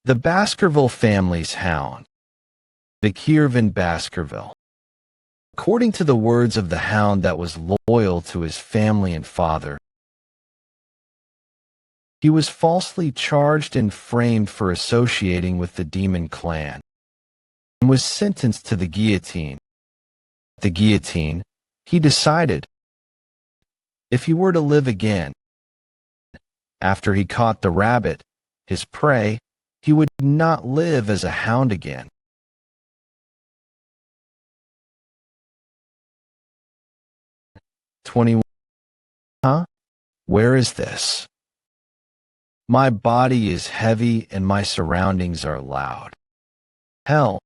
The Baskerville family's hound, Vikir van Baskerville. According to the words of the hound that was loyal to his family and father, he was falsely charged and framed for associating with the demon clan, and was sentenced to the guillotine. At the guillotine, he decided, if he were to live again, after he caught the rabbit, his prey, he would not live as a hound again. 21. Huh? Where is this? My body is heavy and my surroundings are loud. Hell,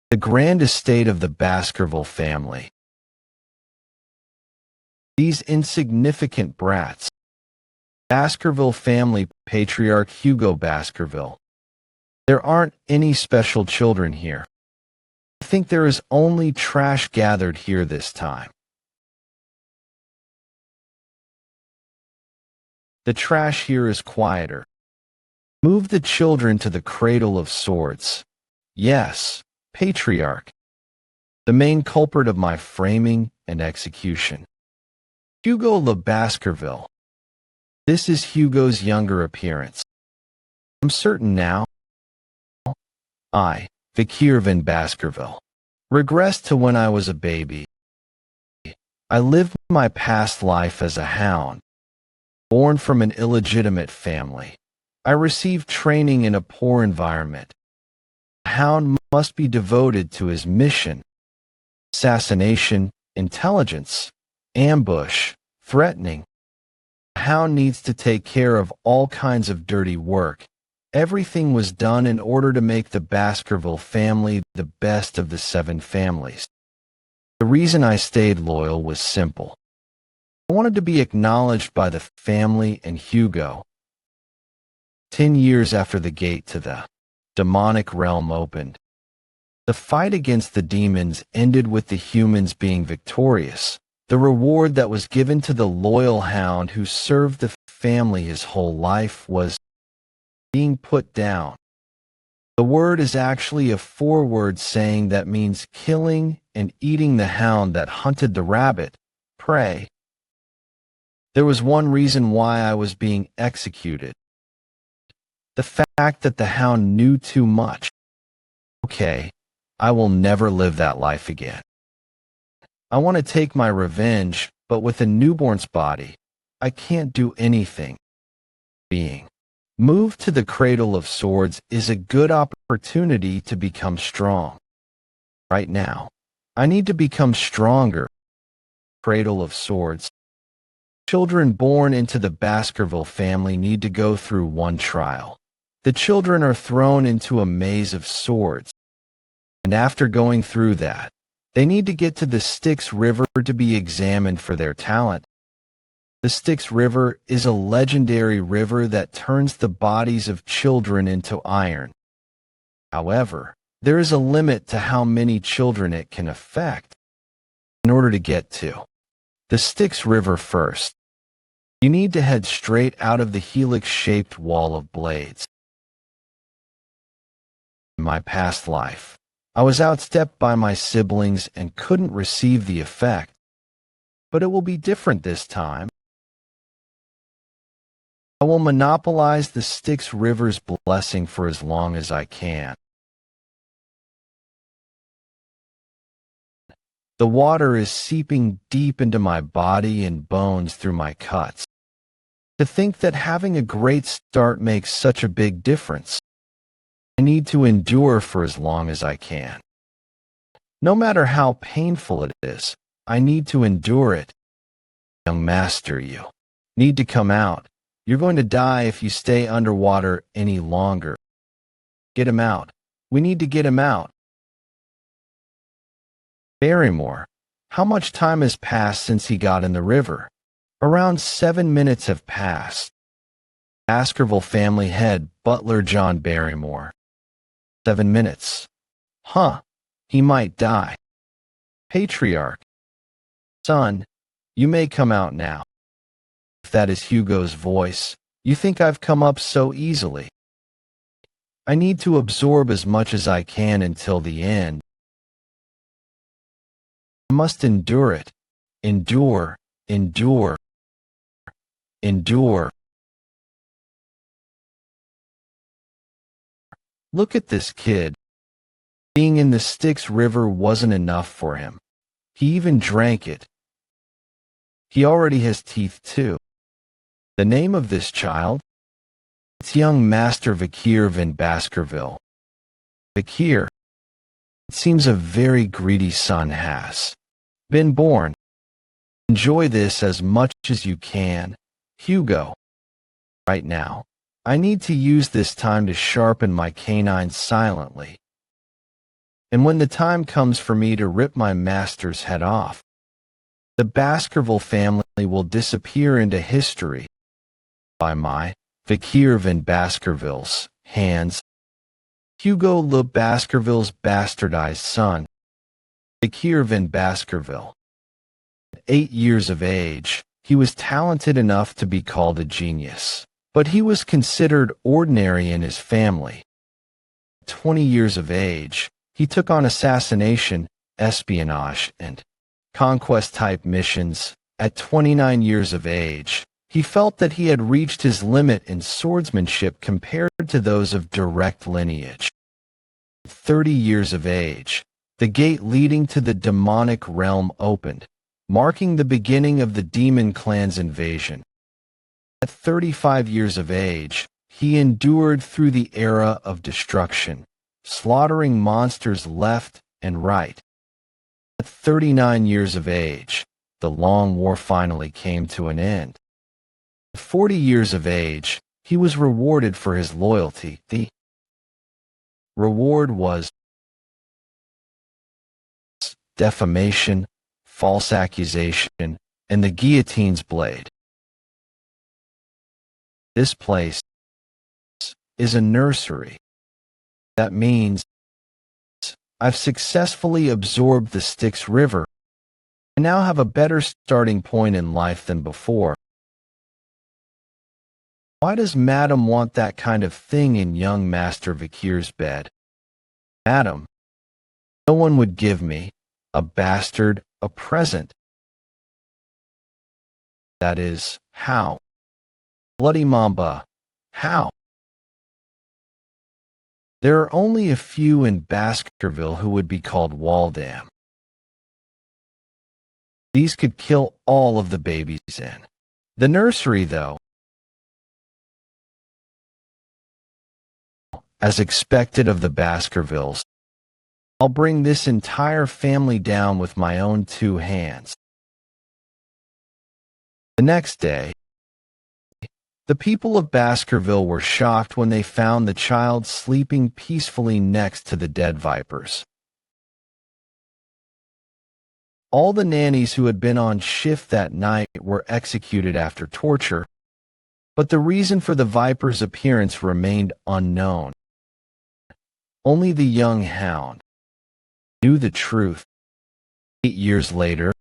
the grand estate of the Baskerville family. These insignificant brats. Baskerville family patriarch Hugo Baskerville. There aren't any special children here. I think there is only trash gathered here this time. The trash here is quieter. Move the children to the cradle of swords. Yes, patriarch. The main culprit of my framing and execution. Hugo Le Baskerville. This is Hugo's younger appearance. I'm certain now. I, Vikir van Baskerville, regressed to when I was a baby. I lived my past life as a hound. Born from an illegitimate family, I received training in a poor environment. A hound must be devoted to his mission: assassination, intelligence, ambush, threatening. A hound needs to take care of all kinds of dirty work. Everything was done in order to make the Baskerville family the best of the 7 families. The reason I stayed loyal was simple. I wanted to be acknowledged by the family and Hugo. 10 years after the gate to the demonic realm opened, the fight against the demons ended with the humans being victorious. The reward that was given to the loyal hound who served the family his whole life was being put down. The word is actually a 4-word saying that means killing and eating the hound that hunted the rabbit, prey. There was one reason why I was being executed. The fact that the hound knew too much. Okay, I will never live that life again. I want to take my revenge, but with a newborn's body, I can't do anything. Being moved to the cradle of swords is a good opportunity to become strong. Right now, I need to become stronger. Cradle of swords. Children born into the Baskerville family need to go through one trial. The children are thrown into a maze of swords. And after going through that, they need to get to the Styx River to be examined for their talent. The Styx River is a legendary river that turns the bodies of children into iron. However, there is a limit to how many children it can affect. In order to get to the Styx River first, you need to head straight out of the helix-shaped wall of blades. In my past life, I was outstepped by my siblings and couldn't receive the effect. But it will be different this time. I will monopolize the Styx River's blessing for as long as I can. The water is seeping deep into my body and bones through my cuts. To think that having a great start makes such a big difference. I need to endure for as long as I can. No matter how painful it is, I need to endure it. Young master, you need to come out. You're going to die if you stay underwater any longer. Get him out. We need to get him out. Barrymore, how much time has passed since he got in the river? Around 7 minutes have passed. Baskerville family head, Butler John Barrymore. 7 minutes. Huh, he might die. Patriarch. Son, you may come out now. If that is Hugo's voice, you think I've come up so easily. I need to absorb as much as I can until the end. I must endure it. Endure, endure, endure. Look at this kid. Being in the Styx River wasn't enough for him. He even drank it. He already has teeth too. The name of this child? It's young Master Vikir van Baskerville. Vikir. It seems a very greedy son has been born. Enjoy this as much as you can, Hugo. Right now, I need to use this time to sharpen my canines silently. And when the time comes for me to rip my master's head off, the Baskerville family will disappear into history by my Vikir van Baskerville's hands. Hugo le Baskerville's bastardized son, Vikir van Baskerville. At 8 years of age, he was talented enough to be called a genius, but he was considered ordinary in his family. At 20 years of age, he took on assassination, espionage, and conquest-type missions. At 29 years of age, he felt that he had reached his limit in swordsmanship compared to those of direct lineage. At 30 years of age, the gate leading to the demonic realm opened, marking the beginning of the demon clan's invasion. At 35 years of age, he endured through the era of destruction, slaughtering monsters left and right. At 39 years of age, the long war finally came to an end. At 40 years of age, he was rewarded for his loyalty. The reward was defamation, false accusation, and the guillotine's blade. This place is a nursery. That means I've successfully absorbed the Styx River. I now have a better starting point in life than before. Why does Madam want that kind of thing in young Master Vikir's bed? Madam, no one would give me, a bastard, a present. That is, how? Bloody Mamba, how? There are only a few in Baskerville who would be called Waldam. These could kill all of the babies in the nursery, though. As expected of the Baskervilles, I'll bring this entire family down with my own 2 hands. The next day, the people of Baskerville were shocked when they found the child sleeping peacefully next to the dead vipers. All the nannies who had been on shift that night were executed after torture, but the reason for the viper's appearance remained unknown. Only the young Hound knew the truth. 8 years later,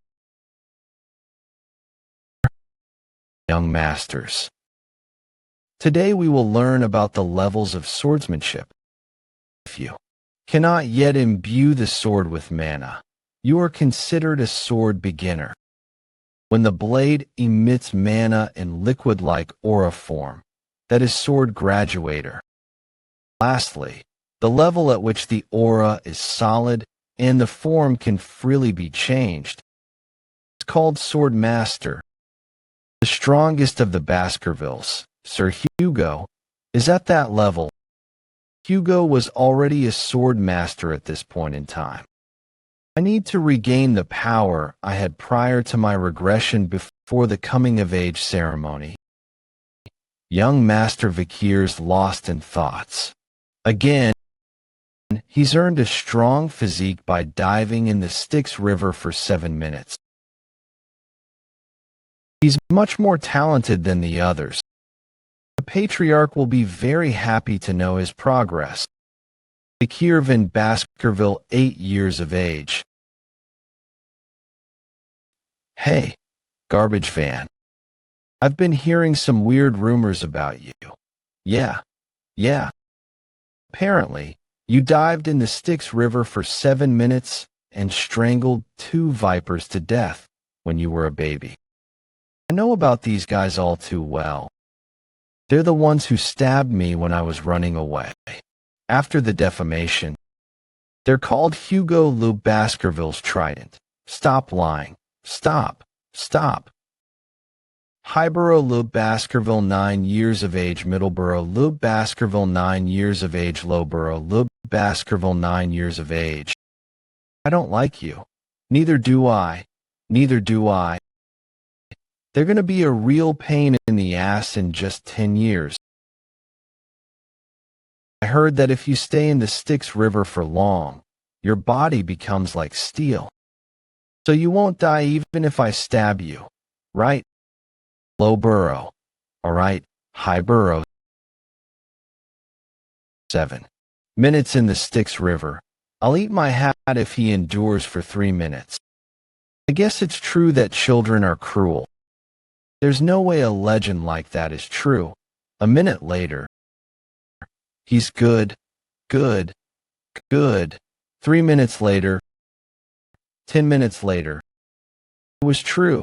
young masters. Today we will learn about the levels of swordsmanship. If you cannot yet imbue the sword with mana, you are considered a sword beginner. When the blade emits mana in liquid-like aura form, that is sword graduator. Lastly, the level at which the aura is solid and the form can freely be changed is called sword master. The strongest of the Baskervilles, Sir Hugo, is at that level. Hugo was already a sword master at this point in time. I need to regain the power I had prior to my regression before the coming-of-age ceremony. Young Master Vikir's lost in thoughts. Again, he's earned a strong physique by diving in the Styx River for 7 minutes. He's much more talented than the others. The Patriarch will be very happy to know his progress. Vikir van Baskerville, 8 years of age. Hey, garbage van. I've been hearing some weird rumors about you. Yeah. Apparently, you dived in the Styx River for 7 minutes and strangled 2 vipers to death when you were a baby. I know about these guys all too well. They're the ones who stabbed me when I was running away. After the defamation, they're called Hugo Le Baskerville's Trident. Stop lying. Stop. Stop. Highborough Le Baskerville 9 years of age, Middleborough Le Baskerville 9 years of age, Lowborough Le Baskerville 9 years of age. I don't like you. Neither do I. Neither do I. They're going to be a real pain in the ass in just 10 years. I heard that if you stay in the Styx River for long, your body becomes like steel. So you won't die even if I stab you, right? Lowborough. All right, Highborough. 7 minutes in the Styx River. I'll eat my hat if he endures for 3 minutes. I guess it's true that children are cruel. There's no way a legend like that is true. A minute later, he's good, good, good. 3 minutes later, 10 minutes later, it was true.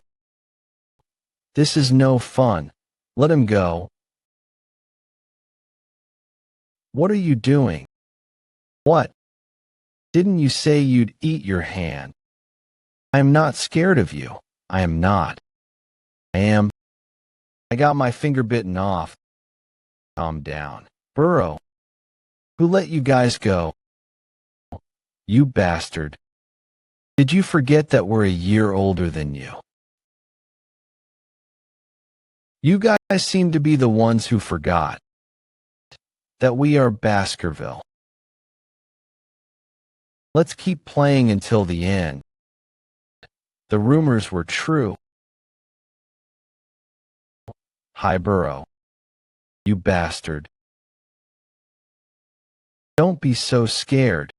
This is no fun. Let him go. What are you doing? What? Didn't you say you'd eat your hand? I am not scared of you. I am not. I am. I got my finger bitten off. Calm down. Burrow. Who let you guys go? You bastard. Did you forget that we're a year older than you? You guys seem to be the ones who forgot that we are Baskerville. Let's keep playing until the end. The rumors were true. Highborough. You bastard. Don't be so scared.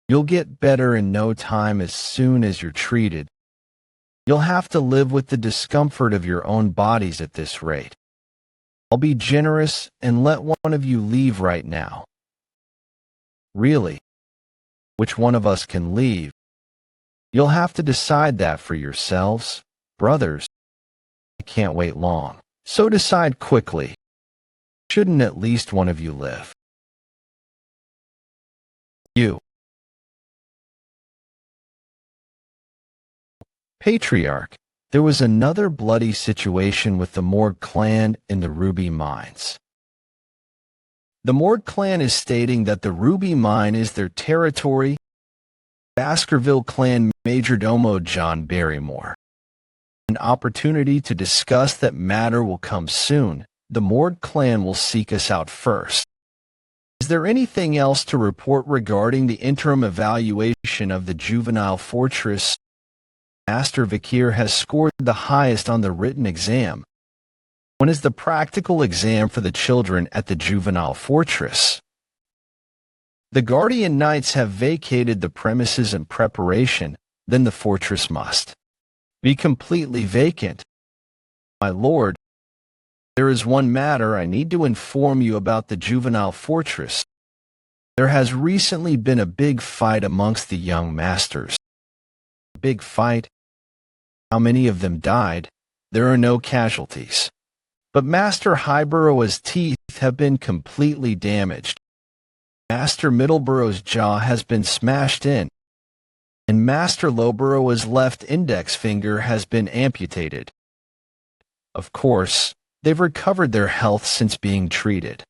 You'll get better in no time as soon as you're treated. You'll have to live with the discomfort of your own bodies at this rate. I'll be generous and let one of you leave right now. Really? Which one of us can leave? You'll have to decide that for yourselves, brothers. I can't wait long. So decide quickly. Shouldn't at least one of you live? You. Patriarch. There was another bloody situation with the Mord clan in the Ruby Mines. The Mord clan is stating that the Ruby Mine is their territory. Baskerville clan Majordomo John Barrymore. An opportunity to discuss that matter will come soon. The Mord clan will seek us out first. Is there anything else to report regarding the interim evaluation of the juvenile fortress? Master Vikir has scored the highest on the written exam. When is the practical exam for the children at the juvenile fortress? The Guardian Knights have vacated the premises in preparation, then the fortress must be completely vacant. My lord, there is one matter I need to inform you about the juvenile fortress. There has recently been a big fight amongst the young masters. Big fight? How many of them died? There are no casualties. But Master Highborough's teeth have been completely damaged. Master Middleborough's jaw has been smashed in, and Master Lowborough's left index finger has been amputated. Of course, they've recovered their health since being treated,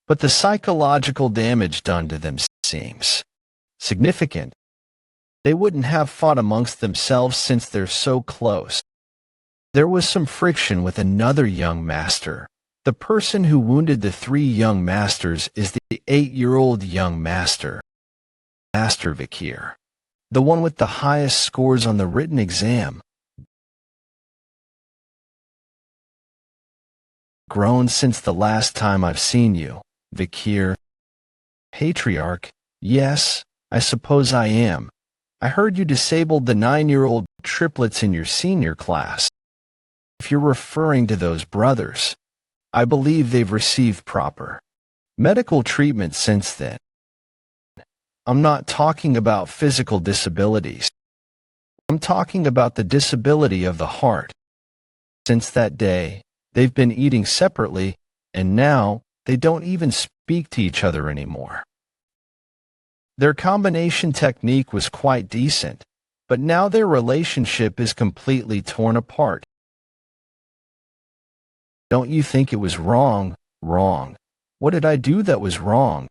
but the psychological damage done to them seems significant. They wouldn't have fought amongst themselves since they're so close. There was some friction with another young master. The person who wounded the 3 young masters is the 8-year-old young master, Master Vikir, the one with the highest scores on the written exam. Grown since the last time I've seen you, Vikir. Patriarch, yes, I suppose I am. I heard you disabled the 9-year-old triplets in your senior class. If you're referring to those brothers, I believe they've received proper medical treatment since then. I'm not talking about physical disabilities. I'm talking about the disability of the heart. Since that day, they've been eating separately, and now they don't even speak to each other anymore. Their combination technique was quite decent, but now their relationship is completely torn apart. Don't you think it was wrong? Wrong. What did I do that was wrong?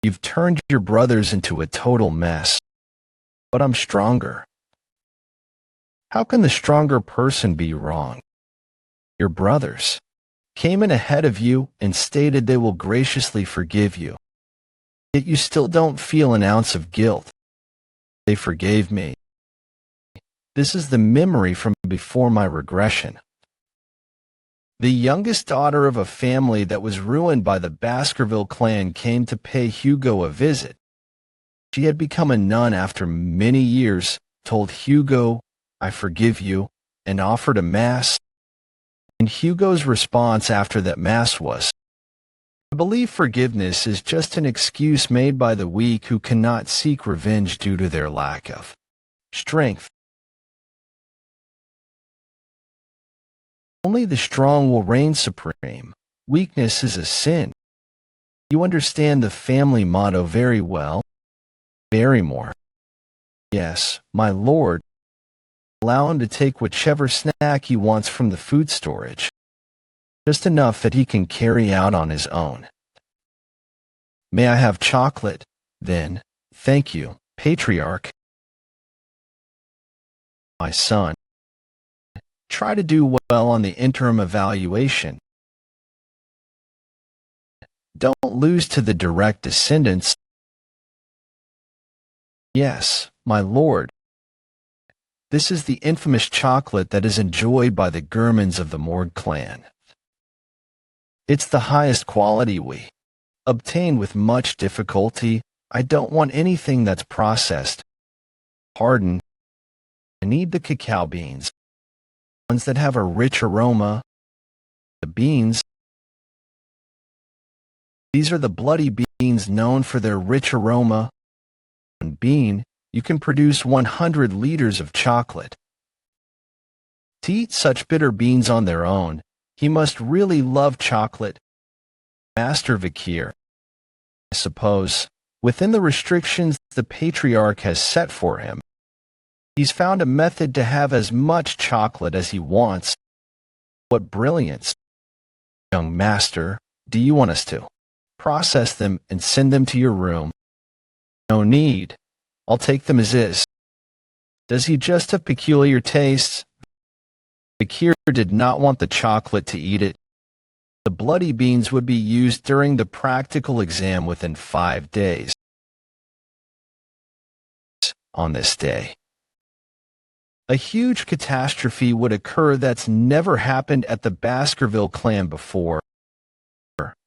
You've turned your brothers into a total mess. But I'm stronger. How can the stronger person be wrong? Your brothers came in ahead of you and stated they will graciously forgive you. Yet you still don't feel an ounce of guilt. They forgave me. This is the memory from before my regression. The youngest daughter of a family that was ruined by the Baskerville clan came to pay Hugo a visit. She had become a nun after many years, told Hugo, "I forgive you," and offered a mass. And Hugo's response after that mass was, "I believe forgiveness is just an excuse made by the weak who cannot seek revenge due to their lack of strength. Only the strong will reign supreme. Weakness is a sin. You understand the family motto very well. Barrymore." "Yes, my lord. Allow him to take whichever snack he wants from the food storage. Just enough that he can carry out on his own." "May I have chocolate, then? Thank you, patriarch." "My son, try to do well on the interim evaluation. Don't lose to the direct descendants." "Yes, my lord. This is the infamous chocolate that is enjoyed by the Germans of the Morg clan. It's the highest quality we obtain with much difficulty. I don't want anything that's processed. Pardon. I need the cacao beans, ones that have a rich aroma. The beans. These are the bloody beans known for their rich aroma. One bean, you can produce 100 liters of chocolate. To eat such bitter beans on their own, he must really love chocolate. Master Vikir, I suppose, within the restrictions the patriarch has set for him, he's found a method to have as much chocolate as he wants. What brilliance! Young master, do you want us to process them and send them to your room?" "No need. I'll take them as is." "Does he just have peculiar tastes?" Vikir did not want the chocolate to eat it. The bloody beans would be used during the practical exam within 5 days. On this day, a huge catastrophe would occur that's never happened at the Baskerville clan before.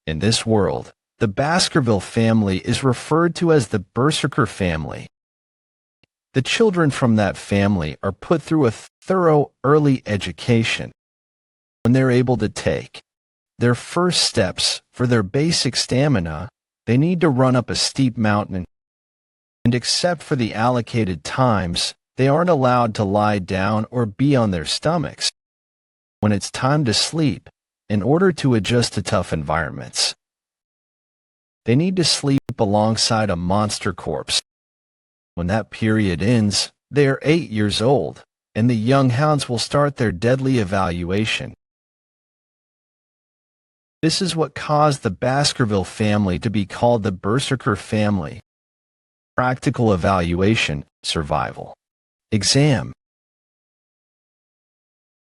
In this world, the Baskerville family is referred to as the Berserker family. The children from that family are put through a thorough early education. When they're able to take their first steps for their basic stamina, they need to run up a steep mountain, and except for the allocated times, they aren't allowed to lie down or be on their stomachs. When it's time to sleep, in order to adjust to tough environments, they need to sleep alongside a monster corpse. When that period ends, they are 8 years old, and the young hounds will start their deadly evaluation. This is what caused the Baskerville family to be called the Berserker family. Practical evaluation, survival, exam.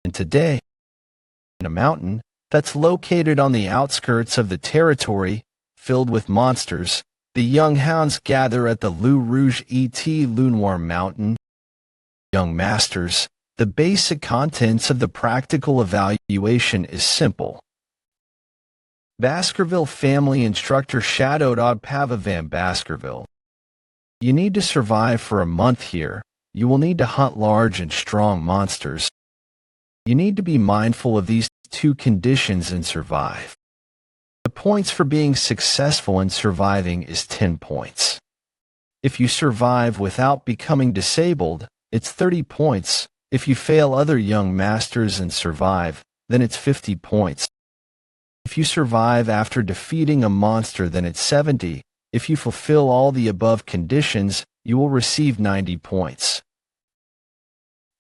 And today, in a mountain that's located on the outskirts of the territory filled with monsters, the young hounds gather at the Loup Rouge et Lunoir Mountain. Young masters, the basic contents of the practical evaluation is simple. Baskerville family instructor shadowed Oddpava Van Baskerville. You need to survive for a month here. You will need to hunt large and strong monsters. You need to be mindful of these 2 conditions and survive. The points for being successful in surviving is 10 points. If you survive without becoming disabled, it's 30 points. If you fail other young masters and survive, then it's 50 points. If you survive after defeating a monster, then it's 70. If you fulfill all the above conditions, you will receive 90 points.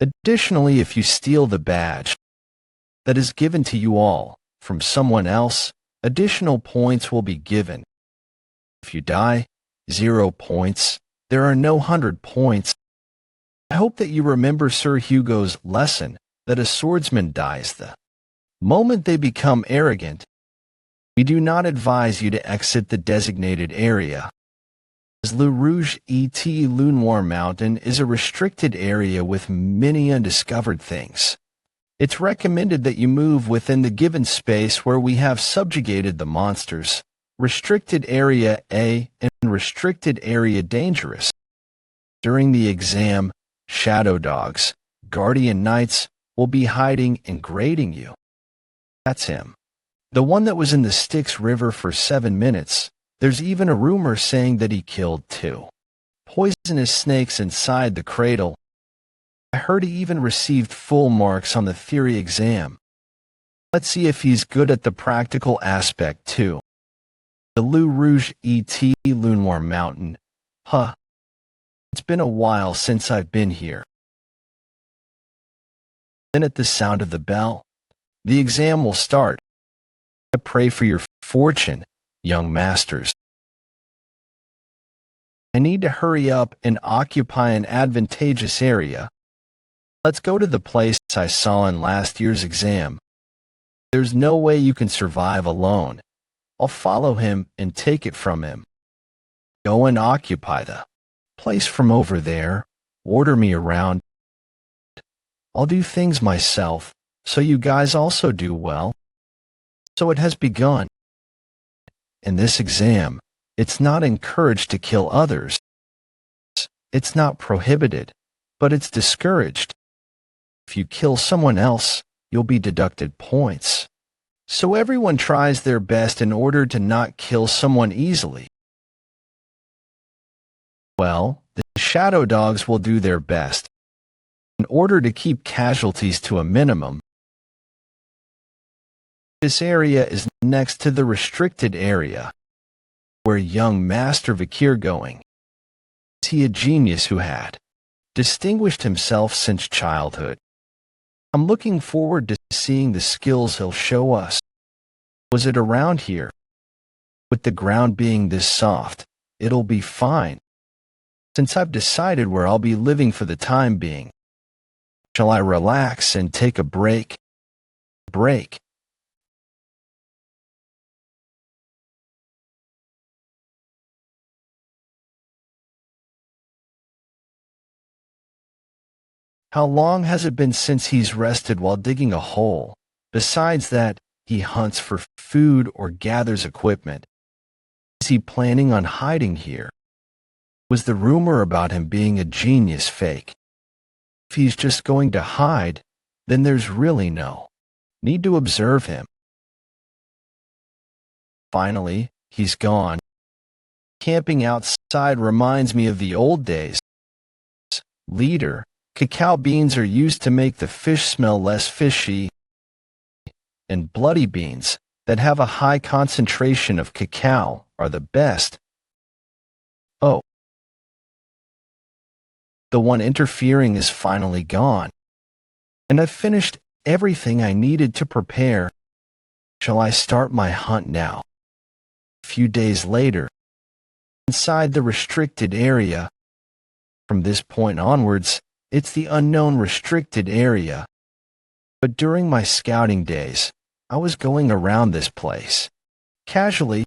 Additionally, if you steal the badge that is given to you all from someone else, additional points will be given. If you die, 0 points. There are no 100 points. I hope that you remember Sir Hugo's lesson that a swordsman dies the moment they become arrogant. We do not advise you to exit the designated area, as Le Rouge et Le Noir Mountain is a restricted area with many undiscovered things. It's recommended that you move within the given space where we have subjugated the monsters. Restricted Area A and Restricted Area Dangerous. During the exam, shadow dogs, guardian knights, will be hiding and grading you. That's him. The one that was in the Styx River for 7 minutes. There's even a rumor saying that he killed 2 poisonous snakes inside the cradle. I heard he even received full marks on the theory exam. Let's see if he's good at the practical aspect too. The Le Rouge et Le Noir Mountain. It's been a while since I've been here. Then at the sound of the bell, the exam will start. I pray for your fortune, young masters. I need to hurry up and occupy an advantageous area. Let's go to the place I saw in last year's exam. There's no way you can survive alone. I'll follow him and take it from him. Go and occupy the place from over there. Order me around. I'll do things myself, so you guys also do well. So it has begun. In this exam, it's not encouraged to kill others. It's not prohibited, but it's discouraged. If you kill someone else, you'll be deducted points. So everyone tries their best in order to not kill someone easily. Well, the shadow dogs will do their best in order to keep casualties to a minimum. This area is next to the restricted area, where young Master Vikir going. Is he a genius who had distinguished himself since childhood? I'm looking forward to seeing the skills he'll show us. Was it around here? With the ground being this soft, it'll be fine. Since I've decided where I'll be living for the time being, shall I relax and take a break? How long has it been since he's rested while digging a hole? Besides that, he hunts for food or gathers equipment. Is he planning on hiding here? Was the rumor about him being a genius fake? If he's just going to hide, then there's really no need to observe him. Finally, he's gone. Camping outside reminds me of the old days. Leader, cacao beans are used to make the fish smell less fishy, and bloody beans that have a high concentration of cacao are the best. Oh. The one interfering is finally gone, and I've finished everything I needed to prepare. Shall I start my hunt now? A few days later, inside the restricted area. From this point onwards, it's the unknown restricted area. But during my scouting days, I was going around this place. Casually,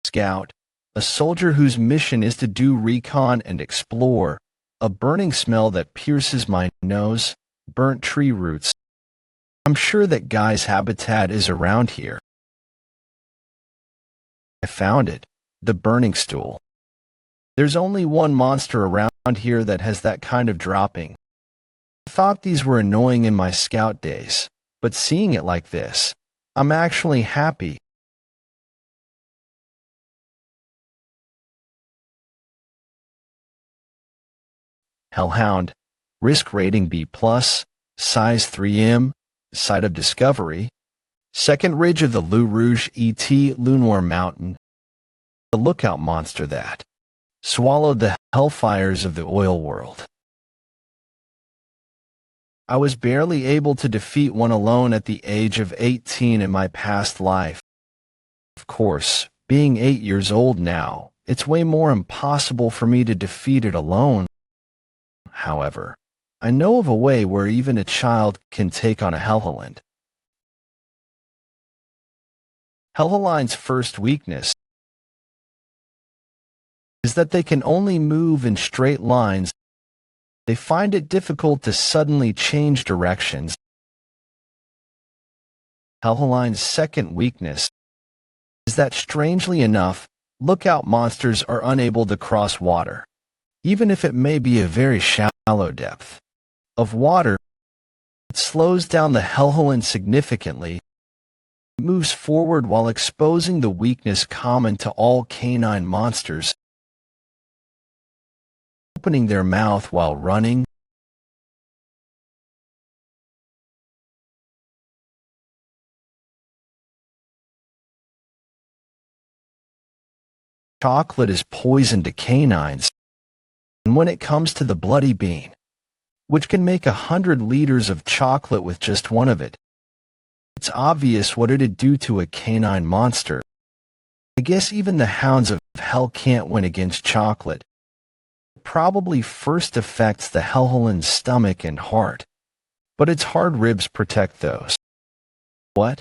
scout, a soldier whose mission is to do recon and explore. A burning smell that pierces my nose, burnt tree roots. I'm sure that guy's habitat is around here. I found it, the burning stool. There's only one monster around here that has that kind of dropping. I thought these were annoying in my scout days, but seeing it like this, I'm actually happy. Hellhound, risk rating B+, size 3M, site of discovery, second ridge of the Lou Rouge ET Lunar Mountain, the lookout monster that swallowed the hellfires of the oil world. I was barely able to defeat one alone at the age of 18 in my past life. Of course, being 8 years old now, it's way more impossible for me to defeat it alone. However, I know of a way where even a child can take on a Hellhound. Hellhound's first weakness is that they can only move in straight lines. They find it difficult to suddenly change directions. Hellhound's second weakness is that, strangely enough, lookout monsters are unable to cross water, even if it may be a very shallow depth of water. It slows down the Hellhound significantly. It moves forward while exposing the weakness common to all canine monsters, opening their mouth while running. Chocolate is poison to canines, and when it comes to the bloody bean, which can make 100 liters of chocolate with just one of it, it's obvious what it'd do to a canine monster. I guess even the hounds of hell can't win against chocolate. It probably first affects the Hellhound's stomach and heart, but its hard ribs protect those. What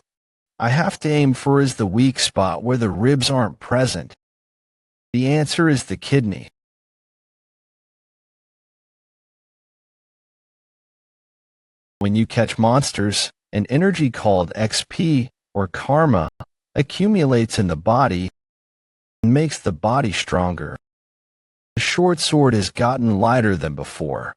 I have to aim for is the weak spot where the ribs aren't present. The answer is the kidney. When you catch monsters, an energy called XP, or karma, accumulates in the body and makes the body stronger. The short sword has gotten lighter than before.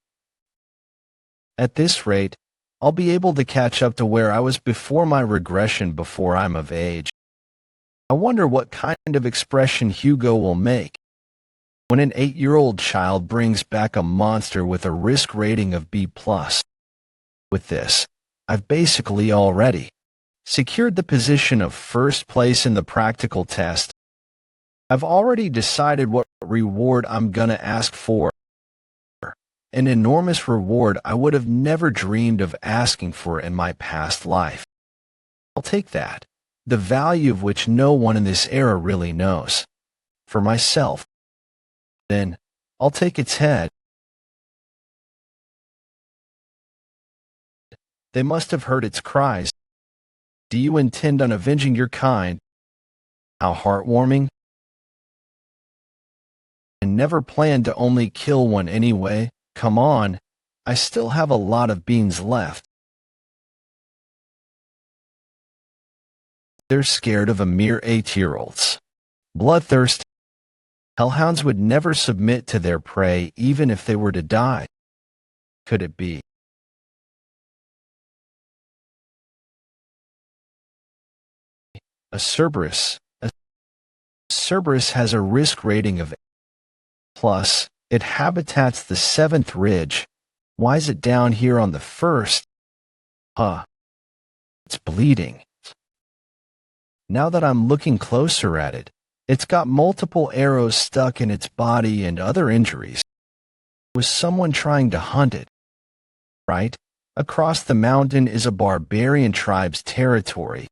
At this rate, I'll be able to catch up to where I was before my regression before I'm of age. I wonder what kind of expression Hugo will make when an 8-year-old child brings back a monster with a risk rating of B+. With this, I've basically already secured the position of first place in the practical test. I've already decided what reward I'm gonna ask for. An enormous reward I would have never dreamed of asking for in my past life. I'll take that, the value of which no one in this era really knows. For myself. Then, I'll take its head. They must have heard its cries. Do you intend on avenging your kind? How heartwarming. And never planned to only kill one anyway. Come on, I still have a lot of beans left. They're scared of a mere 8-year-olds. Bloodthirst. Hellhounds would never submit to their prey even if they were to die. Could it be? A Cerberus. A Cerberus has a risk rating of plus. It habitats the 7th ridge. Why is it down here on the 1st? It's bleeding. Now that I'm looking closer at it, it's got multiple arrows stuck in its body and other injuries. Was someone trying to hunt it? Right? Across the mountain is a barbarian tribe's territory.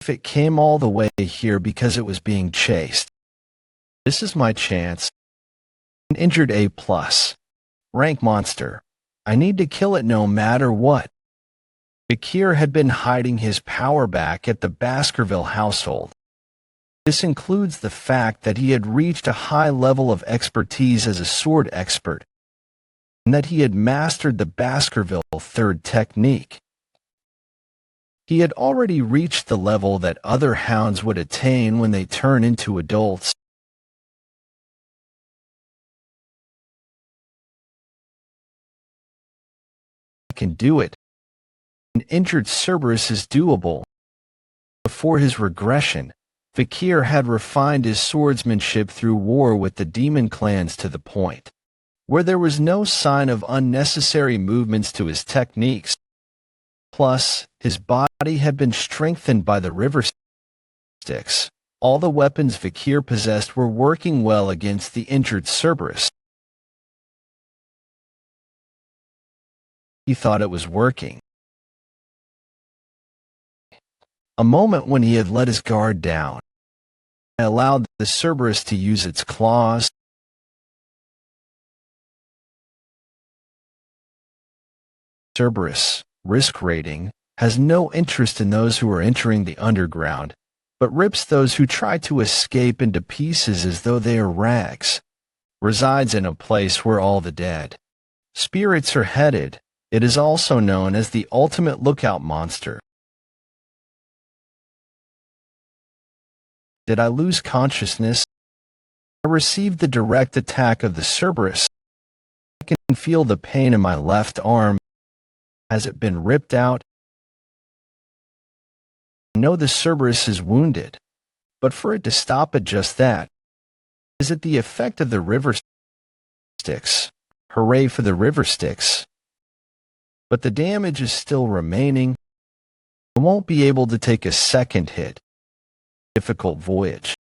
If it came all the way here because it was being chased, this is my chance. An injured A+. Rank monster. I need to kill it no matter what. Vikir had been hiding his power back at the Baskerville household. This includes the fact that he had reached a high level of expertise as a sword expert, and that he had mastered the Baskerville third technique. He had already reached the level that other hounds would attain when they turn into adults. Can do it. An injured Cerberus is doable. Before his regression, Vikir had refined his swordsmanship through war with the demon clans to the point where there was no sign of unnecessary movements to his techniques. Plus, his body had been strengthened by the river sticks. All the weapons Vikir possessed were working well against the injured Cerberus. He thought it was working. A moment when he had let his guard down. I allowed the Cerberus to use its claws. Cerberus, risk rating, has no interest in those who are entering the underground, but rips those who try to escape into pieces as though they are rags. Resides in a place where all the dead spirits are headed. It is also known as the ultimate lookout monster. Did I lose consciousness? I received the direct attack of the Cerberus. I can feel the pain in my left arm. Has it been ripped out? I know the Cerberus is wounded, but for it to stop at just that, is it the effect of the river sticks? Hooray for the river sticks. But the damage is still remaining. I won't be able to take a second hit. Difficult voyage.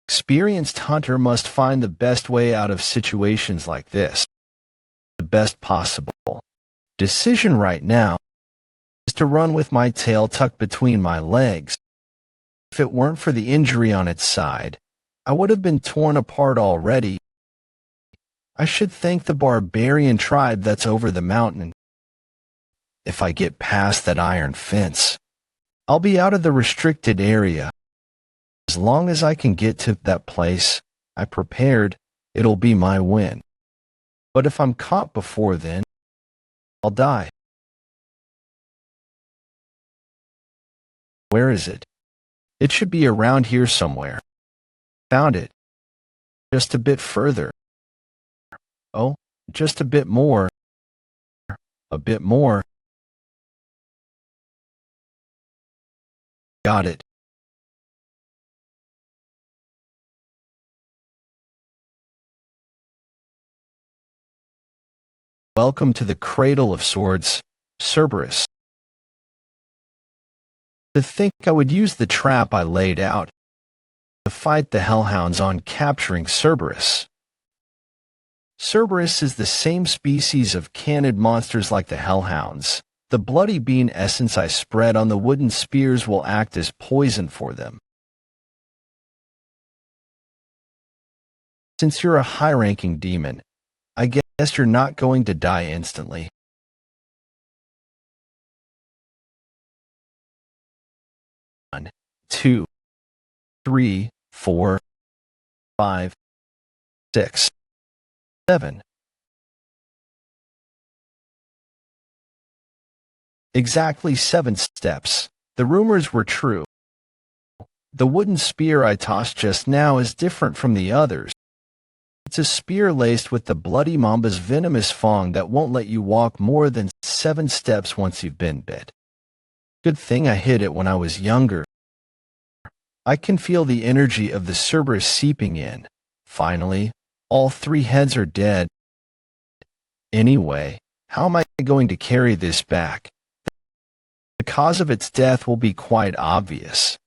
Experienced hunter must find the best way out of situations like this. The best possible decision right now is to run with my tail tucked between my legs. If it weren't for the injury on its side, I would have been torn apart already. I should thank the barbarian tribe that's over the mountain. If I get past that iron fence, I'll be out of the restricted area. As long as I can get to that place I prepared, it'll be my win. But if I'm caught before then, I'll die. Where is it? It should be around here somewhere. Found it. Just a bit further. Oh, just a bit more. A bit more. Got it. Welcome to the cradle of swords, Cerberus. To think I would use the trap I laid out to fight the hellhounds on capturing Cerberus. Cerberus is the same species of canid monsters like the hellhounds. The bloody bean essence I spread on the wooden spears will act as poison for them. Since you're a high-ranking demon, I guess you're not going to die instantly. One, 2, 3, 4, 5, 6, 7. Exactly 7 steps. The rumors were true. The wooden spear I tossed just now is different from the others. It's a spear laced with the bloody mamba's venomous fang that won't let you walk more than 7 steps once you've been bit. Good thing I hid it when I was younger. I can feel the energy of the Cerberus seeping in. Finally, all 3 heads are dead. Anyway, how am I going to carry this back? The cause of its death will be quite obvious.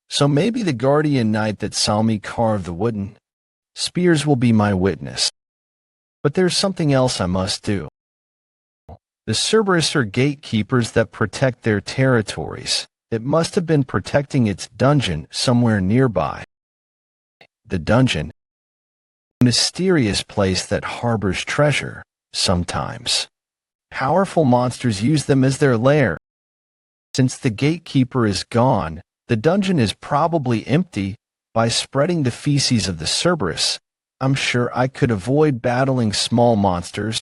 So maybe the guardian knight that saw me carve the wooden spears will be my witness. But there's something else I must do. The Cerberus are gatekeepers that protect their territories. It must have been protecting its dungeon somewhere nearby. The dungeon, a mysterious place that harbors treasure, sometimes. Powerful monsters use them as their lair. Since the gatekeeper is gone, the dungeon is probably empty. By spreading the feces of the Cerberus, I'm sure I could avoid battling small monsters.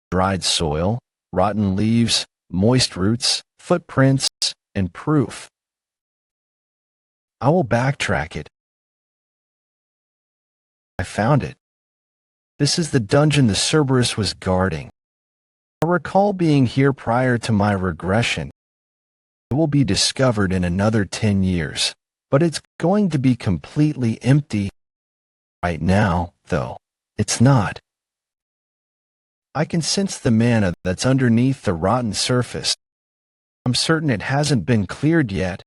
Dried soil, rotten leaves, moist roots, footprints, and proof. I will backtrack it. I found it. This is the dungeon the Cerberus was guarding. I recall being here prior to my regression. It will be discovered in another 10 years, but it's going to be completely empty. Right now, though, it's not. I can sense the mana that's underneath the rotten surface. I'm certain it hasn't been cleared yet.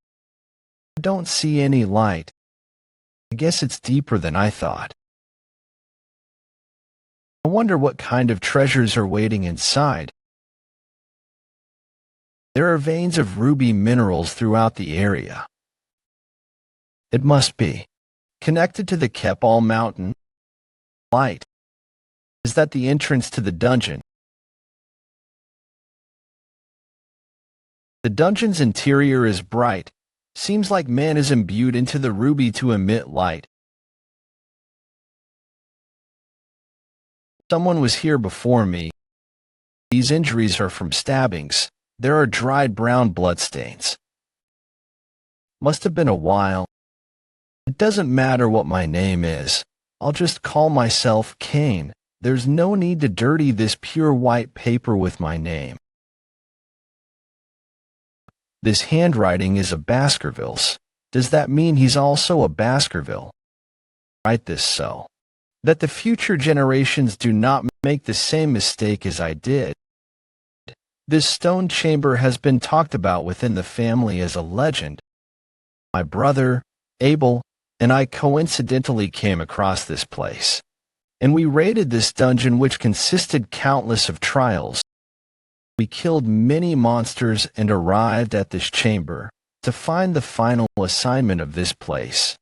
I don't see any light. I guess it's deeper than I thought. I wonder what kind of treasures are waiting inside. There are veins of ruby minerals throughout the area. It must be connected to the Kepal mountain. Light. Is that the entrance to the dungeon? The dungeon's interior is bright. Seems like man is imbued into the ruby to emit light. Someone was here before me. These injuries are from stabbings. There are dried brown bloodstains. Must have been a while. It doesn't matter what my name is. I'll just call myself Kane. There's no need to dirty this pure white paper with my name. This handwriting is a Baskerville's. Does that mean he's also a Baskerville? Write this so that the future generations do not make the same mistake as I did. This stone chamber has been talked about within the family as a legend. My brother, Abel, and I coincidentally came across this place, and we raided this dungeon, which consisted countless of trials. We killed many monsters and arrived at this chamber to find the final assignment of this place.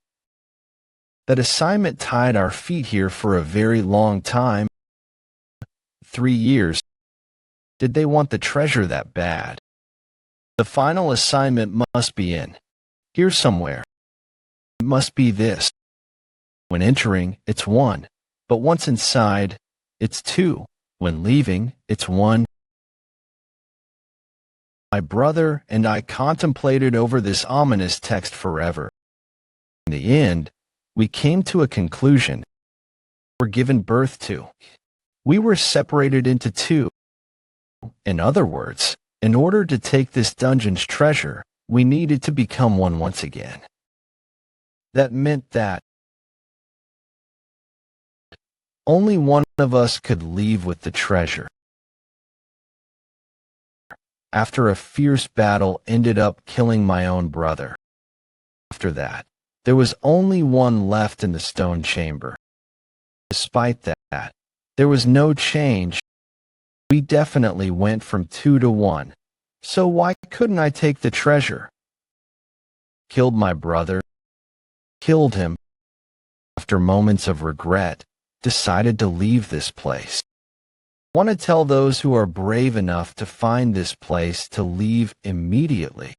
That assignment tied our feet here for a very long time. 3 years. Did they want the treasure that bad? The final assignment must be in here somewhere. It must be this. When entering, it's 1, but once inside, it's 2. When leaving, it's 1. My brother and I contemplated over this ominous text forever. In the end, we came to a conclusion. We were given birth to. We were separated into 2. In other words, in order to take this dungeon's treasure, we needed to become one once again. That meant that only one of us could leave with the treasure. After a fierce battle ended up killing my own brother. After that, there was only one left in the stone chamber. Despite that, there was no change. We definitely went from 2 to 1. So why couldn't I take the treasure? Killed my brother. Killed him. After moments of regret, decided to leave this place. Want to tell those who are brave enough to find this place to leave immediately.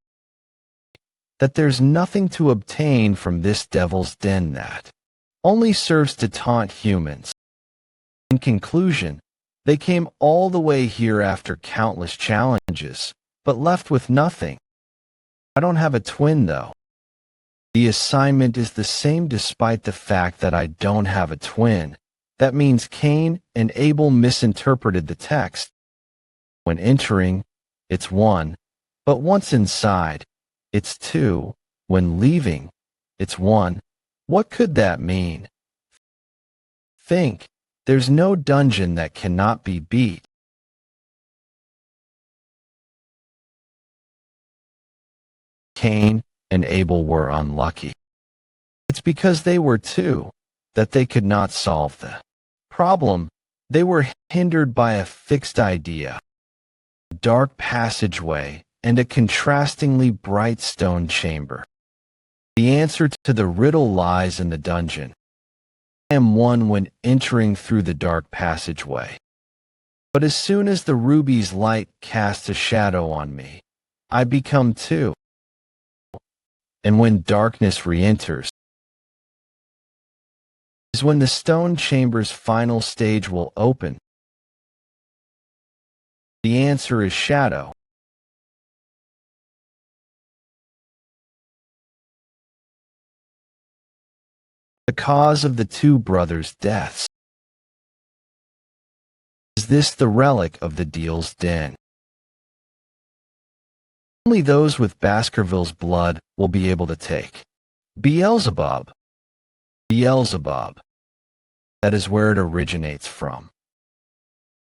That there's nothing to obtain from this devil's den that only serves to taunt humans. In conclusion, they came all the way here after countless challenges, but left with nothing. I don't have a twin, though. The assignment is the same despite the fact that I don't have a twin. That means Cain and Abel misinterpreted the text. When entering, it's 1, but once inside, it's 2. When leaving, it's 1. What could that mean? Think. There's no dungeon that cannot be beat. Cain and Abel were unlucky. It's because they were 2 that they could not solve the problem. They were hindered by a fixed idea, a dark passageway, and a contrastingly bright stone chamber. The answer to the riddle lies in the dungeon. I am 1 when entering through the dark passageway. But as soon as the ruby's light casts a shadow on me, I become 2. And when darkness re-enters, is when the stone chamber's final stage will open. The answer is shadow. The cause of the 2 brothers' deaths. Is this the relic of the deal's den? Only those with Baskerville's blood will be able to take. Beelzebub. Beelzebub. That is where it originates from.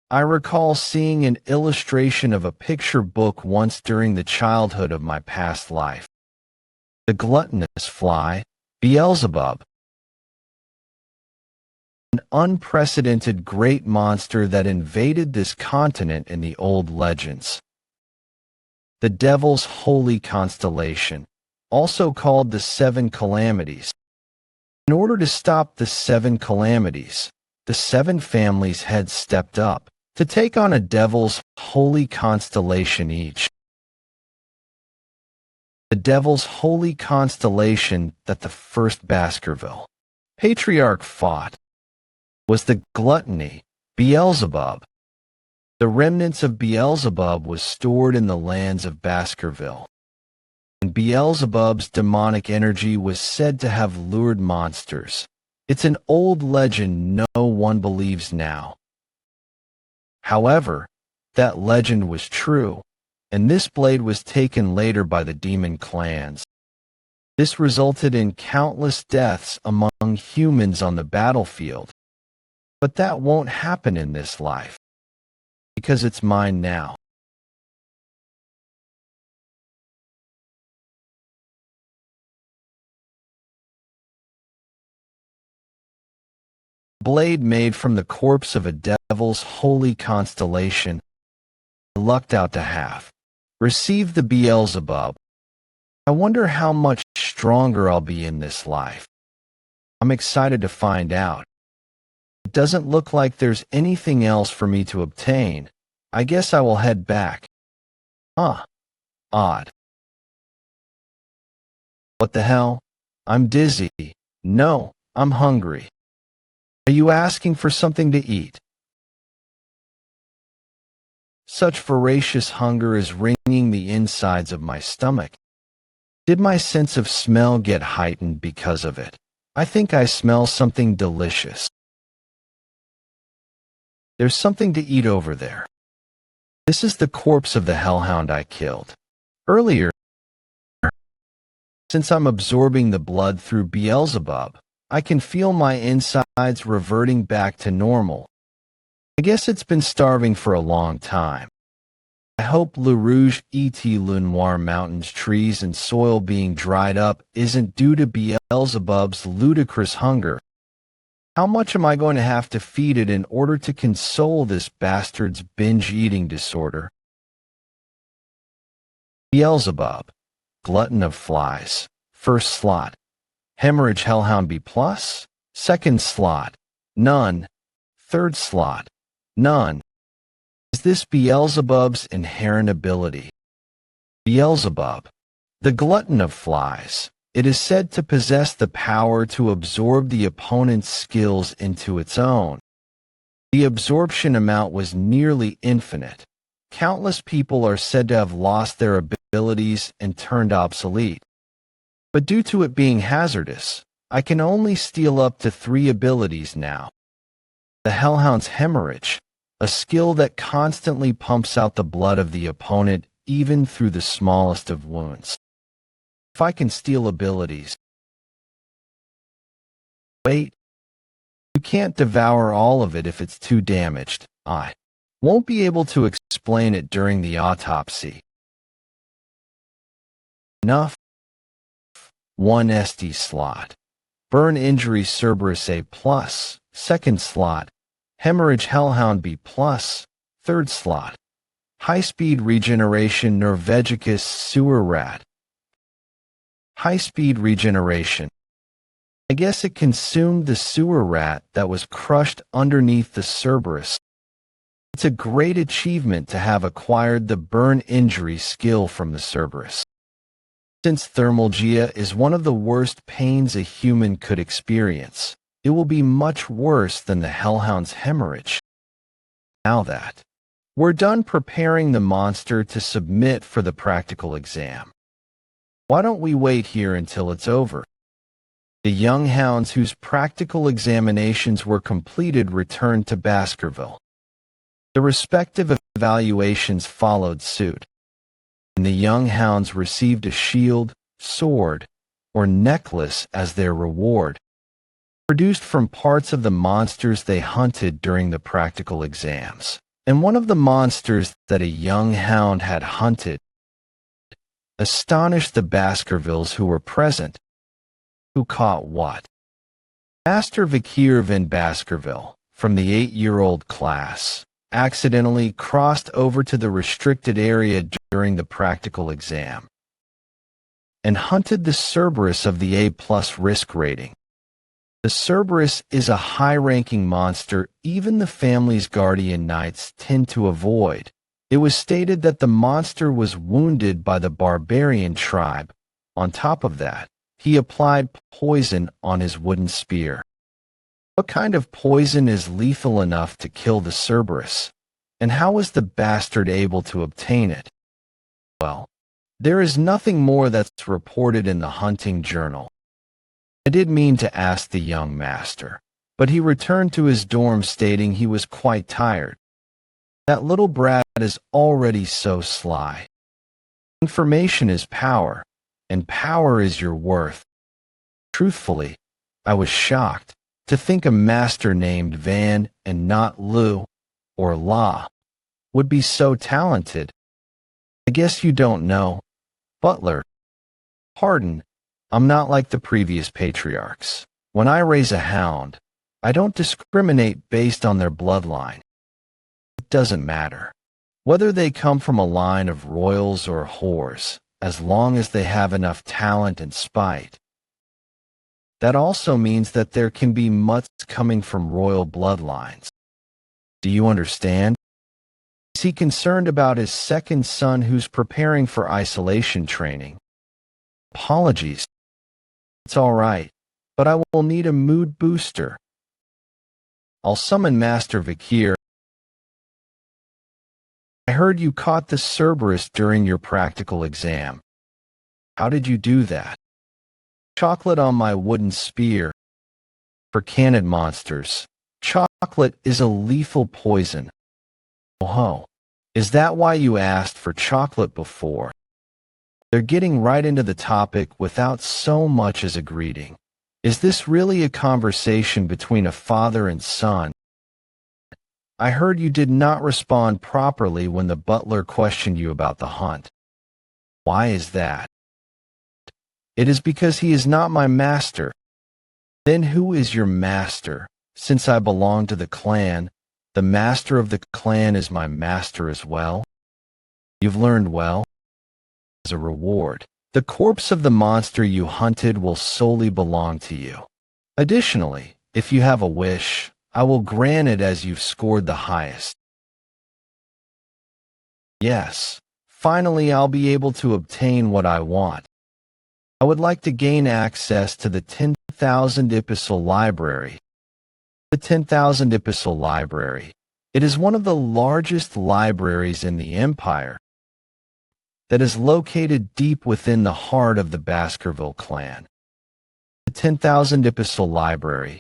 I recall seeing an illustration of a picture book once during the childhood of my past life. The gluttonous fly, Beelzebub. An unprecedented great monster that invaded this continent in the old legends. The Devil's Holy Constellation, also called the Seven Calamities. In order to stop the seven calamities, the seven families' heads stepped up to take on a Devil's Holy Constellation each. The Devil's Holy Constellation that the first Baskerville patriarch fought was the gluttony, Beelzebub. The remnants of Beelzebub was stored in the lands of Baskerville, and Beelzebub's demonic energy was said to have lured monsters. It's an old legend no one believes now. However, that legend was true, and this blade was taken later by the demon clans. This resulted in countless deaths among humans on the battlefield. But that won't happen in this life, because it's mine now. Blade made from the corpse of a Devil's Holy Constellation, I lucked out to have. Receive the Beelzebub. I wonder how much stronger I'll be in this life. I'm excited to find out. It doesn't look like there's anything else for me to obtain. I guess I will head back. Odd. What the hell? I'm dizzy. No, I'm hungry. Are you asking for something to eat? Such voracious hunger is wringing the insides of my stomach. Did my sense of smell get heightened because of it? I think I smell something delicious. There's something to eat over there. This is the corpse of the hellhound I killed earlier. Since I'm absorbing the blood through Beelzebub, I can feel my insides reverting back to normal. I guess it's been starving for a long time. I hope Le Rouge et Le Noir mountains, trees, and soil being dried up isn't due to Beelzebub's ludicrous hunger. How much am I going to have to feed it in order to console this bastard's binge-eating disorder? Beelzebub, glutton of flies, first slot. Hemorrhage Hellhound B+, second slot, none, third slot, none. Is this Beelzebub's inherent ability? Beelzebub, the glutton of flies. It is said to possess the power to absorb the opponent's skills into its own. The absorption amount was nearly infinite. Countless people are said to have lost their abilities and turned obsolete. But due to it being hazardous, I can only steal up to 3 abilities now. The Hellhound's Hemorrhage, a skill that constantly pumps out the blood of the opponent even through the smallest of wounds. If I can steal abilities. Wait. You can't devour all of it if it's too damaged. I won't be able to explain it during the autopsy. Enough. 1 SD slot. Burn Injury Cerberus A+, second slot. Hemorrhage Hellhound B+, third slot. High-Speed Regeneration Norvegicus Sewer Rat. High-Speed Regeneration. I guess it consumed the sewer rat that was crushed underneath the Cerberus. It's a great achievement to have acquired the Burn Injury skill from the Cerberus. Since thermalgia is one of the worst pains a human could experience, it will be much worse than the Hellhound's hemorrhage. Now that we're done preparing the monster to submit for the practical exam, why don't we wait here until it's over? The young hounds whose practical examinations were completed returned to Baskerville. The respective evaluations followed suit. and the young hounds received a shield, sword, or necklace as their reward, produced from parts of the monsters they hunted during the practical exams. And one of the monsters that a young hound had hunted astonished the Baskervilles who were present. Who caught what? Master Vikir van Baskerville, from the 8-year-old class, accidentally crossed over to the restricted area during the practical exam and hunted the Cerberus of the A+ risk rating. The Cerberus is a high-ranking monster even the family's guardian knights tend to avoid. It was stated that the monster was wounded by the barbarian tribe. On top of that, he applied poison on his wooden spear. What kind of poison is lethal enough to kill the Cerberus? And how was the bastard able to obtain it? Well, there is nothing more that's reported in the hunting journal. I did mean to ask the young master, but he returned to his dorm stating he was quite tired. That little brat is already so sly. Information is power, and power is your worth. Truthfully, I was shocked to think a master named Van and not Lou or La would be so talented. I guess you don't know. Butler. Pardon, I'm not like the previous patriarchs. When I raise a hound, I don't discriminate based on their bloodline. It doesn't matter whether they come from a line of royals or whores, as long as they have enough talent and spite. That also means that there can be mutts coming from royal bloodlines. Do you understand? Is he concerned about his second son who's preparing for isolation training? Apologies. It's all right, but I will need a mood booster. I'll summon Master Vikir. I heard you caught the Cerberus during your practical exam. How did you do that? Chocolate on my wooden spear. For canid monsters, chocolate is a lethal poison. Oh, is that why you asked for chocolate before? They're getting right into the topic without so much as a greeting. Is this really a conversation between a father and son? I heard you did not respond properly when the butler questioned you about the hunt. Why is that? It is because he is not my master. Then who is your master? Since I belong to the clan, the master of the clan is my master as well. You've learned well. As a reward, the corpse of the monster you hunted will solely belong to you. Additionally, if you have a wish, I will grant it as you've scored the highest. Yes, finally I'll be able to obtain what I want. I would like to gain access to the 10,000 Epistle Library. The 10,000 Epistle Library. It is one of the largest libraries in the Empire that is located deep within the heart of the Baskerville clan. The 10,000 Epistle Library.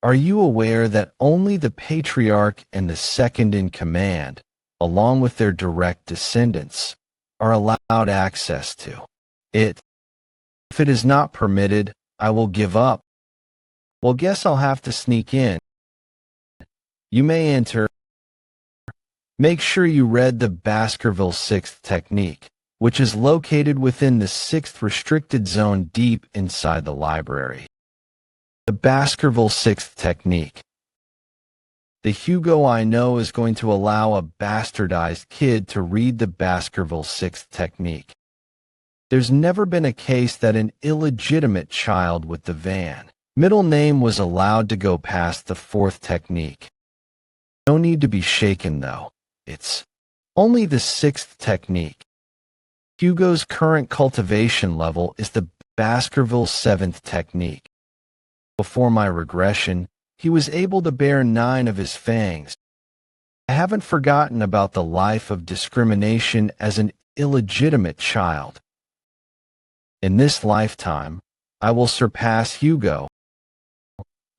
Are you aware that only the patriarch and the second in command, along with their direct descendants, are allowed access to it? If it is not permitted, I will give up. Well, guess I'll have to sneak in. You may enter. Make sure you read the Baskerville 6th technique, which is located within the 6th restricted zone deep inside the library. The Baskerville 6th technique. The Hugo I know is going to allow a bastardized kid to read the Baskerville 6th technique. There's never been a case that an illegitimate child with the Van middle name was allowed to go past the 4th technique. No need to be shaken though. It's only the 6th technique. Hugo's current cultivation level is the Baskerville 7th technique. Before my regression, he was able to bear 9 of his fangs. I haven't forgotten about the life of discrimination as an illegitimate child. In this lifetime, I will surpass Hugo,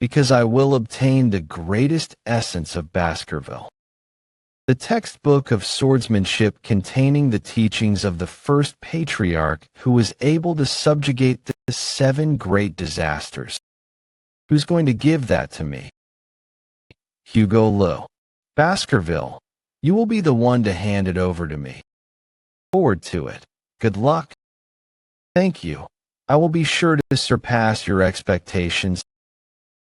because I will obtain the greatest essence of Baskerville. The textbook of swordsmanship containing the teachings of the first patriarch who was able to subjugate the 7 great disasters. Who's going to give that to me? Hugo Low. Baskerville. You will be the one to hand it over to me. Forward to it. Good luck. Thank you. I will be sure to surpass your expectations.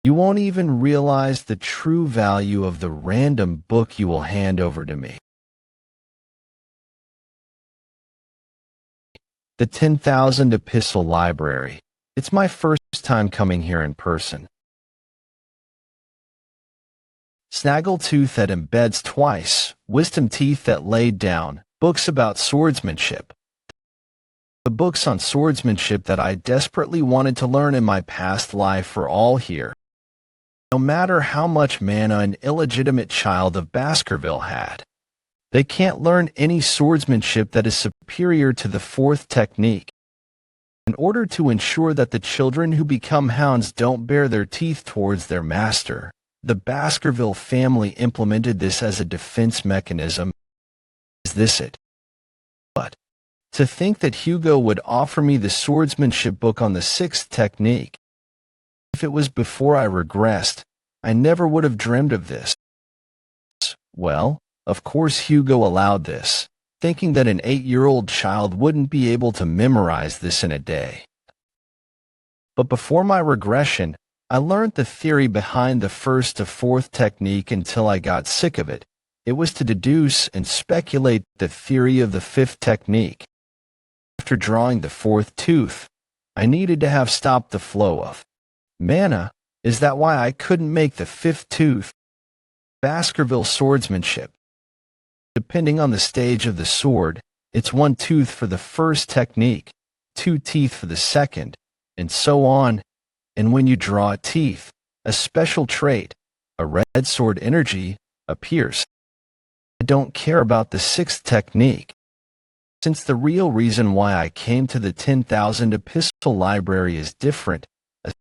You won't even realize the true value of the random book you will hand over to me. The 10,000 Epistle Library. It's my first time coming here in person. Snaggletooth that embeds twice, wisdom teeth that laid down, books about swordsmanship. The books on swordsmanship that I desperately wanted to learn in my past life are all here. No matter how much mana an illegitimate child of Baskerville had, they can't learn any swordsmanship that is superior to the 4th technique. In order to ensure that the children who become hounds don't bare their teeth towards their master, the Baskerville family implemented this as a defense mechanism. Is this it? But to think that Hugo would offer me the swordsmanship book on the 6th technique. If it was before I regressed, I never would have dreamed of this. Well, of course Hugo allowed this, thinking that an 8-year-old child wouldn't be able to memorize this in a day. But before my regression, I learned the theory behind the 1st to 4th technique until I got sick of it. It was to deduce and speculate the theory of the 5th technique. After drawing the 4th tooth, I needed to have stopped the flow of mana. Is that why I couldn't make the 5th tooth? Baskerville swordsmanship. Depending on the stage of the sword, it's 1 tooth for the 1st technique, 2 teeth for the 2nd, and so on. And when you draw a teeth, a special trait, a red sword energy, appears. I don't care about the 6th technique, since the real reason why I came to the 10,000 Epistle Library is different, a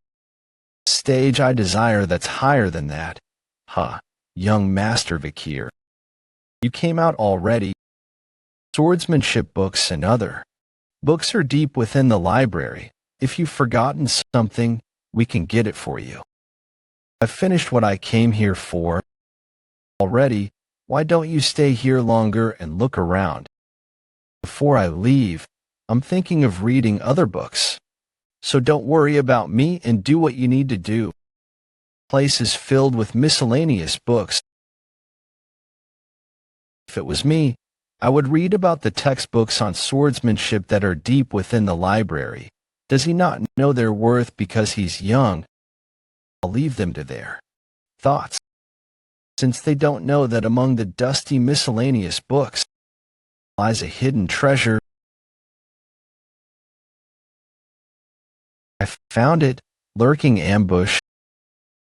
stage I desire that's higher than that. Young Master Vikir. You came out already. Swordsmanship books and other books are deep within the library. If you've forgotten something, we can get it for you. I've finished what I came here for already. Why don't you stay here longer and look around? Before I leave, I'm thinking of reading other books. So don't worry about me and do what you need to do. The place is filled with miscellaneous books. If it was me, I would read about the textbooks on swordsmanship that are deep within the library. Does he not know their worth because he's young? I'll leave them to their thoughts, since they don't know that among the dusty miscellaneous books lies a hidden treasure. I found it. Lurking ambush.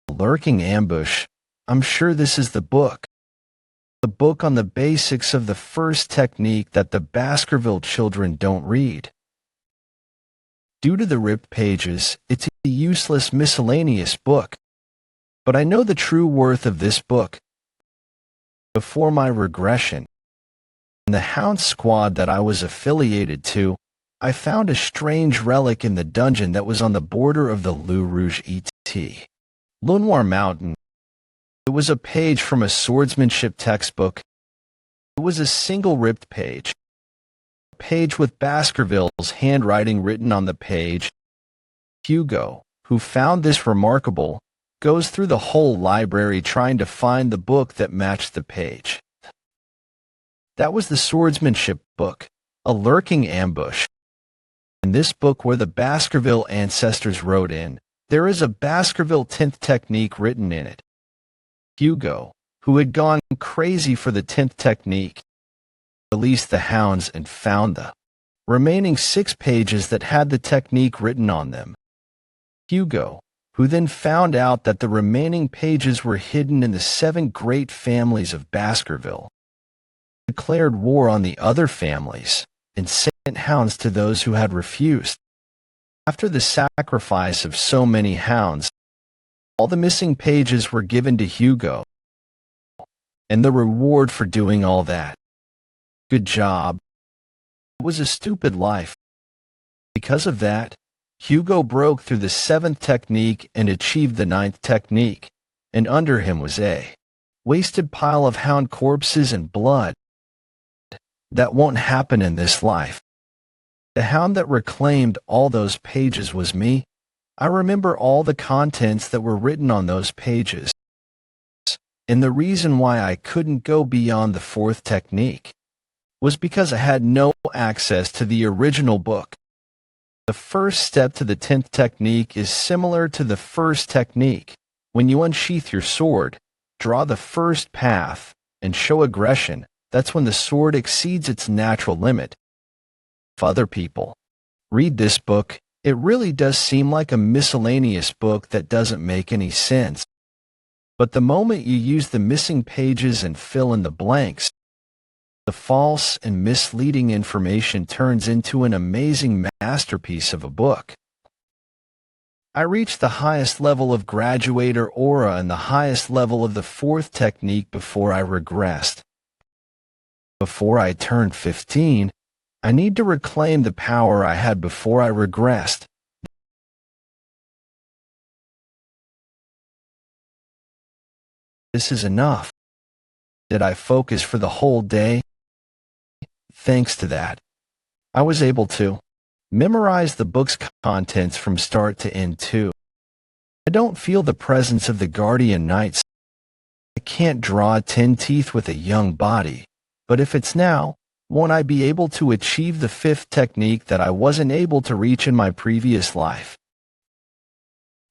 Lurking ambush. I'm sure this is the book. The book on the basics of the 1st technique that the Baskerville children don't read. Due to the ripped pages, it's a useless miscellaneous book. But I know the true worth of this book. Before my regression, in the Hound squad that I was affiliated to, I found a strange relic in the dungeon that was on the border of the Lou Rouge et. Lenoir Mountain. It was a page from a swordsmanship textbook. It was a single ripped page. A page with Baskerville's handwriting written on the page. Hugo, who found this remarkable, goes through the whole library trying to find the book that matched the page. That was the swordsmanship book, a lurking ambush. In this book where the Baskerville ancestors wrote in, there is a Baskerville 10th technique written in it. Hugo, who had gone crazy for the 10th technique, released the hounds and found the remaining 6 pages that had the technique written on them. Hugo, who then found out that the remaining pages were hidden in the 7 great families of Baskerville, declared war on the other families and sent hounds to those who had refused. After the sacrifice of so many hounds, all the missing pages were given to Hugo. and the reward for doing all that. Good job. It was a stupid life. Because of that, Hugo broke through the 7th technique and achieved the 9th technique, and under him was a wasted pile of hound corpses and blood. That won't happen in this life. The hound that reclaimed all those pages was me. I remember all the contents that were written on those pages. And the reason why I couldn't go beyond the 4th technique was because I had no access to the original book. The first step to the 10th technique is similar to the first technique. When you unsheath your sword, draw the first path, and show aggression, that's when the sword exceeds its natural limit. If other people read this book, it really does seem like a miscellaneous book that doesn't make any sense. But the moment you use the missing pages and fill in the blanks, the false and misleading information turns into an amazing masterpiece of a book. I reached the highest level of graduator aura and the highest level of the 4th technique before I regressed. Before I turned 15, I need to reclaim the power I had before I regressed. This is enough. Did I focus for the whole day? Thanks to that, I was able to memorize the book's contents from start to end too. I don't feel the presence of the guardian knights. I can't draw 10 teeth with a young body, but if it's now, won't I be able to achieve the 5th technique that I wasn't able to reach in my previous life?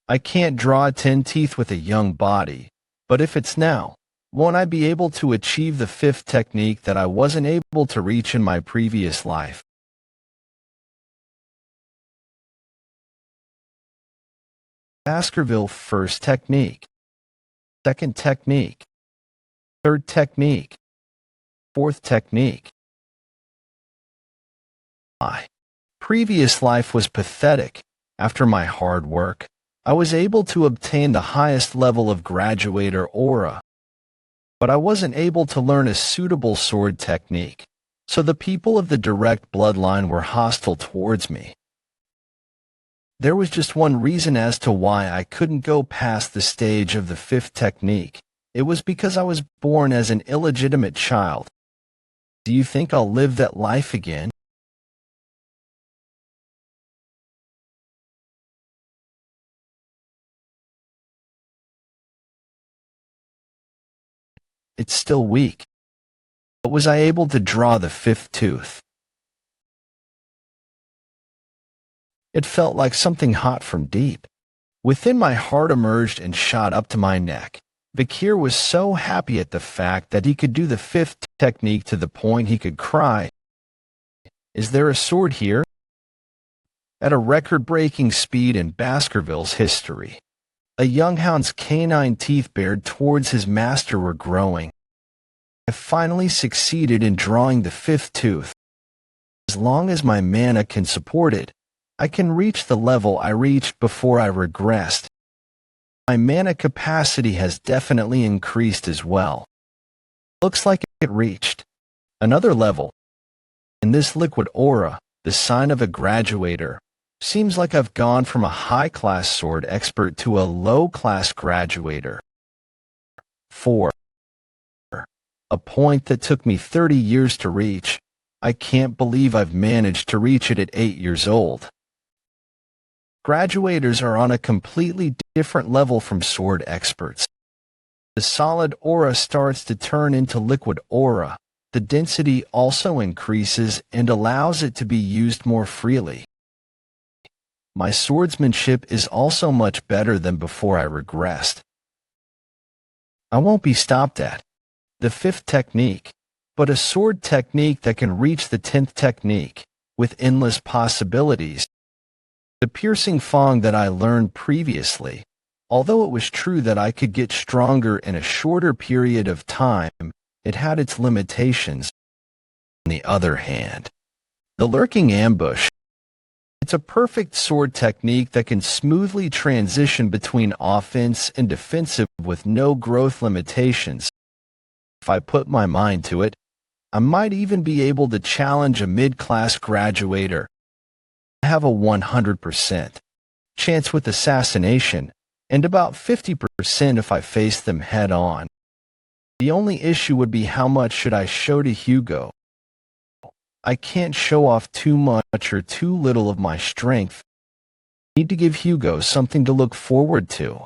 I can't draw 10 teeth with a young body, but if it's now, won't I be able to achieve the 5th technique that I wasn't able to reach in my previous life? Baskerville 1st technique, 2nd technique, 3rd technique, 4th technique. My previous life was pathetic. After my hard work, I was able to obtain the highest level of graduator aura. But I wasn't able to learn a suitable sword technique, so the people of the direct bloodline were hostile towards me. There was just one reason as to why I couldn't go past the stage of the 5th technique. It was because I was born as an illegitimate child. Do you think I'll live that life again? It's still weak. But was I able to draw the 5th tooth? It felt like something hot from deep. Within my heart emerged and shot up to my neck. Vikir was so happy at the fact that he could do the 5th technique to the point he could cry, "Is there a sword here?" At a record-breaking speed in Baskerville's history, a young hound's canine teeth bared towards his master were growing. I finally succeeded in drawing the 5th tooth. As long as my mana can support it, I can reach the level I reached before I regressed. My mana capacity has definitely increased as well. Looks like it reached another level. In this liquid aura, the sign of a graduator, seems like I've gone from a high-class sword expert to a low-class graduator. 4. A point that took me 30 years to reach. I can't believe I've managed to reach it at 8 years old. Graduators are on a completely different level from sword experts. The solid aura starts to turn into liquid aura. The density also increases and allows it to be used more freely. My swordsmanship is also much better than before I regressed. I won't be stopped at the 5th technique, but a sword technique that can reach the 10th technique, with endless possibilities. The piercing fang that I learned previously, although it was true that I could get stronger in a shorter period of time, it had its limitations. On the other hand, the lurking ambush. It's a perfect sword technique that can smoothly transition between offense and defensive with no growth limitations. If I put my mind to it, I might even be able to challenge a mid-class graduator. I have a 100% chance with assassination, and about 50% if I face them head-on. The only issue would be how much should I show to Hugo. I can't show off too much or too little of my strength. I need to give Hugo something to look forward to,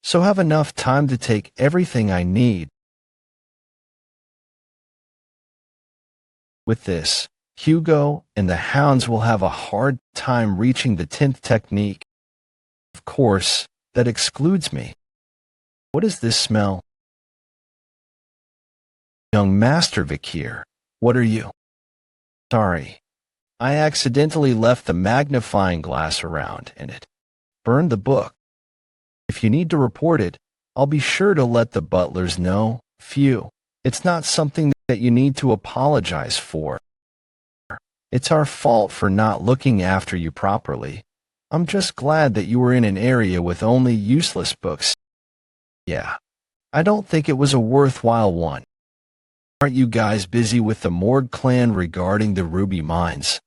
so have enough time to take everything I need. With this, Hugo and the hounds will have a hard time reaching the 10th technique. Of course, that excludes me. What is this smell? Young Master Vikir, what are you? Sorry, I accidentally left the magnifying glass around and it burned the book. If you need to report it, I'll be sure to let the butlers know. Phew, it's not something that you need to apologize for. It's our fault for not looking after you properly. I'm just glad that you were in an area with only useless books. Yeah, I don't think it was a worthwhile one. Aren't you guys busy with the Morgue clan regarding the ruby mines?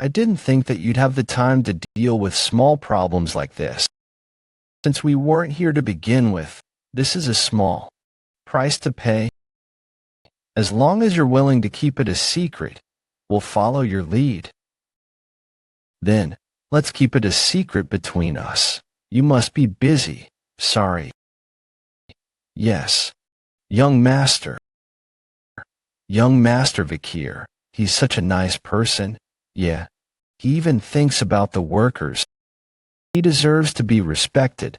I didn't think that you'd have the time to deal with small problems like this. Since we weren't here to begin with, this is a small price to pay. As long as you're willing to keep it a secret, we'll follow your lead. Then, let's keep it a secret between us. You must be busy. Sorry. Yes. Young Master. Young Master Vikir. He's such a nice person. Yeah. He even thinks about the workers. He deserves to be respected.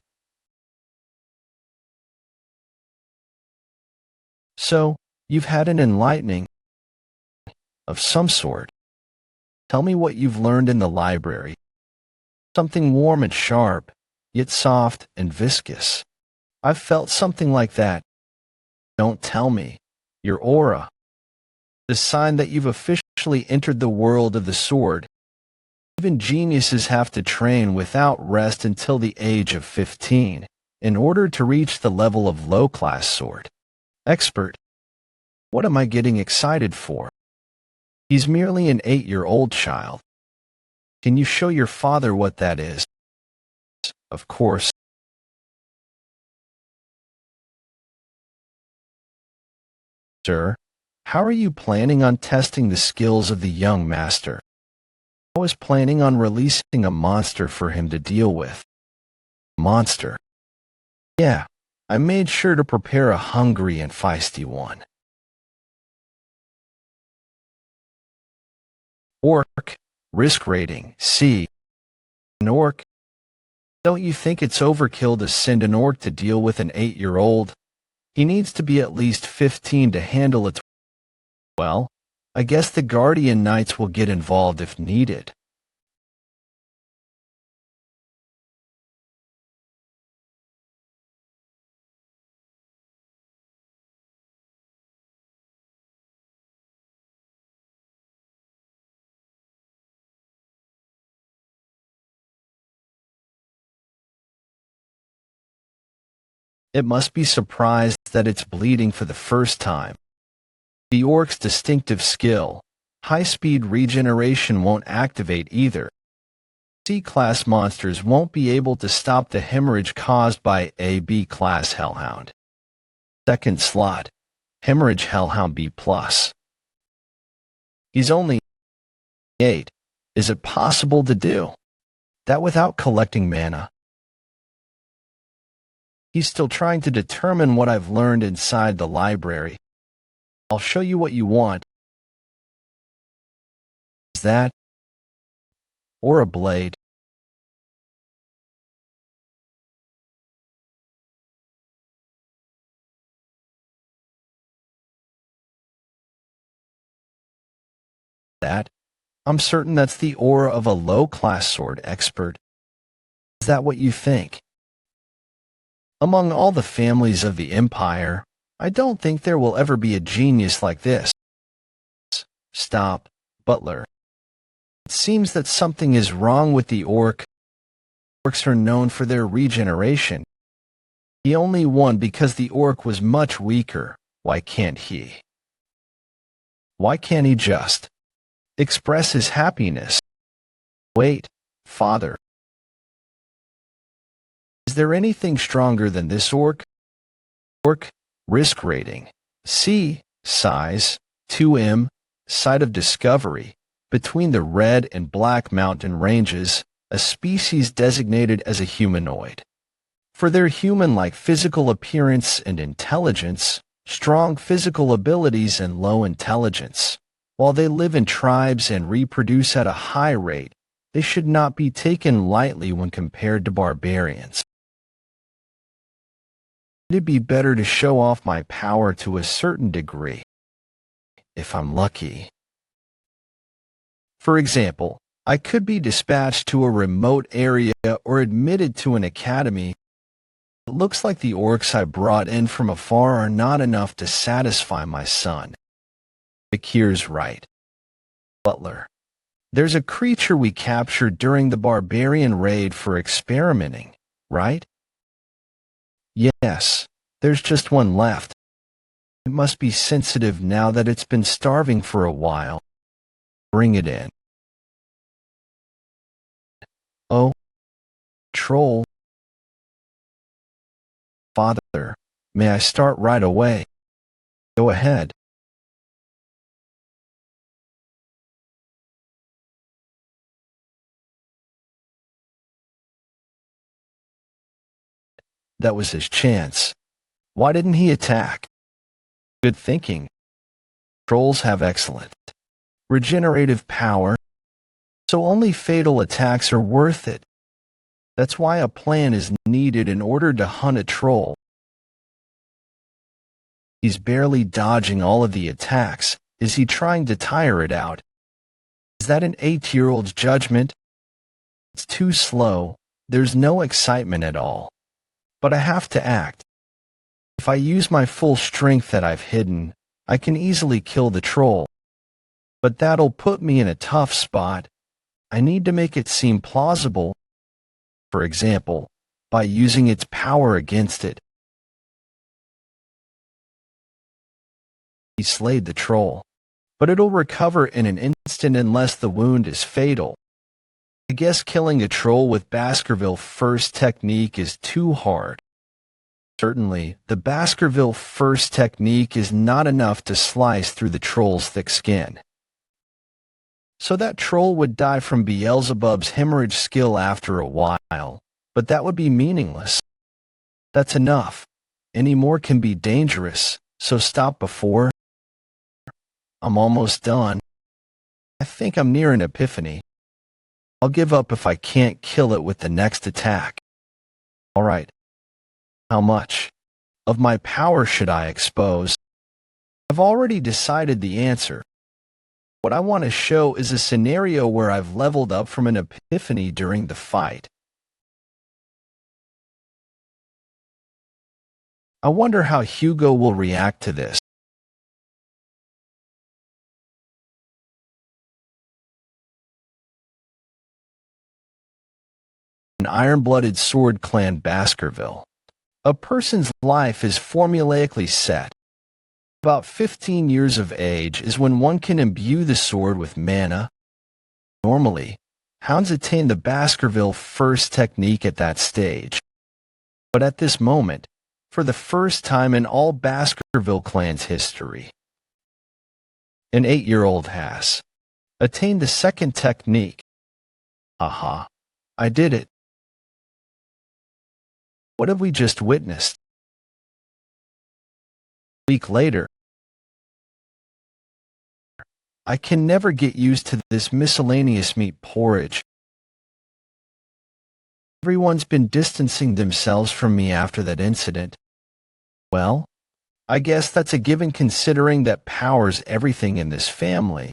So, you've had an enlightening of some sort. Tell me what you've learned in the library. Something warm and sharp, yet soft and viscous. I've felt something like that. Don't tell me. Your aura. The sign that you've officially entered the world of the sword. Even geniuses have to train without rest until the age of 15 in order to reach the level of low-class sword expert. What am I getting excited for? He's merely an 8-year-old child. Can you show your father what that is? Of course. Sir, how are you planning on testing the skills of the young master? I was planning on releasing a monster for him to deal with. Monster? Yeah, I made sure to prepare a hungry and feisty one. Orc. Risk rating, C. An orc? Don't you think it's overkill to send an orc to deal with an 8-year-old? He needs to be at least 15 to handle it. Well, I guess the Guardian Knights will get involved if needed. It must be surprised that it's bleeding for the first time. The orc's distinctive skill, high-speed regeneration, won't activate either. C-class monsters won't be able to stop the hemorrhage caused by a B-class hellhound. Second slot, hemorrhage hellhound B+. He's only 8. Is it possible to do that without collecting mana? He's still trying to determine what I've learned inside the library. I'll show you what you want. Is that? Or a blade? That? I'm certain that's the aura of a low-class sword expert. Is that what you think? Among all the families of the Empire, I don't think there will ever be a genius like this. Stop, Butler. It seems that something is wrong with the orc. Orcs are known for their regeneration. He only won because the orc was much weaker, Why can't he? Why can't he just express his happiness? Wait, father. Is there anything stronger than this orc? Orc, risk rating. C, size, 2M, site of discovery, between the Red and Black Mountain Ranges, a species designated as a humanoid. For their human-like physical appearance and intelligence, strong physical abilities and low intelligence, while they live in tribes and reproduce at a high rate, they should not be taken lightly when compared to barbarians. It'd be better to show off my power to a certain degree, if I'm lucky. For example, I could be dispatched to a remote area or admitted to an academy. It looks like the orcs I brought in from afar are not enough to satisfy my son. Vikir's right. Butler. There's a creature we captured during the barbarian raid for experimenting, right? Yes, there's just one left. It must be sensitive now that it's been starving for a while. Bring it in. Oh, troll. Father, may I start right away? Go ahead. That was his chance. Why didn't he attack? Good thinking. Trolls have excellent regenerative power, so only fatal attacks are worth it. That's why a plan is needed in order to hunt a troll. He's barely dodging all of the attacks. Is he trying to tire it out? Is that an 8-year-old's judgment? It's too slow. There's no excitement at all. But I have to act. If I use my full strength that I've hidden, I can easily kill the troll. But that'll put me in a tough spot. I need to make it seem plausible. For example, by using its power against it. He slayed the troll, but it'll recover in an instant unless the wound is fatal. I guess killing a troll with Baskerville first technique is too hard. Certainly, the Baskerville first technique is not enough to slice through the troll's thick skin. So that troll would die from Beelzebub's hemorrhage skill after a while, but that would be meaningless. That's enough. Any more can be dangerous, so stop before. I'm almost done. I think I'm near an epiphany. I'll give up if I can't kill it with the next attack. All right. How much of my power should I expose? I've already decided the answer. What I want to show is a scenario where I've leveled up from an epiphany during the fight. I wonder how Hugo will react to this. An iron-blooded sword clan Baskerville. A person's life is formulaically set. About 15 years of age is when one can imbue the sword with mana. Normally, hounds attain the Baskerville first technique at that stage. But at this moment, for the first time in all Baskerville clan's history, an 8-year-old has attained the second technique. Aha, I did it. What have we just witnessed? A week later, I can never get used to this miscellaneous meat porridge. Everyone's been distancing themselves from me after that incident. Well, I guess that's a given considering that power's everything in this family.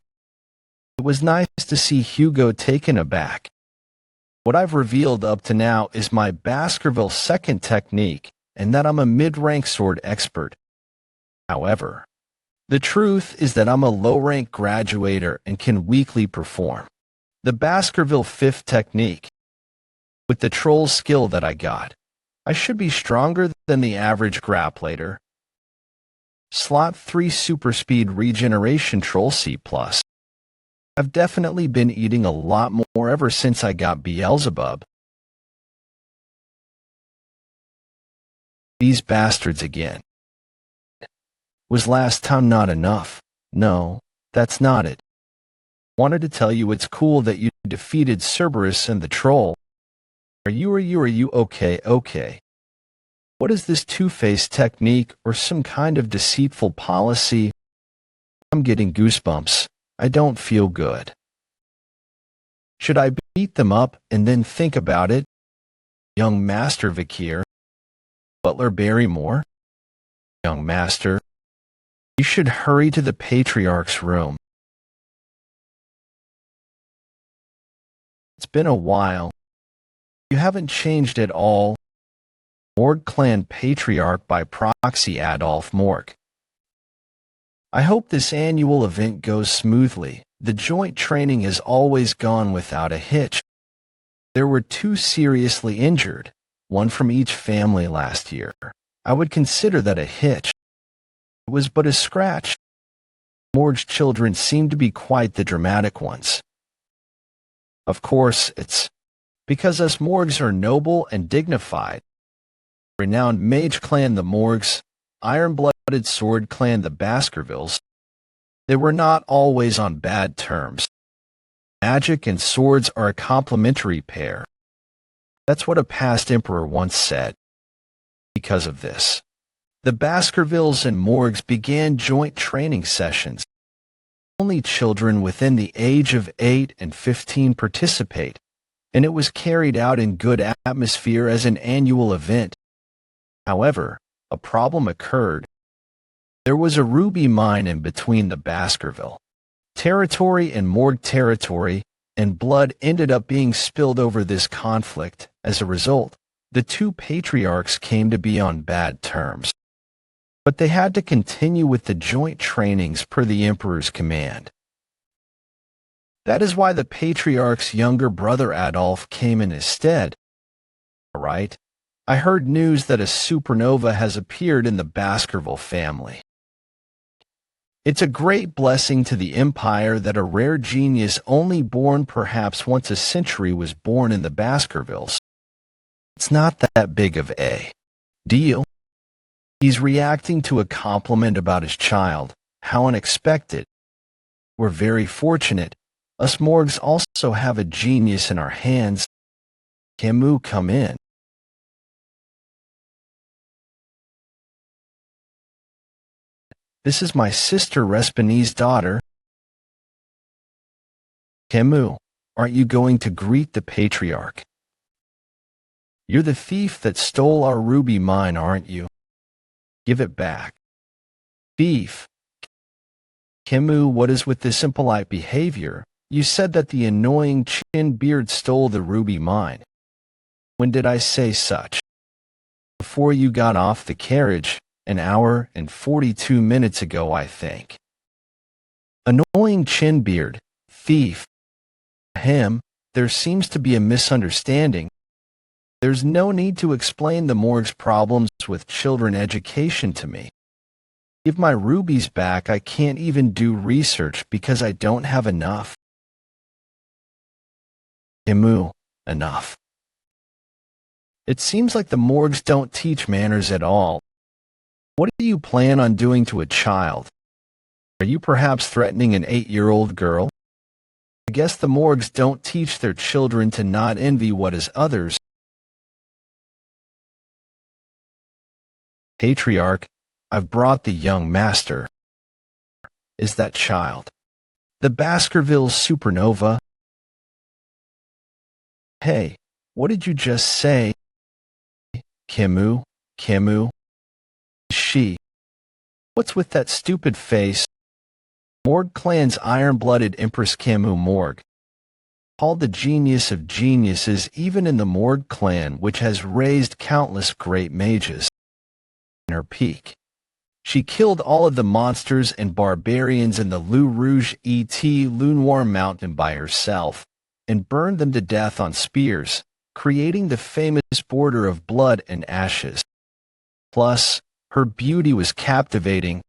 It was nice to see Hugo taken aback. What I've revealed up to now is my Baskerville second technique, and that I'm a mid-rank sword expert. However, the truth is that I'm a low-rank graduator and can weakly perform the Baskerville fifth technique. With the troll skill that I got, I should be stronger than the average grappler. Slot 3 Super Speed Regeneration Troll C+. I've definitely been eating a lot more ever since I got Beelzebub. These bastards again. Was last time not enough? No, that's not it. Wanted to tell you it's cool that you defeated Cerberus and the troll. Are you okay? What is this two-faced technique or some kind of deceitful policy? I'm getting goosebumps. I don't feel good. Should I beat them up and then think about it? Young Master Vikir. Butler Barrymore. Young Master. You should hurry to the Patriarch's room. It's been a while. You haven't changed at all. Morg Clan Patriarch by proxy Adolf Morg. I hope this annual event goes smoothly. The joint training has always gone without a hitch. There were 2 seriously injured, one from each family last year. I would consider that a hitch. It was but a scratch. Morg's children seem to be quite the dramatic ones. Of course, it's because us Morgs are noble and dignified. Renowned mage clan the Morgs, iron-blooded sword clan the Baskervilles. They were not always on bad terms. Magic and swords are a complementary pair. That's what a past emperor once said. Because of this, the Baskervilles and Morgs began joint training sessions. Only children within the age of 8 and 15 participate, and it was carried out in good atmosphere as an annual event. However, a problem occurred. There was a ruby mine in between the Baskerville territory and Morg territory, and blood ended up being spilled over this conflict. As a result, the 2 patriarchs came to be on bad terms. But they had to continue with the joint trainings per the Emperor's command. That is why the patriarch's younger brother Adolf came in his stead. All right. I heard news that a supernova has appeared in the Baskerville family. It's a great blessing to the Empire that a rare genius only born perhaps once a century was born in the Baskervilles. It's not that big of a deal. He's reacting to a compliment about his child. How unexpected. We're very fortunate. Us Morgs also have a genius in our hands. Camus, come in. This is my sister Respine's daughter. Camus, aren't you going to greet the Patriarch? You're the thief that stole our ruby mine, aren't you? Give it back. Thief. Camus, what is with this impolite behavior? You said that the annoying chin beard stole the ruby mine. When did I say such? Before you got off the carriage. An hour and 42 minutes ago, I think. Annoying chinbeard, thief. Him, there seems to be a misunderstanding. There's no need to explain the Morg's problems with children education to me. Give my rubies back. I can't even do research because I don't have enough. Camus, enough. It seems like the Morgs don't teach manners at all. What do you plan on doing to a child? Are you perhaps threatening an 8-year-old girl? I guess the Morgs don't teach their children to not envy what is others. Patriarch, I've brought the young master. Is that child the Baskerville supernova? Hey, what did you just say? Camus? She. What's with that stupid face? Morg Clan's iron-blooded Empress Camus Morg. Called the genius of geniuses even in the Morg clan, which has raised countless great mages. In her peak, she killed all of the monsters and barbarians in the Lou Rouge Lunoir Mountain by herself, and burned them to death on spears, creating the famous border of blood and ashes. Plus, her beauty was captivating,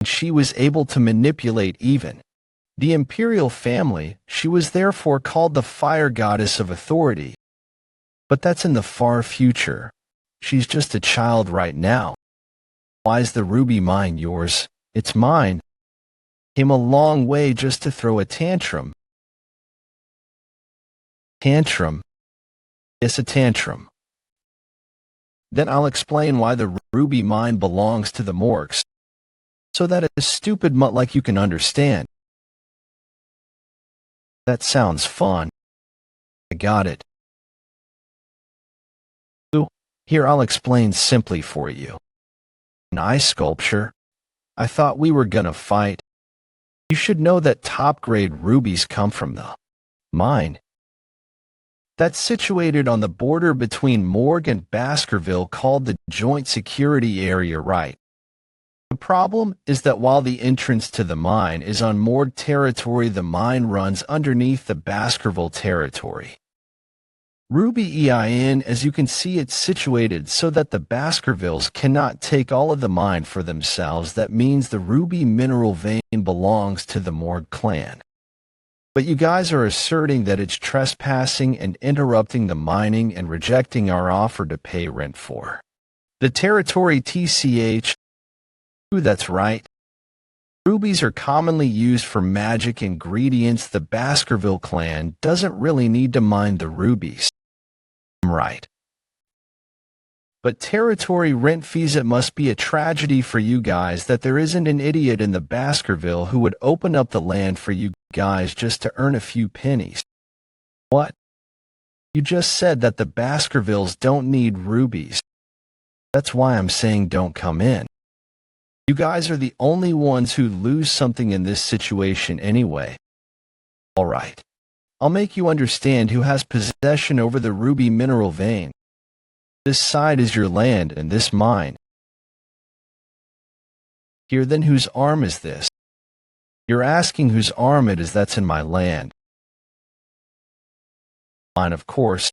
She was able to manipulate even the imperial family. She was therefore called the fire goddess of authority. But that's in the far future. She's just a child right now. Why's the ruby mine yours? It's mine. Came a long way just to throw a tantrum. Tantrum? Yes, a tantrum. Then I'll explain why the ruby mine belongs to the morgues, so that a stupid mutt like you can understand. That sounds fun. I got it. Here, I'll explain simply for you. An ice sculpture. I thought we were gonna fight. You should know that top-grade rubies come from the mine. That's situated on the border between Morgue and Baskerville, called the Joint Security Area, right? The problem is that while the entrance to the mine is on Morgue territory, the mine runs underneath the Baskerville territory. Ruby EIN, as you can see, it's situated so that the Baskervilles cannot take all of the mine for themselves. That means the ruby mineral vein belongs to the Morgue clan. But you guys are asserting that it's trespassing and interrupting the mining and rejecting our offer to pay rent for the territory TCH. Ooh, that's right. Rubies are commonly used for magic ingredients. The Baskerville clan doesn't really need to mine the rubies. Right. But territory rent fees, it must be a tragedy for you guys that there isn't an idiot in the Baskerville who would open up the land for you guys just to earn a few pennies. What? You just said that the Baskervilles don't need rubies. That's why I'm saying don't come in. You guys are the only ones who lose something in this situation anyway. All right. I'll make you understand who has possession over the ruby mineral vein. This side is your land and this mine. Here then, whose arm is this? You're asking whose arm it is that's in my land. Mine, of course.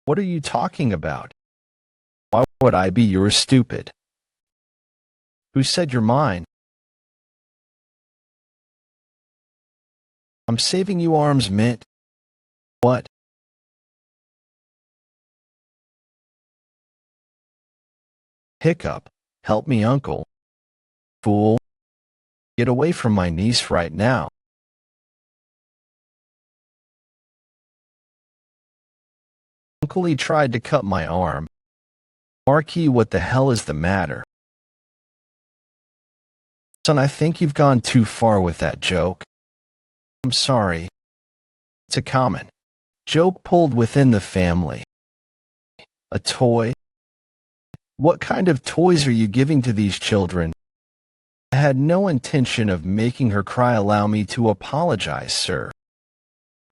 What are you talking about? Why would I be yours, stupid? Who said you're mine? I'm saving you arms, Mint. What? Hiccup. Help me, uncle. Fool. Get away from my niece right now. Uncle, he tried to cut my arm. Marquis, what the hell is the matter? Son, I think you've gone too far with that joke. I'm sorry. It's a common joke pulled within the family. A toy? What kind of toys are you giving to these children? I had no intention of making her cry. Allow me to apologize, sir.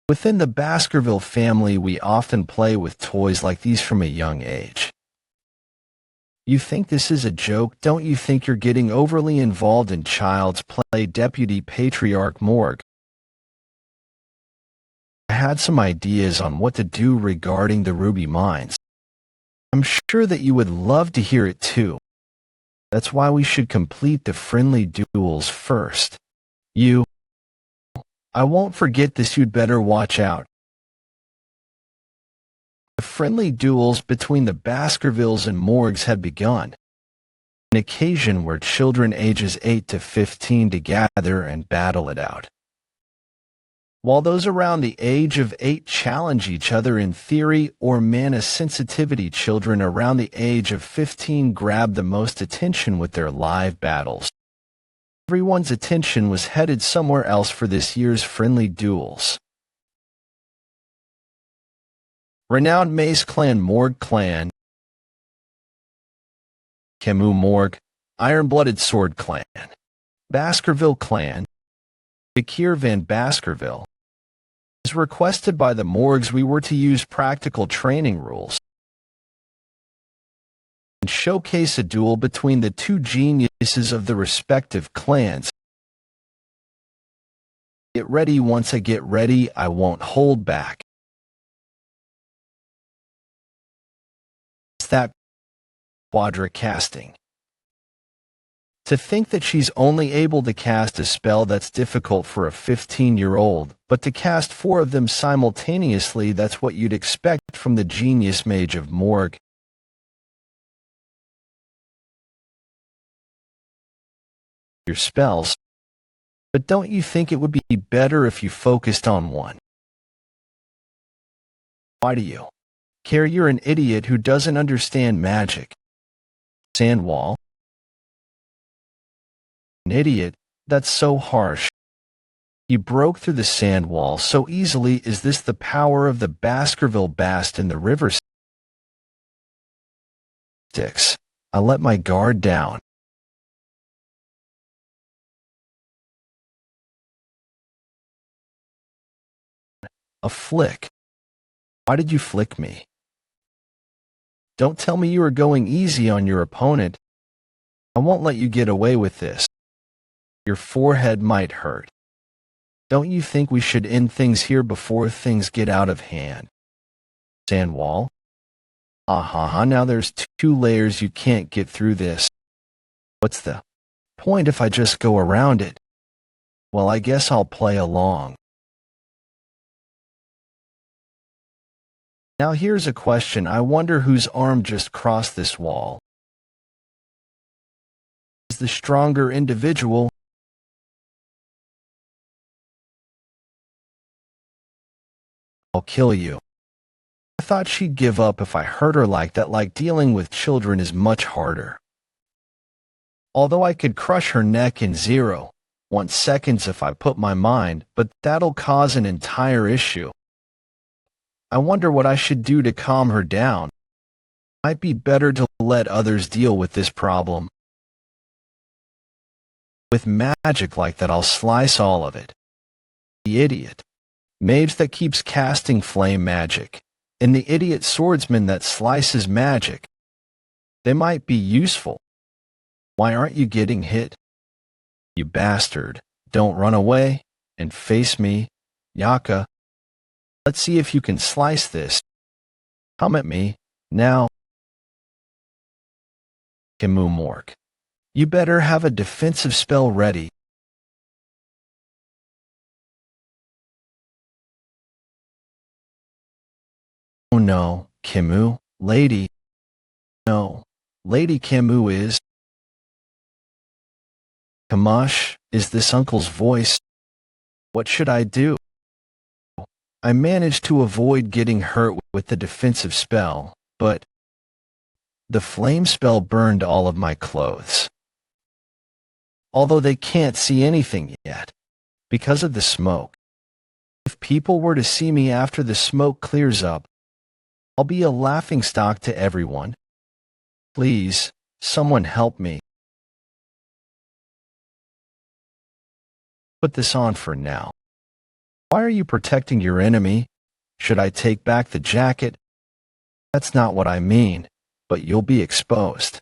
Within the Baskerville family, we often play with toys like these from a young age. You think this is a joke? Don't you think you're getting overly involved in child's play? Deputy Patriarch Morgue. I had some ideas on what to do regarding the ruby mines. I'm sure that you would love to hear it too. That's why we should complete the friendly duels first. I won't forget this, you'd better watch out. The friendly duels between the Baskervilles and Morgues had begun. An occasion where children ages 8 to 15 to gather and battle it out, while those around the age of 8 challenge each other in theory or mana sensitivity. Children around the age of 15 grab the most attention with their live battles. Everyone's attention was headed somewhere else for this year's friendly duels. Renowned Mace Clan, Morgue Clan, Camus Morgue, Iron-Blooded Sword Clan, Baskerville Clan, Vikir Van Baskerville. As requested by the Morgues, we were to use practical training rules and showcase a duel between the two geniuses of the respective clans. Get ready. Once I get ready, I won't hold back. It's that quadra casting. To think that she's only able to cast a spell that's difficult for a 15-year-old, but to cast 4 of them simultaneously, that's what you'd expect from the genius mage of Morgue. Your spells. But don't you think it would be better if you focused on one? Why do you care? You're an idiot who doesn't understand magic. Sandwall. An idiot? That's so harsh. You broke through the sand wall so easily. Is this the power of the Baskerville Bast in the river sticks? I let my guard down. A flick. Why did you flick me? Don't tell me you are going easy on your opponent. I won't let you get away with this. Your forehead might hurt. Don't you think we should end things here before things get out of hand? Sandwall. Now there's 2 layers. You can't get through this. What's the point if I just go around it? Well, I guess I'll play along. Now here's a question. I wonder whose arm just crossed this wall. Is the stronger individual? I'll kill you. I thought she'd give up if I hurt her like that. Like, dealing with children is much harder. Although I could crush her neck in 0.1 seconds if I put my mind, but that'll cause an entire issue. I wonder what I should do to calm her down. Might be better to let others deal with this problem. With magic like that, I'll slice all of it. The idiot mage that keeps casting flame magic, and the idiot swordsman that slices magic. They might be useful. Why aren't you getting hit? You bastard, don't run away and face me, Yaka. Let's see if you can slice this. Come at me, now. Kimu Mork. You better have a defensive spell ready. Oh no, Kimu, lady. No, Lady Kimu is. Kamash, is this uncle's voice? What should I do? I managed to avoid getting hurt with the defensive spell, but the flame spell burned all of my clothes. Although they can't see anything yet, because of the smoke. If people were to see me after the smoke clears up, I'll be a laughingstock to everyone. Please, someone help me. Put this on for now. Why are you protecting your enemy? Should I take back the jacket? That's not what I mean, but you'll be exposed.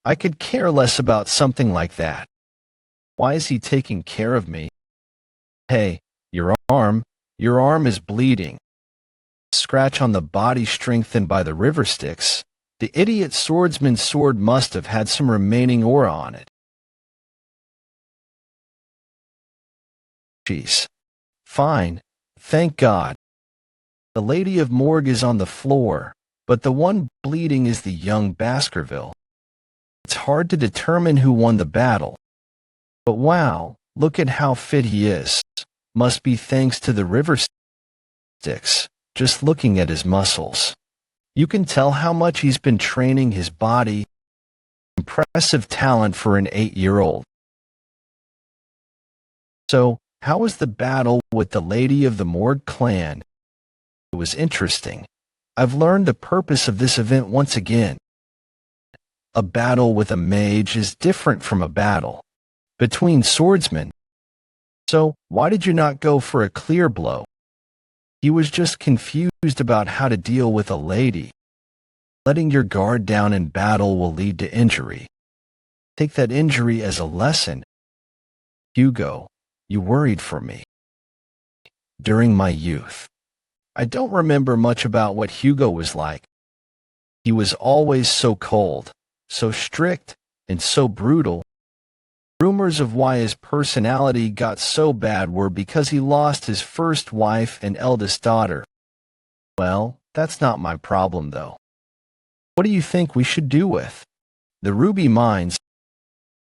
I could care less about something like that. Why is he taking care of me? Hey, your arm is bleeding. Scratch on the body strengthened by the river sticks. The idiot swordsman's sword must have had some remaining aura on it. Jeez. Fine, thank God. The Lady of Morgue is on the floor, but the one bleeding is the young Baskerville. It's hard to determine who won the battle. But wow, look at how fit he is. Must be thanks to the river sticks, just looking at his muscles. You can tell how much he's been training his body. Impressive talent for an 8-year-old. So, how was the battle with the Lady of the Morgue clan? It was interesting. I've learned the purpose of this event once again. A battle with a mage is different from a battle between swordsmen. So, why did you not go for a clear blow? He was just confused about how to deal with a lady. Letting your guard down in battle will lead to injury. Take that injury as a lesson. Hugo, you worried for me. During my youth, I don't remember much about what Hugo was like. He was always so cold, so strict, and so brutal. rumors of why his personality got so bad were because he lost his first wife and eldest daughter. Well, that's not my problem, though. What do you think we should do with the ruby mines?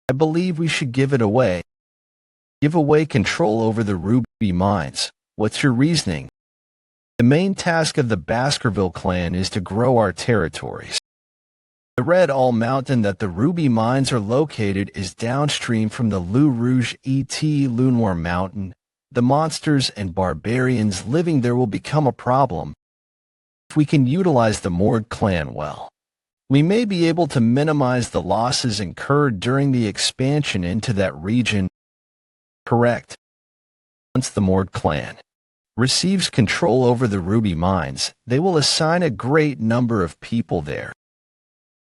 I believe we should give it away. Give away control over the ruby mines. What's your reasoning? The main task of the Baskerville clan is to grow our territories. The Red All Mountain that the ruby mines are located is downstream from the Lou Rouge Lunoir Mountain. The monsters and barbarians living there will become a problem. If we can utilize the Morgue clan well, we may be able to minimize the losses incurred during the expansion into that region. Correct. Once the Morgue clan receives control over the ruby mines, they will assign a great number of people there.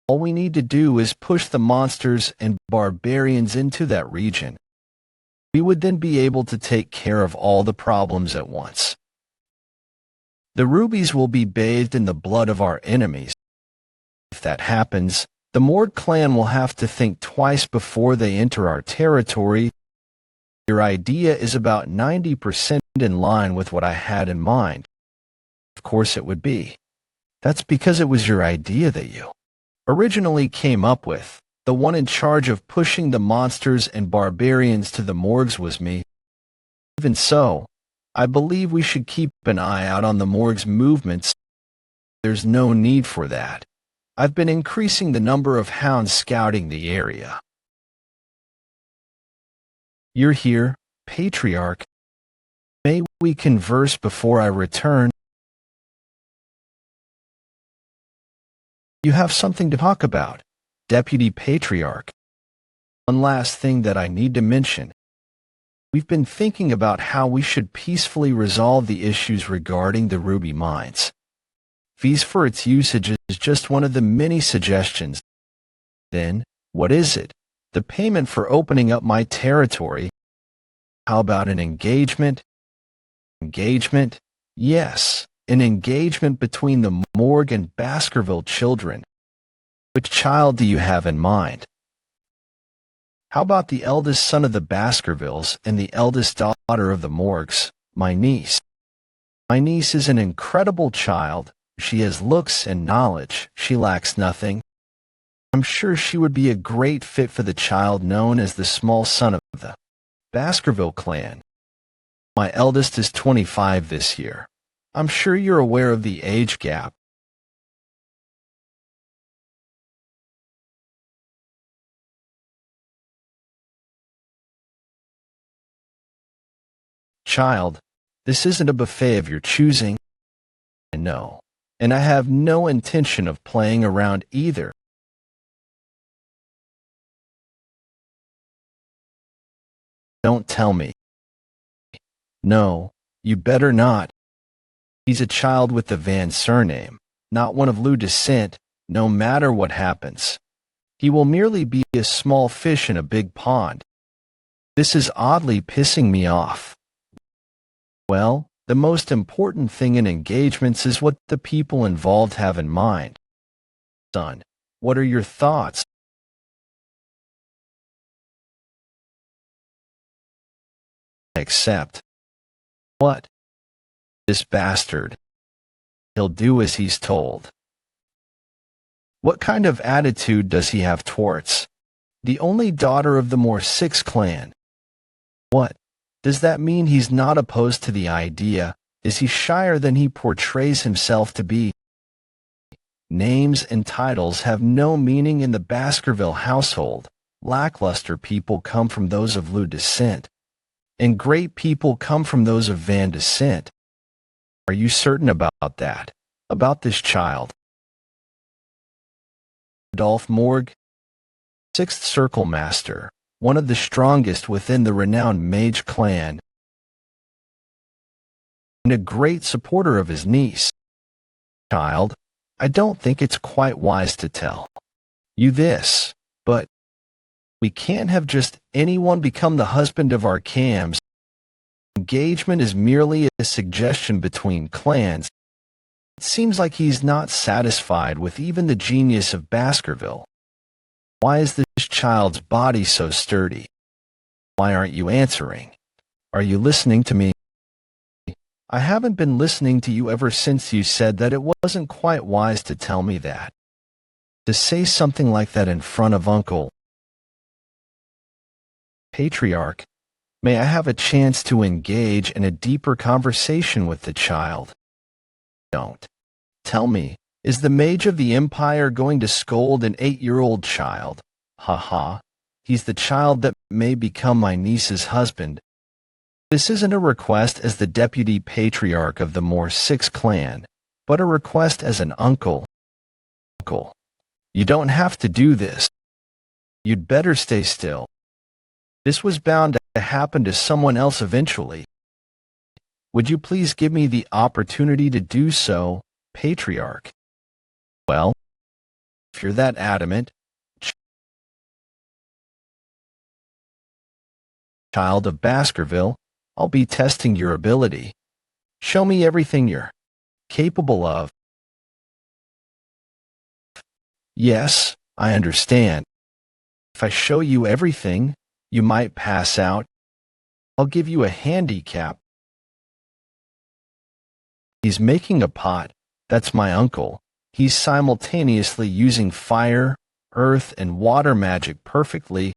All we need to do is push the monsters and barbarians into that region. We would then be able to take care of all the problems at once. The rubies will be bathed in the blood of our enemies. If that happens, the Morgue clan will have to think twice before they enter our territory. Your idea is about 90% in line with what I had in mind. Of course it would be. That's because it was your idea that you originally came up with. The one in charge of pushing the monsters and barbarians to the morgues was me. Even so, I believe we should keep an eye out on the morgue's movements. There's no need for that. I've been increasing the number of hounds scouting the area. You're here, Patriarch. May we converse before I return? You have something to talk about, Deputy Patriarch. One last thing that I need to mention. We've been thinking about how we should peacefully resolve the issues regarding the ruby mines. Fees for its usage is just one of the many suggestions. Then, what is it? The payment for opening up my territory? How about an engagement? Engagement? Yes, an engagement between the Morgue and Baskerville children. Which child do you have in mind? How about the eldest son of the Baskervilles and the eldest daughter of the Morgues, my niece? My niece is an incredible child. She has looks and knowledge. She lacks nothing. I'm sure she would be a great fit for the child known as the small son of the Baskerville clan. My eldest is 25 this year. I'm sure you're aware of the age gap. Child, this isn't a buffet of your choosing. I know, and I have no intention of playing around either. Don't tell me. No, you better not. He's a child with the Van surname, not one of Lou descent, no matter what happens. He will merely be a small fish in a big pond. This is oddly pissing me off. Well, the most important thing in engagements is what the people involved have in mind. Son, what are your thoughts? Accept. What? This bastard. He'll do as he's told. What kind of attitude does he have towards the only daughter of the Moore Six clan? What? Does that mean he's not opposed to the idea? Is he shyer than he portrays himself to be? Names and titles have no meaning in the Baskerville household. Lackluster people come from those of Lou descent, and great people come from those of Van descent. Are you certain about that? About this child? Adolphe Morgue, 6th Circle Master, one of the strongest within the renowned mage clan, and a great supporter of his niece. Child, I don't think it's quite wise to tell you this, but we can't have just anyone become the husband of our cams. Engagement is merely a suggestion between clans. It seems like he's not satisfied with even the genius of Baskerville. Why is this child's body so sturdy? Why aren't you answering? Are you listening to me? I haven't been listening to you ever since you said that it wasn't quite wise to tell me that. To say something like that in front of Uncle Patriarch, may I have a chance to engage in a deeper conversation with the child? Don't. Tell me, is the mage of the Empire going to scold an 8-year-old child? Ha. He's the child that may become my niece's husband. This isn't a request as the deputy patriarch of the Moor 6 clan, but a request as an uncle. Uncle, you don't have to do this. You'd better stay still. This was bound to happen to someone else eventually. Would you please give me the opportunity to do so, Patriarch? Well, if you're that adamant, child of Baskerville, I'll be testing your ability. Show me everything you're capable of. Yes, I understand. If I show you everything, you might pass out. I'll give you a handicap. He's making a pot. That's my uncle. He's simultaneously using fire, earth, and water magic perfectly.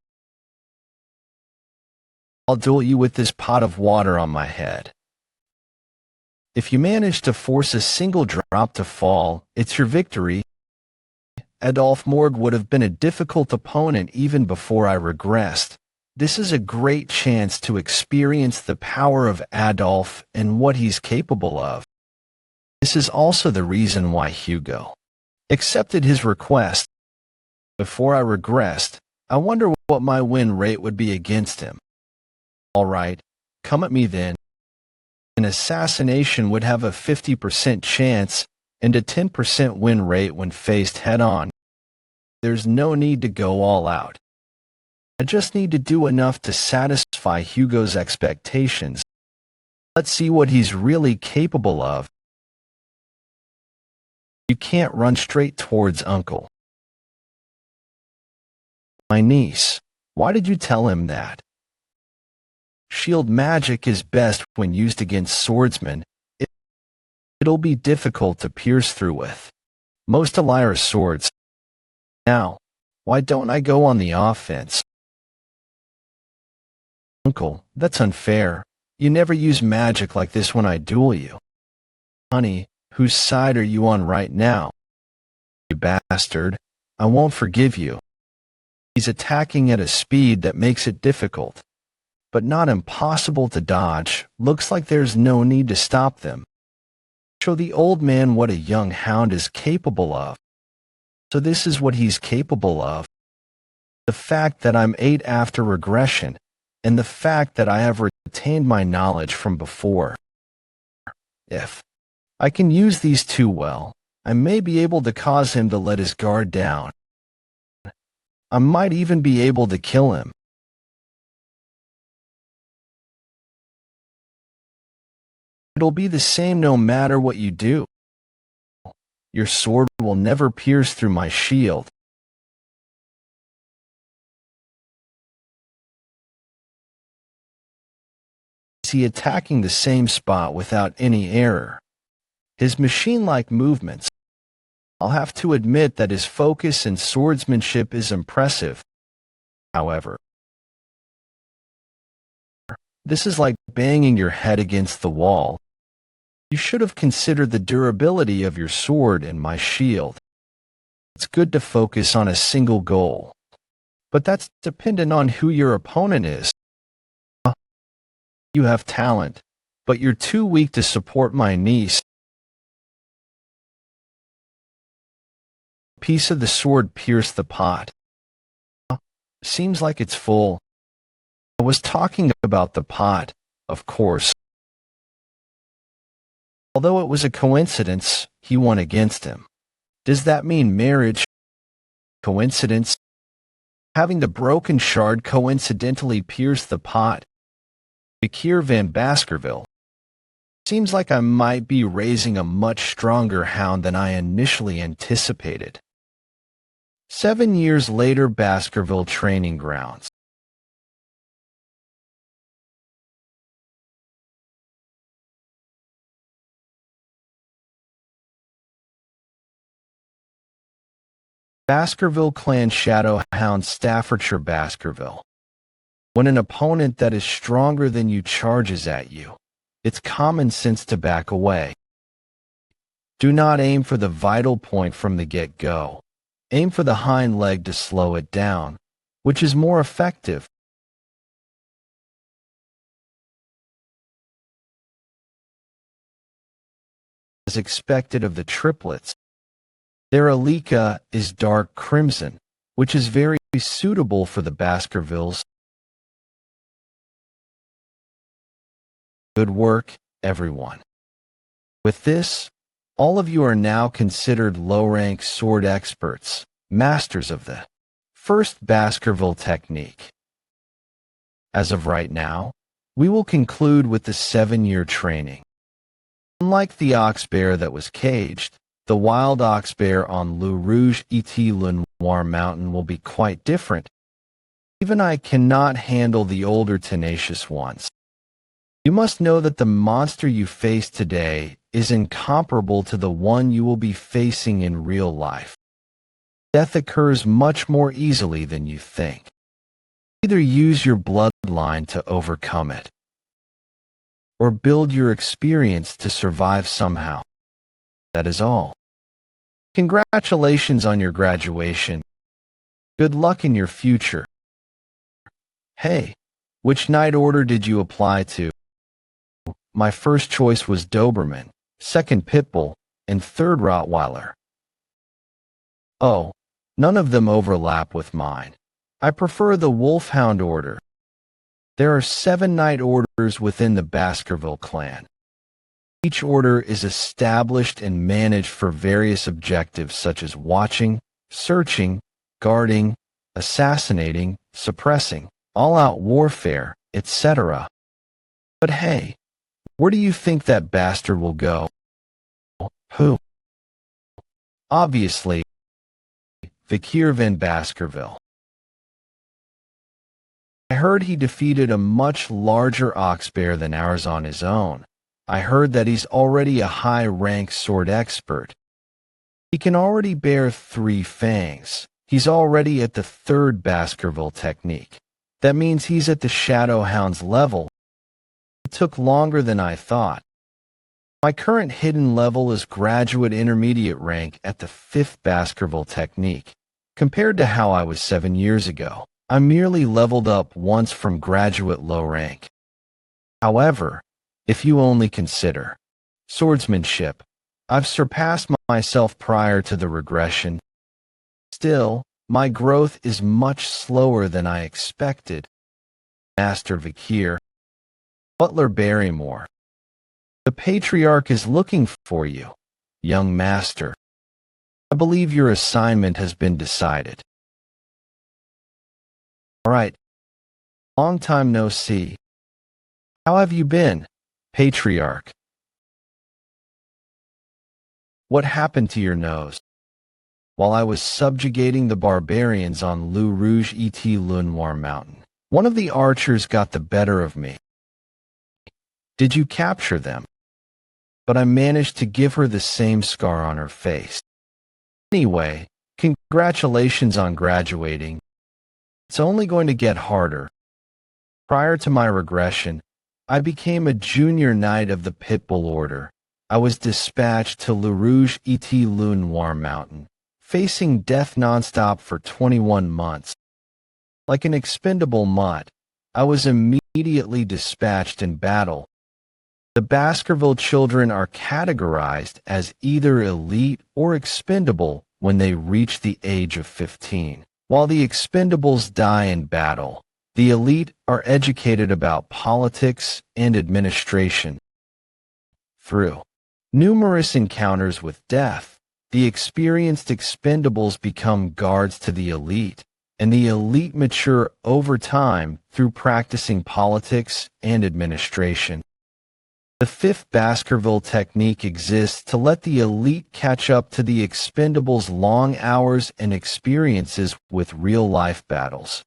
I'll duel you with this pot of water on my head. If you manage to force a single drop to fall, it's your victory. Adolf Morg would have been a difficult opponent even before I regressed. This is a great chance to experience the power of Adolf and what he's capable of. This is also the reason why Hugo accepted his request. Before I regressed, I wonder what my win rate would be against him. All right, come at me then. An assassination would have a 50% chance and a 10% win rate when faced head-on. There's no need to go all out. I just need to do enough to satisfy Hugo's expectations. Let's see what he's really capable of. You can't run straight towards Uncle. My niece, why did you tell him that? Shield magic is best when used against swordsmen. It'll be difficult to pierce through with most Elira's swords. Now, why don't I go on the offense? Uncle, that's unfair. You never use magic like this when I duel you. Honey, whose side are you on right now? You bastard, I won't forgive you. He's attacking at a speed that makes it difficult, but not impossible to dodge. Looks like there's no need to stop them. Show the old man what a young hound is capable of. So this is what he's capable of. The fact that I'm 8 after regression, and the fact that I have retained my knowledge from before. If I can use these two well, I may be able to cause him to let his guard down. I might even be able to kill him. It'll be the same no matter what you do. Your sword will never pierce through my shield. Is he attacking the same spot without any error? His machine-like movements. I'll have to admit that his focus and swordsmanship is impressive. However, this is like banging your head against the wall. You should have considered the durability of your sword and my shield. It's good to focus on a single goal, but that's dependent on who your opponent is. You have talent, but you're too weak to support my niece. A piece of the sword pierced the pot. Seems like it's full. I was talking about the pot, of course. Although it was a coincidence, he won against him. Does that mean marriage? Coincidence? Having the broken shard coincidentally pierce the pot. Vikir van Baskerville. Seems like I might be raising a much stronger hound than I initially anticipated. 7 years later, Baskerville training grounds. Baskerville Clan Shadow Hound Staffordshire Baskerville. When an opponent that is stronger than you charges at you, it's common sense to back away. Do not aim for the vital point from the get-go. Aim for the hind leg to slow it down, which is more effective. As expected of the triplets, their Alika is dark crimson, which is very suitable for the Baskervilles. Good work, everyone. With this, all of you are now considered low-rank sword experts, masters of the first Baskerville technique. As of right now, we will conclude with the 7-year training. Unlike the ox bear that was caged, the wild ox bear on Le Rouge et Le Noir Mountain will be quite different. Even I cannot handle the older tenacious ones. You must know that the monster you face today is incomparable to the one you will be facing in real life. Death occurs much more easily than you think. Either use your bloodline to overcome it, or build your experience to survive somehow. That is all. Congratulations on your graduation. Good luck in your future. Hey, which night order did you apply to? My first choice was Doberman, second Pitbull, and third Rottweiler. Oh, none of them overlap with mine. I prefer the Wolfhound order. There are 7 night orders within the Baskerville clan. Each order is established and managed for various objectives such as watching, searching, guarding, assassinating, suppressing, all-out warfare, etc. But hey, where do you think that bastard will go? Who? Obviously, Vikir van Baskerville. I heard he defeated a much larger ox bear than ours on his own. I heard that he's already a high-rank sword expert. He can already bear 3 fangs. He's already at the 3rd Baskerville technique. That means he's at the Shadow Hound's level. It took longer than I thought. My current hidden level is graduate intermediate rank at the 5th Baskerville technique. Compared to how I was 7 years ago, I merely leveled up once from graduate low rank. However, if you only consider swordsmanship, I've surpassed myself prior to the regression. Still, my growth is much slower than I expected. Master Vikir. Butler Barrymore. The Patriarch is looking for you, young master. I believe your assignment has been decided. All right. Long time no see. How have you been, Patriarch? What happened to your nose? While I was subjugating the barbarians on Le Rouge et Le Noir Mountain, one of the archers got the better of me. Did you capture them? But I managed to give her the same scar on her face. Anyway, congratulations on graduating. It's only going to get harder. Prior to my regression, I became a junior knight of the Pitbull Order. I was dispatched to Le Rouge et Le Noir Mountain, facing death nonstop for 21 months. Like an expendable mutt, I was immediately dispatched in battle. The Baskerville children are categorized as either elite or expendable when they reach the age of 15. While the expendables die in battle, the elite are educated about politics and administration. Through numerous encounters with death, the experienced expendables become guards to the elite, and the elite mature over time through practicing politics and administration. The 5th Baskerville technique exists to let the elite catch up to the expendables' long hours and experiences with real-life battles.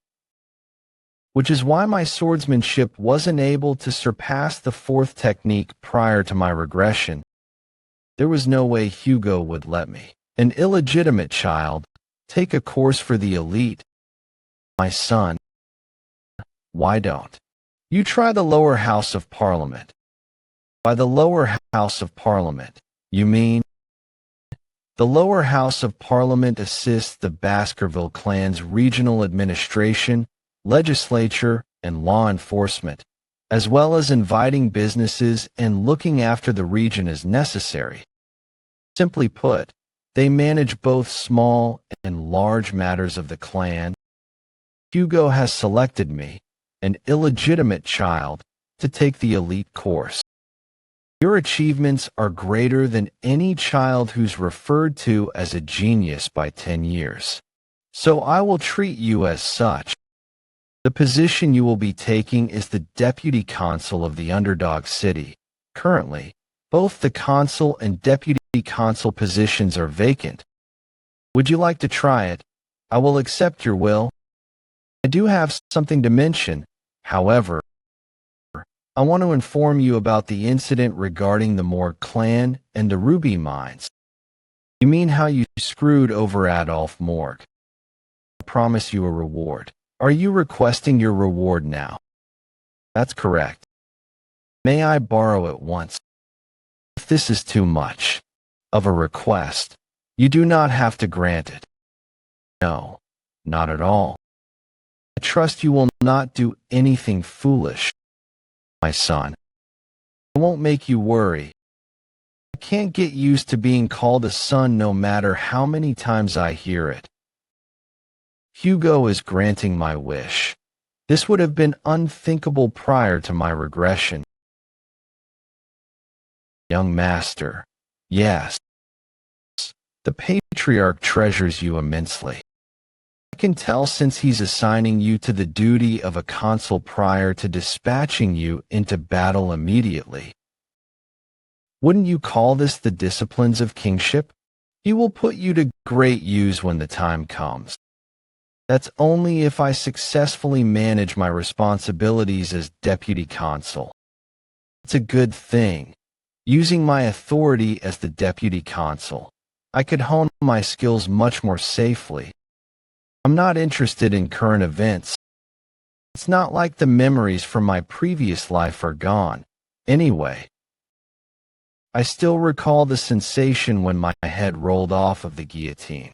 Which is why my swordsmanship wasn't able to surpass the 4th technique prior to my regression. There was no way Hugo would let me, an illegitimate child, take a course for the elite. My son, why don't you try the lower house of parliament? By the lower house of parliament, you mean? The lower house of parliament assists the Baskerville clan's regional administration, legislature, and law enforcement, as well as inviting businesses and looking after the region as necessary. Simply put, they manage both small and large matters of the clan. Hugo has selected me, an illegitimate child, to take the elite course. Your achievements are greater than any child who's referred to as a genius by 10 years. So I will treat you as such. The position you will be taking is the deputy consul of the underdog city. Currently, both the consul and deputy consul positions are vacant. Would you like to try it? I will accept your will. I do have something to mention, however. I want to inform you about the incident regarding the Moore clan and the ruby mines. You mean how you screwed over Adolf Morg? I promise you a reward. Are you requesting your reward now? That's correct. May I borrow it once? If this is too much of a request, you do not have to grant it. No, not at all. I trust you will not do anything foolish. My son, I won't make you worry. I can't get used to being called a son no matter how many times I hear it. Hugo is granting my wish. This would have been unthinkable prior to my regression. Young master, yes. The patriarch treasures you immensely. I can tell since he's assigning you to the duty of a consul prior to dispatching you into battle immediately. Wouldn't you call this the disciplines of kingship? He will put you to great use when the time comes. That's only if I successfully manage my responsibilities as deputy consul. It's a good thing. Using my authority as the deputy consul, I could hone my skills much more safely. I'm not interested in current events. It's not like the memories from my previous life are gone. Anyway, I still recall the sensation when my head rolled off of the guillotine.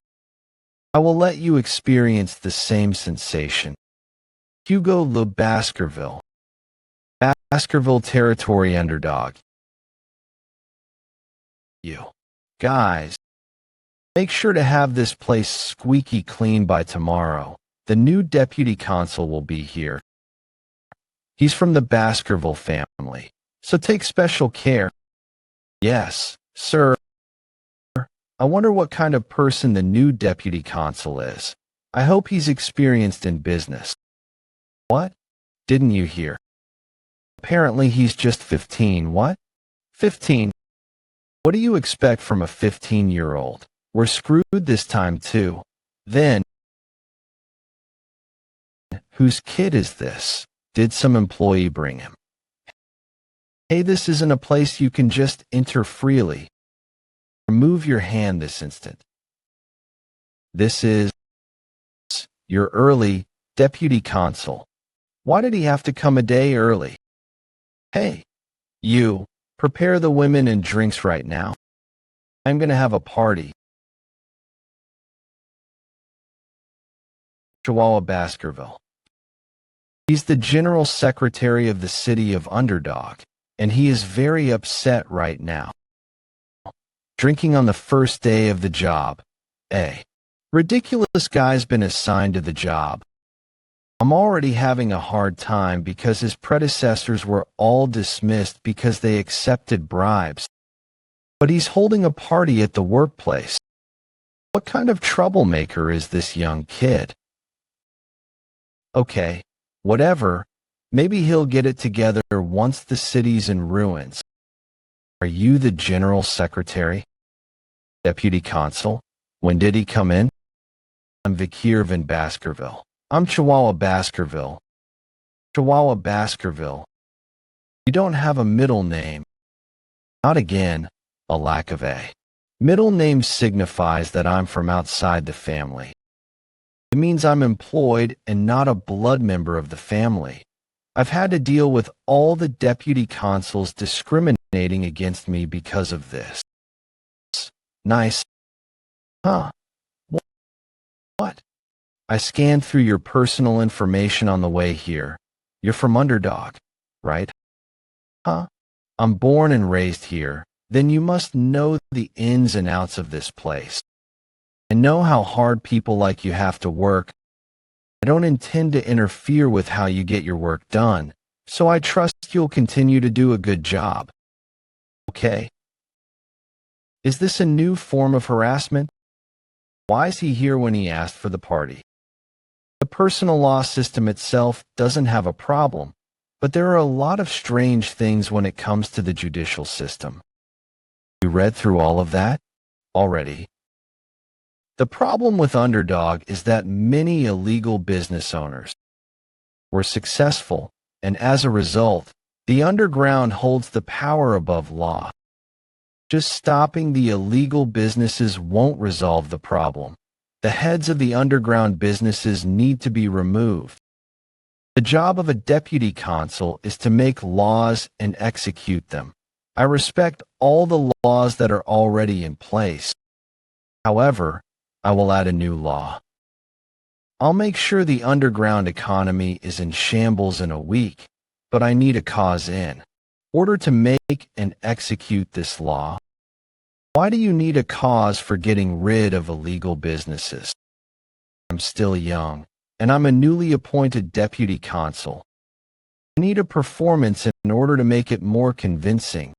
I will let you experience the same sensation. Hugo Le Baskerville. Baskerville Territory Underdog. You guys, make sure to have this place squeaky clean by tomorrow. The new deputy consul will be here. He's from the Baskerville family, so take special care. Yes, sir. I wonder what kind of person the new deputy consul is. I hope he's experienced in business. What? Didn't you hear? Apparently he's just 15. What? 15? What do you expect from a 15-year-old? We're screwed this time too. Then, whose kid is this? Did some employee bring him? Hey, this isn't a place you can just enter freely. Remove your hand this instant. This is your early deputy consul. Why did he have to come a day early? Hey, you, prepare the women and drinks right now. I'm going to have a party. Chihuahua Baskerville. He's the general secretary of the city of Underdog, and he is very upset right now. Drinking on the first day of the job. Ridiculous guy's been assigned to the job. I'm already having a hard time because his predecessors were all dismissed because they accepted bribes. But he's holding a party at the workplace. What kind of troublemaker is this young kid? Okay, whatever. Maybe he'll get it together once the city's in ruins. Are you the general secretary? Deputy consul? When did he come in? I'm Vikir in Baskerville. I'm Chihuahua Baskerville. Chihuahua Baskerville. You don't have a middle name. Not again, a lack of a. Middle name signifies that I'm from outside the family. It means I'm employed and not a blood member of the family. I've had to deal with all the deputy consuls discriminating against me because of this. Nice, huh? What? I scanned through your personal information on the way here. You're from Underdog, right? Huh? I'm born and raised here. Then you must know the ins and outs of this place. And know how hard people like you have to work. I don't intend to interfere with how you get your work done, so I trust you'll continue to do a good job. Okay? Is this a new form of harassment? Why is he here when he asked for the party? The personal law system itself doesn't have a problem, but there are a lot of strange things when it comes to the judicial system. You read through all of that already? The problem with Underdog is that many illegal business owners were successful, and as a result, the underground holds the power above law. Just stopping the illegal businesses won't resolve the problem. The heads of the underground businesses need to be removed. The job of a deputy consul is to make laws and execute them. I respect all the laws that are already in place. However, I will add a new law. I'll make sure the underground economy is in shambles in a week, but I need a cause in order to make and execute this law. Why do you need a cause for getting rid of illegal businesses? I'm still young, and I'm a newly appointed deputy consul. I need a performance in order to make it more convincing.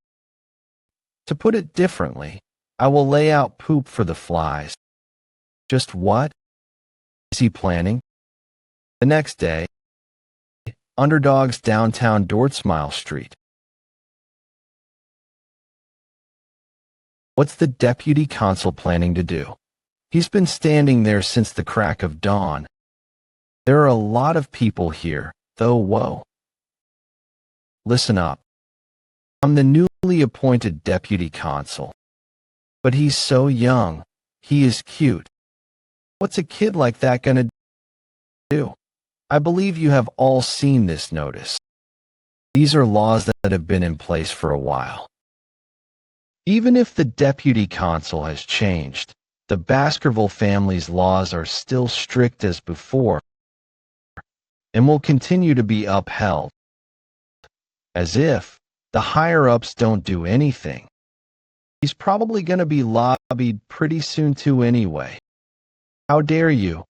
To put it differently, I will lay out poop for the flies. Just what is he planning? The next day, Underdog's downtown Dortsmile Street. What's the deputy consul planning to do? He's been standing there since the crack of dawn. There are a lot of people here, though. Whoa. Listen up. I'm the newly appointed deputy consul. But he's so young. He is cute. What's a kid like that gonna do? I believe you have all seen this notice. These are laws that have been in place for a while. Even if the deputy consul has changed, the Baskerville family's laws are still strict as before and will continue to be upheld. As if the higher-ups don't do anything. He's probably going to be lobbied pretty soon too anyway. How dare you?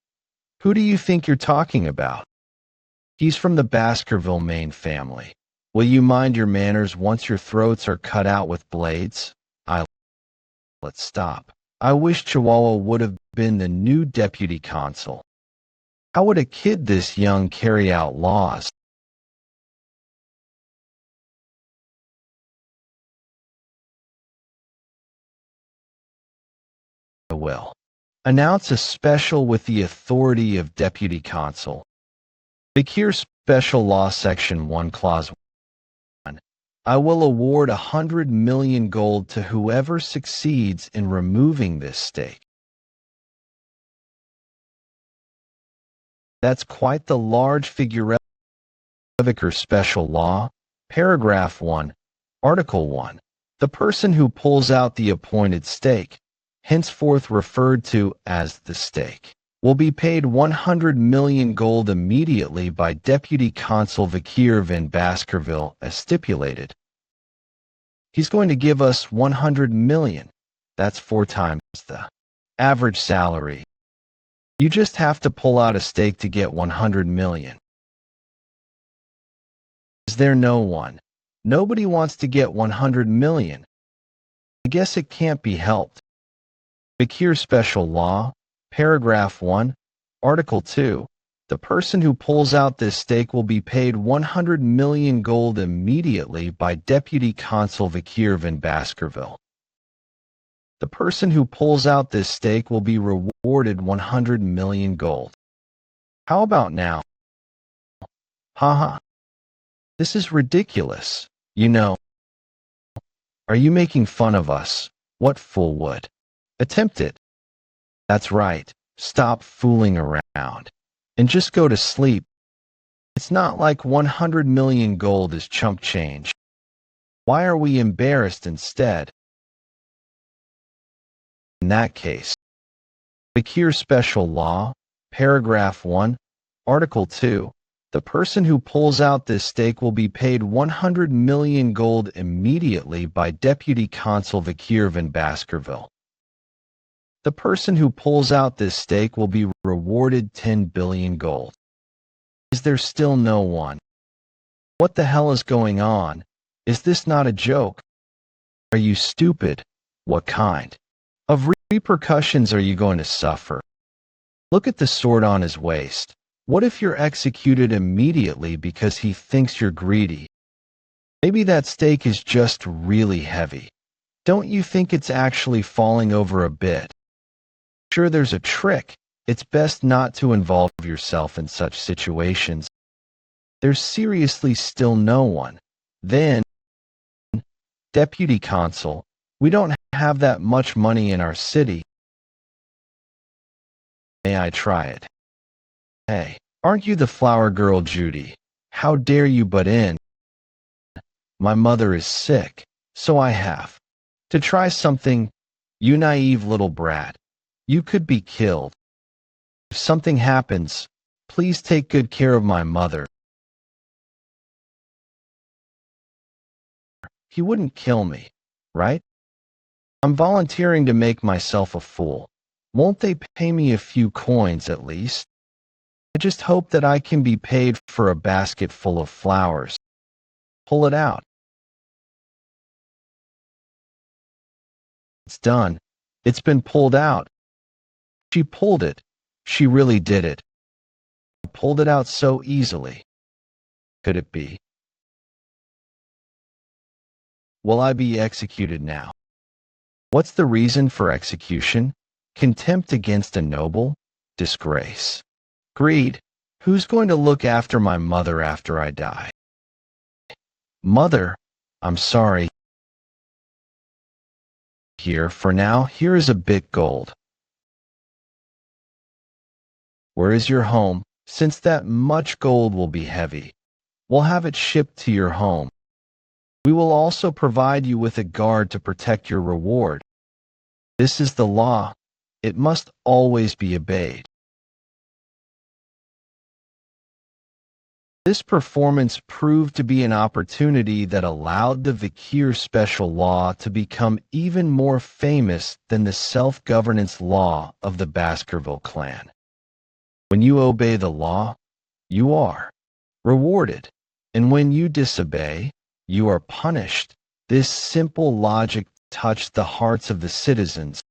Who do you think you're talking about? He's from the Baskerville Maine family. Will you mind your manners once your throats are cut out with blades? Let's stop. I wish Chihuahua would have been the new deputy consul. How would a kid this young carry out laws? I will announce a special with the authority of deputy consul. Vikir Special Law Section 1 Clause 1. I will award 100 million gold to whoever succeeds in removing this stake. That's quite the large figure. Vikir Special Law, Paragraph 1, Article 1. The person who pulls out the appointed stake, henceforth referred to as the stake, will be paid 100 million gold immediately by Deputy Consul Vikir van Baskerville as stipulated. He's going to give us 100 million. That's 4 times the average salary. You just have to pull out a stake to get 100 million. Is there no one? Nobody wants to get 100 million. I guess it can't be helped. Vikir Special Law, Paragraph 1, Article 2. The person who pulls out this stake will be paid 100 million gold immediately by Deputy Consul Vikir van Baskerville. The person who pulls out this stake will be rewarded 100 million gold. How about now? Haha. This is ridiculous. You know. Are you making fun of us? What fool would attempt it? That's right. stop fooling around, and just go to sleep. It's not like 100 million gold is chump change. Why are we embarrassed instead? In that case, Vikir Special Law, Paragraph 1, Article 2, the person who pulls out this stake will be paid 100 million gold immediately by Deputy Consul Vikir van Baskerville. The person who pulls out this stake will be rewarded 10 billion gold. Is there still no one? What the hell is going on? Is this not a joke? Are you stupid? What kind of repercussions are you going to suffer? Look at the sword on his waist. What if you're executed immediately because he thinks you're greedy? Maybe that stake is just really heavy. Don't you think it's actually falling over a bit? Sure, there's a trick. It's best not to involve yourself in such situations. There's seriously still no one. Then, Deputy Consul, we don't have that much money in our city. May I try it? Hey, aren't you the flower girl Judy? How dare you butt in? My mother is sick, so I have to try something. You naive little brat. You could be killed. If something happens, please take good care of my mother. He wouldn't kill me, right? I'm volunteering to make myself a fool. Won't they pay me a few coins at least? I just hope that I can be paid for a basket full of flowers. Pull it out. It's done. It's been pulled out. She pulled it. She really did it. Pulled it out so easily. Could it be? Will I be executed now? What's the reason for execution? Contempt against a noble? Disgrace. Greed. Who's going to look after my mother after I die? Mother, I'm sorry. Here, for now, here is a bit gold. Where is your home? Since that much gold will be heavy, we'll have it shipped to your home. We will also provide you with a guard to protect your reward. This is the law. It must always be obeyed. This performance proved to be an opportunity that allowed the Vikir Special Law to become even more famous than the self-governance law of the Baskerville clan. When you obey the law, you are rewarded, and when you disobey, you are punished. This simple logic touched the hearts of the citizens.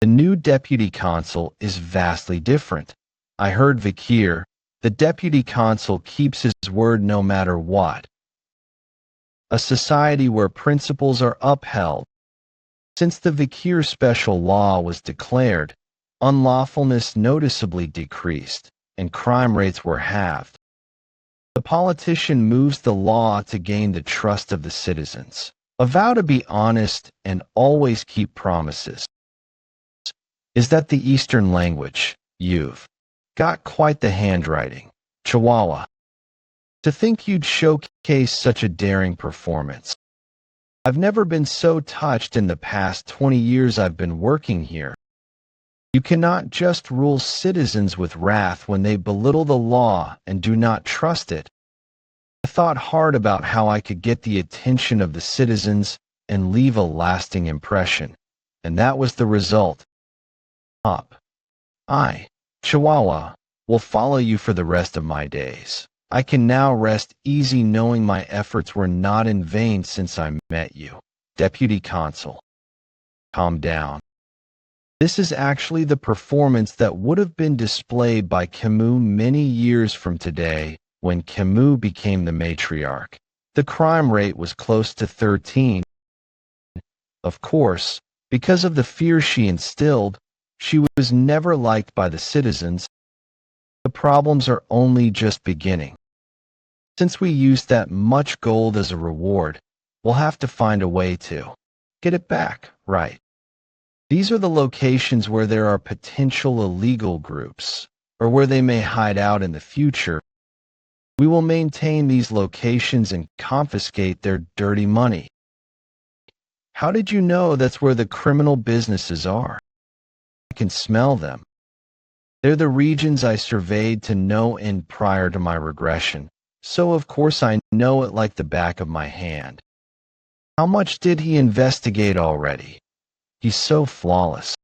The new deputy consul is vastly different. I heard Vikir, the deputy consul, keeps his word no matter what. A society where principles are upheld. Since the Vikir Special Law was declared, unlawfulness noticeably decreased, and crime rates were halved. The politician moves the law to gain the trust of the citizens. A vow to be honest and always keep promises. Is that the Eastern language? You've got quite the handwriting, Chihuahua. To think you'd showcase such a daring performance. I've never been so touched in the past 20 years I've been working here. You cannot just rule citizens with wrath when they belittle the law and do not trust it. I thought hard about how I could get the attention of the citizens and leave a lasting impression, and that was the result. I, Chihuahua, will follow you for the rest of my days. I can now rest easy knowing my efforts were not in vain since I met you. Deputy Consul. Calm down. This is actually the performance that would have been displayed by Camus many years from today when Camus became the matriarch. The crime rate was close to 13. Of course, because of the fear she instilled, she was never liked by the citizens. The problems are only just beginning. Since we used that much gold as a reward, we'll have to find a way to get it back, right? These are the locations where there are potential illegal groups, or where they may hide out in the future. We will maintain these locations and confiscate their dirty money. How did you know that's where the criminal businesses are? I can smell them. They're the regions I surveyed to no end prior to my regression, so of course I know it like the back of my hand. How much did he investigate already? He's so flawless.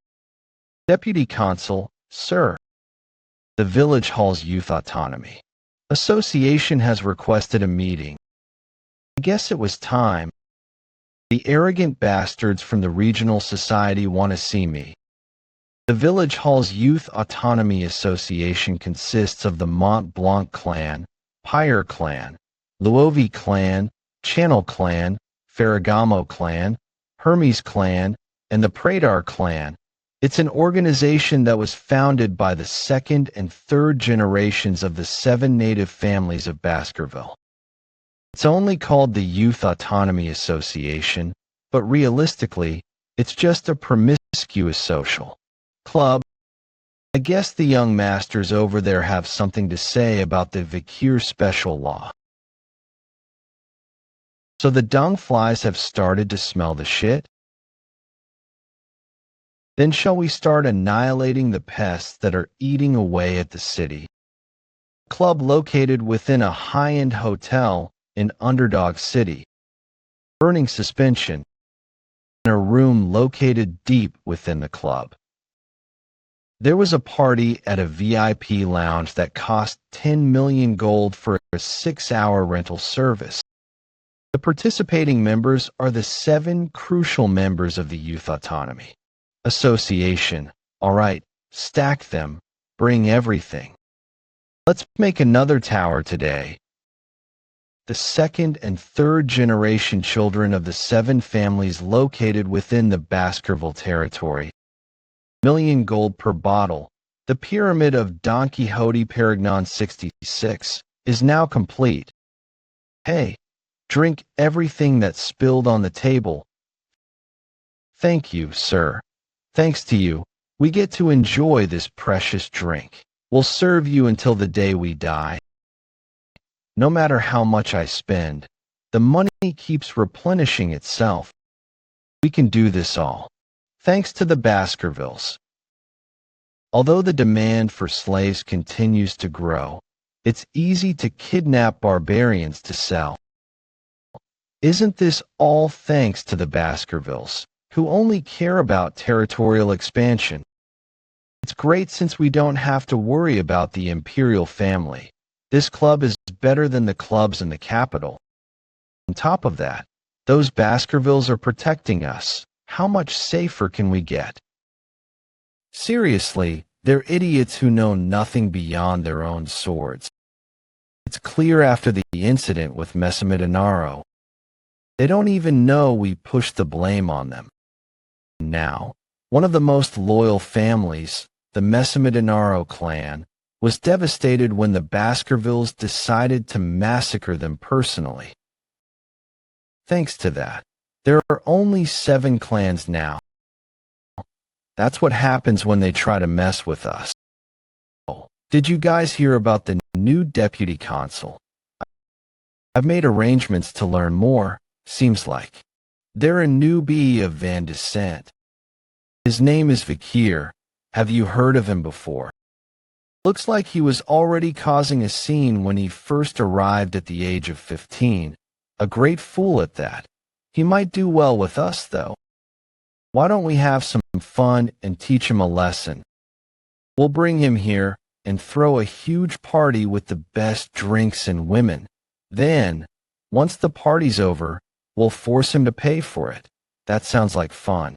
Deputy Consul, sir. The Village Hall's Youth Autonomy Association has requested a meeting. I guess it was time. The arrogant bastards from the regional society want to see me. The Village Hall's Youth Autonomy Association consists of the Mont Blanc clan, Pyre clan, Luovi clan, Channel clan, Ferragamo clan, Hermes clan, and the Pradar clan. It's an organization that was founded by the second and third generations of the 7 native families of Baskerville. It's only called the Youth Autonomy Association, but realistically, it's just a promiscuous social club. I guess the young masters over there have something to say about the Vikir special law. So the dung flies have started to smell the shit? Then shall we start annihilating the pests that are eating away at the city? Club located within a high-end hotel in Underdog City. Burning suspension. In a room located deep within the club. There was a party at a VIP lounge that cost 10 million gold for a 6-hour rental service. The participating members are the 7 crucial members of the Youth Autonomy Association. All right, stack them, bring everything. Let's make another tower today. The second and third generation children of the 7 families located within the Baskerville territory. Million gold per bottle. The pyramid of Don Quixote Perignon 66 is now complete. Hey, drink everything that's spilled on the table. Thank you, sir. Thanks to you, we get to enjoy this precious drink. We'll serve you until the day we die. No matter how much I spend, the money keeps replenishing itself. We can do this all, thanks to the Baskervilles. Although the demand for slaves continues to grow, it's easy to kidnap barbarians to sell. Isn't this all thanks to the Baskervilles, who only care about territorial expansion? It's great since we don't have to worry about the imperial family. This club is better than the clubs in the capital. On top of that, those Baskervilles are protecting us. How much safer can we get? Seriously, they're idiots who know nothing beyond their own swords. It's clear after the incident with Messamidinaro. They don't even know we pushed the blame on them. Now, one of the most loyal families, the Messamidinaro clan, was devastated when the Baskervilles decided to massacre them personally. Thanks to that, there are only 7 clans now. That's what happens when they try to mess with us. Oh, did you guys hear about the new deputy consul? I've made arrangements to learn more, seems like. They're a newbie of Van Descent. His name is Vikir. Have you heard of him before? Looks like he was already causing a scene when he first arrived at the age of 15. A great fool at that. He might do well with us, though. Why don't we have some fun and teach him a lesson? We'll bring him here and throw a huge party with the best drinks and women. Then, once the party's over, we'll force him to pay for it. That sounds like fun.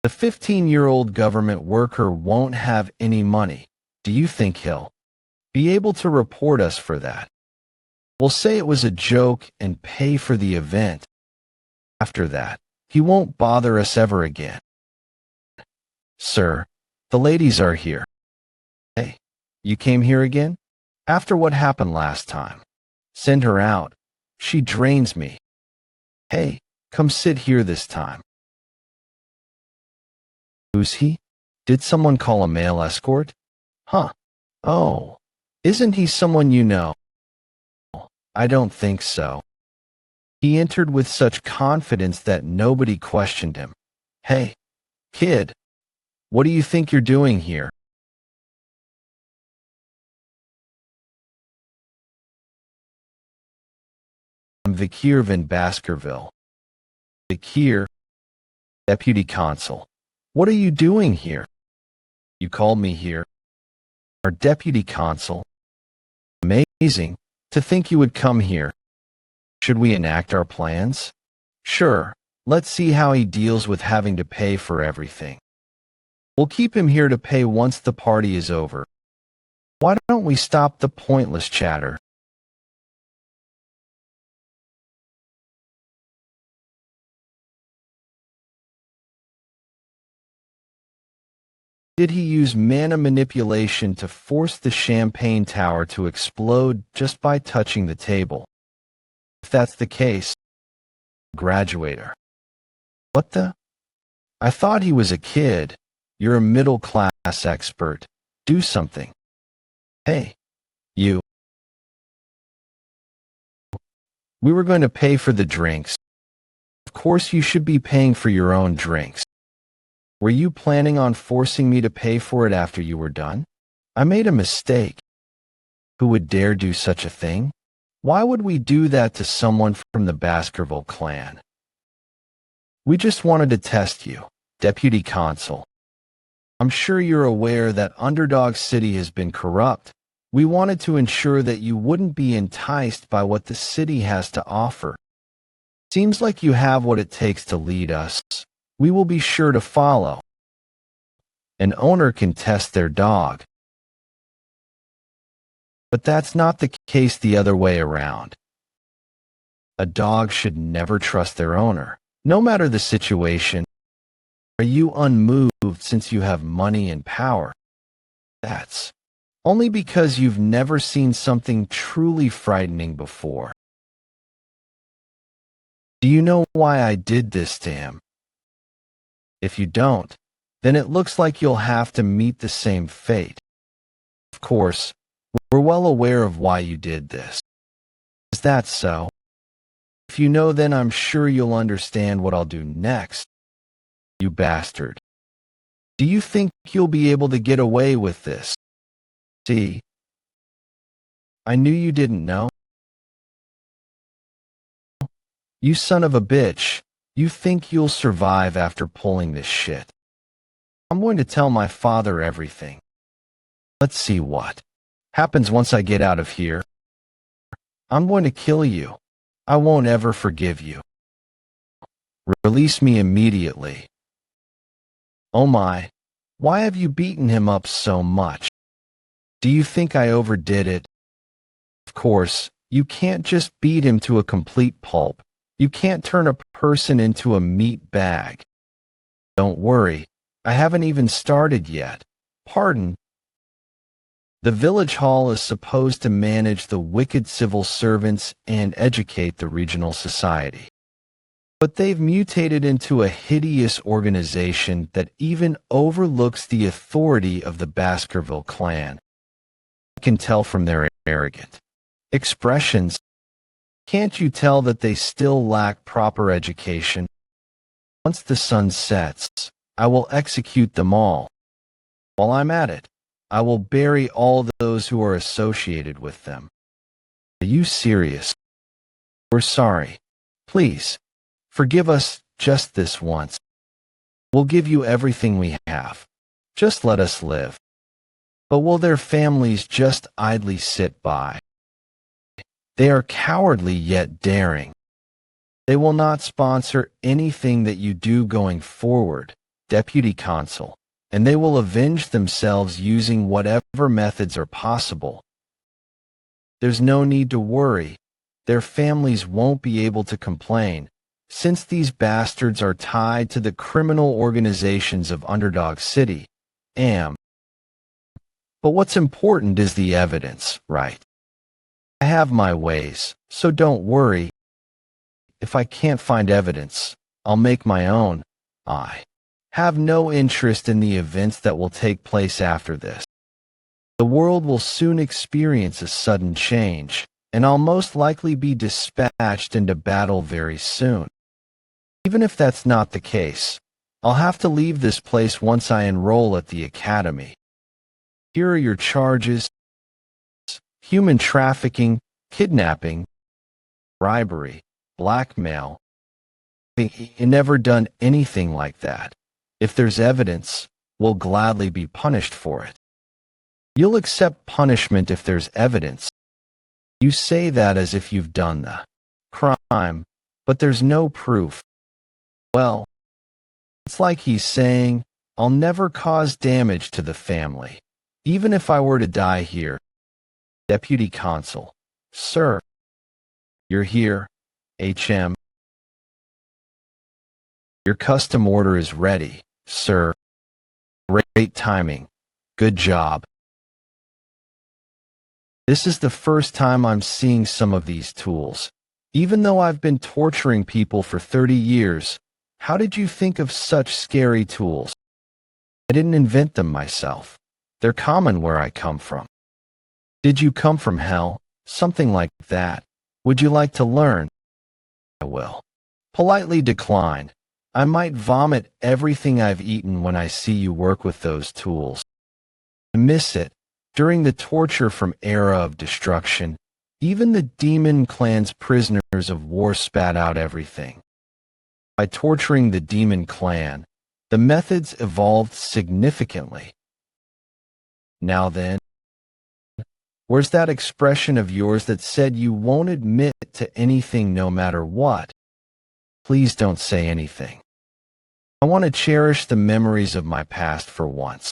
The 15-year-old government worker won't have any money. Do you think he'll be able to report us for that? We'll say it was a joke and pay for the event. After that, he won't bother us ever again. Sir, the ladies are here. Hey, you came here again? After what happened last time. Send her out. She drains me. Hey, come sit here this time. Who's he? Did someone call a male escort? Huh. Oh. Isn't he someone you know? I don't think so. He entered with such confidence that nobody questioned him. Hey, kid, what do you think you're doing here? I'm Vikir in Baskerville. Vikir, deputy consul. What are you doing here? You called me here. Our deputy consul. Amazing to think you would come here. Should we enact our plans? Sure. Let's see how he deals with having to pay for everything. We'll keep him here to pay once the party is over. Why don't we stop the pointless chatter? Did he use mana manipulation to force the champagne tower to explode just by touching the table? If that's the case, graduator. What the? I thought he was a kid. You're a middle-class expert. Do something. Hey, you. We were going to pay for the drinks. Of course you should be paying for your own drinks. Were you planning on forcing me to pay for it after you were done? I made a mistake. Who would dare do such a thing? Why would we do that to someone from the Baskerville clan? We just wanted to test you, Deputy Consul. I'm sure you're aware that Underdog City has been corrupt. We wanted to ensure that you wouldn't be enticed by what the city has to offer. Seems like you have what it takes to lead us. We will be sure to follow. An owner can test their dog. But that's not the case the other way around. A dog should never trust their owner, no matter the situation. Are you unmoved since you have money and power? That's only because you've never seen something truly frightening before. Do you know why I did this to him? If you don't, then it looks like you'll have to meet the same fate. Of course, we're well aware of why you did this. Is that so? If you know, then I'm sure you'll understand what I'll do next. You bastard. Do you think you'll be able to get away with this? See? I knew you didn't know. You son of a bitch. You think you'll survive after pulling this shit? I'm going to tell my father everything. Let's see what happens once I get out of here. I'm going to kill you. I won't ever forgive you. Release me immediately. Oh my, why have you beaten him up so much? Do you think I overdid it? Of course, you can't just beat him to a complete pulp. You can't turn a person into a meat bag. Don't worry, I haven't even started yet. Pardon. The village hall is supposed to manage the wicked civil servants and educate the regional society. But they've mutated into a hideous organization that even overlooks the authority of the Baskerville clan. I can tell from their arrogant expressions. Can't you tell that they still lack proper education? Once the sun sets, I will execute them all. While I'm at it, I will bury all those who are associated with them. Are you serious? We're sorry. Please, forgive us just this once. We'll give you everything we have. Just let us live. But will their families just idly sit by? They are cowardly yet daring. They will not sponsor anything that you do going forward, Deputy Consul, and they will avenge themselves using whatever methods are possible. There's no need to worry. Their families won't be able to complain, since these bastards are tied to the criminal organizations of Underdog City. But what's important is the evidence, right? I have my ways, so don't worry. If I can't find evidence, I'll make my own. I have no interest in the events that will take place after this. The world will soon experience a sudden change, and I'll most likely be dispatched into battle very soon. Even if that's not the case, I'll have to leave this place once I enroll at the academy. Here are your charges: human trafficking, kidnapping, bribery, blackmail. You've never done anything like that. If there's evidence, we'll gladly be punished for it. You'll accept punishment if there's evidence. You say that as if you've done the crime, but there's no proof. Well, it's like he's saying, I'll never cause damage to the family, even if I were to die here. Deputy Consul: Sir, you're here. HM. Your custom order is ready, sir. Great timing. Good job. This is the first time I'm seeing some of these tools. Even though I've been torturing people for 30 years, how did you think of such scary tools? I didn't invent them myself. They're common where I come from. Did you come from hell? Something like that. Would you like to learn? I will. Politely decline. I might vomit everything I've eaten when I see you work with those tools. I miss it. During the torture from Era of Destruction, even the demon clan's prisoners of war spat out everything. By torturing the demon clan, the methods evolved significantly. Now then, where's that expression of yours that said you won't admit to anything no matter what? Please don't say anything. I want to cherish the memories of my past for once.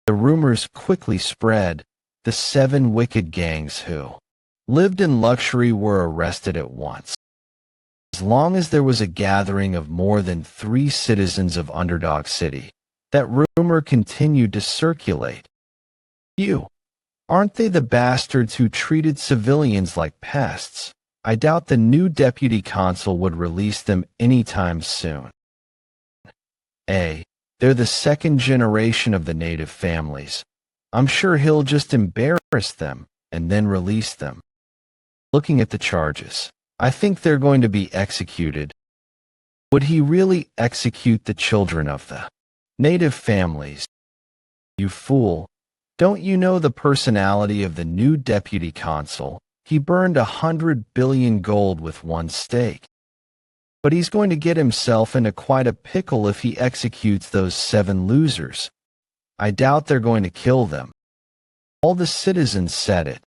The rumors quickly spread. The 7 wicked gangs who lived in luxury were arrested at once. As long as there was a gathering of more than 3 citizens of Underdog City, that rumor continued to circulate. Aren't they the bastards who treated civilians like pests? I doubt the new deputy consul would release them anytime soon. They're the 2nd generation of the native families. I'm sure he'll just embarrass them and then release them. Looking at the charges, I think they're going to be executed. Would he really execute the children of the native families? You fool. Don't you know the personality of the new deputy consul? He burned 100 billion gold with one stake. But he's going to get himself into quite a pickle if he executes those 7 losers. I doubt they're going to kill them. All the citizens said it.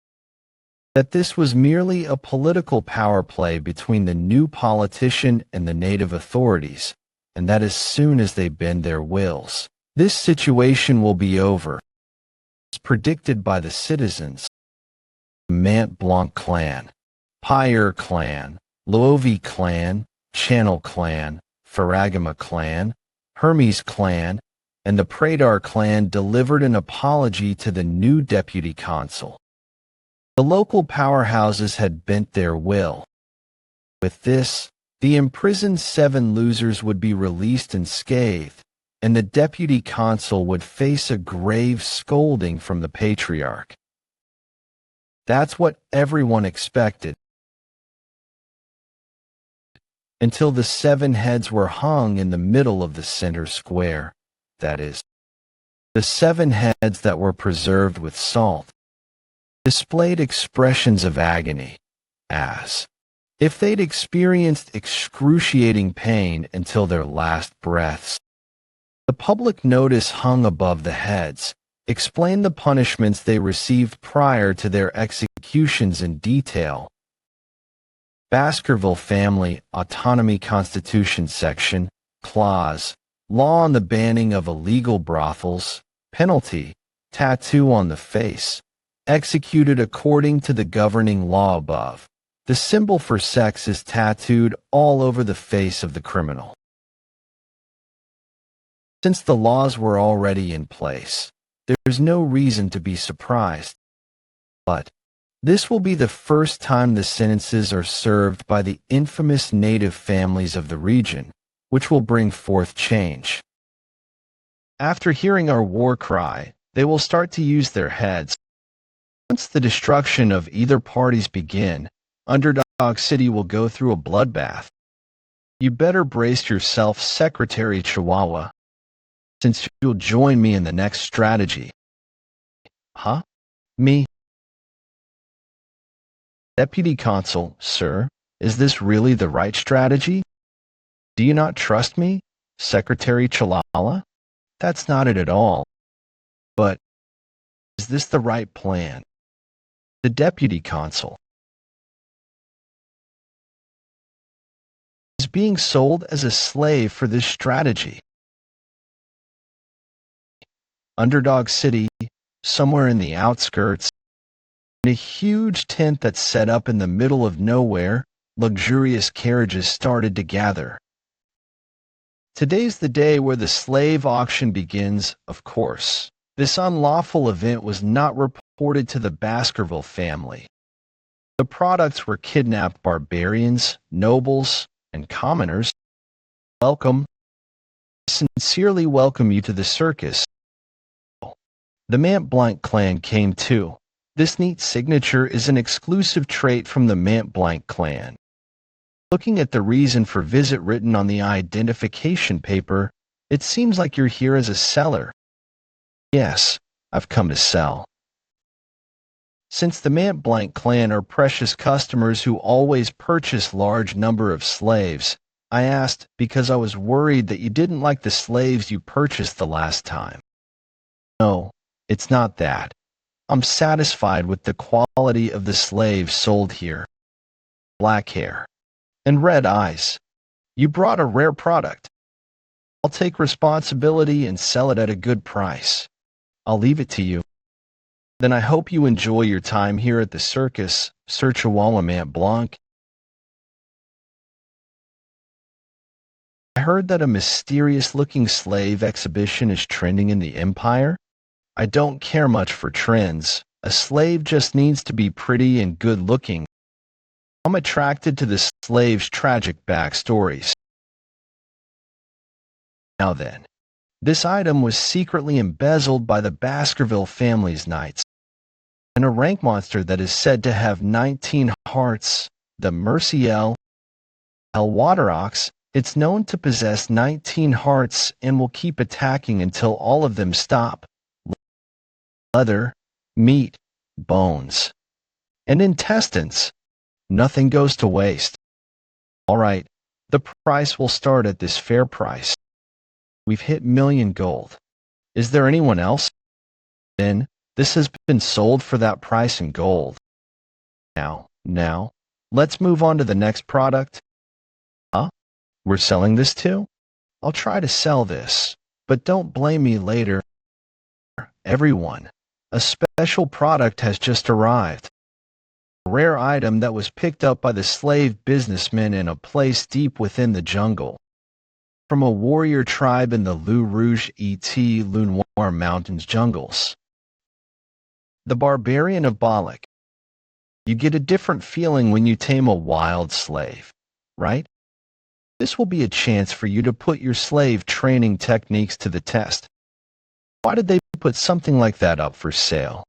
That this was merely a political power play between the new politician and the native authorities, and that as soon as they bend their wills, this situation will be over. As predicted by the citizens. Mant Blanc clan, Pyre clan, Loevi clan, Channel clan, Faragama clan, Hermes clan, and the Pradar clan delivered an apology to the new deputy consul. The local powerhouses had bent their will. With this, the imprisoned 7 losers would be released unscathed, and the deputy consul would face a grave scolding from the patriarch. That's what everyone expected. Until the 7 heads were hung in the middle of the center square, that is, the 7 heads that were preserved with salt, displayed expressions of agony, as if they'd experienced excruciating pain until their last breaths. The public notice hung above the heads explained the punishments they received prior to their executions in detail. Baskerville Family Autonomy Constitution Section, Clause, Law on the banning of illegal brothels, penalty, tattoo on the face, executed according to the governing law above. The symbol for sex is tattooed all over the face of the criminal. Since the laws were already in place, there's no reason to be surprised. But this will be the first time the sentences are served by the infamous native families of the region, which will bring forth change. After hearing our war cry, they will start to use their heads. Once the destruction of either parties begin, Underdog City will go through a bloodbath. You better brace yourself, Secretary Chihuahua, since you'll join me in the next strategy. Huh? Me? Deputy Consul, sir, is this really the right strategy? Do you not trust me, Secretary Chalala? That's not it at all. But is this the right plan? The Deputy Consul is being sold as a slave for this strategy. Underdog City, somewhere in the outskirts, in a huge tent that's set up in the middle of nowhere, luxurious carriages started to gather. Today's the day where the slave auction begins, of course. This unlawful event was not reported to the Baskerville family. The products were kidnapped barbarians, nobles, and commoners. Welcome. I sincerely welcome you to the circus. The Mant clan came too. This neat signature is an exclusive trait from the Mant clan. Looking at the reason for visit written on the identification paper, it seems like you're here as a seller. Yes, I've come to sell. Since the Mant clan are precious customers who always purchase large number of slaves, I asked because I was worried that you didn't like the slaves you purchased the last time. No, it's not that. I'm satisfied with the quality of the slaves sold here. Black hair and red eyes. You brought a rare product. I'll take responsibility and sell it at a good price. I'll leave it to you. Then I hope you enjoy your time here at the circus, Sir Chihuahua Mant Blanc. I heard that a mysterious-looking slave exhibition is trending in the Empire. I don't care much for trends. A slave just needs to be pretty and good-looking. I'm attracted to the slave's tragic backstories. Now then, this item was secretly embezzled by the Baskerville family's knights, and a rank monster that is said to have 19 hearts, the Merciel Waterox. It's known to possess 19 hearts and will keep attacking until all of them stop. Leather, meat, bones, and intestines. Nothing goes to waste. All right, the price will start at this fair price. We've hit million gold. Is there anyone else? Then, this has been sold for that price in gold. Now, let's move on to the next product. Huh? We're selling this too? I'll try to sell this, but don't blame me later. Everyone, a special product has just arrived. A rare item that was picked up by the slave businessmen in a place deep within the jungle. From a warrior tribe in the Loup Rouge et Le Noir Mountains jungles. The Barbarian of Balak. You get a different feeling when you tame a wild slave, right? This will be a chance for you to put your slave training techniques to the test. Why did they put something like that up for sale?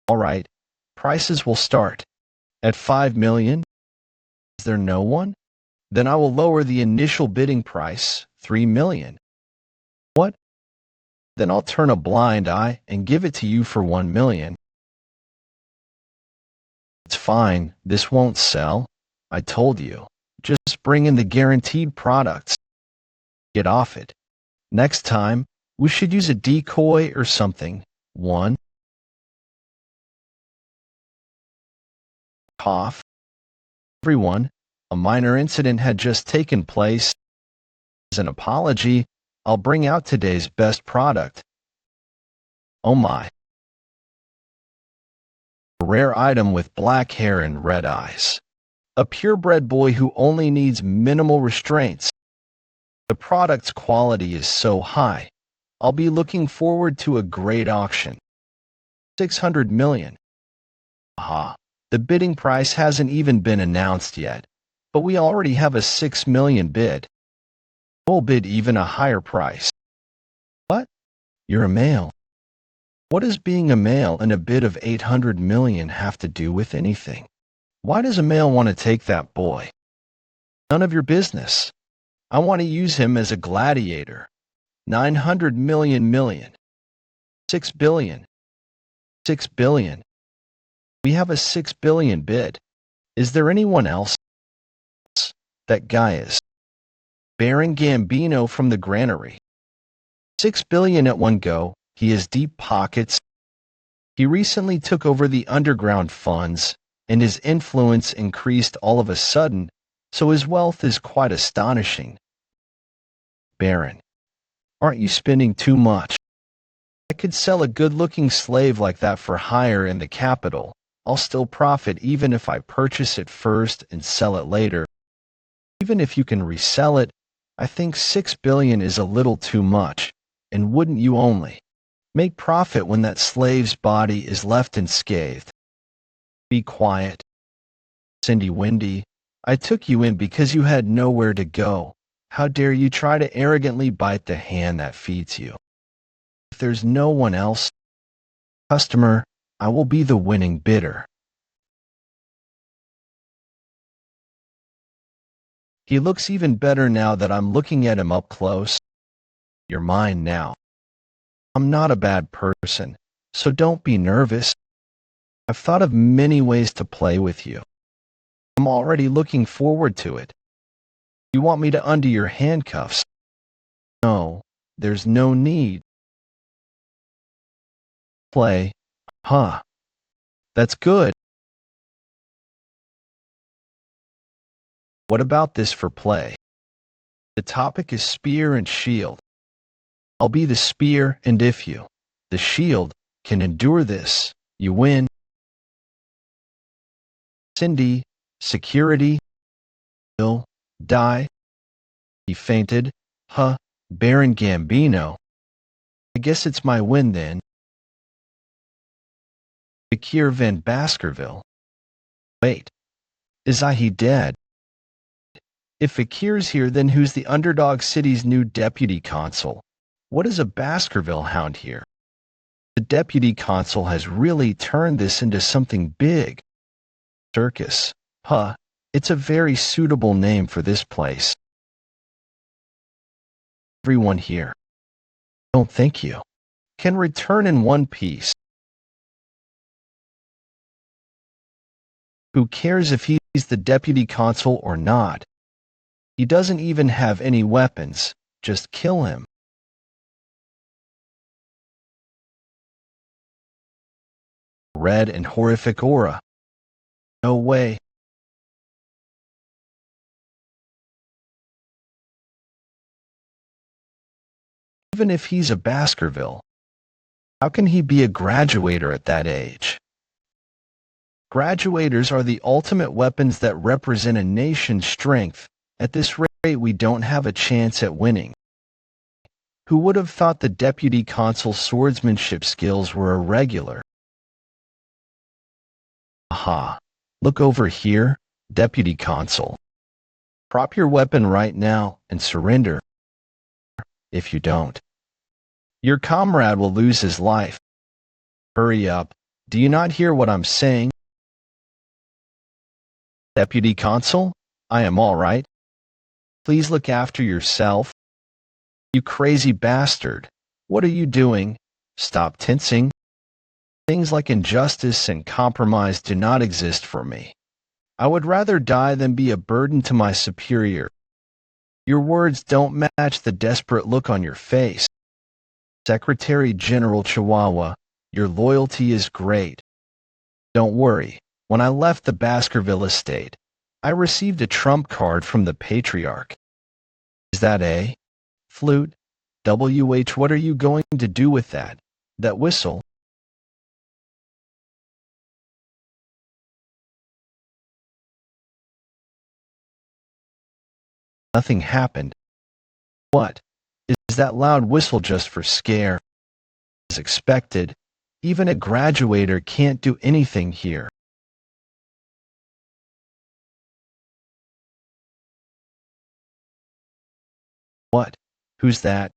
All right, prices will start at 5 million. Is there no one? Then I will lower the initial bidding price, 3 million. What? Then I'll turn a blind eye and give it to you for 1 million. It's fine, this won't sell. I told you. Just bring in the guaranteed products. Get off it. Next time, we should use a decoy or something. 1. Cough. Everyone, a minor incident had just taken place. As an apology, I'll bring out today's best product. Oh my. A rare item with black hair and red eyes. A purebred boy who only needs minimal restraints. The product's quality is so high. I'll be looking forward to a great auction. 600 million. Aha, the bidding price hasn't even been announced yet, but we already have a 6 million bid. We'll bid even a higher price. What? You're a male. What does being a male and a bid of 800 million have to do with anything? Why does a male want to take that boy? None of your business. I want to use him as a gladiator. 900 million. 6 billion. 6 billion. We have a 6 billion bid. Is there anyone else? That guy is. Baron Gambino from the granary. 6 billion at one go. He has deep pockets. He recently took over the underground funds, and his influence increased all of a sudden, so his wealth is quite astonishing. Baron, aren't you spending too much? I could sell a good-looking slave like that for hire in the capital. I'll still profit even if I purchase it first and sell it later. Even if you can resell it, I think 6 billion is a little too much, and wouldn't you only make profit when that slave's body is left unscathed? Be quiet. Cindy Windy, I took you in because you had nowhere to go. How dare you try to arrogantly bite the hand that feeds you? If there's no one else, customer, I will be the winning bidder. He looks even better now that I'm looking at him up close. You're mine now. I'm not a bad person, so don't be nervous. I've thought of many ways to play with you. I'm already looking forward to it. You want me to undo your handcuffs? No, there's no need. Play, huh? That's good. What about this for play? The topic is spear and shield. I'll be the spear, and if you, the shield, can endure this, you win. Cindy, security, will die. He fainted. Huh, Baron Gambino. I guess it's my win then. Vikir van Baskerville. Wait, is he dead? If Vikir's here, then who's the underdog city's new deputy consul? What is a Baskerville hound here? The deputy consul has really turned this into something big. Circus. Huh, it's a very suitable name for this place. Everyone here. Don't thank you. Can return in one piece. Who cares if he's the deputy consul or not? He doesn't even have any weapons. Just kill him. Red and horrific aura. No way. Even if he's a Baskerville, how can he be a graduator at that age? Graduators are the ultimate weapons that represent a nation's strength. At this rate, we don't have a chance at winning. Who would have thought the deputy consul's swordsmanship skills were irregular? Aha! Look over here, deputy consul. Prop your weapon right now and surrender. If you don't, your comrade will lose his life. Hurry up. Do you not hear what I'm saying? Deputy consul, I am all right. Please look after yourself. You crazy bastard. What are you doing? Stop tensing. Things like injustice and compromise do not exist for me. I would rather die than be a burden to my superior. Your words don't match the desperate look on your face. Secretary General Chihuahua, your loyalty is great. Don't worry, when I left the Baskerville estate, I received a trump card from the patriarch. Is that a flute? WH, what are you going to do with that? That whistle? Nothing happened. What? Is that loud whistle just for scare? As expected, even a graduator can't do anything here. What? Who's that?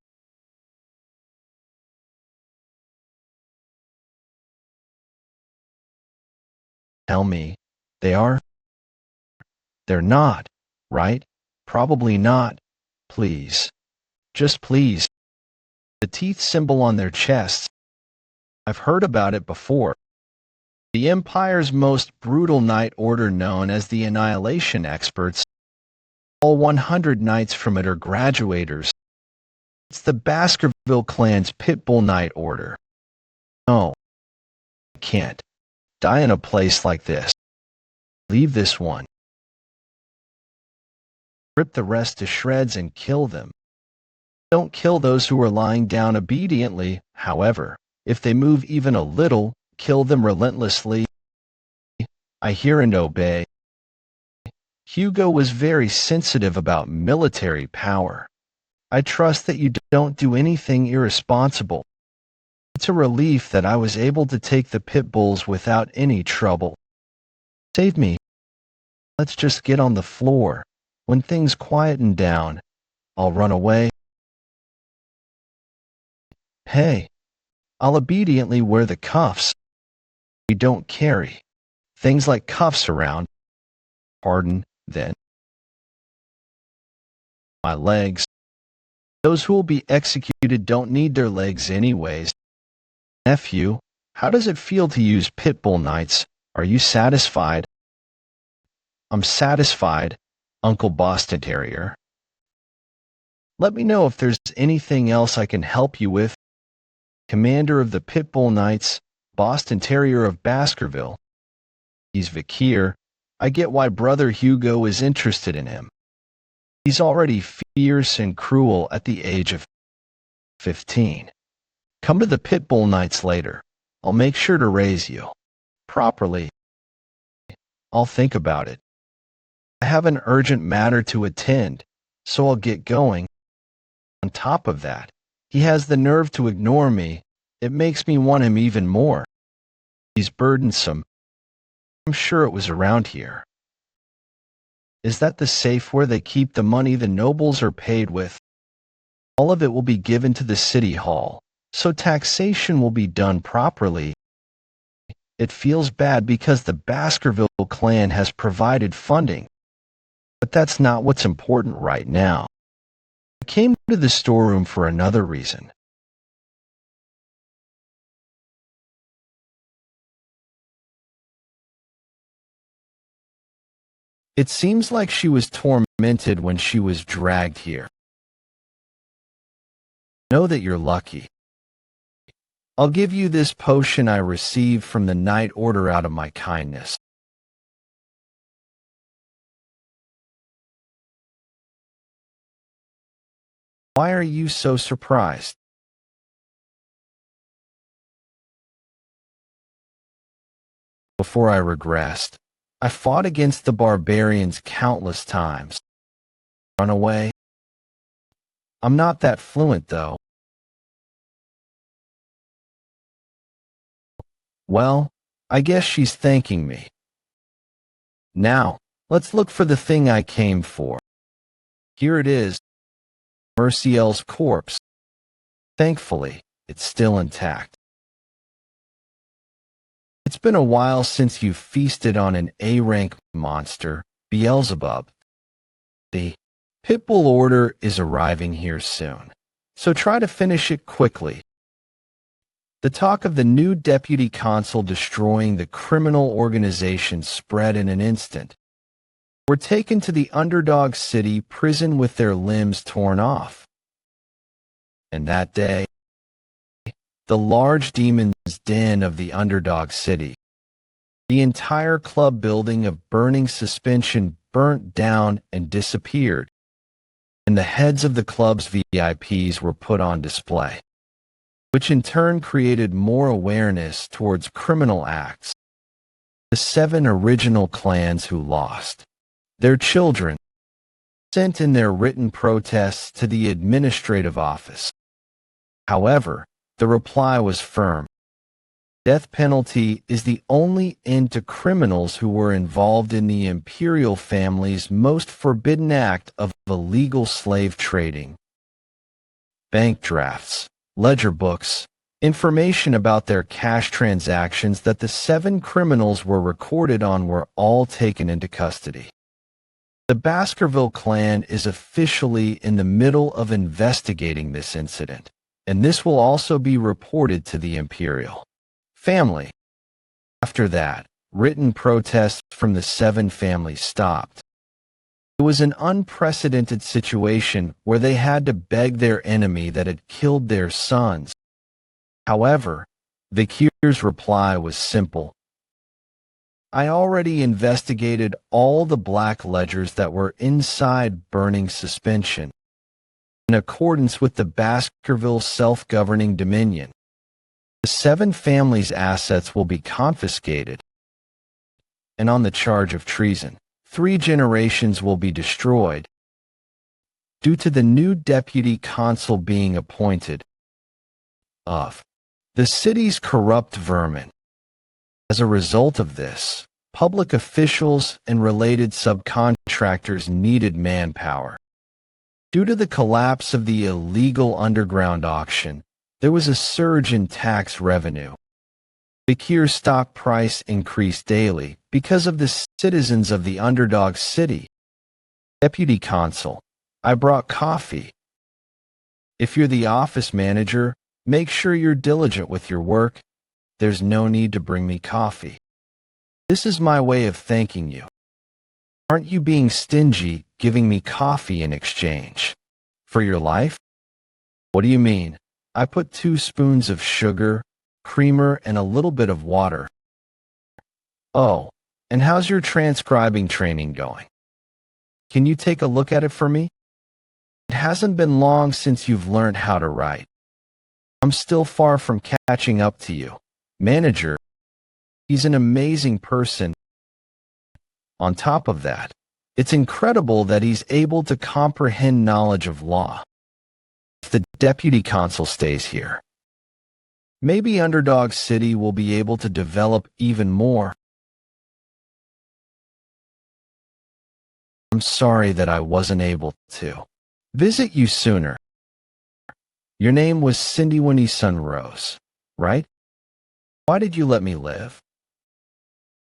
Tell me, they are? They're not, right? Probably not. Please. Just please. The teeth symbol on their chests. I've heard about it before. The Empire's most brutal Night Order, known as the Annihilation Experts. All 100 knights from it are graduators. It's the Baskerville clan's Pitbull Night Order. No, I can't die in a place like this. Leave this one. Rip the rest to shreds and kill them. Don't kill those who are lying down obediently, however. If they move even a little, kill them relentlessly. I hear and obey. Hugo was very sensitive about military power. I trust that you don't do anything irresponsible. It's a relief that I was able to take the pit bulls without any trouble. Save me. Let's just get on the floor. When things quieten down, I'll run away. Hey, I'll obediently wear the cuffs. We don't carry things like cuffs around. Pardon, then. My legs. Those who will be executed don't need their legs anyways. Nephew, how does it feel to use pitbull knights? Are you satisfied? I'm satisfied, Uncle Boston Terrier. Let me know if there's anything else I can help you with. Commander of the Pitbull Knights, Boston Terrier of Baskerville. He's Vikir. I get why Brother Hugo is interested in him. He's already fierce and cruel at the age of 15. Come to the Pitbull Knights later. I'll make sure to raise you properly. I'll think about it. I have an urgent matter to attend, so I'll get going. On top of that, he has the nerve to ignore me. It makes me want him even more. He's burdensome. I'm sure it was around here. Is that the safe where they keep the money the nobles are paid with? All of it will be given to the city hall, so taxation will be done properly. It feels bad because the Baskerville clan has provided funding. But that's not what's important right now. I came to the storeroom for another reason. It seems like she was tormented when she was dragged here. Know that you're lucky. I'll give you this potion I received from the Night Order out of my kindness. Why are you so surprised? Before I regressed, I fought against the barbarians countless times. Run away? I'm not that fluent, though. Well, I guess she's thanking me. Now, let's look for the thing I came for. Here it is. Merciel's corpse. Thankfully, it's still intact. It's been a while since you feasted on an A-rank monster, Beelzebub. The Pitbull Order is arriving here soon, so try to finish it quickly. The talk of the new deputy consul destroying the criminal organization spread in an instant. Were taken to the underdog city prison with their limbs torn off. And that day, the large demon's den of the underdog city. The entire club building of burning suspension burnt down and disappeared, and the heads of the club's VIPs were put on display, which in turn created more awareness towards criminal acts. The 7 original clans who lost, their children, sent in their written protests to the administrative office. However, the reply was firm. Death penalty is the only end to criminals who were involved in the imperial family's most forbidden act of illegal slave trading. Bank drafts, ledger books, Information about their cash transactions that the 7 criminals were recorded on were all taken into custody. The Baskerville clan is officially in the middle of investigating this incident, and this will also be reported to the Imperial family. After that, written protests from the 7 families stopped. It was an unprecedented situation where they had to beg their enemy that had killed their sons. However, Vikir's reply was simple. I already investigated all the black ledgers that were inside burning suspension. In accordance with the Baskerville self-governing dominion, the 7 families' assets will be confiscated, and on the charge of treason, 3 generations will be destroyed. Due to the new deputy consul being appointed of the city's corrupt vermin. As a result of this, public officials and related subcontractors needed manpower. Due to the collapse of the illegal underground auction, there was a surge in tax revenue. Vikir's stock price increased daily because of the citizens of the underdog city. Deputy Consul, I brought coffee. If you're the office manager, make sure you're diligent with your work. There's no need to bring me coffee. This is my way of thanking you. Aren't you being stingy giving me coffee in exchange for your life? What do you mean? I put 2 spoons of sugar, creamer, and a little bit of water. Oh, and how's your transcribing training going? Can you take a look at it for me? It hasn't been long since you've learned how to write. I'm still far from catching up to you. Manager, he's an amazing person. On top of that, it's incredible that he's able to comprehend knowledge of law. If the deputy consul stays here, maybe Underdog City will be able to develop even more. I'm sorry that I wasn't able to visit you sooner. Your name was Cindy Winnie Sunrose, right? Why did you let me live?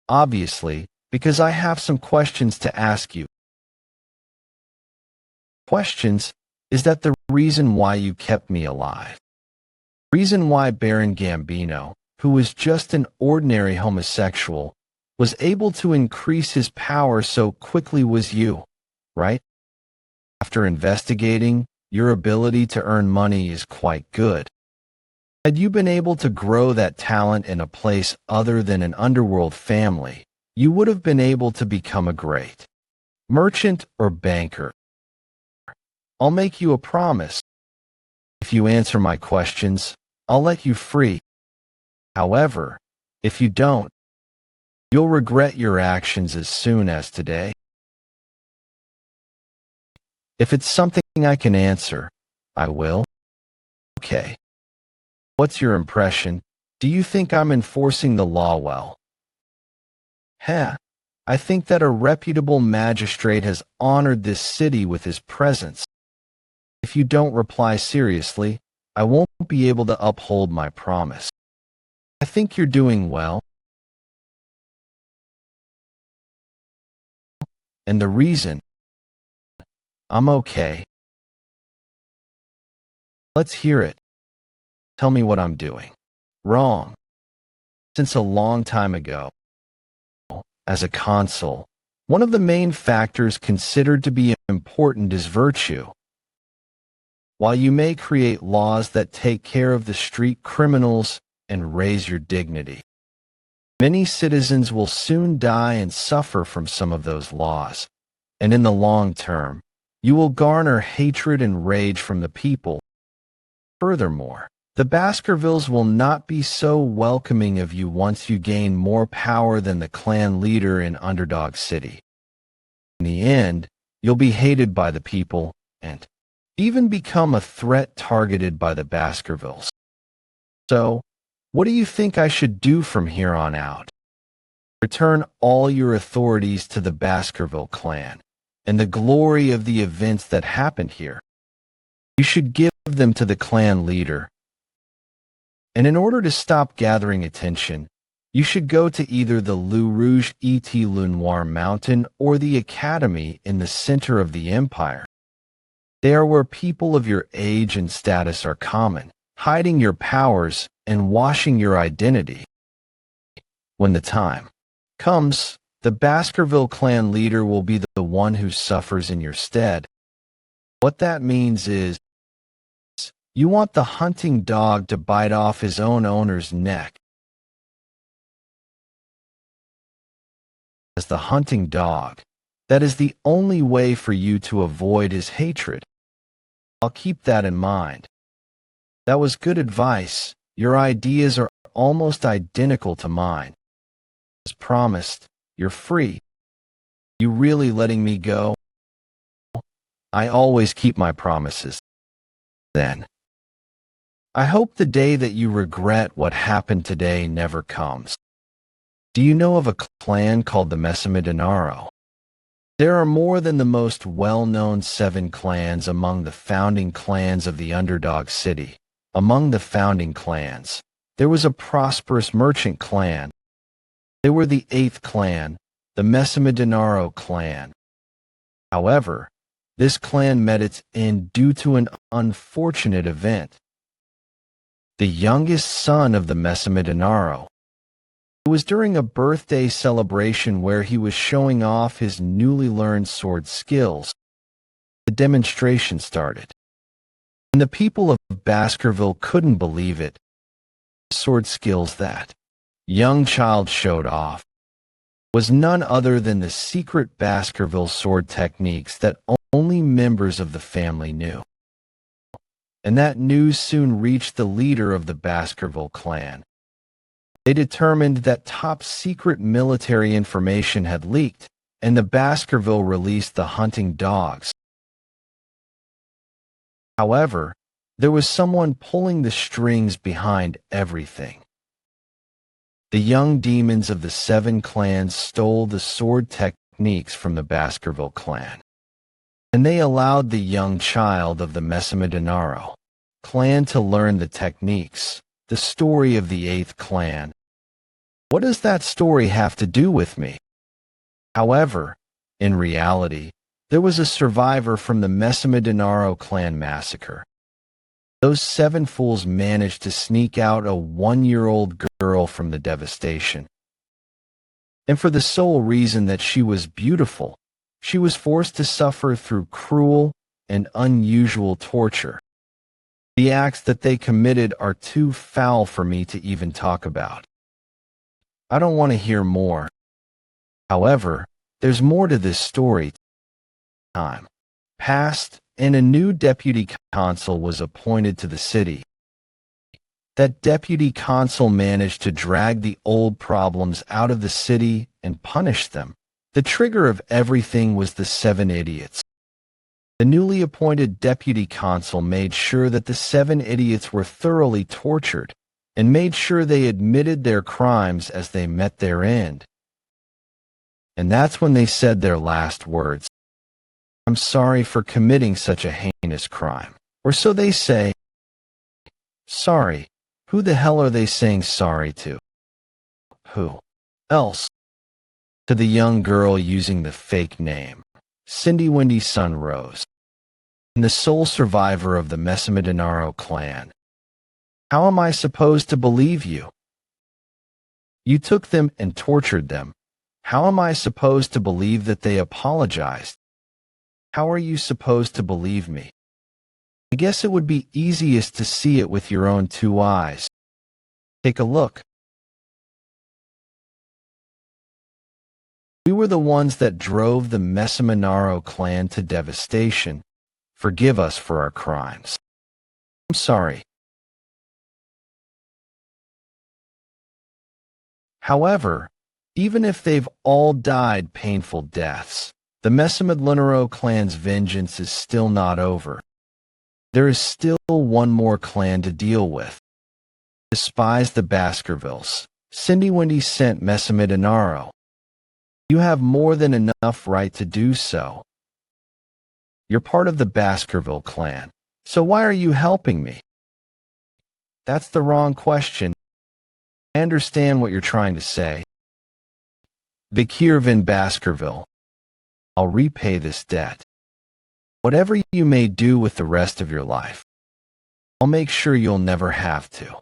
Obviously, because I have some questions to ask you. Questions is that the reason why you kept me alive. Reason why Baron Gambino, who was just an ordinary homosexual, was able to increase his power so quickly was you, right? After investigating, your ability to earn money is quite good. Had you been able to grow that talent in a place other than an underworld family, you would have been able to become a great merchant or banker. I'll make you a promise. If you answer my questions, I'll let you free. However, if you don't, you'll regret your actions as soon as today. If it's something I can answer, I will. Okay. What's your impression? Do you think I'm enforcing the law well? I think that a reputable magistrate has honored this city with his presence. If you don't reply seriously, I won't be able to uphold my promise. I think you're doing well. And the reason? I'm okay. Let's hear it. Tell me what I'm doing wrong. Since a long time ago, as a consul, one of the main factors considered to be important is virtue. While you may create laws that take care of the street criminals and raise your dignity, many citizens will soon die and suffer from some of those laws, and in the long term, you will garner hatred and rage from the people. Furthermore, the Baskervilles will not be so welcoming of you once you gain more power than the clan leader in Underdog City. In the end, you'll be hated by the people and even become a threat targeted by the Baskervilles. So, what do you think I should do from here on out? Return all your authorities to the Baskerville clan and the glory of the events that happened here. You should give them to the clan leader And in order to stop gathering attention, you should go to either the Le Rouge et Le Noir mountain or the academy in the center of the empire. They are where people of your age and status are common, hiding your powers and washing your identity. When the time comes, the Baskerville clan leader will be the one who suffers in your stead. What that means is, you want the hunting dog to bite off his own owner's neck. As the hunting dog, that is the only way for you to avoid his hatred. I'll keep that in mind. That was good advice. Your ideas are almost identical to mine. As promised, you're free. You really letting me go? I always keep my promises. Then. I hope the day that you regret what happened today never comes. Do you know of a clan called the Messamidinaro? There are more than the most well-known 7 clans among the founding clans of the underdog city. Among the founding clans, there was a prosperous merchant clan. They were the 8th clan, the Messamidinaro clan. However, this clan met its end due to an unfortunate event. The youngest son of the Messamidinaro. It was during a birthday celebration where he was showing off his newly learned sword skills. The demonstration started, and the people of Baskerville couldn't believe it. Sword skills that young child showed off was none other than the secret Baskerville sword techniques that only members of the family knew. And that news soon reached the leader of the Baskerville clan. They determined that top-secret military information had leaked, and the Baskerville released the hunting dogs. However, there was someone pulling the strings behind everything. The young demons of the 7 clans stole the sword techniques from the Baskerville clan, and they allowed the young child of the Messamidinaro clan to learn the techniques, the story of the 8th clan. What does that story have to do with me? However, in reality, there was a survivor from the Messamidinaro clan massacre. Those 7 fools managed to sneak out a 1-year-old girl from the devastation. And for the sole reason that she was beautiful, she was forced to suffer through cruel and unusual torture. The acts that they committed are too foul for me to even talk about. I don't want to hear more. However, there's more to this story. Time passed, and a new deputy consul was appointed to the city. That deputy consul managed to drag the old problems out of the city and punish them. The trigger of everything was the 7 idiots. The newly appointed deputy consul made sure that the 7 idiots were thoroughly tortured and made sure they admitted their crimes as they met their end. And that's when they said their last words. I'm sorry for committing such a heinous crime. Or so they say. Sorry. Who the hell are they saying sorry to? Who else? To the young girl using the fake name, Cindy Wendy Sunrose, and the sole survivor of the Messamidinaro clan. How am I supposed to believe you? You took them and tortured them. How am I supposed to believe that they apologized? How are you supposed to believe me? I guess it would be easiest to see it with your own 2 eyes. Take a look. We were the ones that drove the Messamidinaro clan to devastation. Forgive us for our crimes. I'm sorry. However, even if they've all died painful deaths, the Messamidinaro clan's vengeance is still not over. There is still one more clan to deal with. Despise the Baskervilles. Cindy Wendy sent Messamidinaro. You have more than enough right to do so. You're part of the Baskerville clan, so why are you helping me? That's the wrong question. I understand what you're trying to say. Vikir in Baskerville. I'll repay this debt. Whatever you may do with the rest of your life, I'll make sure you'll never have to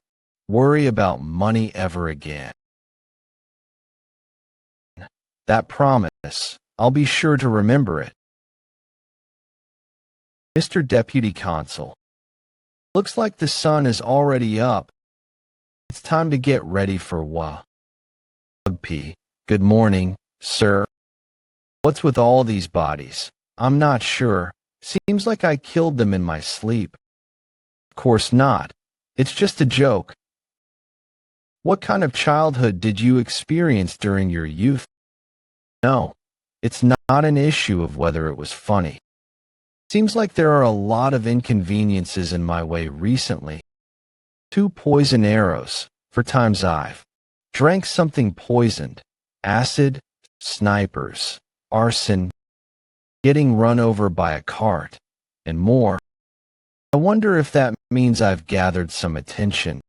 worry about money ever again. That promise, I'll be sure to remember it. Mr. Deputy Consul, looks like the sun is already up. It's time to get ready for P. Good morning, sir. What's with all these bodies? I'm not sure. Seems like I killed them in my sleep. Of course not. It's just a joke. What kind of childhood did you experience during your youth? No, it's not an issue of whether it was funny. Seems like there are a lot of inconveniences in my way recently. 2 poison arrows, for times I've drank something poisoned, acid, snipers, arson, getting run over by a cart, and more. I wonder if that means I've gathered some attention.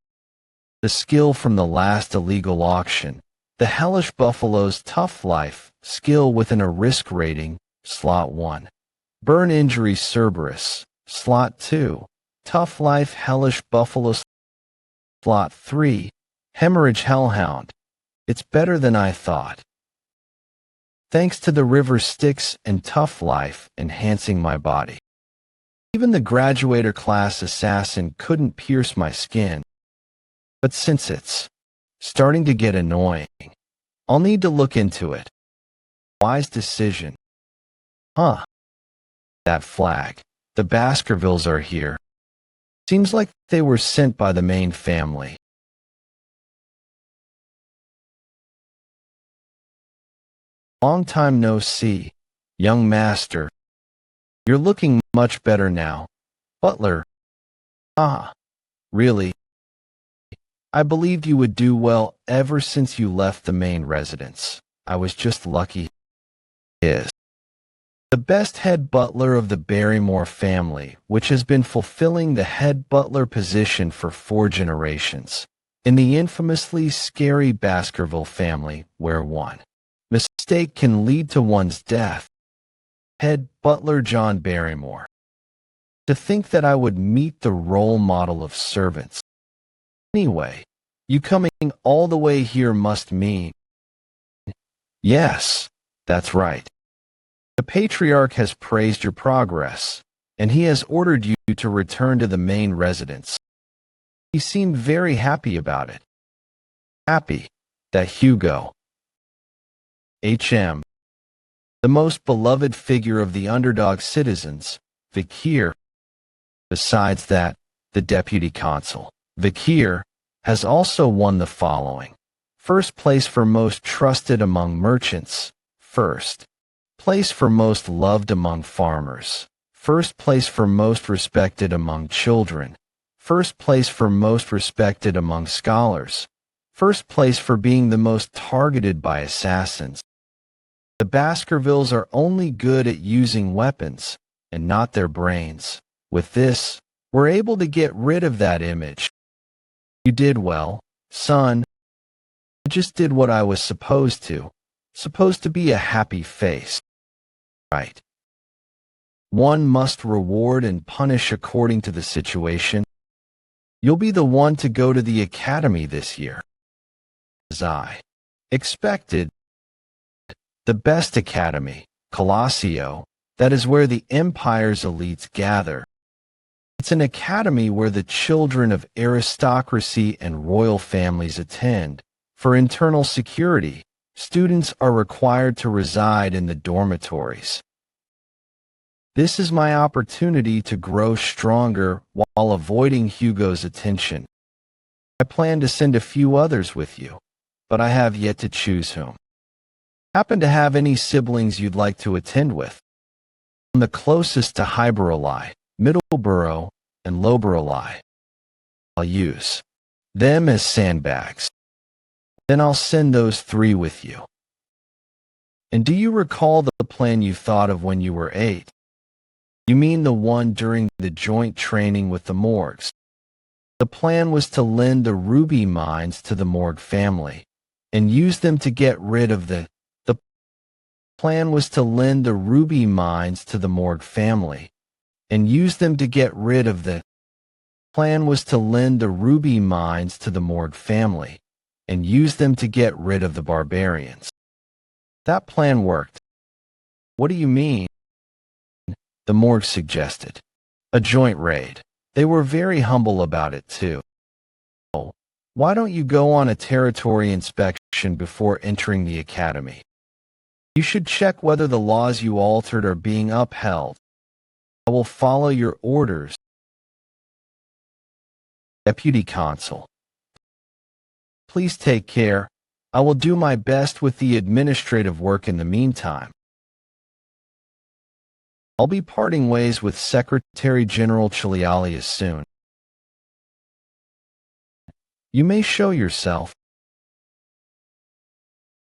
The skill from the last illegal auction, the Hellish Buffalo's Tough Life skill within a risk rating, slot 1. Burn Injury Cerberus, slot 2. Tough Life Hellish Buffalo, slot 3. Hemorrhage Hellhound. It's better than I thought. Thanks to the river sticks and Tough Life enhancing my body. Even the graduator class assassin couldn't pierce my skin. But since it's starting to get annoying, I'll need to look into it. Wise decision. Huh. That flag. The Baskervilles are here. Seems like they were sent by the main family. Long time no see, young master. You're looking much better now. Butler. Ah, really? I believed you would do well ever since you left the main residence. I was just lucky. Is the best head butler of the Barrymore family, which has been fulfilling the head butler position for 4 generations, in the infamously scary Baskerville family, where one mistake can lead to one's death. Head butler John Barrymore. To think that I would meet the role model of servants. Anyway, you coming all the way here must mean... Yes, that's right. The patriarch has praised your progress, and he has ordered you to return to the main residence. He seemed very happy about it. Happy that Hugo, H.M., the most beloved figure of the underdog citizens, Vikir. Besides that, the deputy consul, Vikir, has also won the following. First place for most trusted among merchants. First place for most loved among farmers. First place for most respected among children. First place for most respected among scholars. First place for being the most targeted by assassins. The Baskervilles are only good at using weapons, and not their brains. With this, we're able to get rid of that image. You did well, son. I just did what I was supposed to. Supposed to be a happy face. Right. One must reward and punish according to the situation. You'll be the one to go to the academy this year. As I expected. The best academy, Colossio, that is where the Empire's elites gather. It's an academy where the children of aristocracy and royal families attend. For internal security, students are required to reside in the dormitories. This is my opportunity to grow stronger while avoiding Hugo's attention. I plan to send a few others with you, but I have yet to choose whom. Happen to have any siblings you'd like to attend with? I'm the closest to Hyberoli, Middleborough, and Loberoli. I'll use them as sandbags. Then I'll send those 3 with you. And do you recall the plan you thought of when you were 8? You mean the one during the joint training with the morgues? The plan was to lend the ruby mines to the Morgue family and use them to get rid of the plan was to lend the ruby mines to the Morgue family and use them to get rid of the plan was to lend the ruby mines to the Morgue family and use them to get rid of the barbarians. That plan worked. What do you mean? The Morgue suggested. A joint raid. They were very humble about it too. Oh, why don't you go on a territory inspection before entering the academy? You should check whether the laws you altered are being upheld. I will follow your orders. Deputy Consul. Please take care. I will do my best with the administrative work in the meantime. I'll be parting ways with Secretary General Chilialius soon. You may show yourself.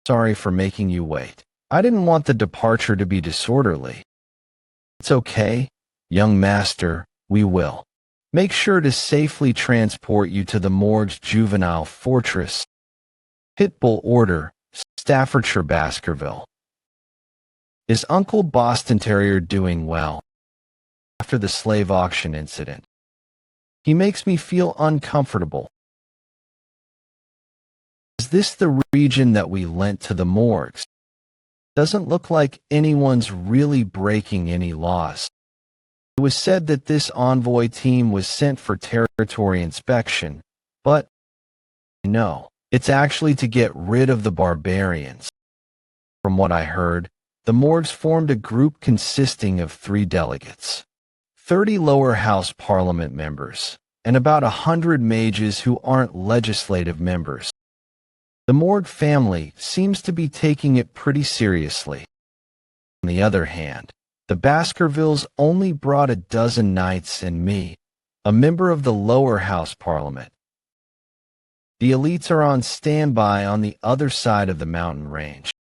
Sorry for making you wait. I didn't want the departure to be disorderly. It's okay, young master, we will. Make sure to safely transport you to the Morgue's juvenile fortress. Pitbull order, Staffordshire Baskerville. Is Uncle Boston Terrier doing well? After the slave auction incident. He makes me feel uncomfortable. Is this the region that we lent to the morgues? Doesn't look like anyone's really breaking any laws. It was said that this envoy team was sent for territory inspection, but no, it's actually to get rid of the barbarians. From what I heard, the morgues formed a group consisting of 3 delegates, 30 lower house parliament members, and about 100 mages who aren't legislative members. The Morgue family seems to be taking it pretty seriously. On the other hand, the Baskervilles only brought a dozen knights and me, a member of the lower house parliament. The elites are on standby on the other side of the mountain range.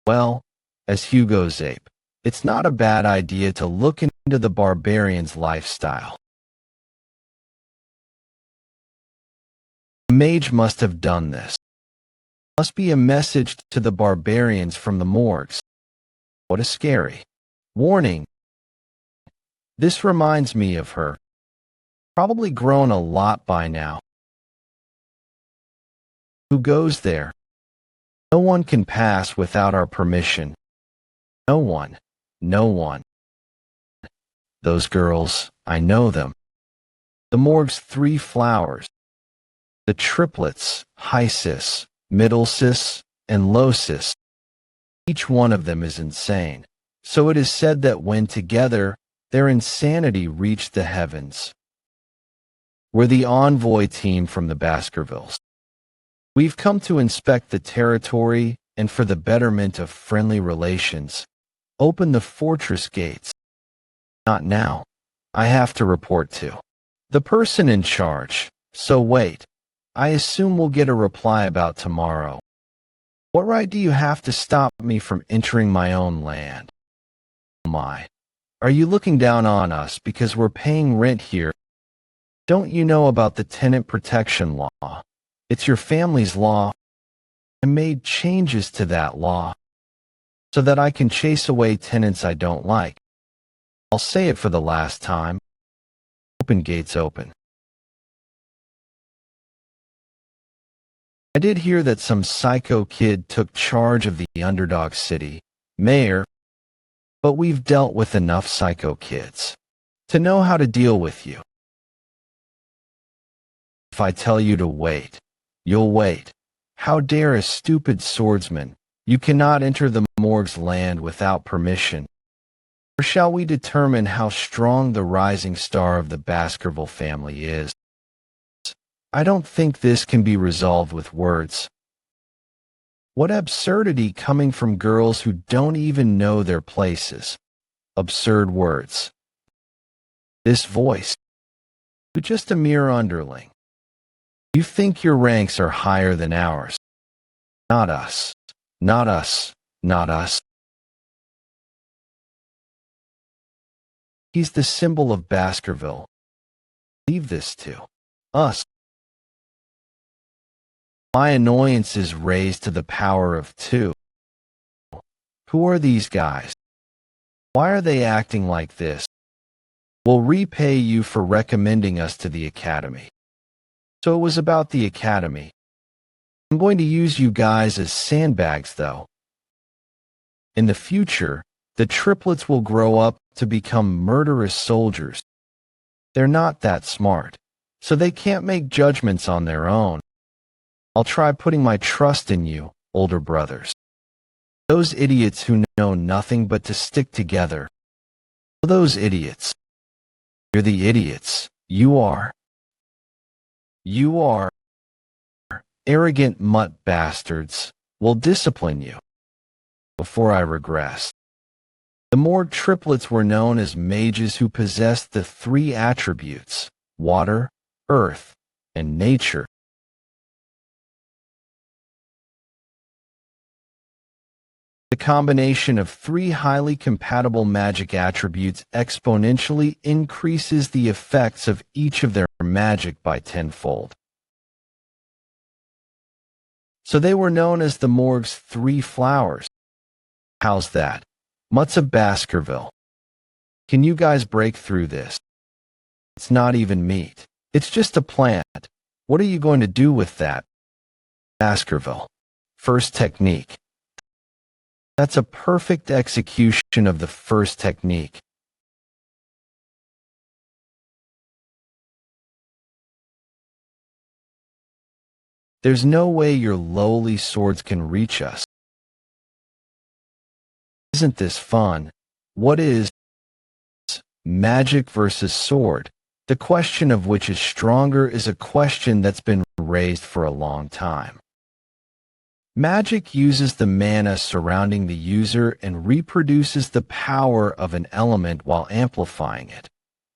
Well, as Hugo's ape, it's not a bad idea to look into the barbarian's lifestyle. A mage must have done this. Must be a message to the barbarians from the morgues. What a scary warning. This reminds me of her. Probably grown a lot by now. Who goes there? No one can pass without our permission. No one. No one. Those girls, I know them. The morgue's 3 flowers. The triplets, high cis, middle cis, and low cis. Each one of them is insane, so it is said that when together, their insanity reached the heavens. We're the envoy team from the Baskervilles. We've come to inspect the territory and for the betterment of friendly relations, open the fortress gates. Not now. I have to report to the person in charge, so wait. I assume we'll get a reply about tomorrow. What right do you have to stop me from entering my own land? Oh my. Are you looking down on us because we're paying rent here? Don't you know about the tenant protection law? It's your family's law. I made changes to that law so that I can chase away tenants I don't like. I'll say it for the last time. Open gates open. I did hear that some psycho kid took charge of the underdog city, mayor, but we've dealt with enough psycho kids to know how to deal with you. If I tell you to wait, you'll wait. How dare a stupid swordsman? You cannot enter the morgue's land without permission. Or shall we determine how strong the rising star of the Baskerville family is? I don't think this can be resolved with words. What absurdity coming from girls who don't even know their places. Absurd words. This voice. You're just a mere underling. You think your ranks are higher than ours. Not us. Not us. Not us. He's the symbol of Baskerville. Leave this to Us. My annoyance is raised to the power of 2. Who are these guys? Why are they acting like this? We'll repay you for recommending us to the academy. So it was about the academy. I'm going to use you guys as sandbags, though. In the future, the triplets will grow up to become murderous soldiers. They're not that smart, so they can't make judgments on their own. I'll try putting my trust in you, older brothers. Those idiots who know nothing but to stick together. Those idiots. You're the idiots. You are. You are. Arrogant mutt bastards. Will discipline you. Before I regressed. The more triplets were known as mages who possessed the 3 attributes, water, earth, and nature. The combination of 3 highly compatible magic attributes exponentially increases the effects of each of their magic by 10-fold. So they were known as the Morgue's 3 flowers. How's that? Mutts of Baskerville. Can you guys break through this? It's not even meat. It's just a plant. What are you going to do with that? Baskerville. First technique. That's a perfect execution of the first technique. There's no way your lowly swords can reach us. Isn't this fun? What is magic versus sword? The question of which is stronger is a question that's been raised for a long time. Magic uses the mana surrounding the user and reproduces the power of an element while amplifying it,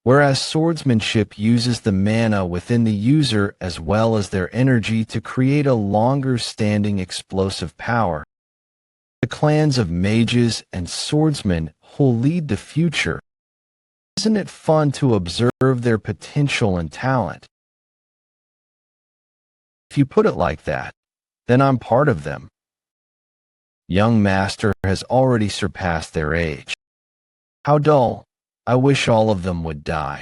whereas swordsmanship uses the mana within the user as well as their energy to create a longer-standing explosive power. The clans of mages and swordsmen who'll lead the future. Isn't it fun to observe their potential and talent? If you put it like that, then I'm part of them. Young master has already surpassed their age. How dull. I wish all of them would die.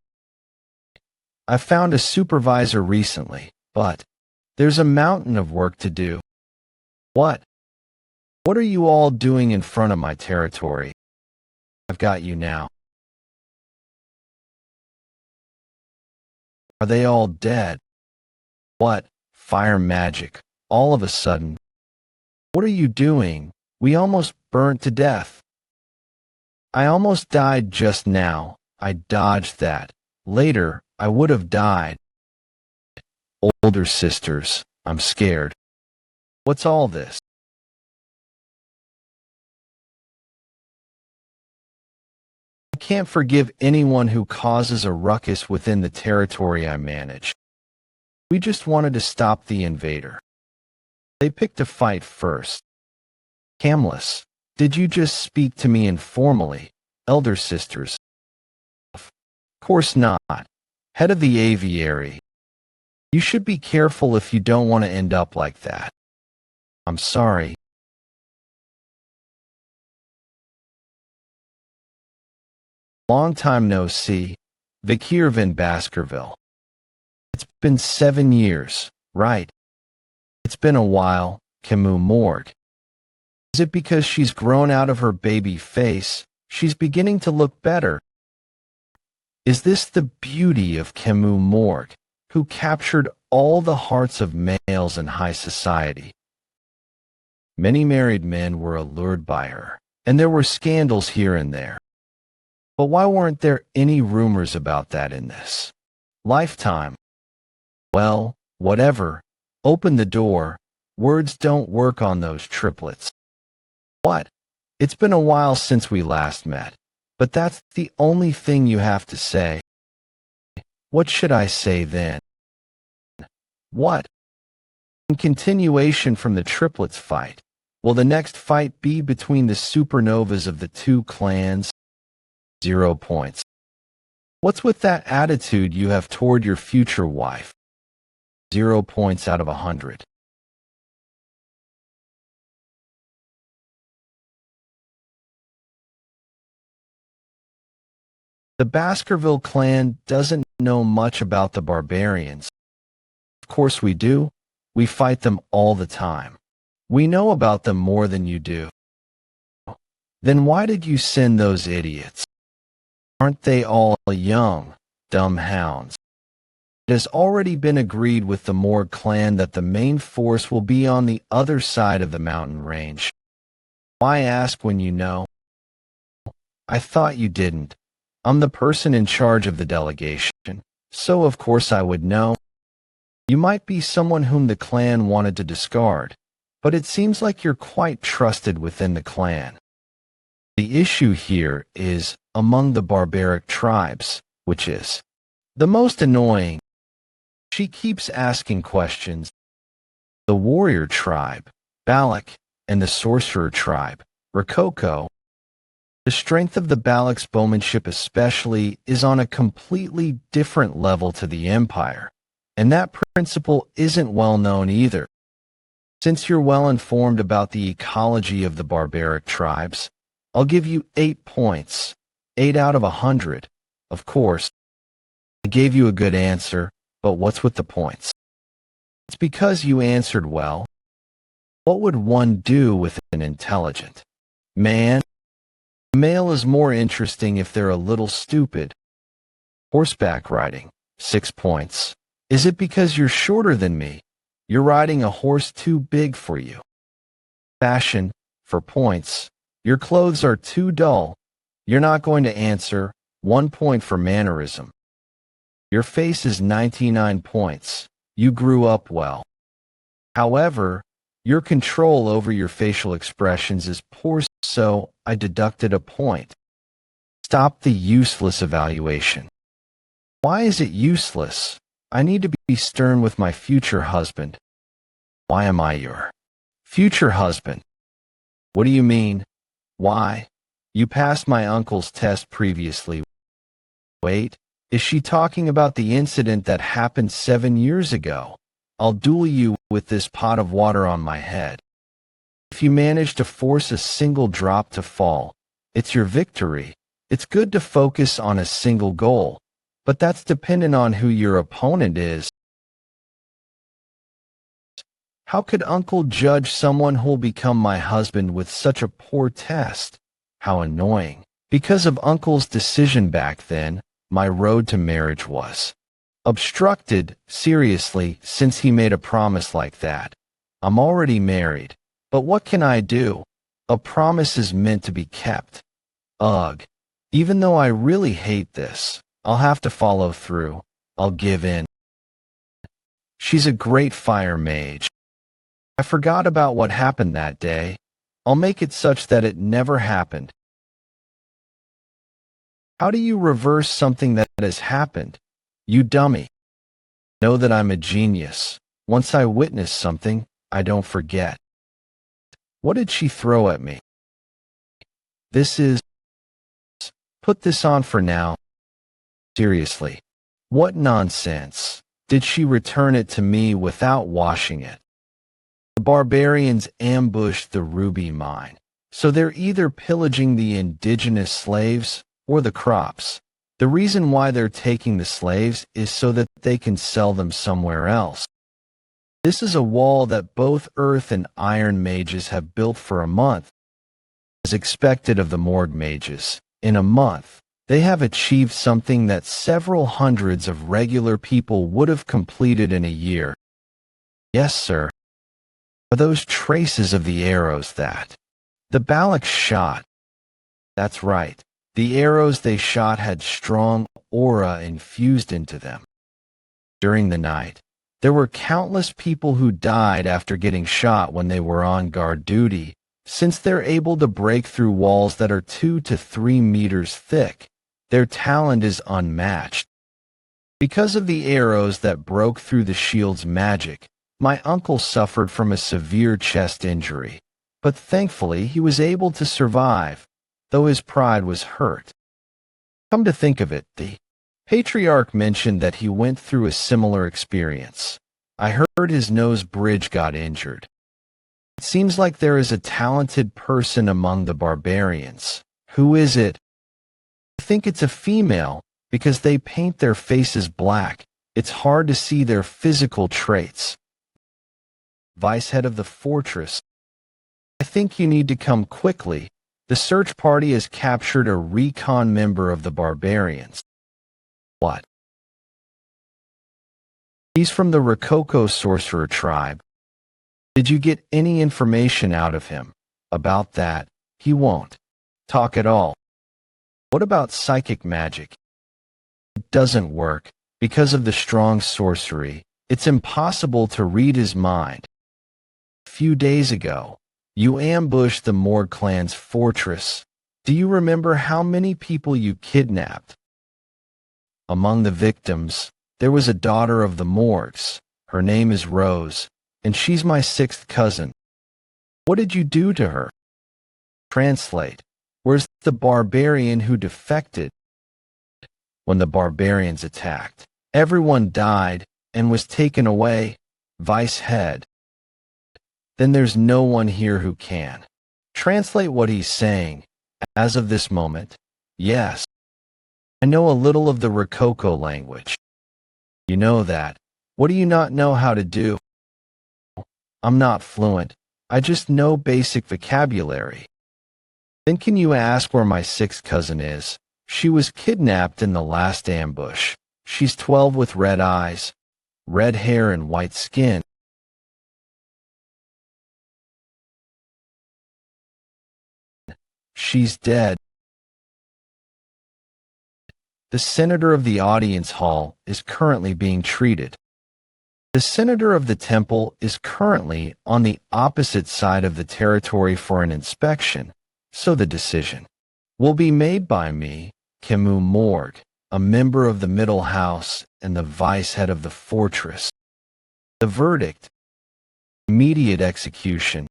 I found a supervisor recently, but there's a mountain of work to do. What? What are you all doing in front of my territory? I've got you now. Are they all dead? What? Fire magic. All of a sudden. What are you doing? We almost burnt to death. I almost died just now. I dodged that. Later, I would have died. Older sisters, I'm scared. What's all this? I can't forgive anyone who causes a ruckus within the territory I manage. We just wanted to stop the invader. They picked a fight first. Camless, did you just speak to me informally, elder sisters? Of course not. Head of the aviary. You should be careful if you don't want to end up like that. I'm sorry. Long time no see. Vikir in Baskerville. It's been 7 years, right? It's been a while, Camus Morgue. Is it because she's grown out of her baby face, she's beginning to look better? Is this the beauty of Camus Morgue, who captured all the hearts of males in high society? Many married men were allured by her, and there were scandals here and there. But why weren't there any rumors about that in this lifetime? Well, whatever. Open the door. Words don't work on those triplets. What? It's been a while since we last met, but that's the only thing you have to say. What should I say then? What? In continuation from the triplets fight, will the next fight be between the supernovas of the 2 clans? 0 points. What's with that attitude you have toward your future wife? 0 points out of 100. The Baskerville clan doesn't know much about the barbarians. Of course we do. We fight them all the time. We know about them more than you do. Then why did you send those idiots? Aren't they all young, dumb hounds? It has already been agreed with the Morg clan that the main force will be on the other side of the mountain range. Why ask when you know? I thought you didn't. I'm the person in charge of the delegation, so of course I would know. You might be someone whom the clan wanted to discard, but it seems like you're quite trusted within the clan. The issue here is among the barbaric tribes, which is the most annoying. She keeps asking questions. The warrior tribe, Balak, and the sorcerer tribe, Rococo. The strength of the Balak's bowmanship especially is on a completely different level to the Empire, and that principle isn't well known either. Since you're well informed about the ecology of the barbaric tribes, I'll give you 8 points, 8 out of 100. Of course, I gave you a good answer, but what's with the points? It's because you answered well. What would one do with an intelligent man? A male is more interesting if they're a little stupid. Horseback riding, 6 points. Is it because you're shorter than me? You're riding a horse too big for you. Fashion, for points. Your clothes are too dull. You're not going to answer. 1 point for mannerism. Your face is 99 points. You grew up well. However, your control over your facial expressions is poor, so I deducted a point. Stop the useless evaluation. Why is it useless? I need to be stern with my future husband. Why am I your future husband? What do you mean? Why? You passed my uncle's test previously. Wait, is she talking about the incident that happened 7 years ago? I'll duel you with this pot of water on my head. If you manage to force a single drop to fall, it's your victory. It's good to focus on a single goal, but that's dependent on who your opponent is. How could Uncle judge someone who'll become my husband with such a poor test? How annoying. Because of Uncle's decision back then, my road to marriage was obstructed, seriously, since he made a promise like that. I'm already married, but what can I do? A promise is meant to be kept. Ugh. Even though I really hate this, I'll have to follow through. I'll give in. She's a great fire mage. I forgot about what happened that day. I'll make it such that it never happened. How do you reverse something that has happened? You dummy. Know that I'm a genius. Once I witness something, I don't forget. What did she throw at me? This is... Put this on for now. Seriously. What nonsense. Did she return it to me without washing it? The barbarians ambushed the ruby mine, so they're either pillaging the indigenous slaves or the crops. The reason why they're taking the slaves is so that they can sell them somewhere else. This is a wall that both earth and iron mages have built for a month. As expected of the Morg mages, in a month, they have achieved something that several hundreds of regular people would have completed in a year. Yes, sir. Are those traces of the arrows that the Balak shot? That's right. The arrows they shot had strong aura infused into them. During the night, there were countless people who died after getting shot when they were on guard duty, since they're able to break through walls that are 2 to 3 meters thick. Their talent is unmatched. Because of the arrows that broke through the shield's magic, my uncle suffered from a severe chest injury, but thankfully he was able to survive, though his pride was hurt. Come to think of it, the patriarch mentioned that he went through a similar experience. I heard his nose bridge got injured. It seems like there is a talented person among the barbarians. Who is it? I think it's a female, because they paint their faces black. It's hard to see their physical traits. Vice head of the fortress. I think you need to come quickly. The search party has captured a recon member of the barbarians. What? He's from the Rococo sorcerer tribe. Did you get any information out of him? About that, he won't talk at all. What about psychic magic? It doesn't work. Because of the strong sorcery, it's impossible to read his mind. A few days ago, you ambushed the Morg clan's fortress. Do you remember how many people you kidnapped? Among the victims, there was a daughter of the Morgs. Her name is Rose, and she's my sixth cousin. What did you do to her? Translate. Where's the barbarian who defected? When the barbarians attacked, everyone died and was taken away. Vice head. Then there's no one here who can translate what he's saying. As of this moment, yes. I know a little of the Rococo language. You know that. What do you not know how to do? I'm not fluent. I just know basic vocabulary. Then can you ask where my sixth cousin is? She was kidnapped in the last ambush. She's 12 with red eyes, red hair and white skin. She's dead. The senator of the audience hall is currently being treated. The senator of the temple is currently on the opposite side of the territory for an inspection, so the decision will be made by me, Camus Morg, a member of the middle house and the vice head of the fortress. The verdict: immediate execution.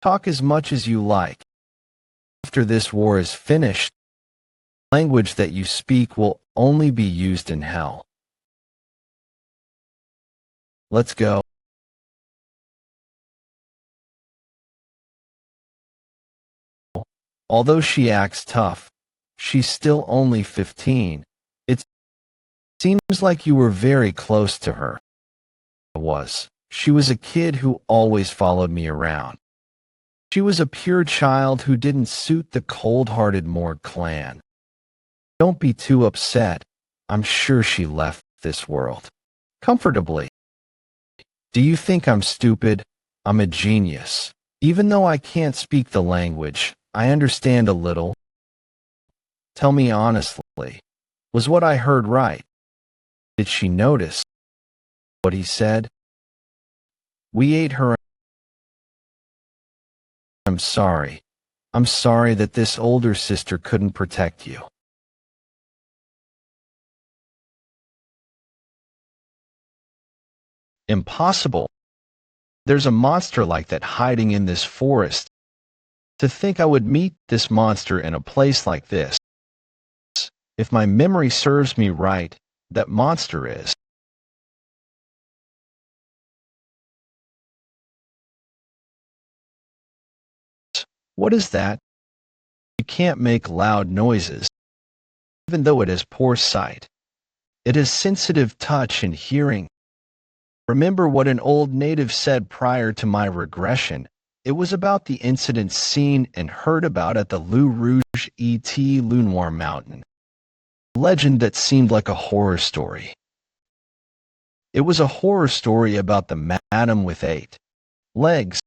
Talk as much as you like. After this war is finished, the language that you speak will only be used in hell. Let's go. Although she acts tough, she's still only 15. It seems like you were very close to her. She was a kid who always followed me around. She was a pure child who didn't suit the cold-hearted Morg clan. Don't be too upset. I'm sure she left this world comfortably. Do you think I'm stupid? I'm a genius. Even though I can't speak the language, I understand a little. Tell me honestly, was what I heard right? Did she notice what he said? We ate her. I'm sorry. I'm sorry that this older sister couldn't protect you. Impossible. There's a monster like that hiding in this forest. To think I would meet this monster in a place like this. If my memory serves me right, that monster is. What is that? You can't make loud noises, even though it has poor sight. It has sensitive touch and hearing. Remember what an old native said prior to my regression. It was about the incidents seen and heard about at the Loup Rouge et Lunoir Mountain. A legend that seemed like a horror story. It was a horror story about the madam with 8 legs.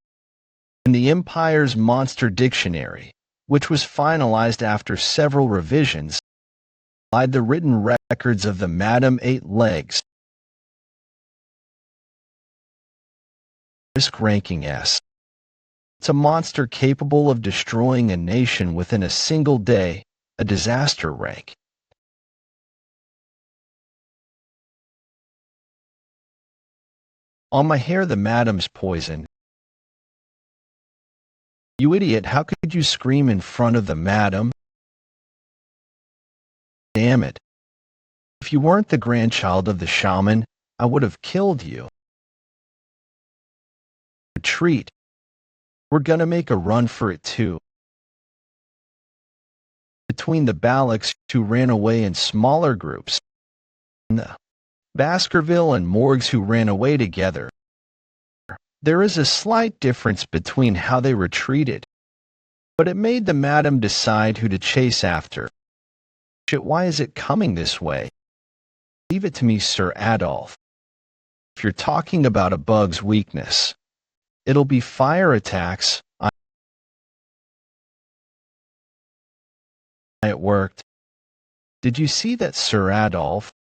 In the Empire's Monster Dictionary, which was finalized after several revisions, lied the written records of the Madam 8 Legs. Risk ranking S. It's a monster capable of destroying a nation within a single day, a disaster rank. On my hair the madam's poison. You idiot, how could you scream in front of the madam? Damn it. If you weren't the grandchild of the shaman, I would have killed you. Retreat. We're gonna make a run for it too. Between the Baloks who ran away in smaller groups, and the Baskerville and Morgs who ran away together, there is a slight difference between how they retreated, but it made the madam decide who to chase after. Shit, why is it coming this way? Leave it to me, Sir Adolf. If you're talking about a bug's weakness, it'll be fire attacks. It worked. Did you see that, Sir Adolf?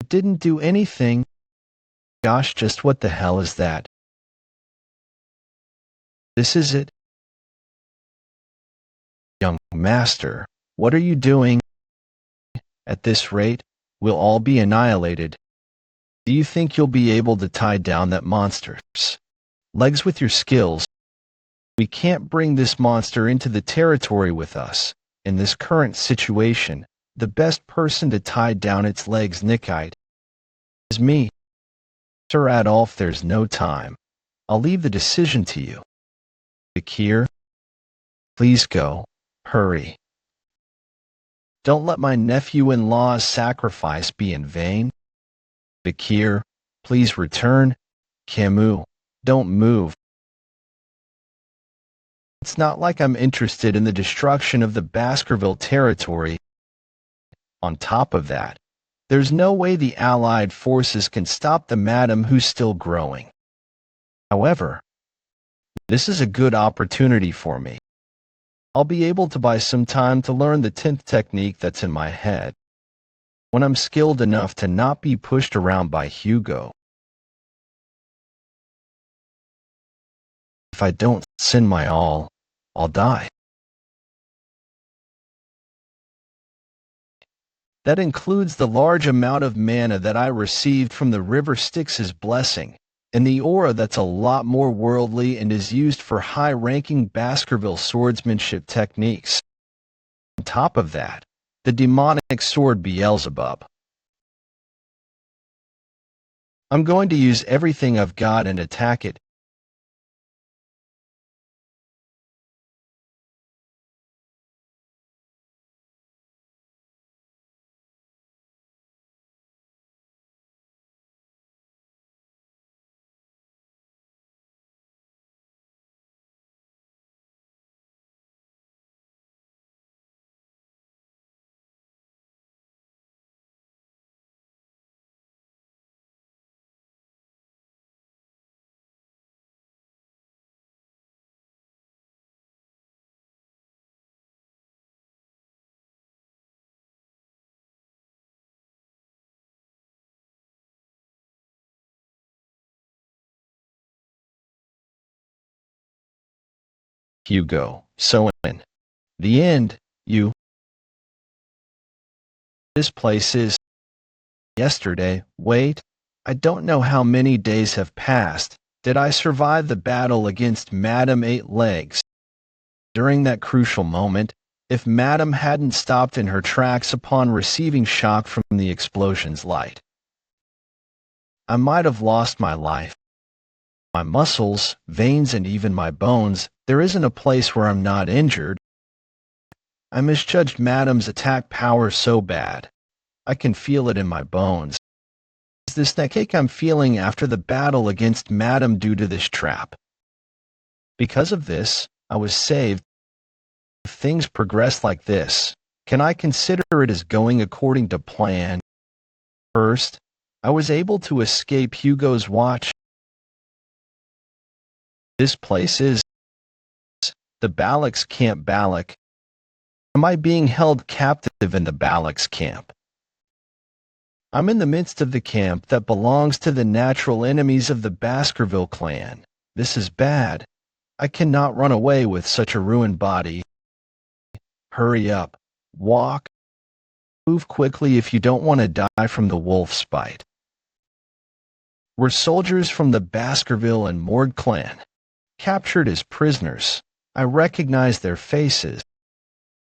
It didn't do anything. Gosh, just what the hell is that? This is it? Young master, what are you doing? At this rate, we'll all be annihilated. Do you think you'll be able to tie down that monster's legs with your skills? We can't bring this monster into the territory with us. In this current situation, the best person to tie down its legs, Nickite, is me. Sir Adolf, there's no time. I'll leave the decision to you. Vikir, please go. Hurry. Don't let my nephew-in-law's sacrifice be in vain. Vikir, please return. Camus, don't move. It's not like I'm interested in the destruction of the Baskerville territory. On top of that, there's no way the Allied forces can stop the madam who's still growing. However, this is a good opportunity for me. I'll be able to buy some time to learn the 10th technique that's in my head, when I'm skilled enough to not be pushed around by Hugo. If I don't send my all, I'll die. That includes the large amount of mana that I received from the River Styx's blessing, and the aura that's a lot more worldly and is used for high-ranking Baskerville swordsmanship techniques. On top of that, the demonic sword Beelzebub. I'm going to use everything I've got and attack it. Hugo, so in the end, this place is yesterday. Wait, I don't know how many days have passed. Did I survive the battle against Madame Eight Legs? During that crucial moment, if Madame hadn't stopped in her tracks upon receiving shock from the explosion's light, I might have lost my life. My muscles, veins, and even my bones, there isn't a place where I'm not injured. I misjudged Madame's attack power so bad. I can feel it in my bones. Is this the ache I'm feeling after the battle against Madame due to this trap? Because of this, I was saved. If things progress like this, can I consider it as going according to plan? First, I was able to escape Hugo's watch. This place is the Baloks Camp Balak. Am I being held captive in the Baloks camp? I'm in the midst of the camp that belongs to the natural enemies of the Baskerville clan. This is bad. I cannot run away with such a ruined body. Hurry up. Walk. Move quickly if you don't want to die from the wolf's bite. We're soldiers from the Baskerville and Morg clan, captured as prisoners. I recognize their faces.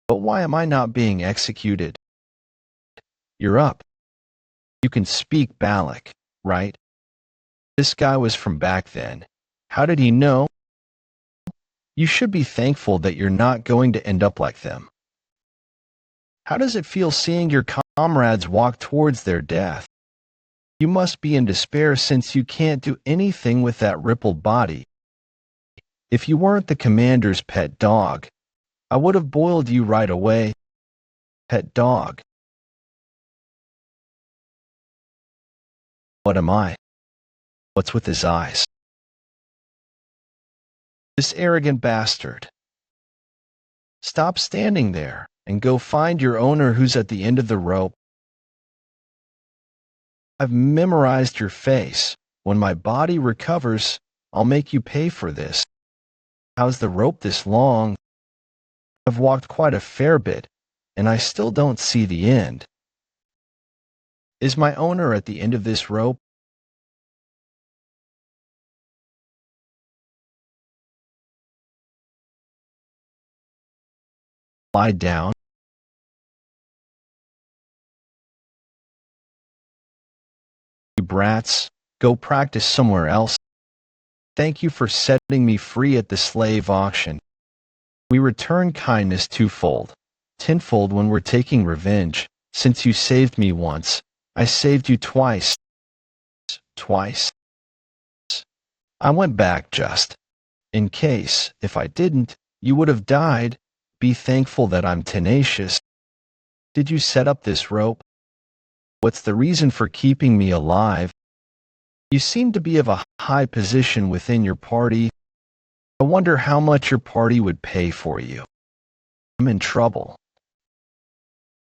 But why am I not being executed? You're up. You can speak Baloch, right? This guy was from back then. How did he know? You should be thankful that you're not going to end up like them. How does it feel seeing your comrades walk towards their death? You must be in despair since you can't do anything with that rippled body. If you weren't the commander's pet dog, I would have boiled you right away. Pet dog. What am I? What's with his eyes? This arrogant bastard. Stop standing there and go find your owner who's at the end of the rope. I've memorized your face. When my body recovers, I'll make you pay for this. How's the rope this long? I've walked quite a fair bit, and I still don't see the end. Is my owner at the end of this rope? Lie down. You brats, go practice somewhere else. Thank you for setting me free at the slave auction. We return kindness twofold, tenfold when we're taking revenge. Since you saved me once, I saved you twice. Twice. I went back just in case, if I didn't, you would have died. Be thankful that I'm tenacious. Did you set up this rope? What's the reason for keeping me alive? You seem to be of a high position within your party. I wonder how much your party would pay for you. I'm in trouble.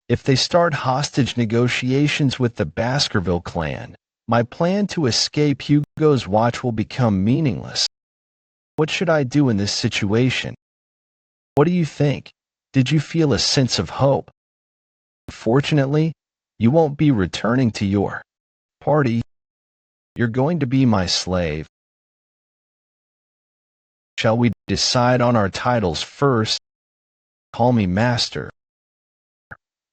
If they start hostage negotiations with the Baskerville clan, my plan to escape Hugo's watch will become meaningless. What should I do in this situation? What do you think? Did you feel a sense of hope? Fortunately, you won't be returning to your party. You're going to be my slave. Shall we decide on our titles first? Call me master.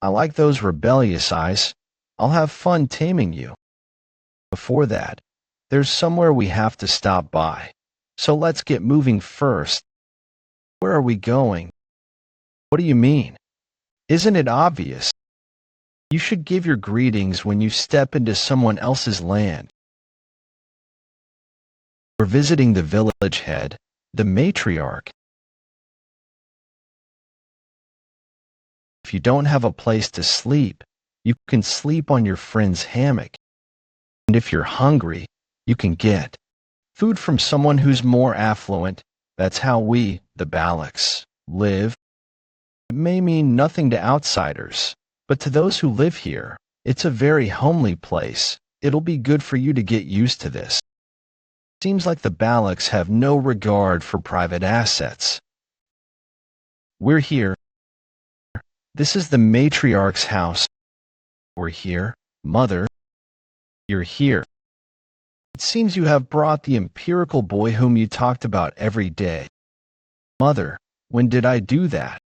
I like those rebellious eyes. I'll have fun taming you. Before that, there's somewhere we have to stop by. So let's get moving first. Where are we going? What do you mean? Isn't it obvious? You should give your greetings when you step into someone else's land. We're visiting the village head, the matriarch. If you don't have a place to sleep, you can sleep on your friend's hammock. And if you're hungry, you can get food from someone who's more affluent. That's how we, the Balochs, live. It may mean nothing to outsiders, but to those who live here, it's a very homely place. It'll be good for you to get used to this. Seems like the Balochs have no regard for private assets. We're here. This is the matriarch's house. We're here. Mother, you're here. It seems you have brought the empirical boy whom you talked about every day. Mother, when did I do that?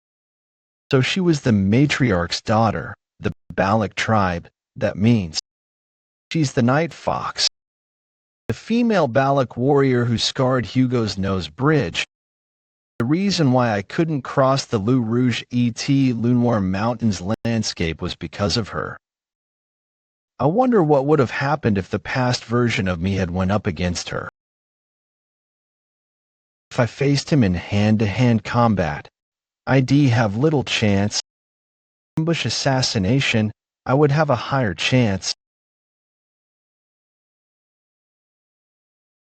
So she was the matriarch's daughter, the Baloch tribe. That means she's the night fox. The female Baloch warrior who scarred Hugo's nose bridge. The reason why I couldn't cross the Loup Rouge Lunoir Mountains landscape was because of her. I wonder what would have happened if the past version of me had went up against her. If I faced him in hand-to-hand combat, I'd have little chance. Ambush assassination, I would have a higher chance.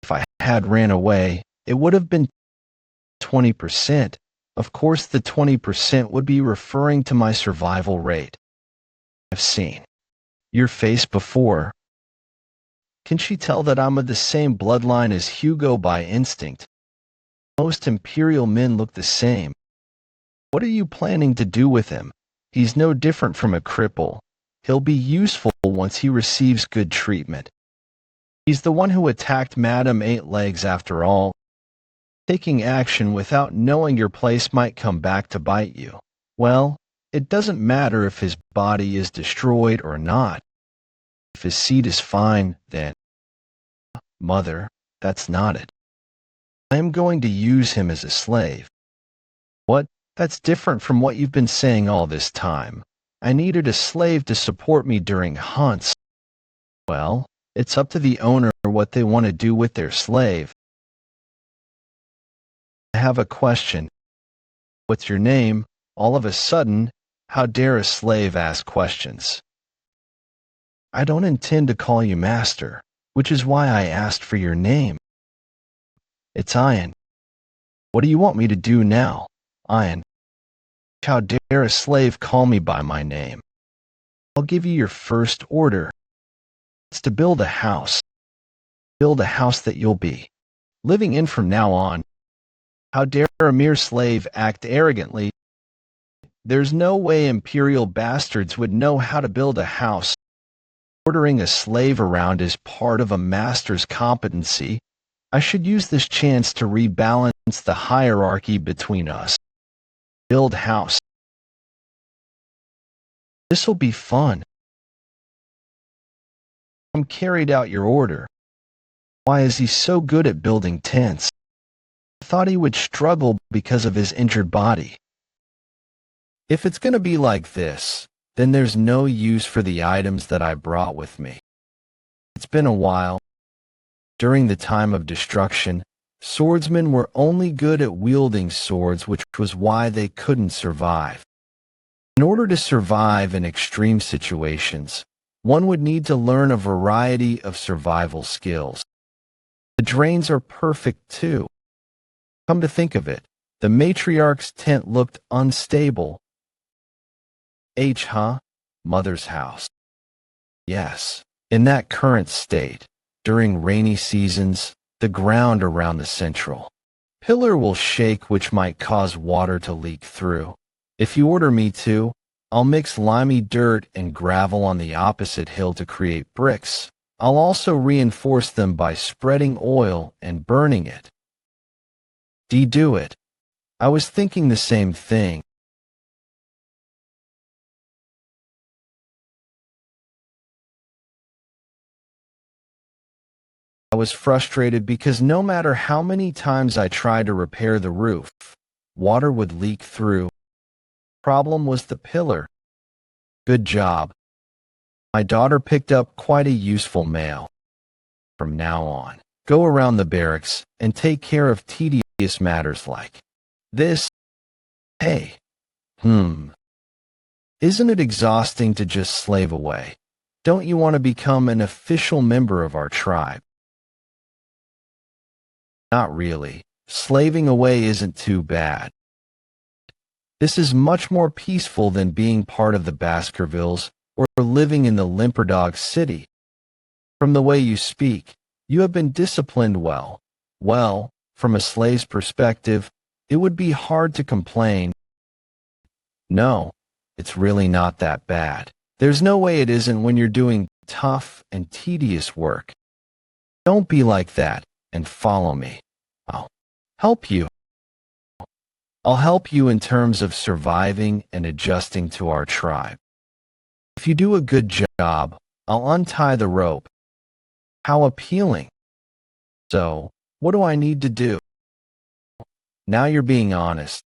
If I had ran away, it would have been 20%. Of course, the 20% would be referring to my survival rate. I've seen your face before. Can she tell that I'm of the same bloodline as Hugo by instinct? Most Imperial men look the same. What are you planning to do with him? He's no different from a cripple. He'll be useful once he receives good treatment. He's the one who attacked Madame Eight Legs after all. Taking action without knowing your place might come back to bite you. Well, It doesn't matter if his body is destroyed or not. If his seed is fine, then, mother, that's not it. I am going to use him as a slave. What? That's different from what you've been saying all this time. I needed a slave to support me during hunts. Well, it's up to the owner what they want to do with their slave. I have a question. What's your name? All of a sudden, how dare a slave ask questions? I don't intend to call you master, which is why I asked for your name. It's Ian. What do you want me to do now, Ian? How dare a slave call me by my name? I'll give you your first order. It's to build a house. Build a house that you'll be living in from now on. How dare a mere slave act arrogantly? There's no way imperial bastards would know how to build a house. Ordering a slave around is part of a master's competency. I should use this chance to rebalance the hierarchy between us. Build house. This'll be fun. Carried out your order. Why is he so good at building tents? I thought he would struggle because of his injured body. If it's going to be like this, then there's no use for the items that I brought with me. It's been a while. During the time of destruction, swordsmen were only good at wielding swords, which was why they couldn't survive. In order to survive in extreme situations, one would need to learn a variety of survival skills. The drains are perfect too. Come to think of it, the matriarch's tent looked unstable. Mother's house. Yes, in that current state, during rainy seasons, the ground around the central pillar will shake, which might cause water to leak through. If you order me to, I'll mix limey dirt and gravel on the opposite hill to create bricks. I'll also reinforce them by spreading oil and burning it. Do it. I was thinking the same thing. I was frustrated because no matter how many times I tried to repair the roof, water would leak through. Problem was the pillar. Good job. My daughter picked up quite a useful mail. From now on, go around the barracks and take care of tedious matters like this. Hey, isn't it exhausting to just slave away? Don't you want to become an official member of our tribe? Not really. Slaving away isn't too bad. This is much more peaceful than being part of the Baskervilles or living in the Limperdog city. From the way you speak, you have been disciplined well. Well, from a slave's perspective, it would be hard to complain. No, it's really not that bad. There's no way it isn't when you're doing tough and tedious work. Don't be like that and follow me. I'll help you. I'll help you in terms of surviving and adjusting to our tribe. If you do a good job, I'll untie the rope. How appealing. So, what do I need to do? Now you're being honest.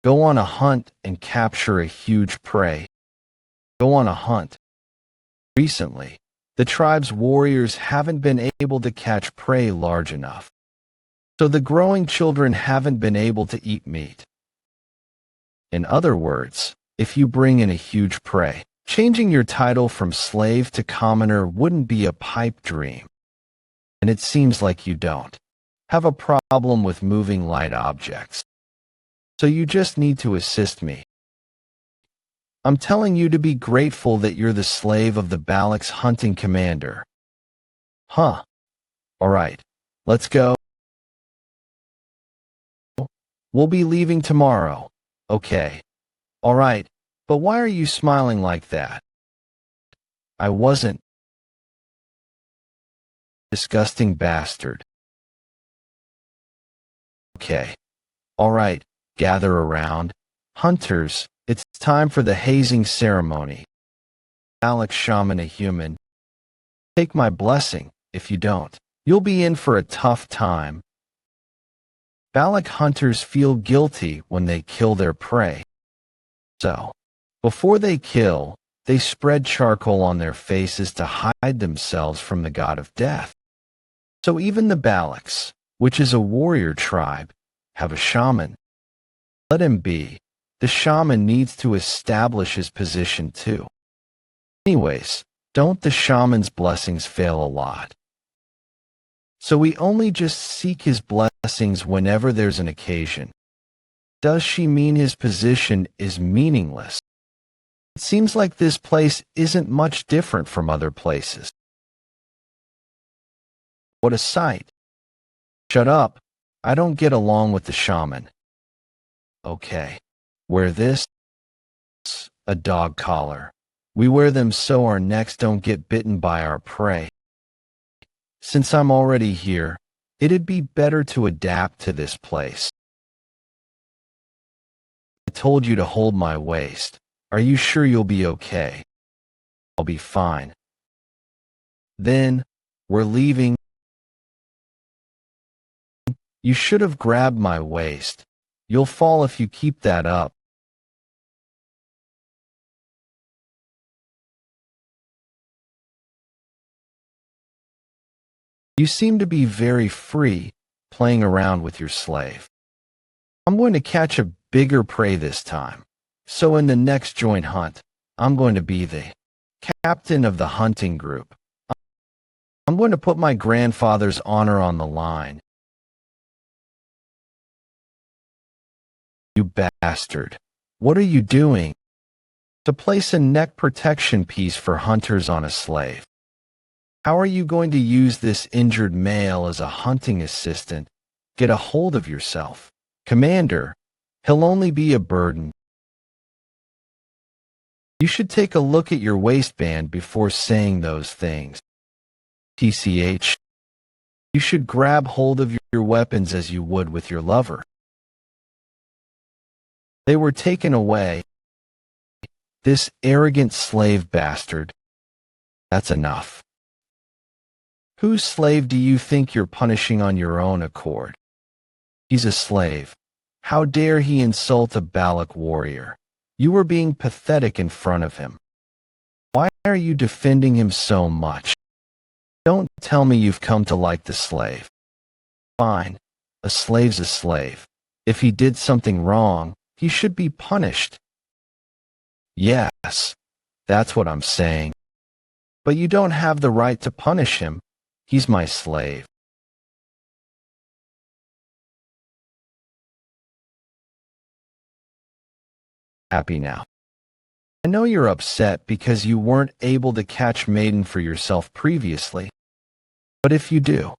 Go on a hunt and capture a huge prey. Go on a hunt. Recently, the tribe's warriors haven't been able to catch prey large enough. So the growing children haven't been able to eat meat. In other words, if you bring in a huge prey, changing your title from slave to commoner wouldn't be a pipe dream. And it seems like you don't have a problem with moving light objects. So you just need to assist me. I'm telling you to be grateful that you're the slave of the Balak's hunting commander. All right, let's go. We'll be leaving tomorrow. Okay. All right, but why are you smiling like that? I wasn't. Disgusting bastard. Okay. All right, gather around. Hunters, it's time for the hazing ceremony. Alex shaman a human. Take my blessing. If you don't, you'll be in for a tough time. Balak hunters feel guilty when they kill their prey. So, before they kill, they spread charcoal on their faces to hide themselves from the god of death. So even the Balaks, which is a warrior tribe, have a shaman. Let him be. The shaman needs to establish his position too. Anyways, don't the shaman's blessings fail a lot? So we only just seek his blessings whenever there's an occasion. Does she mean his position is meaningless? It seems like this place isn't much different from other places. What a sight. Shut up. I don't get along with the shaman. Okay. Wear this. A dog collar. We wear them so our necks don't get bitten by our prey. Since I'm already here, it'd be better to adapt to this place. I told you to hold my waist. Are you sure you'll be okay? I'll be fine. Then, we're leaving. You should have grabbed my waist. You'll fall if you keep that up. You seem to be very free, playing around with your slave. I'm going to catch a bigger prey this time. So in the next joint hunt, I'm going to be the captain of the hunting group. I'm going to put my grandfather's honor on the line. You bastard. What are you doing? To place a neck protection piece for hunters on a slave. How are you going to use this injured male as a hunting assistant? Get a hold of yourself. Commander, he'll only be a burden. You should take a look at your waistband before saying those things. TCH. You should grab hold of your weapons as you would with your lover. They were taken away. This arrogant slave bastard. That's enough. Whose slave do you think you're punishing on your own accord? He's a slave. How dare he insult a Balak warrior? You were being pathetic in front of him. Why are you defending him so much? Don't tell me you've come to like the slave. Fine. A slave's a slave. If he did something wrong, he should be punished. Yes, that's what I'm saying. But you don't have the right to punish him. He's my slave. Happy now. I know you're upset because you weren't able to catch maiden for yourself previously. But if you do,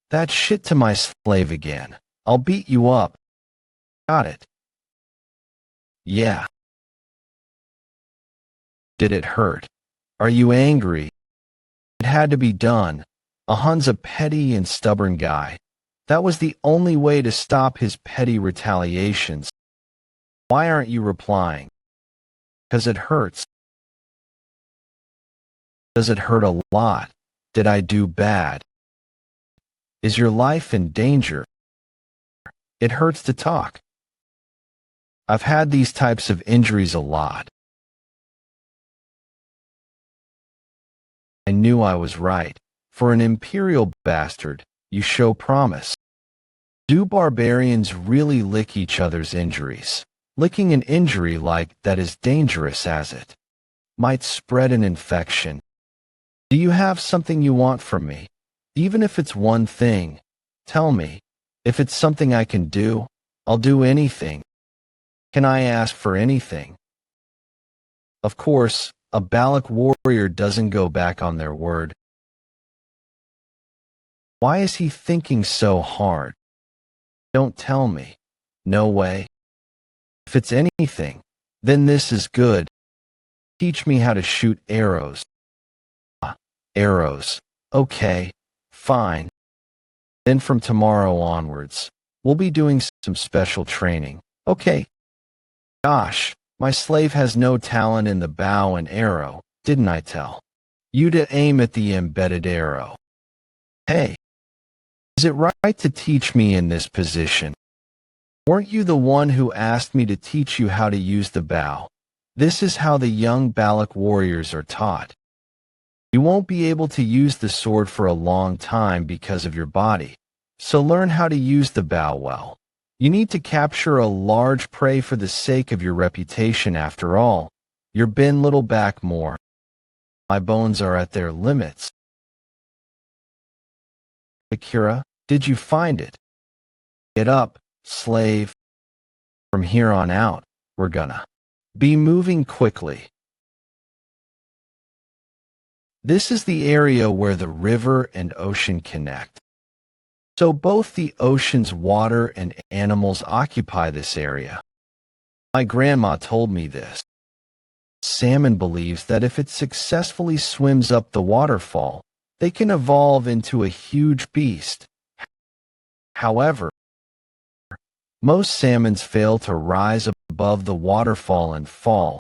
that shit to my slave again. I'll beat you up. Got it? Yeah. Did it hurt? Are you angry? It had to be done. Hun's a petty and stubborn guy. That was the only way to stop his petty retaliations. Why aren't you replying? 'Cause it hurts. Does it hurt a lot? Did I do bad? Is your life in danger? It hurts to talk. I've had these types of injuries a lot. I knew I was right. For an imperial bastard, you show promise. Do barbarians really lick each other's injuries? Licking an injury like that is dangerous as it might spread an infection. Do you have something you want from me? Even if it's one thing, tell me. If it's something I can do, I'll do anything. Can I ask for anything? Of course, a Balak warrior doesn't go back on their word. Why is he thinking so hard? Don't tell me. No way. If it's anything, then this is good. Teach me how to shoot arrows. Arrows. Okay, fine. Then from tomorrow onwards, we'll be doing some special training. Okay. Gosh, My slave has no talent in the bow and arrow, didn't I tell you to aim at the embedded arrow? Hey, is it right to teach me in this position? Weren't you the one who asked me to teach you how to use the bow? This is how the young Balak warriors are taught. You won't be able to use the sword for a long time because of your body, so learn how to use the bow well. You need to capture a large prey for the sake of your reputation after all. You're bin little back more. My bones are at their limits. Akira, did you find it? Get up, slave. From here on out, we're gonna be moving quickly. This is the area where the river and ocean connect. So both the ocean's water and animals occupy this area. My grandma told me this. Salmon believes that if it successfully swims up the waterfall, they can evolve into a huge beast. However, most salmons fail to rise above the waterfall and fall.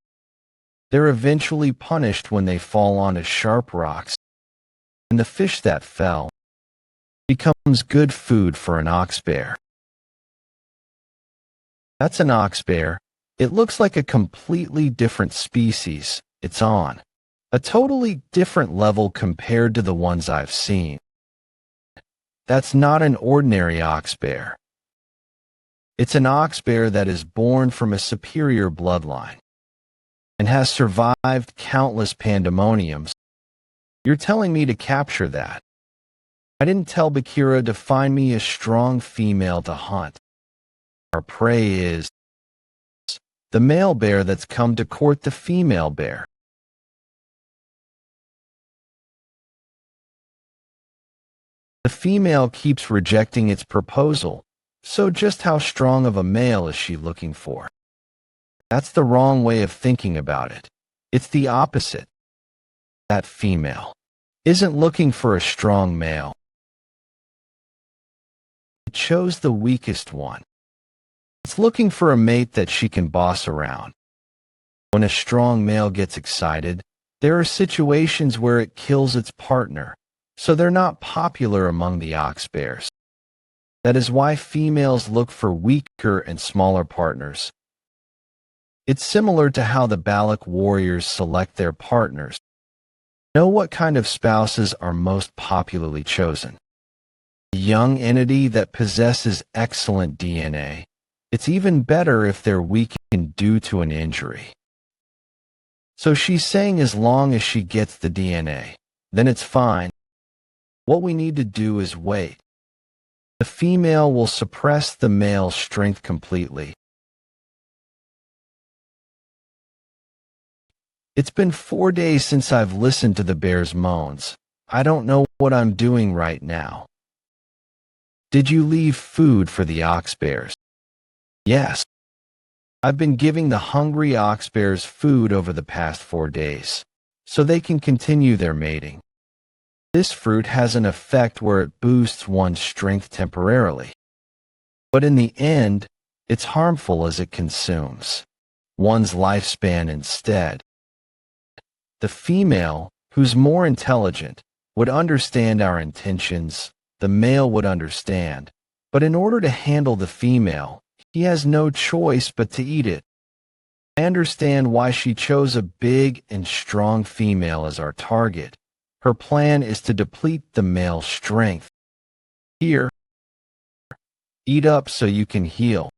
They're eventually punished when they fall onto sharp rocks, and the fish that fell becomes good food for an ox bear. That's an ox bear. It looks like a completely different species. It's on a totally different level compared to the ones I've seen. That's not an ordinary ox bear. It's an ox bear that is born from a superior bloodline and has survived countless pandemoniums. You're telling me to capture that? I didn't tell Bakira to find me a strong female to hunt. Our prey is the male bear that's come to court the female bear. The female keeps rejecting its proposal, so just how strong of a male is she looking for? That's the wrong way of thinking about it. It's the opposite. That female isn't looking for a strong male. It chose the weakest one. It's looking for a mate that she can boss around. When a strong male gets excited, there are situations where it kills its partner, so they're not popular among the ox bears. That is why females look for weaker and smaller partners. It's similar to how the Balak warriors select their partners. Know what kind of spouses are most popularly chosen. A young entity that possesses excellent DNA. It's even better if they're weakened due to an injury. So she's saying as long as she gets the DNA, then it's fine. What we need to do is wait. The female will suppress the male's strength completely. It's been 4 days since I've listened to the bear's moans. I don't know what I'm doing right now. Did you leave food for the ox bears? Yes. I've been giving the hungry ox bears food over the past 4 days, so they can continue their mating. This fruit has an effect where it boosts one's strength temporarily. But in the end, it's harmful as it consumes one's lifespan instead. The female, who's more intelligent, would understand our intentions. The male would understand. But in order to handle the female, he has no choice but to eat it. I understand why she chose a big and strong female as our target. Her plan is to deplete the male's strength. Here, eat up so you can heal.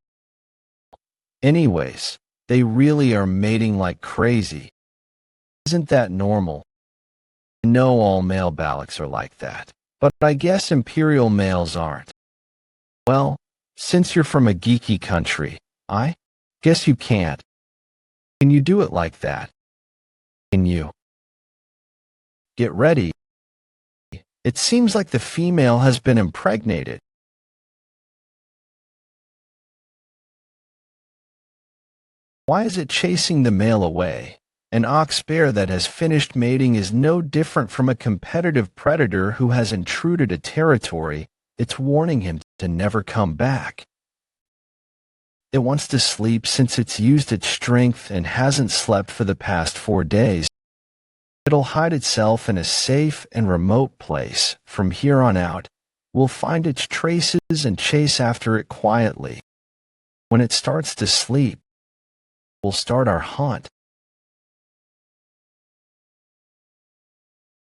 Anyways, they really are mating like crazy. Isn't that normal? I know all male Balaks are like that, but I guess imperial males aren't. Well, since you're from a geeky country, I guess you can't. Can you do it like that? Can you? Get ready. It seems like the female has been impregnated. Why is it chasing the male away? An ox bear that has finished mating is no different from a competitive predator who has intruded a territory. It's warning him to never come back. It wants to sleep since it's used its strength and hasn't slept for the past 4 days. It'll hide itself in a safe and remote place. From here on out, we'll find its traces and chase after it quietly. When it starts to sleep, we'll start our hunt.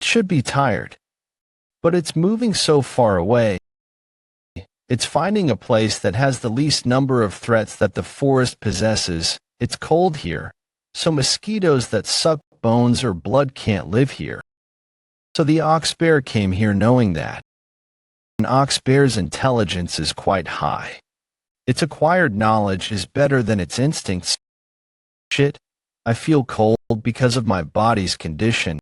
It should be tired, but it's moving so far away. It's finding a place that has the least number of threats that the forest possesses. It's cold here, so mosquitoes that suck bones or blood can't live here. So the ox bear came here knowing that. An ox bear's intelligence is quite high. Its acquired knowledge is better than its instincts. Shit, I feel cold because of my body's condition.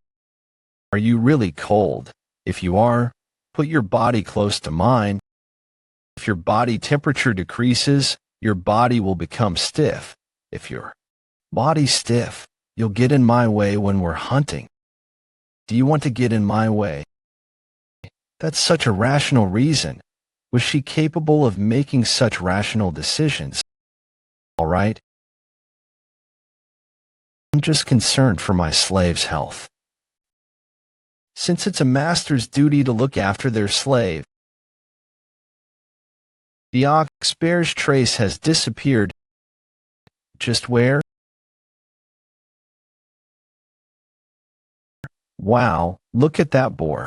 Are you really cold? If you are, put your body close to mine. If your body temperature decreases, your body will become stiff. If your body's stiff, you'll get in my way when we're hunting. Do you want to get in my way? That's such a rational reason. Was she capable of making such rational decisions? All right. I'm just concerned for my slave's health. Since it's a master's duty to look after their slave, the ox bear's trace has disappeared. Just where? Wow, look at that boar.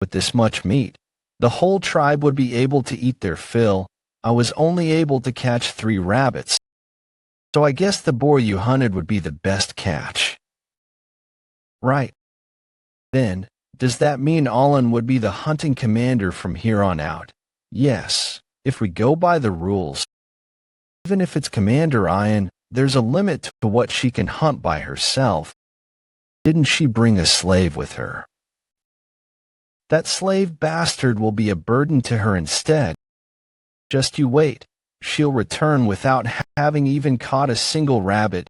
With this much meat, the whole tribe would be able to eat their fill. I was only able to catch 3 rabbits. So I guess the boar you hunted would be the best catch. Right. Then, does that mean Alan would be the hunting commander from here on out? Yes, if we go by the rules. Even if it's Commander Ian, there's a limit to what she can hunt by herself. Didn't she bring a slave with her? That slave bastard will be a burden to her instead. Just you wait. She'll return without having even caught a single rabbit.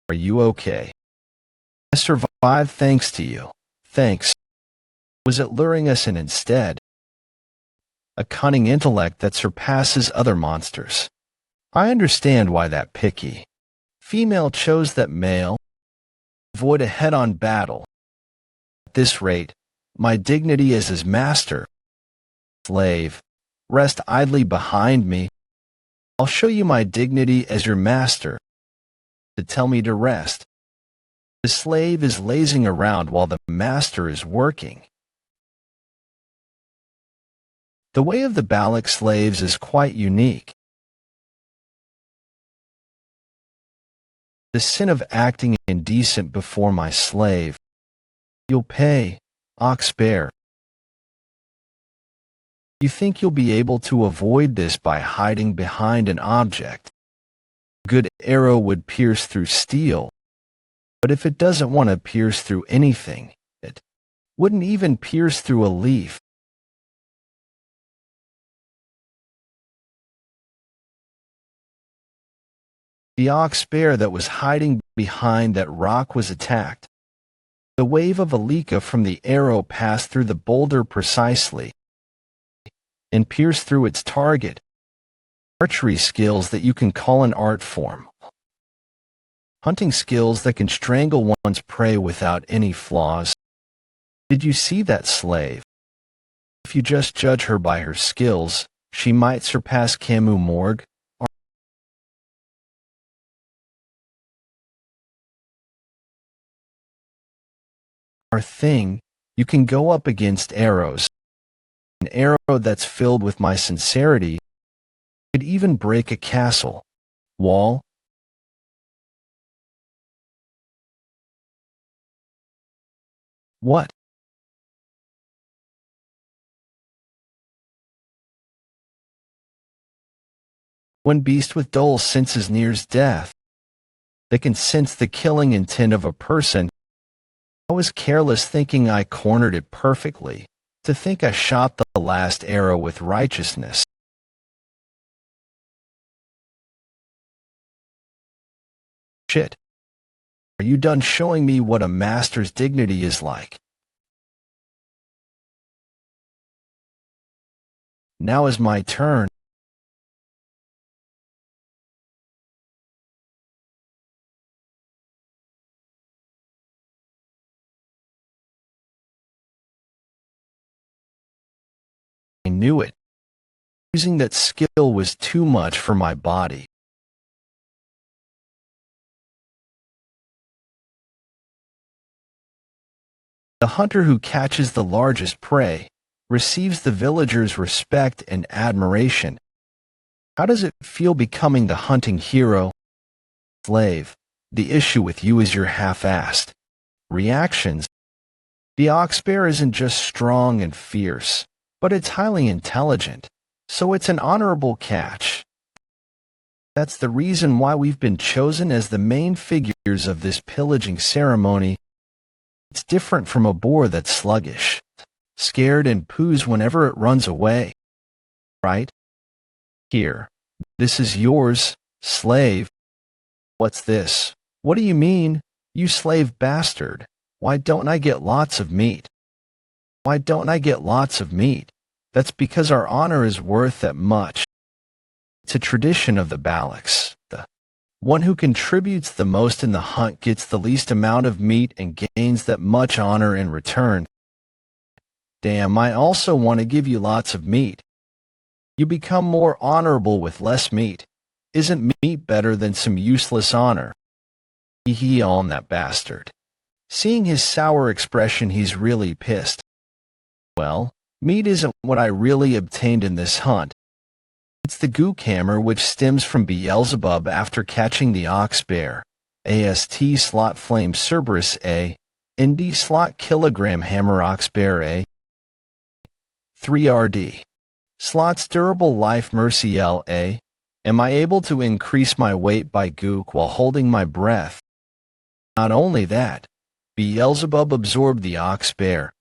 Are you okay? I survived thanks to you. Thanks. Was it luring us in instead? A cunning intellect that surpasses other monsters. I understand why that picky female chose that male. Avoid a head-on battle. At this rate, my dignity as his master. Slave, rest idly behind me. I'll show you my dignity as your master. To tell me to rest. The slave is lazing around while the master is working. The way of the Balak slaves is quite unique. The sin of acting indecent before my slave. You'll pay, ox bear. You think you'll be able to avoid this by hiding behind an object. A good arrow would pierce through steel. But if it doesn't want to pierce through anything, it wouldn't even pierce through a leaf. The ox bear that was hiding behind that rock was attacked. The wave of Alika from the arrow passed through the boulder precisely and pierced through its target. Archery skills that you can call an art form. Hunting skills that can strangle one's prey without any flaws. Did you see that slave? If you just judge her by her skills, she might surpass Camus Morgue. Our thing, you can go up against arrows. An arrow that's filled with my sincerity could even break a castle wall. What? When beast with dull senses nears death, they can sense the killing intent of a person. I was careless thinking I cornered it perfectly, to think I shot the last arrow with righteousness. Shit. Are you done showing me what a master's dignity is like? Now is my turn. I knew it. Using that skill was too much for my body. The hunter who catches the largest prey receives the villagers' respect and admiration. How does it feel becoming the hunting hero? Slave, the issue with you is your half-assed reactions. The ox bear isn't just strong and fierce, but it's highly intelligent, so it's an honorable catch. That's the reason why we've been chosen as the main figures of this pillaging ceremony. It's different from a boar that's sluggish, scared and poos whenever it runs away. Right? Here. This is yours, slave. What's this? What do you mean, you slave bastard? Why don't I get lots of meat? Why don't I get lots of meat? That's because our honor is worth that much. It's a tradition of the Balax. The one who contributes the most in the hunt gets the least amount of meat and gains that much honor in return. Damn, I also want to give you lots of meat. You become more honorable with less meat. Isn't meat better than some useless honor? Hee on that bastard. Seeing his sour expression, he's really pissed. Well, meat isn't what I really obtained in this hunt. It's the gook hammer which stems from Beelzebub after catching the ox bear. AST slot flame Cerberus A. ND slot kilogram hammer ox bear A. 3RD. Slots durable life mercy L A. Am I able to increase my weight by gook while holding my breath? Not only that, Beelzebub absorbed the ox bear,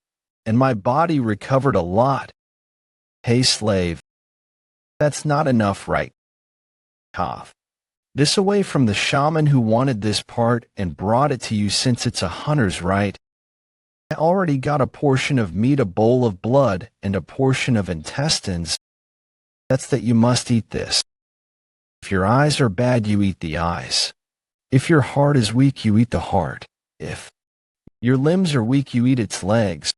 and my body recovered a lot. Hey slave. That's not enough, right? Cough. This away from the shaman who wanted this part and brought it to you since it's a hunter's right. I already got a portion of meat, a bowl of blood, and a portion of intestines. That's that you must eat this. If your eyes are bad, you eat the eyes. If your heart is weak, you eat the heart. If your limbs are weak, you eat its legs.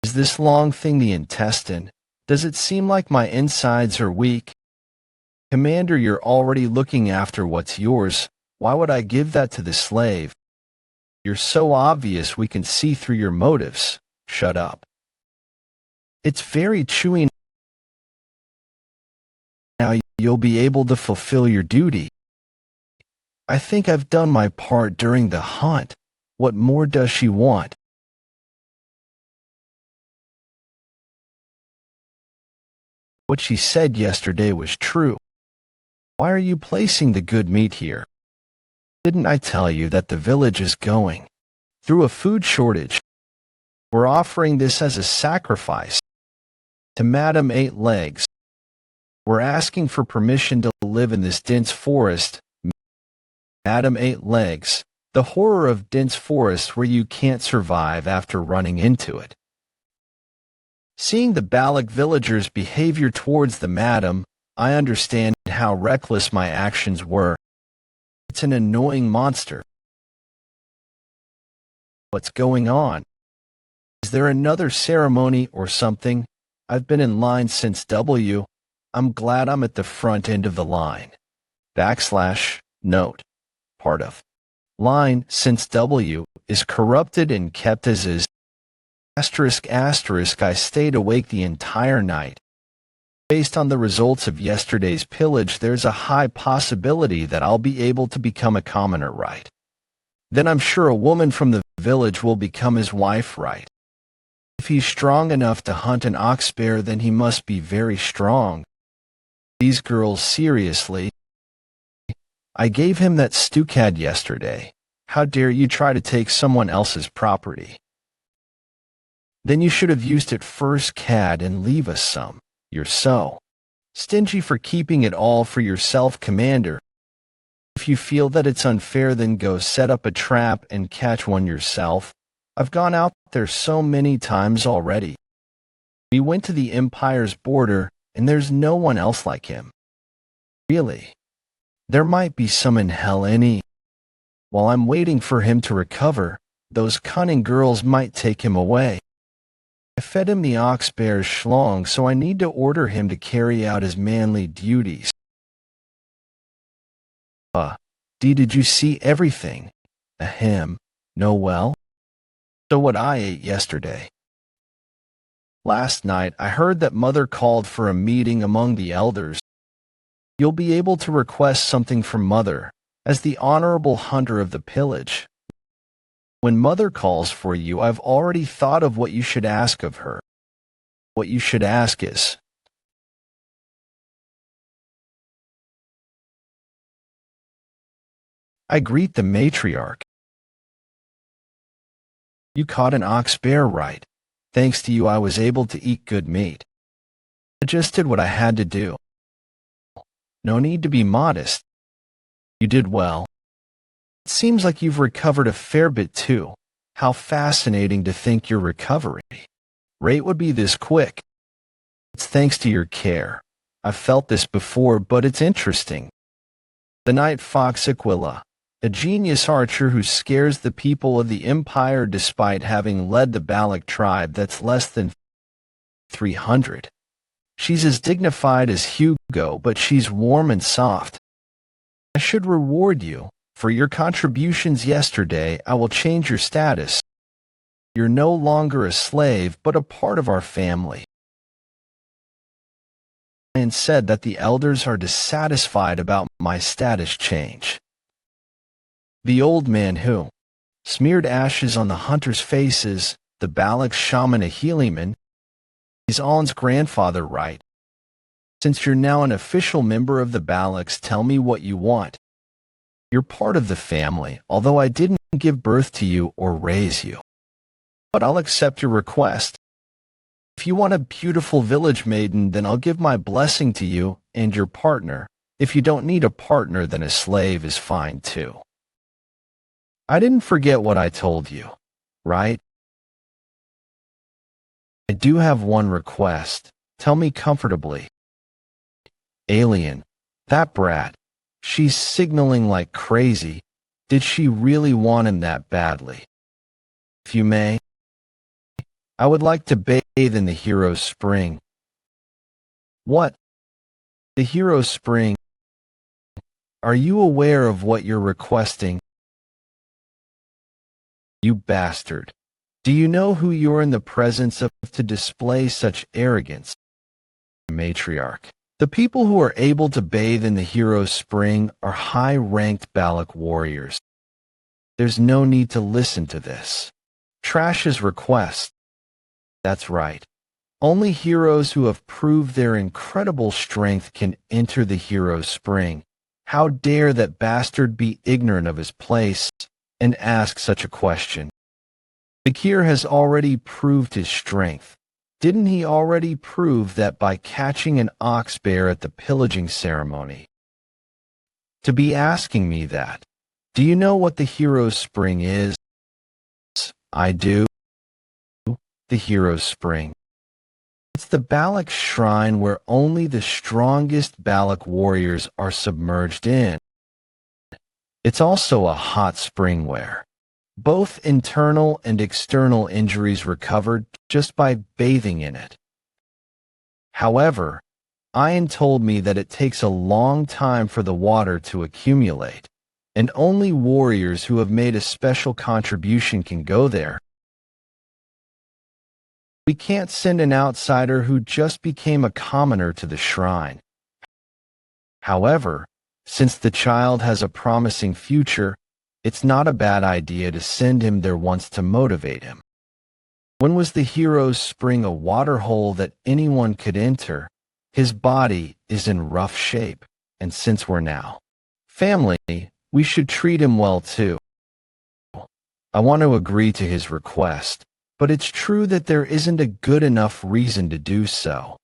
Is this long thing the intestine? Does it seem like my insides are weak? Commander, you're already looking after what's yours. Why would I give that to the slave? You're so obvious we can see through your motives. Shut up. It's very chewy. Now you'll be able to fulfill your duty. I think I've done my part during the hunt. What more does she want? What she said yesterday was true. Why are you placing the good meat here? Didn't I tell you that the village is going through a food shortage? We're offering this as a sacrifice to Madame Eight Legs. We're asking for permission to live in this dense forest. Madame Eight Legs, the horror of dense forest where you can't survive after running into it. Seeing the Balak villagers' behavior towards the madam, I understand how reckless my actions were. It's an annoying monster. What's going on? Is there another ceremony or something? I've been in line since W. I'm glad I'm at the front end of the line. Note. Part of line since W is corrupted and kept as is. I stayed awake the entire night. Based on the results of yesterday's pillage, there's a high possibility that I'll be able to become a commoner, right? Then I'm sure a woman from the village will become his wife, right? If he's strong enough to hunt an ox bear, then he must be very strong. These girls, seriously. I gave him that stucad yesterday. How dare you try to take someone else's property? Then you should have used it first, cad, and leave us some. You're so stingy for keeping it all for yourself, Commander. If you feel that it's unfair, then go set up a trap and catch one yourself. I've gone out there so many times already. We went to the Empire's border, and there's no one else like him. Really. There might be some in hell any. While I'm waiting for him to recover, those cunning girls might take him away. I fed him the ox bear's schlong, so I need to order him to carry out his manly duties. Did you see everything? Ahem. No, well? So what I ate yesterday. Last night I heard that Mother called for a meeting among the elders. You'll be able to request something from Mother, as the honorable hunter of the pillage. When Mother calls for you, I've already thought of what you should ask of her. What you should ask is, I greet the matriarch. You caught an ox bear right. Thanks to you, I was able to eat good meat. I just did what I had to do. No need to be modest. You did well. It seems like you've recovered a fair bit too. How fascinating to think your recovery rate would be this quick. It's thanks to your care. I've felt this before, but it's interesting. The Night Fox Aquila, a genius archer who scares the people of the Empire despite having led the Balak tribe that's less than 300. She's as dignified as Hugo, but she's warm and soft. I should reward you. For your contributions yesterday, I will change your status. You're no longer a slave, but a part of our family. And said that the elders are dissatisfied about my status change. The old man who smeared ashes on the hunters' faces, the Balak shaman Ahiliman, is On's grandfather, right? Since you're now an official member of the Balaks, tell me what you want. You're part of the family, although I didn't give birth to you or raise you. But I'll accept your request. If you want a beautiful village maiden, then I'll give my blessing to you and your partner. If you don't need a partner, then a slave is fine too. I didn't forget what I told you, right? I do have one request. Tell me comfortably. Alien, that brat. She's signaling like crazy. Did she really want him that badly? If you may, I would like to bathe in the hero's spring. What? The hero's spring? Are you aware of what you're requesting? You bastard. Do you know who you're in the presence of to display such arrogance? Matriarch. The people who are able to bathe in the hero's spring are high-ranked Balak warriors. There's no need to listen to this. Trash his request. That's right. Only heroes who have proved their incredible strength can enter the hero's spring. How dare that bastard be ignorant of his place and ask such a question? Vikir has already proved his strength. Didn't he already prove that by catching an ox bear at the pillaging ceremony? To be asking me that. Do you know what the hero's spring is? I do. The hero's spring. It's the Balak shrine where only the strongest Balak warriors are submerged in. It's also a hot spring where both internal and external injuries recovered just by bathing in it. However, Ian told me that it takes a long time for the water to accumulate, and only warriors who have made a special contribution can go there. We can't send an outsider who just became a commoner to the shrine. However, since the child has a promising future, it's not a bad idea to send him there once to motivate him. When was the hero's spring a waterhole that anyone could enter? His body is in rough shape, and since we're now family, we should treat him well too. I want to agree to his request, but it's true that there isn't a good enough reason to do so.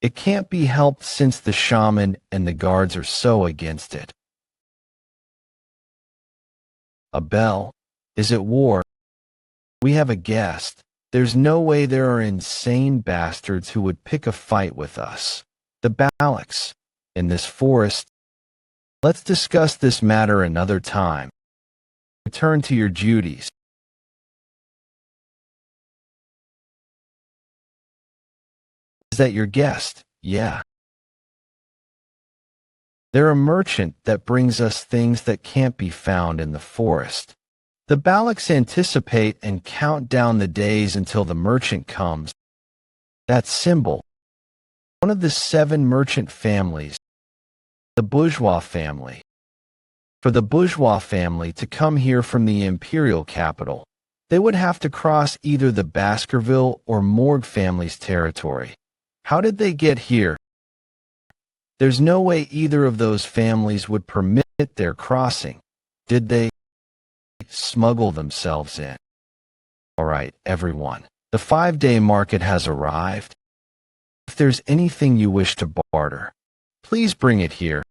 It can't be helped since the shaman and the guards are so against it. A bell? Is it war? We have a guest. There's no way there are insane bastards who would pick a fight with us. The Baloks. In this forest. Let's discuss this matter another time. Return to your duties. Is that your guest? Yeah. They're a merchant that brings us things that can't be found in the forest. The Baloks anticipate and count down the days until the merchant comes. That symbol. One of the 7 merchant families. The bourgeois family. For the bourgeois family to come here from the imperial capital, they would have to cross either the Baskerville or Morgue family's territory. How did they get here? There's no way either of those families would permit their crossing. Did they smuggle themselves in? All right, everyone. The 5-day market has arrived. If there's anything you wish to barter, please bring it here.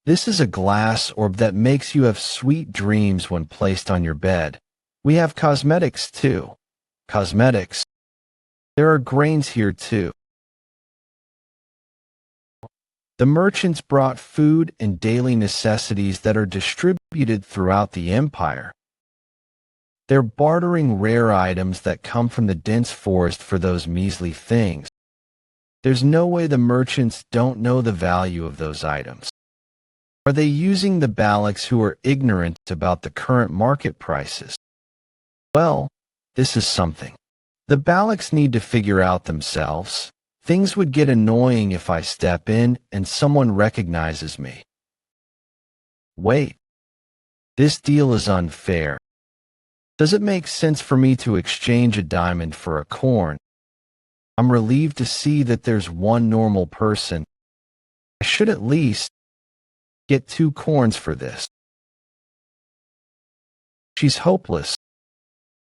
This is a glass orb that makes you have sweet dreams when placed on your bed. We have cosmetics too. Cosmetics. There are grains here too. The merchants brought food and daily necessities that are distributed throughout the empire. They're bartering rare items that come from the dense forest for those measly things. There's no way the merchants don't know the value of those items. Are they using the Baloks who are ignorant about the current market prices? Well, this is something the Baloks need to figure out themselves. Things would get annoying if I step in and someone recognizes me. Wait. This deal is unfair. Does it make sense for me to exchange a diamond for a corn? I'm relieved to see that there's one normal person. I should at least get 2 corns for this. She's hopeless.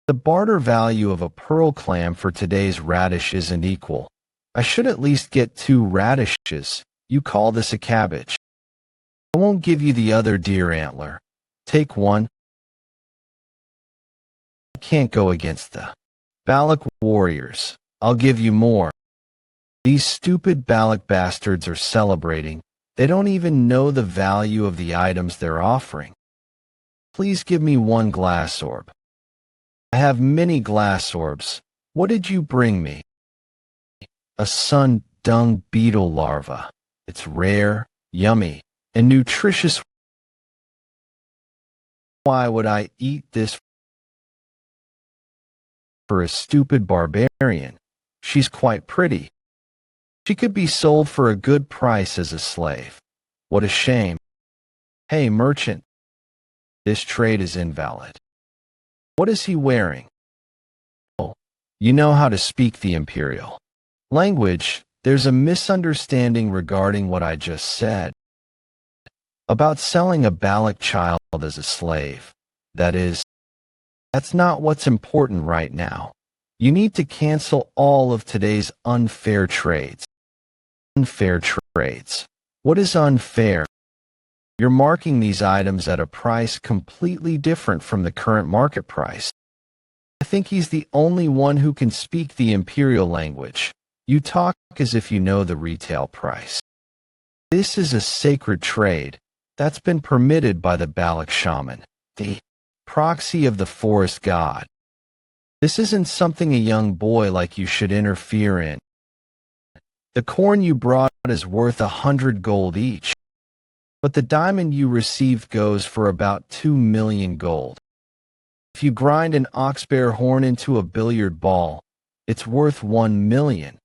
The barter value of a pearl clam for today's radish isn't equal. I should at least get 2 radishes. You call this a cabbage. I won't give you the other deer antler. Take 1. I can't go against the Balok warriors. I'll give you more. These stupid Balok bastards are celebrating. They don't even know the value of the items they're offering. Please give me 1 glass orb. I have many glass orbs. What did you bring me? A sun dung beetle larva. It's rare, yummy, and nutritious. Why would I eat this for a stupid barbarian? She's quite pretty. She could be sold for a good price as a slave. What a shame. Hey, merchant. This trade is invalid. What is he wearing? Oh, you know how to speak the imperial language. There's a misunderstanding regarding what I just said about selling a Balok child as a slave. That's not what's important right now. You need to cancel all of today's unfair trades. Unfair trades. What is unfair? You're marking these items at a price completely different from the current market price. I think he's the only one who can speak the imperial language. You talk as if you know the retail price. This is a sacred trade that's been permitted by the Balok shaman, the proxy of the forest god. This isn't something a young boy like you should interfere in. The corn you brought is worth 100 gold each, but the diamond you received goes for about 2 million gold. If you grind an oxbear horn into a billiard ball, it's worth 1 million.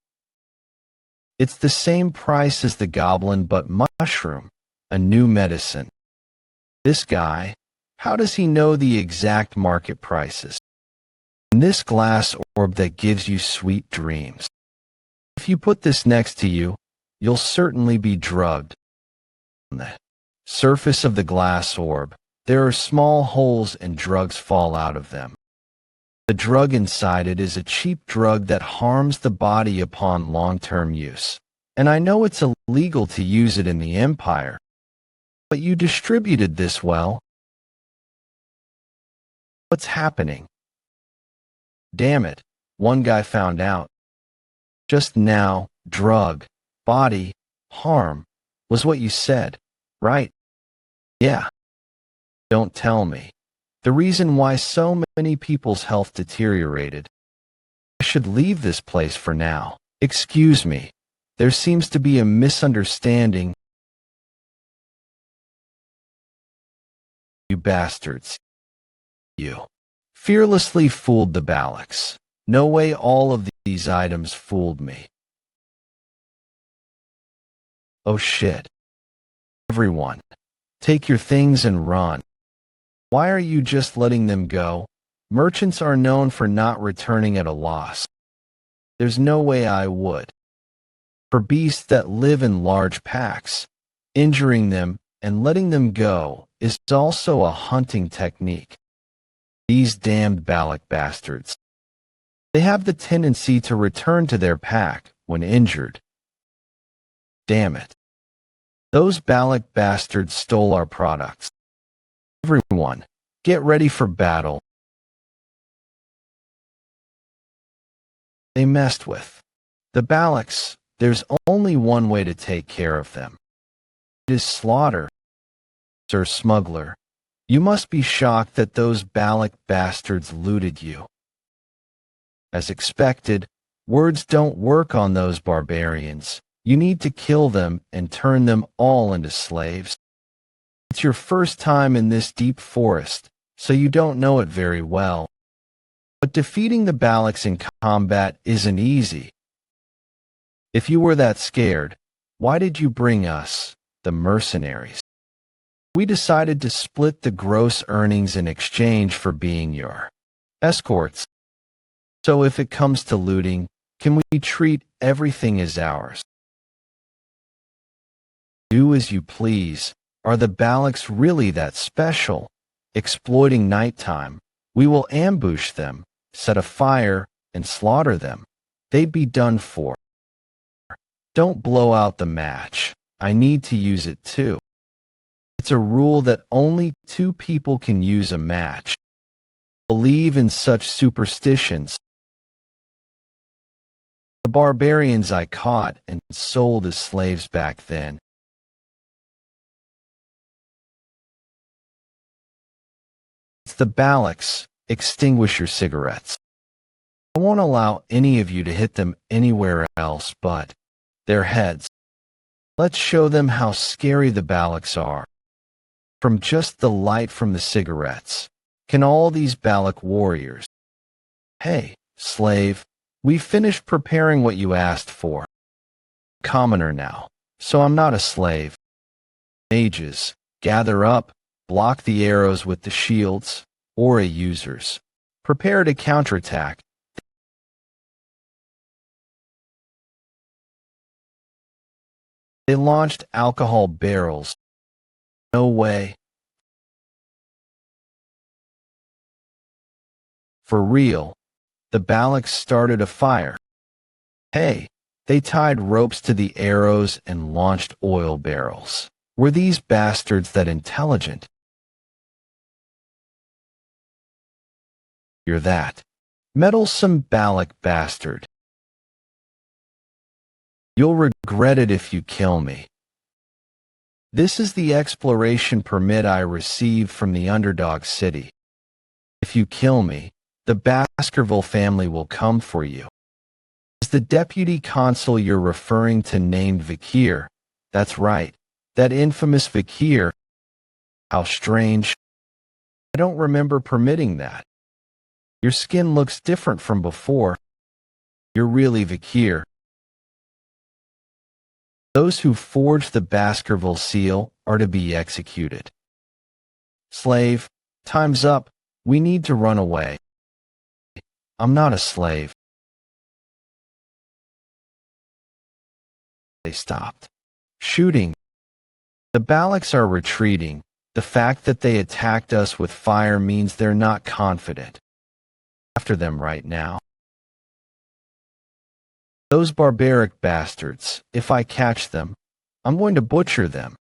It's the same price as the goblin but mushroom, a new medicine. This guy, how does he know the exact market prices? And this glass orb that gives you sweet dreams. If you put this next to you, you'll certainly be drugged. On the surface of the glass orb, there are small holes and drugs fall out of them. The drug inside it is a cheap drug that harms the body upon long-term use. And I know it's illegal to use it in the Empire, but you distributed this well. What's happening? Damn it, one guy found out. Just now, drug, body, harm, was what you said, right? Yeah. Don't tell me. The reason why so many people's health deteriorated. I should leave this place for now. Excuse me. There seems to be a misunderstanding. You bastards. You fearlessly fooled the Balax. No way all of these items fooled me. Oh shit. Everyone, take your things and run. Why are you just letting them go? Merchants are known for not returning at a loss. There's no way I would. For beasts that live in large packs, injuring them and letting them go is also a hunting technique. These damned Balak bastards. They have the tendency to return to their pack when injured. Damn it. Those Balak bastards stole our products. Everyone, get ready for battle. They messed with the Balaks. There's only one way to take care of them. It is slaughter. Sir Smuggler, you must be shocked that those Balak bastards looted you. As expected, words don't work on those barbarians. You need to kill them and turn them all into slaves. It's your first time in this deep forest, so you don't know it very well. But defeating the Balaks in combat isn't easy. If you were that scared, why did you bring us, the mercenaries? We decided to split the gross earnings in exchange for being your escorts. So if it comes to looting, can we treat everything as ours? Do as you please. Are the Balaks really that special? Exploiting nighttime, we will ambush them, set a fire, and slaughter them. They'd be done for. Don't blow out the match. I need to use it too. It's a rule that only 2 people can use a match. Believe in such superstitions. The barbarians I caught and sold as slaves back then. It's the Balaks. Extinguish your cigarettes. I won't allow any of you to hit them anywhere else but their heads. Let's show them how scary the Balaks are. From just the light from the cigarettes, can all these Balak warriors... Hey, slave, we finished preparing what you asked for. Commoner now, so I'm not a slave. Mages, gather up, block the arrows with the shields, aura users. Prepare to counterattack. They launched alcohol barrels. No way. For real, the Balaks started a fire. Hey, they tied ropes to the arrows and launched oil barrels. Were these bastards that intelligent? You're that meddlesome Balak bastard. You'll regret it if you kill me. This is the exploration permit I received from the underdog city. If you kill me, the Baskerville family will come for you. Is the deputy consul you're referring to named Vikir? That's right, that infamous Vikir. How strange. I don't remember permitting that. Your skin looks different from before. You're really Vikir. Those who forged the Baskerville seal are to be executed. Slave, time's up. We need to run away. I'm not a slave. They stopped shooting. The Balaks are retreating. The fact that they attacked us with fire means they're not confident. After them right now. Those barbaric bastards, if I catch them, I'm going to butcher them.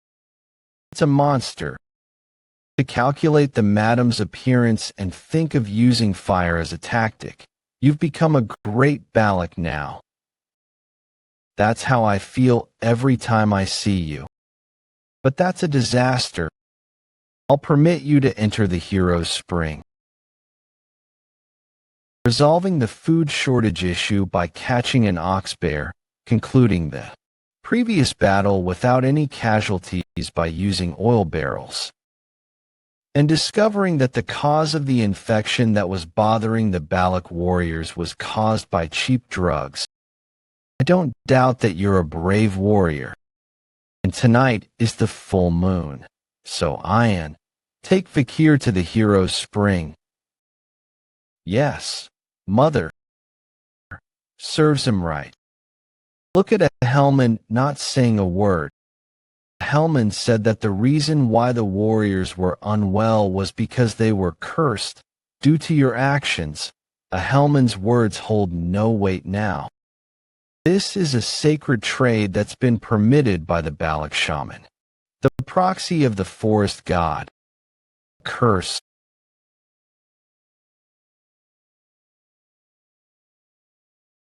It's a monster. To calculate the madam's appearance and think of using fire as a tactic. You've become a great Balak now. That's how I feel every time I see you. But that's a disaster. I'll permit you to enter the hero's spring. Resolving the food shortage issue by catching an ox bear, concluding the previous battle without any casualties by using oil barrels, and discovering that the cause of the infection that was bothering the Balak warriors was caused by cheap drugs. I don't doubt that you're a brave warrior. And tonight is the full moon. So Ian, take Vikir to the hero's spring. Yes, mother. Serves him right. Look at Helman not saying a word. Helman said that the reason why the warriors were unwell was because they were cursed due to your actions. Helman's words hold no weight now. This is a sacred trade that's been permitted by the Balak shaman, the proxy of the forest god. Curse.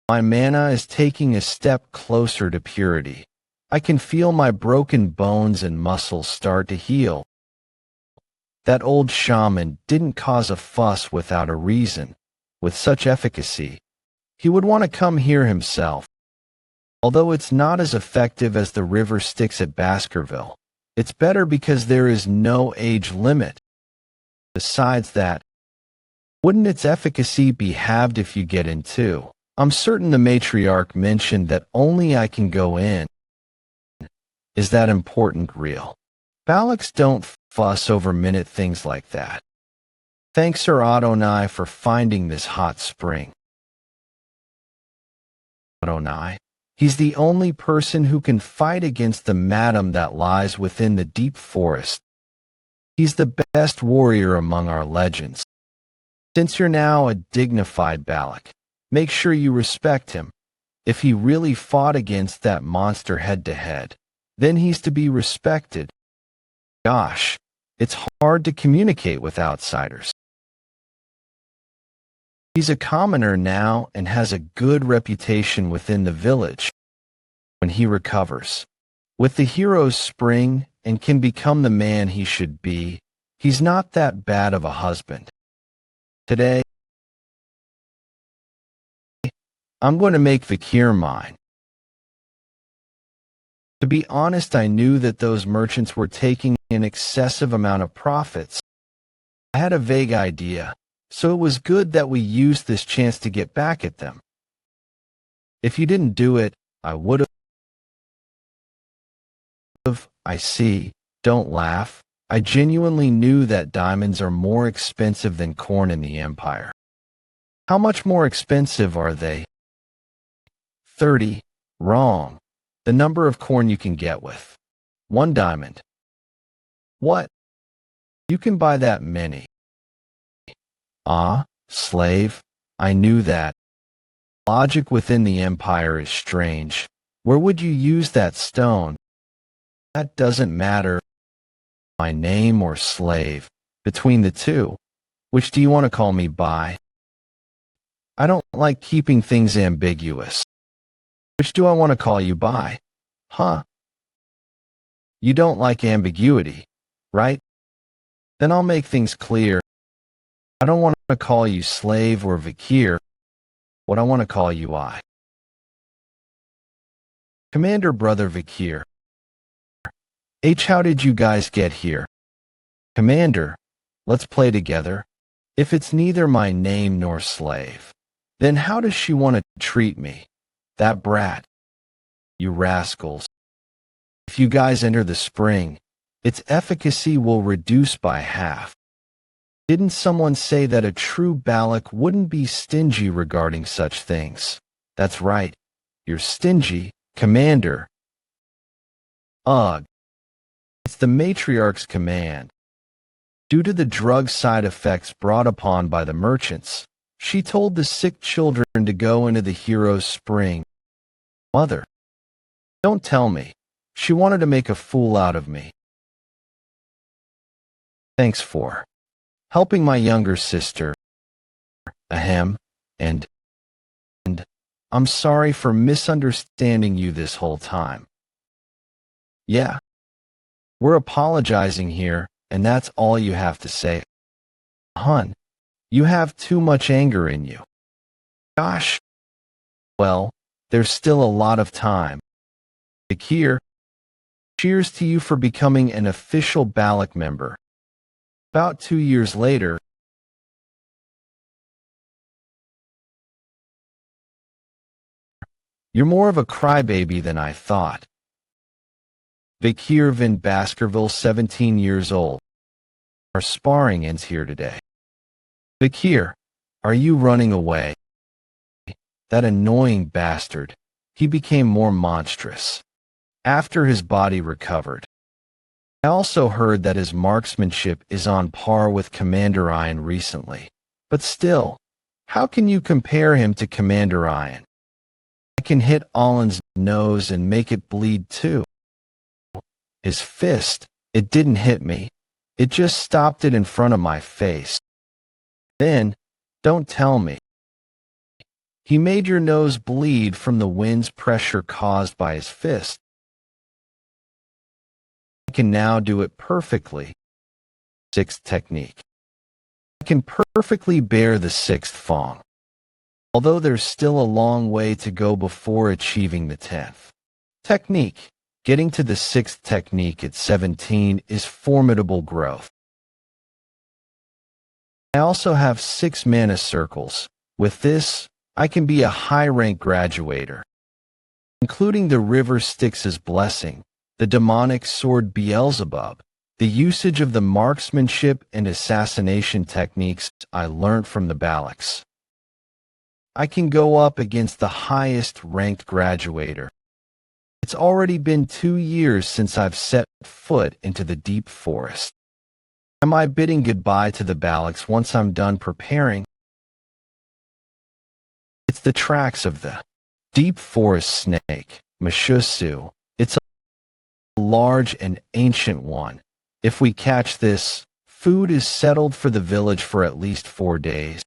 My mana is taking a step closer to purity. I can feel my broken bones and muscles start to heal. That old shaman didn't cause a fuss without a reason. With such efficacy, he would want to come here himself. Although it's not as effective as the river sticks at Baskerville, it's better because there is no age limit. Besides that, wouldn't its efficacy be halved if you get in too? I'm certain the matriarch mentioned that only I can go in. Is that important real? Balaks don't fuss over minute things like that. Thanks Sir Adonai for finding this hot spring. Adonai? He's the only person who can fight against the madam that lies within the deep forest. He's the best warrior among our legends. Since you're now a dignified Balak, make sure you respect him. If he really fought against that monster head-to-head, then he's to be respected. Gosh, it's hard to communicate with outsiders. He's a commoner now and has a good reputation within the village. When he recovers, with the hero's spring and can become the man he should be, he's not that bad of a husband. Today, I'm going to make Vikir mine. To be honest, I knew that those merchants were taking an excessive amount of profits. I had a vague idea, so it was good that we used this chance to get back at them. If you didn't do it, I would have. I see. Don't laugh. I genuinely knew that diamonds are more expensive than corn in the Empire. How much more expensive are they? 30. Wrong. The number of corn you can get with 1 diamond. What? You can buy that many. Ah, slave, I knew that. Logic within the Empire is strange. Where would you use that stone? That doesn't matter. My name or slave. Between the two, which do you want to call me by? I don't like keeping things ambiguous. Which do I want to call you by? Huh? You don't like ambiguity, right? Then I'll make things clear. I don't want to call you slave or Vikir. What I want to call you I. Commander Brother Vikir. How did you guys get here? Commander, let's play together. If it's neither my name nor slave, then how does she want to treat me? That brat. You rascals. If you guys enter the spring, its efficacy will reduce by half. Didn't someone say that a true Balak wouldn't be stingy regarding such things? That's right. You're stingy, Commander. Ugh. It's the matriarch's command. Due to the drug side effects brought upon by the merchants, she told the sick children to go into the hero's spring. Mother. Don't tell me. She wanted to make a fool out of me. Thanks for helping my younger sister. Ahem. And I'm sorry for misunderstanding you this whole time. Yeah. We're apologizing here, and that's all you have to say. Hun, you have too much anger in you. Gosh. Well, there's still a lot of time. Vikir, cheers to you for becoming an official Balak member. About 2 years later, you're more of a crybaby than I thought. Vikir in Baskerville, 17 years old. Our sparring ends here today. Vikir, are you running away? That annoying bastard. He became more monstrous after his body recovered. I also heard that his marksmanship is on par with Commander Iron recently. But still, how can you compare him to Commander Iron? I can hit Alan's nose and make it bleed too. His fist, it didn't hit me. It just stopped it in front of my face. Then, don't tell me. He made your nose bleed from the wind's pressure caused by his fist. I can now do it perfectly. Sixth technique. I can perfectly bear the sixth fong. Although there's still a long way to go before achieving the 10th technique. Getting to the 6th technique at 17 is formidable growth. I also have 6 mana circles. With this, I can be a high-rank graduator, including the river Styx's blessing, the demonic sword Beelzebub, the usage of the marksmanship and assassination techniques I learned from the Balaks. I can go up against the highest-ranked graduator. It's already been 2 years since I've set foot into the deep forest. Am I bidding goodbye to the Balaks once I'm done preparing? It's the tracks of the deep forest snake, Mashusu. It's a large and ancient one. If we catch this, food is settled for the village for at least 4 days.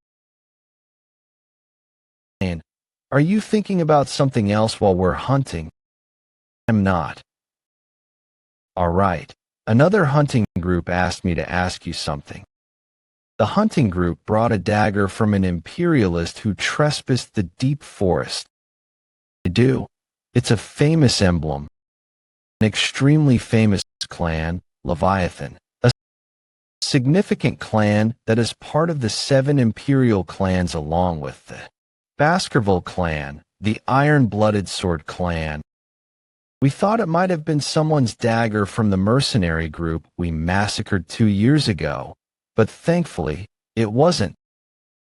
And are you thinking about something else while we're hunting? I'm not. All right. Another hunting group asked me to ask you something. The hunting group brought a dagger from an imperialist who trespassed the deep forest. I do. It's a famous emblem. An extremely famous clan, Leviathan. A significant clan that is part of the 7 imperial clans along with the Baskerville clan, the Iron-Blooded Sword clan. We thought it might have been someone's dagger from the mercenary group we massacred 2 years ago, but thankfully, it wasn't.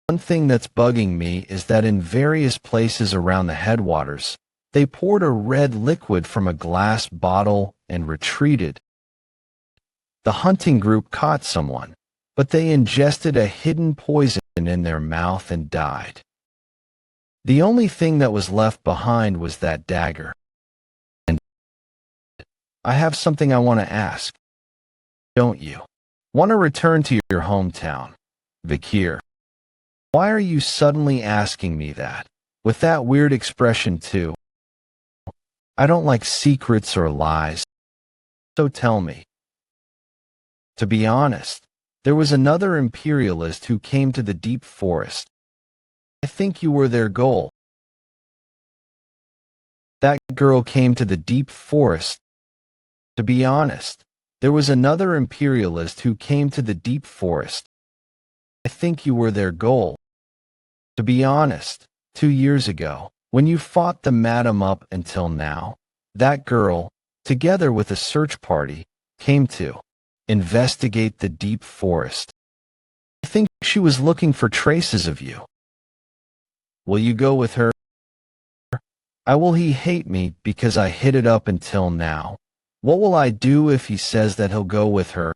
One thing that's bugging me is that in various places around the headwaters, they poured a red liquid from a glass bottle and retreated. The hunting group caught someone, but they ingested a hidden poison in their mouth and died. The only thing that was left behind was that dagger. I have something I want to ask. Don't you want to return to your hometown, Vikir? Why are you suddenly asking me that? With that weird expression too. I don't like secrets or lies. So tell me. To be honest, there was another imperialist who came to the deep forest. I think you were their goal. That girl came to the deep forest. To be honest, there was another imperialist who came to the deep forest. I think you were their goal. To be honest, 2 years ago, when you fought the madam up until now, that girl, together with a search party, came to investigate the deep forest. I think she was looking for traces of you. Will you go with her? Will he hate me because I hid it up until now? What will I do if he says that he'll go with her?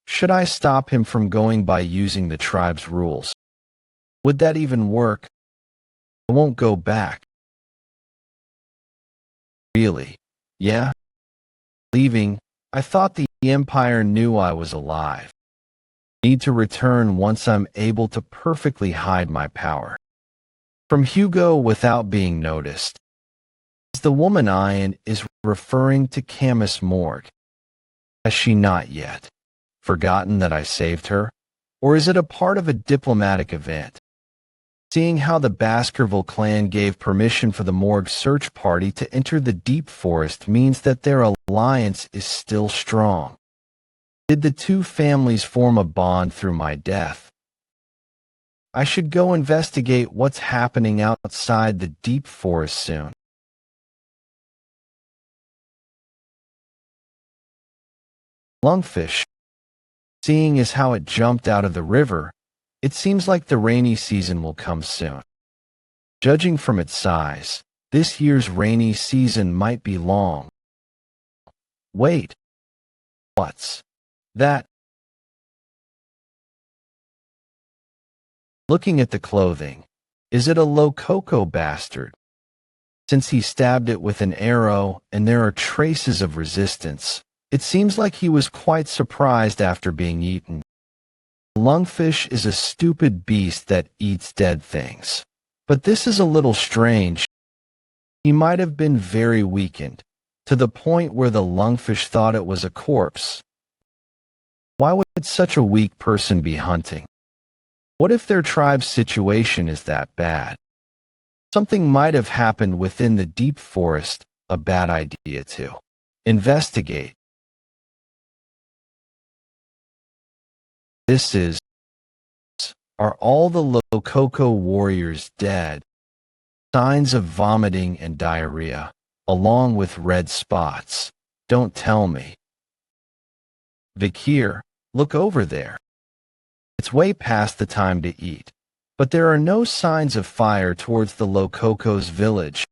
Should I stop him from going by using the tribe's rules? Would that even work? I won't go back. Really? Yeah? Leaving, I thought the Empire knew I was alive. Need to return once I'm able to perfectly hide my power. From Hugo without being noticed. Is the woman Ian is referring to Camus Morgue? Has she not yet forgotten that I saved her? Or is it a part of a diplomatic event? Seeing how the Baskerville clan gave permission for the morgue search party to enter the deep forest means that their alliance is still strong. Did the two families form a bond through my death? I should go investigate what's happening outside the deep forest soon. Lungfish. Seeing as how it jumped out of the river, it seems like the rainy season will come soon. Judging from its size, this year's rainy season might be long. Wait. What's that? Looking at the clothing, is it a Lococo bastard? Since he stabbed it with an arrow and there are traces of resistance, it seems like he was quite surprised after being eaten. Lungfish is a stupid beast that eats dead things. But this is a little strange. He might have been very weakened, to the point where the lungfish thought it was a corpse. Why would such a weak person be hunting? What if their tribe's situation is that bad? Something might have happened within the deep forest, a bad idea to investigate. Are all the Lococo warriors dead? Signs of vomiting and diarrhea, along with red spots. Don't tell me. Vikir, look over there. It's way past the time to eat, but there are no signs of fire towards the Lococo's village.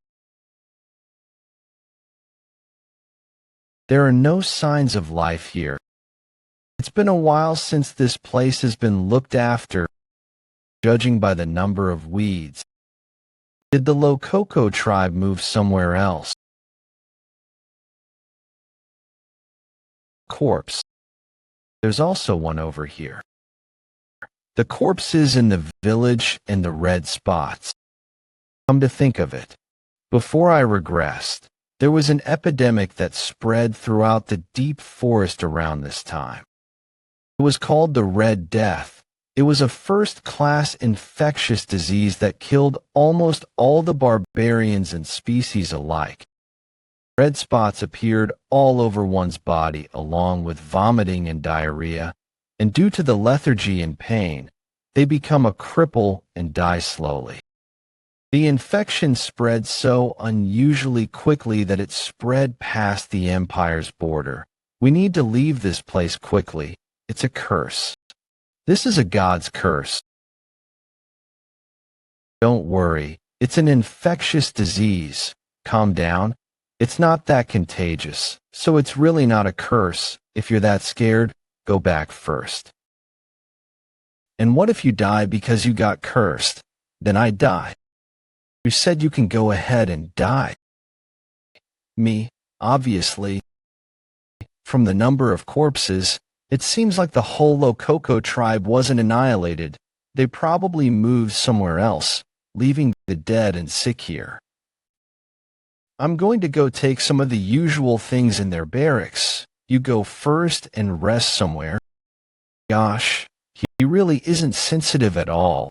There are no signs of life here. It's been a while since this place has been looked after, judging by the number of weeds. Did the Lococo tribe move somewhere else? Corpse. There's also one over here. The corpses in the village and the red spots. Come to think of it, before I regressed, there was an epidemic that spread throughout the deep forest around this time. It was called the Red Death. It was a first-class infectious disease that killed almost all the barbarians and species alike. Red spots appeared all over one's body along with vomiting and diarrhea, and due to the lethargy and pain, they become a cripple and die slowly. The infection spread so unusually quickly that it spread past the Empire's border. We need to leave this place quickly. It's a curse. This is a god's curse. Don't worry, it's an infectious disease. Calm down. It's not that contagious, so it's really not a curse. If you're that scared, go back first. And what if you die because you got cursed? Then I die. You said you can go ahead and die. Me, obviously. From the number of corpses, it seems like the whole Lococo tribe wasn't annihilated. They probably moved somewhere else, leaving the dead and sick here. I'm going to go take some of the usual things in their barracks. You go first and rest somewhere. Gosh, he really isn't sensitive at all.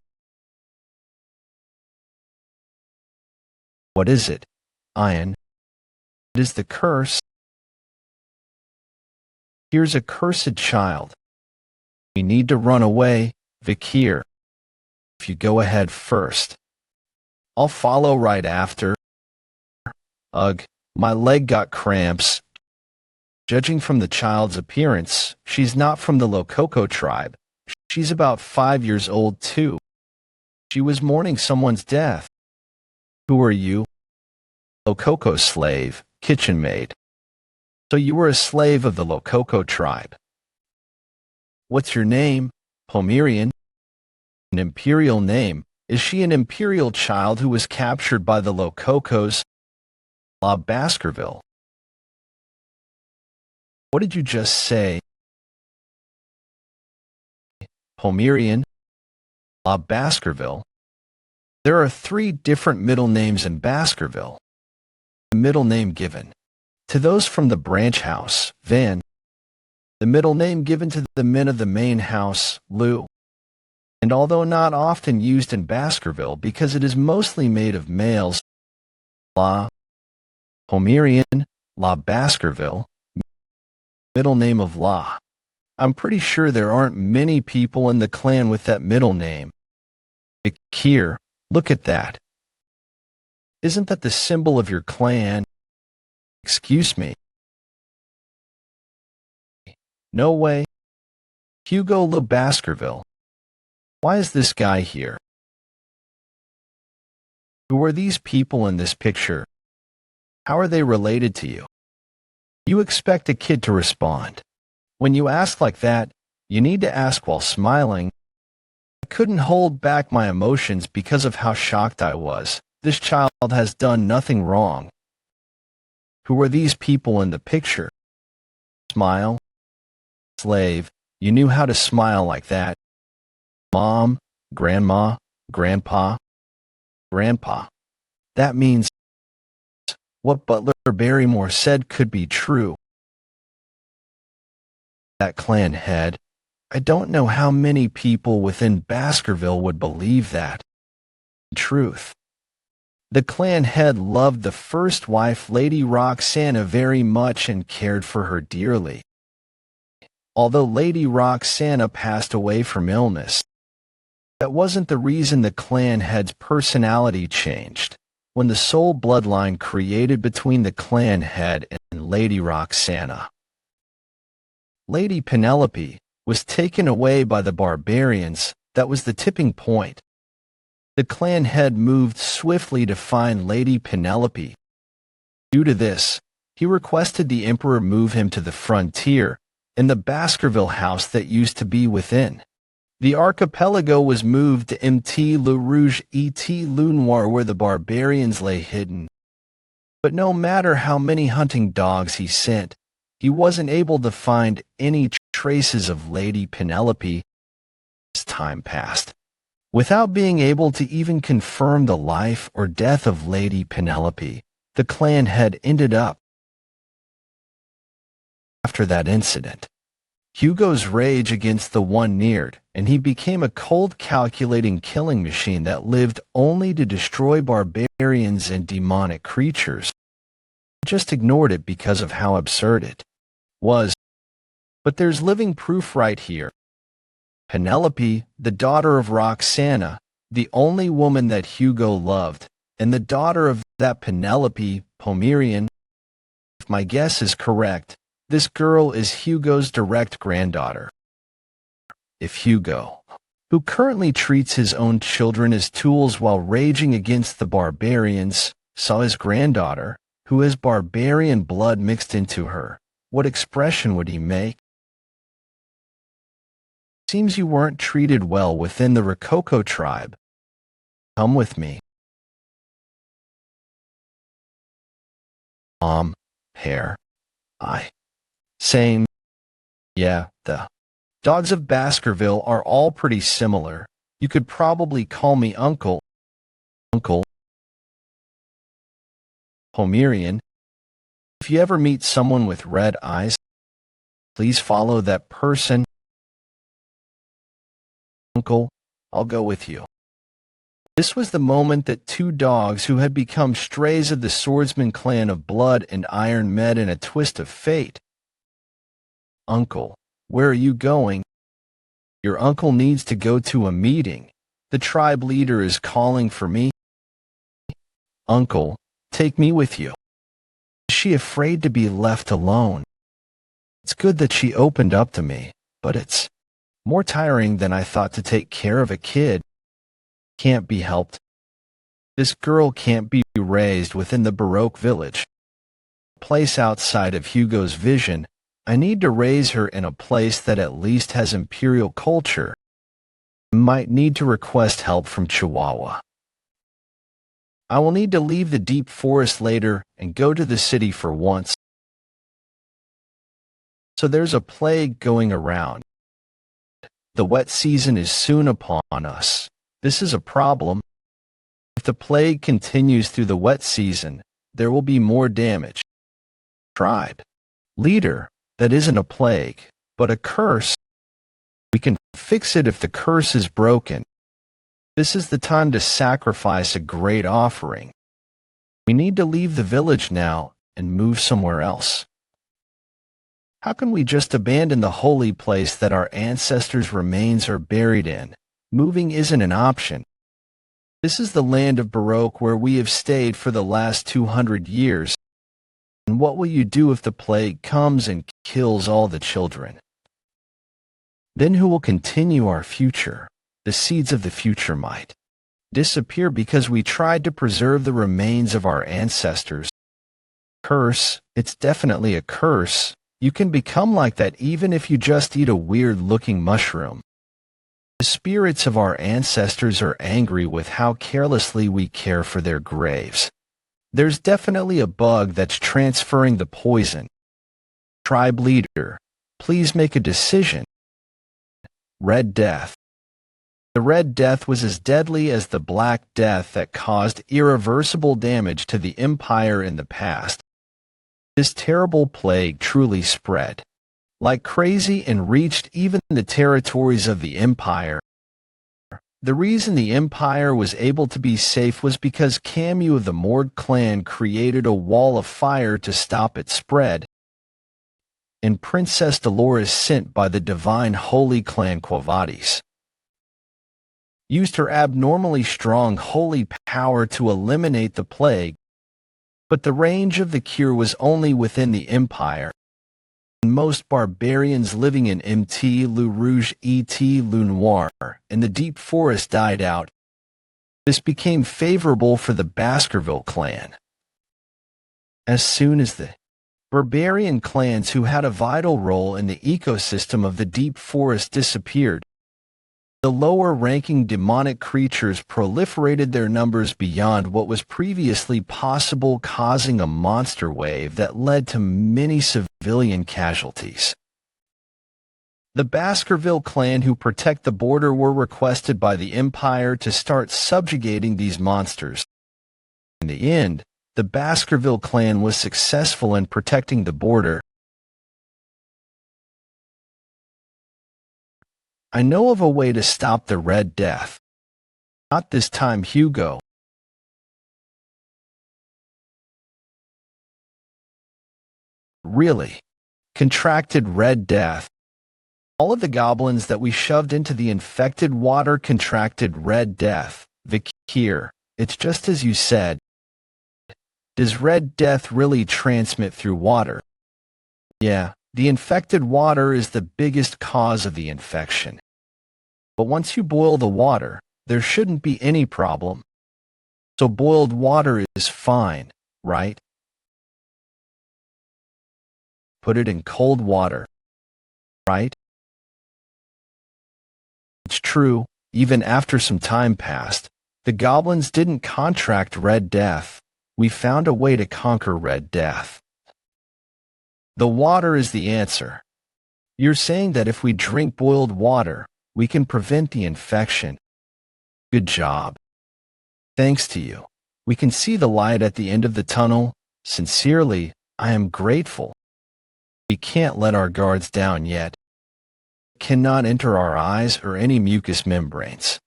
What is it, Ian? It is the curse. Here's a cursed child. We need to run away, Vikir. If you go ahead first, I'll follow right after. Ugh, my leg got cramps. Judging from the child's appearance, she's not from the Lococo tribe. She's about 5 years old too. She was mourning someone's death. Who are you? Lococo slave, kitchen maid. So you were a slave of the Lococo tribe. What's your name? Pomerian. An imperial name. Is she an imperial child who was captured by the Lococos? La Baskerville. What did you just say? Pomerian, Baskerville. There are 3 different middle names in Baskerville. The middle name given to those from the branch house, Van. The middle name given to the men of the main house, Lou. And although not often used in Baskerville because it is mostly made of males, La. Pomerian, La Baskerville. Middle name of La. I'm pretty sure there aren't many people in the clan with that middle name. Vikir, look at that. Isn't that the symbol of your clan? Excuse me. No way. Hugo Le Baskerville. Why is this guy here? Who are these people in this picture? How are they related to you? You expect a kid to respond. When you ask like that, you need to ask while smiling. I couldn't hold back my emotions because of how shocked I was. This child has done nothing wrong. Who are these people in the picture? Smile. Slave, you knew how to smile like that. Mom, grandma, grandpa, grandpa. That means what Butler Barrymore said could be true. That clan head, I don't know how many people within Baskerville would believe that. Truth. The clan head loved the first wife, Lady Roxana, very much and cared for her dearly. Although Lady Roxana passed away from illness, that wasn't the reason the clan head's personality changed. When the soul bloodline created between the clan head and Lady Roxana, Lady Penelope was taken away by the barbarians. That was the tipping point. The clan head moved swiftly to find Lady Penelope. Due to this, he requested the emperor move him to the frontier, in the Baskerville house that used to be within. The archipelago was moved to Mt. Le Rouge et Le Noir, where the barbarians lay hidden. But no matter how many hunting dogs he sent, he wasn't able to find any traces of Lady Penelope. As time passed, without being able to even confirm the life or death of Lady Penelope, the clan head ended up. After that incident, Hugo's rage against the one neared, and he became a cold, calculating killing machine that lived only to destroy barbarians and demonic creatures. He just ignored it because of how absurd it was. But there's living proof right here. Penelope, the daughter of Roxana, the only woman that Hugo loved, and the daughter of that Penelope, Pomerian. If my guess is correct, this girl is Hugo's direct granddaughter. If Hugo, who currently treats his own children as tools while raging against the barbarians, saw his granddaughter, who has barbarian blood mixed into her, what expression would he make? Seems you weren't treated well within the Rococo tribe. Come with me. Hair. Same. Yeah, the dogs of Baskerville are all pretty similar. You could probably call me Uncle. Uncle. Pomerian. If you ever meet someone with red eyes, please follow that person. Uncle, I'll go with you. This was the moment that 2 dogs who had become strays of the swordsman clan of blood and iron met in a twist of fate. Uncle, where are you going? Your uncle needs to go to a meeting. The tribe leader is calling for me. Uncle, take me with you. Is she afraid to be left alone? It's good that she opened up to me, but it's more tiring than I thought to take care of a kid. Can't be helped. This girl can't be raised within the Baroque village. Place outside of Hugo's vision. I need to raise her in a place that at least has imperial culture. Might need to request help from Chihuahua. I will need to leave the deep forest later and go to the city for once. So there's a plague going around. The wet season is soon upon us. This is a problem. If the plague continues through the wet season, there will be more damage. Tribe. Leader, that isn't a plague, but a curse. We can fix it if the curse is broken. This is the time to sacrifice a great offering. We need to leave the village now and move somewhere else. How can we just abandon the holy place that our ancestors' remains are buried in? Moving isn't an option. This is the land of Baroque where we have stayed for the last 200 years. And what will you do if the plague comes and kills all the children? Then who will continue our future? The seeds of the future might disappear because we tried to preserve the remains of our ancestors. Curse, it's definitely a curse. You can become like that even if you just eat a weird-looking mushroom. The spirits of our ancestors are angry with how carelessly we care for their graves. There's definitely a bug that's transferring the poison. Tribe leader, please make a decision. Red Death. The Red Death was as deadly as the Black Death that caused irreversible damage to the Empire in the past. This terrible plague truly spread like crazy and reached even the territories of the Empire. The reason the Empire was able to be safe was because Camus of the Mord clan created a wall of fire to stop its spread, and Princess Dolores, sent by the divine holy clan Quo Vadis, used her abnormally strong holy power to eliminate the plague, but the range of the cure was only within the Empire. Most barbarians living in Mt. Le Rouge et Le Noir in the deep forest died out. This became favorable for the Baskerville clan. As soon as the barbarian clans who had a vital role in the ecosystem of the deep forest disappeared, the lower-ranking demonic creatures proliferated their numbers beyond what was previously possible, causing a monster wave that led to many civilian casualties. The Baskerville clan who protect the border were requested by the Empire to start subjugating these monsters. In the end, the Baskerville clan was successful in protecting the border. I know of a way to stop the Red Death. Not this time, Hugo. Really? Contracted Red Death. All of the goblins that we shoved into the infected water contracted Red Death. Vikir, it's just as you said. Does Red Death really transmit through water? Yeah. The infected water is the biggest cause of the infection. But once you boil the water, there shouldn't be any problem. So boiled water is fine, right? Put it in cold water, right? It's true, even after some time passed, the goblins didn't contract Red Death. We found a way to conquer Red Death. The water is the answer. You're saying that if we drink boiled water, we can prevent the infection. Good job. Thanks to you. We can see the light at the end of the tunnel. Sincerely, I am grateful. We can't let our guards down yet. It cannot enter our eyes or any mucous membranes.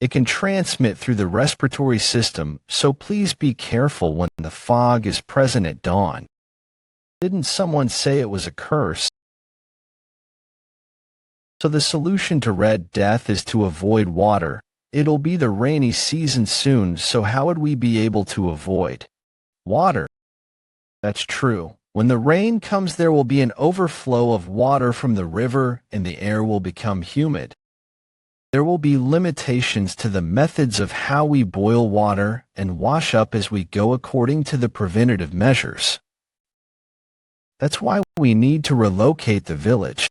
It can transmit through the respiratory system, so please be careful when the fog is present at dawn. Didn't someone say it was a curse? So the solution to Red Death is to avoid water. It'll be the rainy season soon, so how would we be able to avoid water? That's true. When the rain comes, there will be an overflow of water from the river and the air will become humid. There will be limitations to the methods of how we boil water and wash up as we go according to the preventative measures. That's why we need to relocate the village.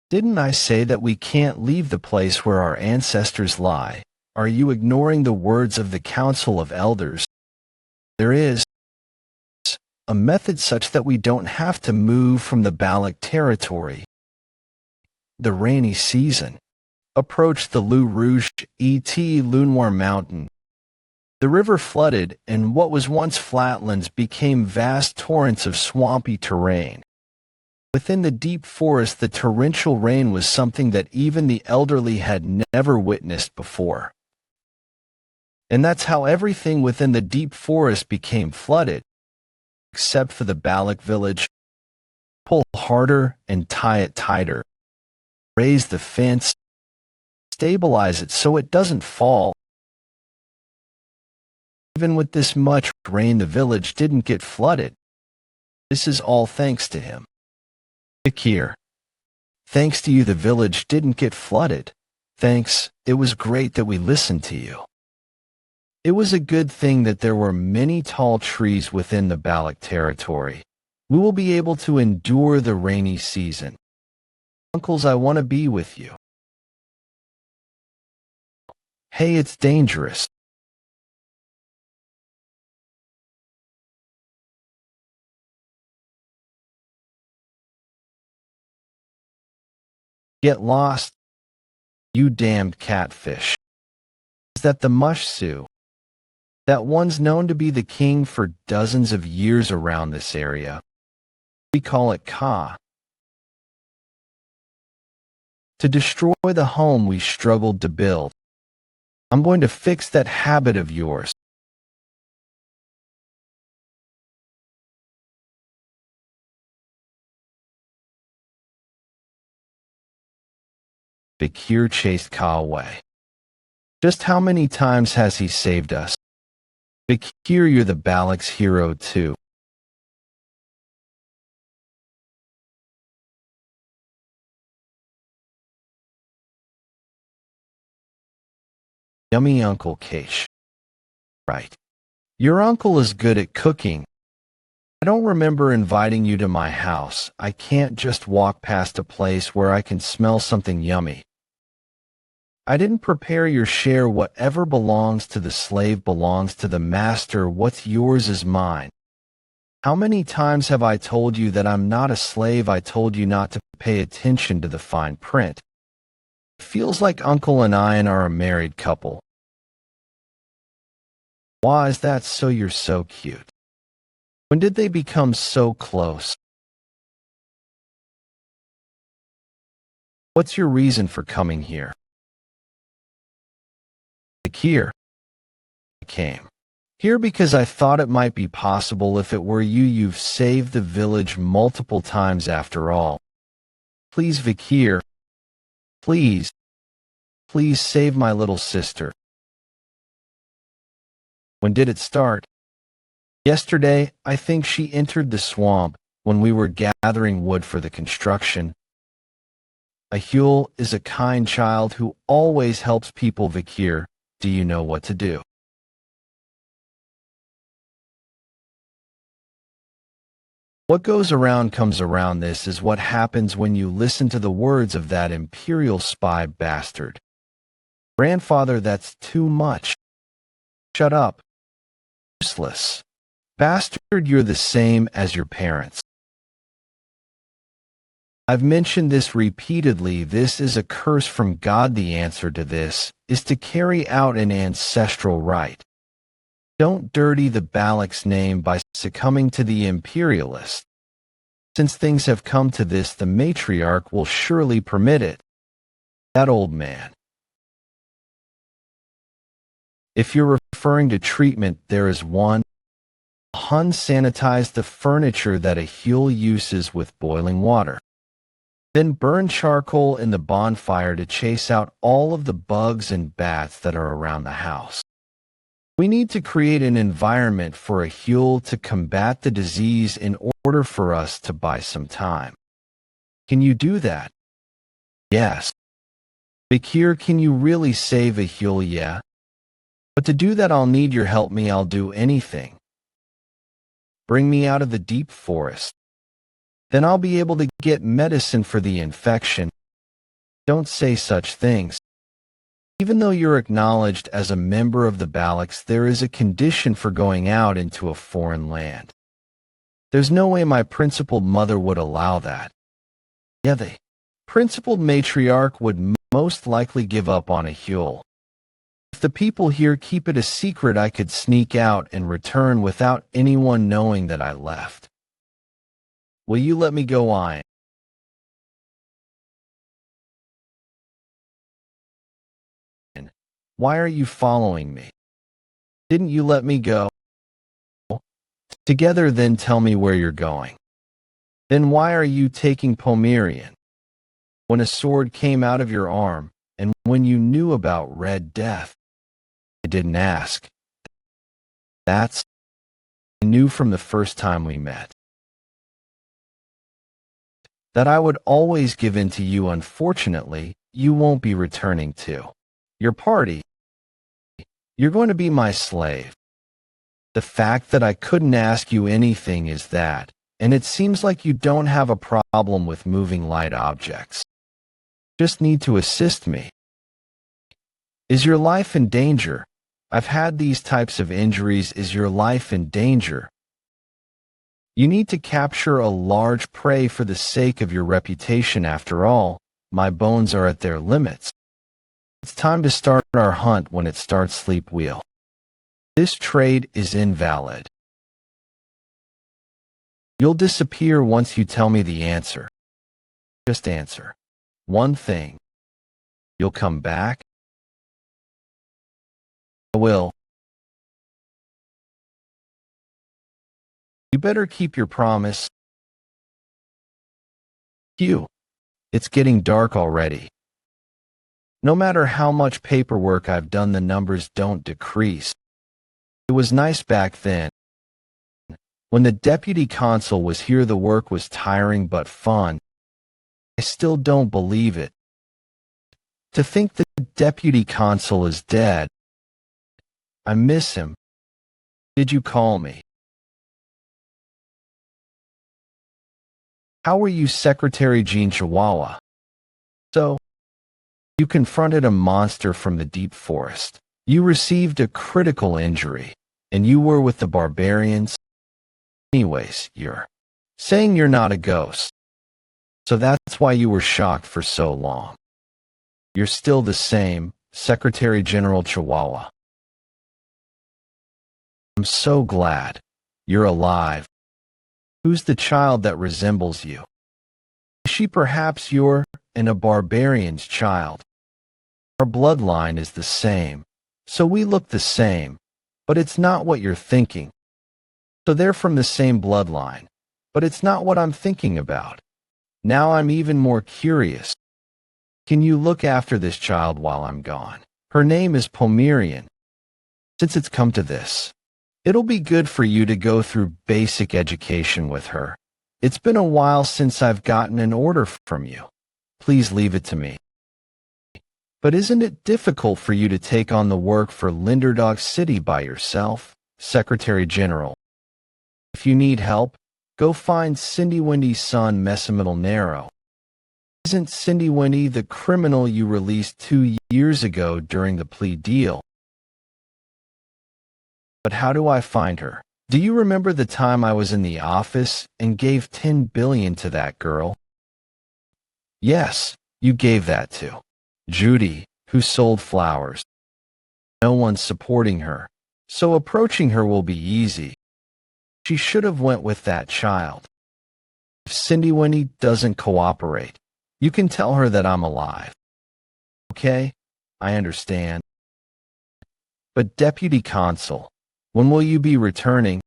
Didn't I say that we can't leave the place where our ancestors lie? Are you ignoring the words of the Council of Elders? There is a method such that we don't have to move from the Balak territory. The rainy season approached the Loup Rouge et Lunoir mountain. The river flooded, and what was once flatlands became vast torrents of swampy terrain. Within the deep forest, the torrential rain was something that even the elderly had never witnessed before. And that's how everything within the deep forest became flooded, except for the Balak village. Pull harder and tie it tighter. Raise the fence. Stabilize it so it doesn't fall. Even with this much rain, the village didn't get flooded. This is all thanks to him. Vikir. Thanks to you, the village didn't get flooded. Thanks, it was great that we listened to you. It was a good thing that there were many tall trees within the Balak territory. We will be able to endure the rainy season. Uncles, I want to be with you. Hey, it's dangerous. Get lost, you damned catfish. Is that the mushsu? That one's known to be the king for dozens of years around this area. We call it Ka. To destroy the home we struggled to build. I'm going to fix that habit of yours. Vikir chased Ka away. Just how many times has he saved us? Vikir, you're the Balak's hero too. Yummy Uncle Keish. Right. Your uncle is good at cooking. I don't remember inviting you to my house. I can't just walk past a place where I can smell something yummy. I didn't prepare your share. Whatever belongs to the slave belongs to the master. What's yours is mine. How many times have I told you that I'm not a slave? I told you not to pay attention to the fine print. It feels like Uncle and I are a married couple. Why is that so? You're so cute. When did they become so close? What's your reason for coming here? Here. I came here because I thought it might be possible. If it were you, you've saved the village multiple times after all. Please, Vikir. Please. Please save my little sister. When did it start? Yesterday, I think she entered the swamp when we were gathering wood for the construction. A Huel is a kind child who always helps people. Vikir. Do you know what to do? What goes around comes around. This is what happens when you listen to the words of that imperial spy bastard. Grandfather, that's too much. Shut up. Useless. Bastard, you're the same as your parents. I've mentioned this repeatedly. This is a curse from God. The answer to this is to carry out an ancestral rite. Don't dirty the Balak's name by succumbing to the imperialist. Since things have come to this, the matriarch will surely permit it. That old man. If you're referring to treatment, there is one. Hun sanitized the furniture that a Huel uses with boiling water. Then burn charcoal in the bonfire to chase out all of the bugs and bats that are around the house. We need to create an environment for a Huel to combat the disease in order for us to buy some time. Can you do that? Yes. Vikir, can you really save a Huel? Yeah. But to do that, I'll need your help. I'll do anything. Bring me out of the deep forest. Then I'll be able to get medicine for the infection. Don't say such things. Even though you're acknowledged as a member of the Balaks, there is a condition for going out into a foreign land. There's no way my principled mother would allow that. Yeah, the principled matriarch would most likely give up on a Huel. If the people here keep it a secret, I could sneak out and return without anyone knowing that I left. Will you let me go on? Why are you following me? Didn't you let me go? Together, then tell me where you're going. Then why are you taking Pomerian? When a sword came out of your arm, and when you knew about Red Death, I didn't ask. I knew from the first time we met that I would always give in to you. Unfortunately, you won't be returning to your party. You're going to be my slave. The fact that I couldn't ask you anything is that, and it seems like you don't have a problem with moving light objects. Just need to assist me. Is your life in danger? I've had these types of injuries. Is your life in danger? You need to capture a large prey for the sake of your reputation. After all, my bones are at their limits. It's time to start our hunt when it starts. Sleep wheel. This trade is invalid. You'll disappear once you tell me the answer. Just answer one thing. You'll come back? I will. You better keep your promise. Hugh, it's getting dark already. No matter how much paperwork I've done, the numbers don't decrease. It was nice back then. When the deputy consul was here, the work was tiring but fun. I still don't believe it. To think the deputy consul is dead. I miss him. Did you call me? How were you, Secretary Jean Chihuahua? So, you confronted a monster from the deep forest. You received a critical injury, and you were with the barbarians. Anyways, you're saying you're not a ghost. So that's why you were shocked for so long. You're still the same, Secretary General Chihuahua. I'm so glad you're alive. Who's the child that resembles you? Is she perhaps your and a barbarian's child? Our bloodline is the same, so we look the same, but it's not what you're thinking. So they're from the same bloodline, but it's not what I'm thinking about. Now I'm even more curious. Can you look after this child while I'm gone? Her name is Pomerian. Since it's come to this, it'll be good for you to go through basic education with her. It's been a while since I've gotten an order from you. Please leave it to me. But isn't it difficult for you to take on the work for Linderdog City by yourself, Secretary General? If you need help, go find Cindy Wendy's son, Messamiddle Narrow. Isn't Cindy Wendy the criminal you released 2 years ago during the plea deal? But how do I find her? Do you remember the time I was in the office and gave 10 billion to that girl? Yes, you gave that to Judy, who sold flowers. No one's supporting her, so approaching her will be easy. She should have went with that child. If Cindy Wendy doesn't cooperate, you can tell her that I'm alive. Okay, I understand. But Deputy Consul, when will you be returning?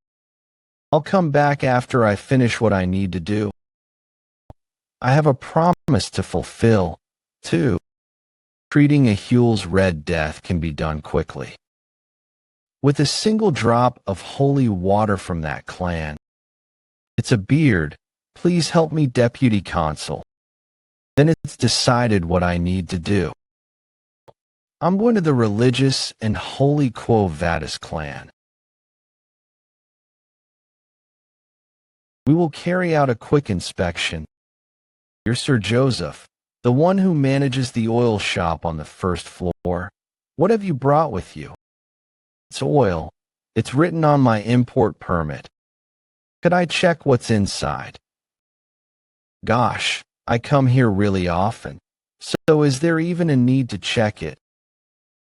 I'll come back after I finish what I need to do. I have a promise to fulfill, too. Treating a Huel's Red Death can be done quickly. With a single drop of holy water from that clan. It's a beard. Please help me, Deputy Consul. Then it's decided what I need to do. I'm going to the religious and holy Quo Vadis clan. We will carry out a quick inspection. You're Sir Joseph, the one who manages the oil shop on the first floor. What have you brought with you? It's oil. It's written on my import permit. Could I check what's inside? Gosh, I come here really often. So is there even a need to check it?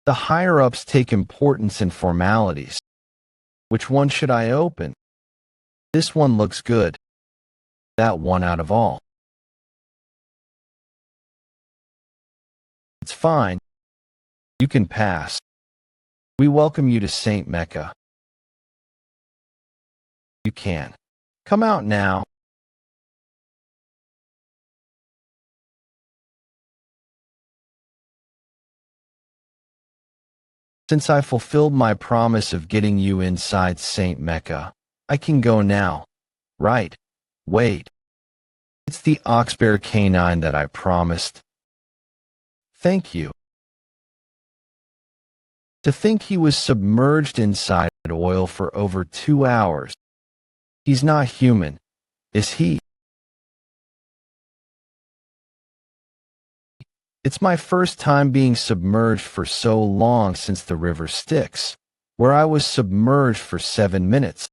The higher-ups take importance in formalities. Which one should I open? This one looks good. That one out of all. It's fine. You can pass. We welcome you to St. Mecca. You can. Come out now. Since I fulfilled my promise of getting you inside St. Mecca, I can go now. Right. Wait. It's the oxbear canine that I promised. Thank you. To think he was submerged inside oil for over 2 hours. He's not human, is he? It's my first time being submerged for so long since the river Styx, where I was submerged for 7 minutes.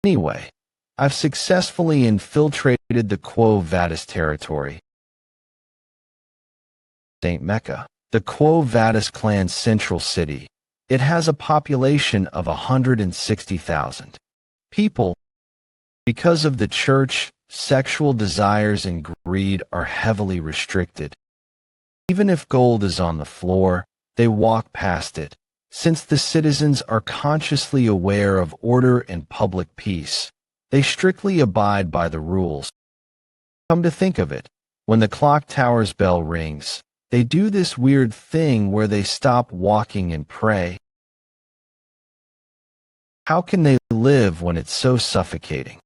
Anyway, I've successfully infiltrated the Quo Vadis territory. St. Mecca, the Quo Vadis clan's central city. It has a population of 160,000 people. Because of the church, sexual desires and greed are heavily restricted. Even if gold is on the floor, they walk past it, since the citizens are consciously aware of order and public peace. They strictly abide by the rules. Come to think of it, when the clock tower's bell rings, they do this weird thing where they stop walking and pray. How can they live when it's so suffocating?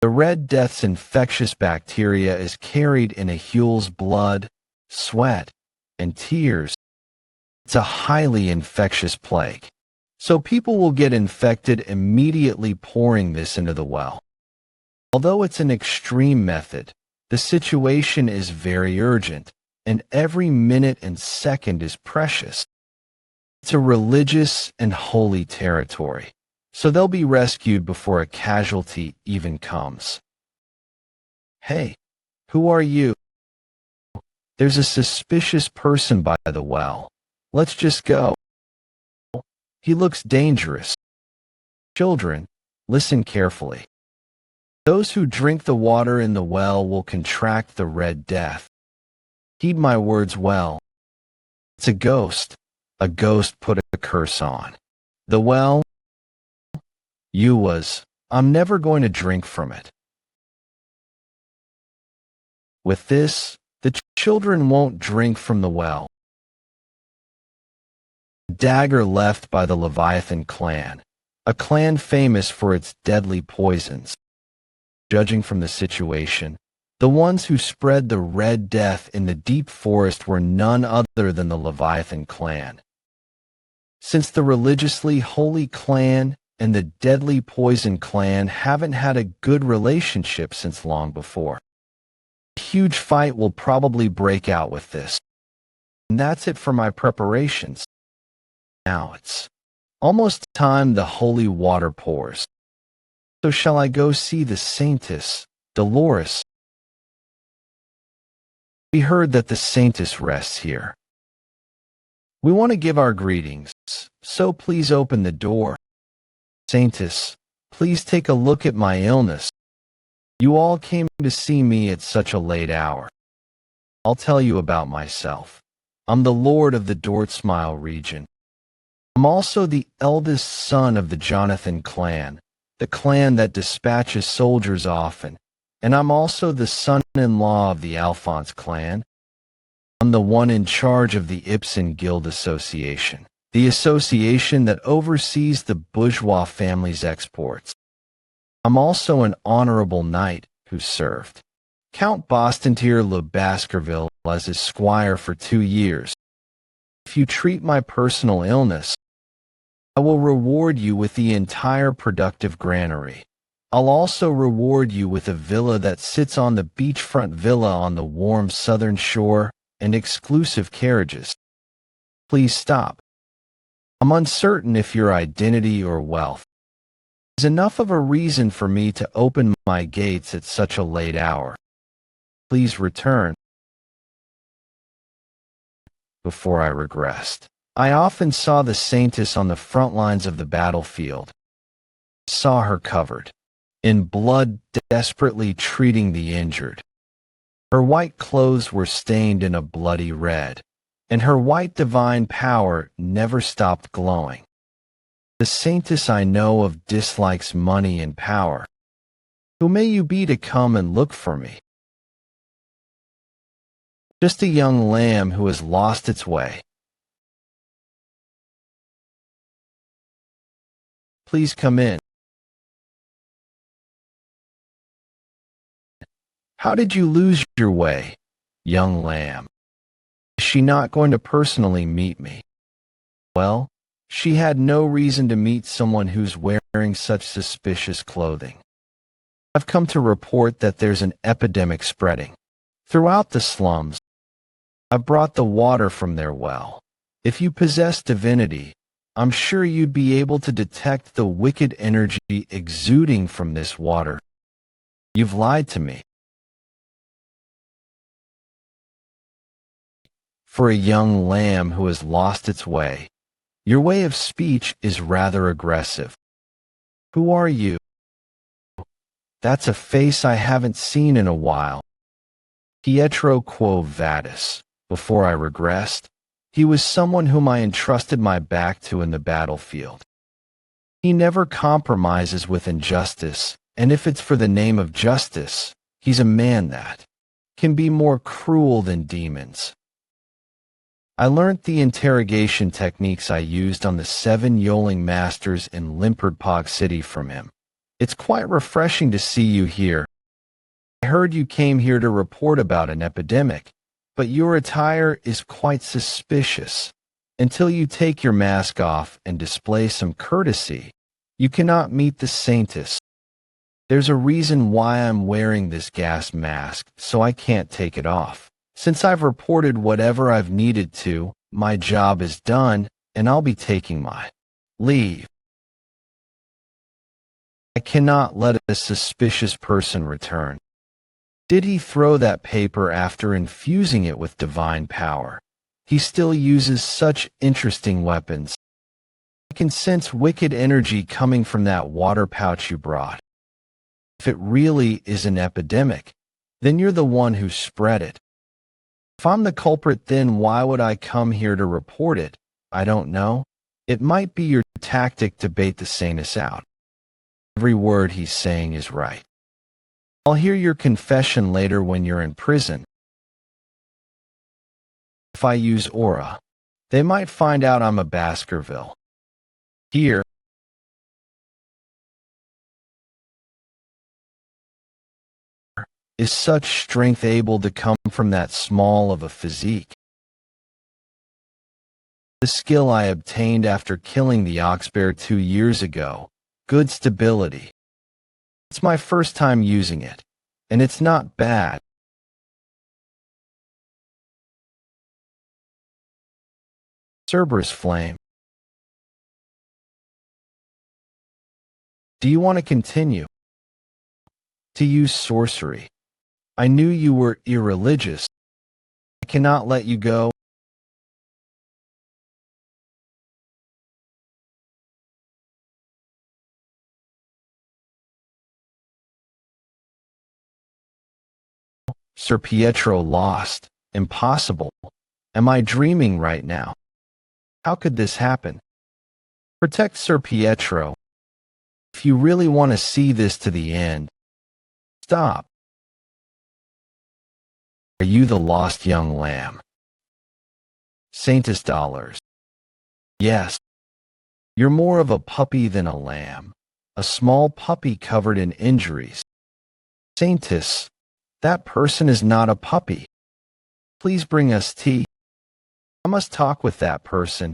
The Red Death's infectious bacteria is carried in a Huel's blood, sweat, and tears. It's a highly infectious plague, so people will get infected immediately pouring this into the well. Although it's an extreme method, the situation is very urgent, and every minute and second is precious. It's a religious and holy territory, so they'll be rescued before a casualty even comes. Hey, who are you? There's a suspicious person by the well. Let's just go. He looks dangerous. Children, listen carefully. Those who drink the water in the well will contract the Red Death. Heed my words well. It's a ghost. A ghost put a curse on the well. I'm never going to drink from it. With this, the children won't drink from the well. A dagger left by the Leviathan clan, a clan famous for its deadly poisons. Judging from the situation, the ones who spread the Red Death in the deep forest were none other than the Leviathan clan. Since the religiously holy clan and the deadly poison clan haven't had a good relationship since long before, a huge fight will probably break out with this. And that's it for my preparations. Now it's almost time the holy water pours. So shall I go see the Saintess, Dolores? We heard that the Saintess rests here. We want to give our greetings, so please open the door. Saintess, please take a look at my illness. You all came to see me at such a late hour. I'll tell you about myself. I'm the Lord of the Dortsmile region. I'm also the eldest son of the Jonathan clan, the clan that dispatches soldiers often, and I'm also the son-in-law of the Alphonse clan. I'm the one in charge of the Ibsen Guild Association, the association that oversees the bourgeois family's exports. I'm also an honorable knight who served Count Bastontier le Baskerville as his squire for 2 years. If you treat my personal illness, I will reward you with the entire productive granary. I'll also reward you with a villa that sits on the beachfront villa on the warm southern shore and exclusive carriages. Please stop. I'm uncertain if your identity or wealth is enough of a reason for me to open my gates at such a late hour. Please return. Before I regressed, I often saw the saintess on the front lines of the battlefield. Saw her covered in blood, desperately treating the injured. Her white clothes were stained in a bloody red, and her white divine power never stopped glowing. The saintess I know of dislikes money and power. Who may you be to come and look for me? Just a young lamb who has lost its way. Please come in. How did you lose your way, young lamb? Is she not going to personally meet me? Well, she had no reason to meet someone who's wearing such suspicious clothing. I've come to report that there's an epidemic spreading throughout the slums. I brought the water from their well. If you possess divinity, I'm sure you'd be able to detect the wicked energy exuding from this water. You've lied to me. For a young lamb who has lost its way, your way of speech is rather aggressive. Who are you? That's a face I haven't seen in a while. Pietro Quo Vadis. Before I regressed, he was someone whom I entrusted my back to in the battlefield. He never compromises with injustice, and if it's for the name of justice, he's a man that can be more cruel than demons. I learnt the interrogation techniques I used on the 7 Yoling masters in Limperdpog City from him. It's quite refreshing to see you here. I heard you came here to report about an epidemic, but your attire is quite suspicious. Until you take your mask off and display some courtesy, you cannot meet the saintess. There's a reason why I'm wearing this gas mask, so I can't take it off. Since I've reported whatever I've needed to, my job is done, and I'll be taking my leave. I cannot let a suspicious person return. Did he throw that paper after infusing it with divine power? He still uses such interesting weapons. I can sense wicked energy coming from that water pouch you brought. If it really is an epidemic, then you're the one who spread it. If I'm the culprit, then why would I come here to report it? I don't know. It might be your tactic to bait the saintess out. Every word he's saying is right. I'll hear your confession later when you're in prison. If I use aura, they might find out I'm a Baskerville. Here, is such strength able to come from that small of a physique? The skill I obtained after killing the oxbear 2 years ago. Good stability. It's my first time using it, and it's not bad. Cerberus Flame. Do you want to continue to use sorcery? I knew you were irreligious. I cannot let you go. Sir Pietro lost. Impossible. Am I dreaming right now? How could this happen? Protect Sir Pietro. If you really want to see this to the end, stop. Are you the lost young lamb? Saintess dollars. Yes. You're more of a puppy than a lamb. A small puppy covered in injuries. Saintess. That person is not a puppy. Please bring us tea. I must talk with that person.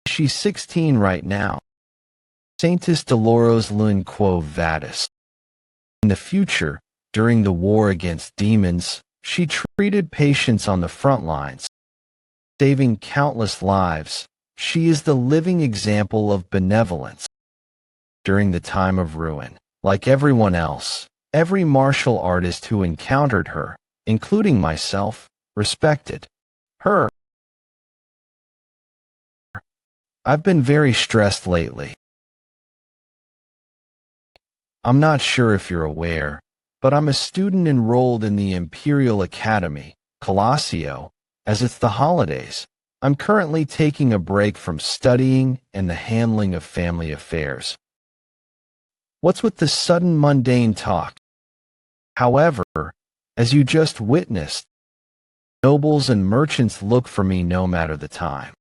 She's 16 right now. Saintess Dolores Lune Quo Vadis. In the future, during the war against demons, She treated patients on the front lines, saving countless lives. She is the living example of benevolence. During the time of ruin, like everyone else, every martial artist who encountered her, including myself, respected her. I've been very stressed lately. I'm not sure if you're aware, but I'm a student enrolled in the Imperial Academy, Colossio, as it's the holidays. I'm currently taking a break from studying and the handling of family affairs. What's with the sudden mundane talk? However, as you just witnessed, nobles and merchants look for me no matter the time.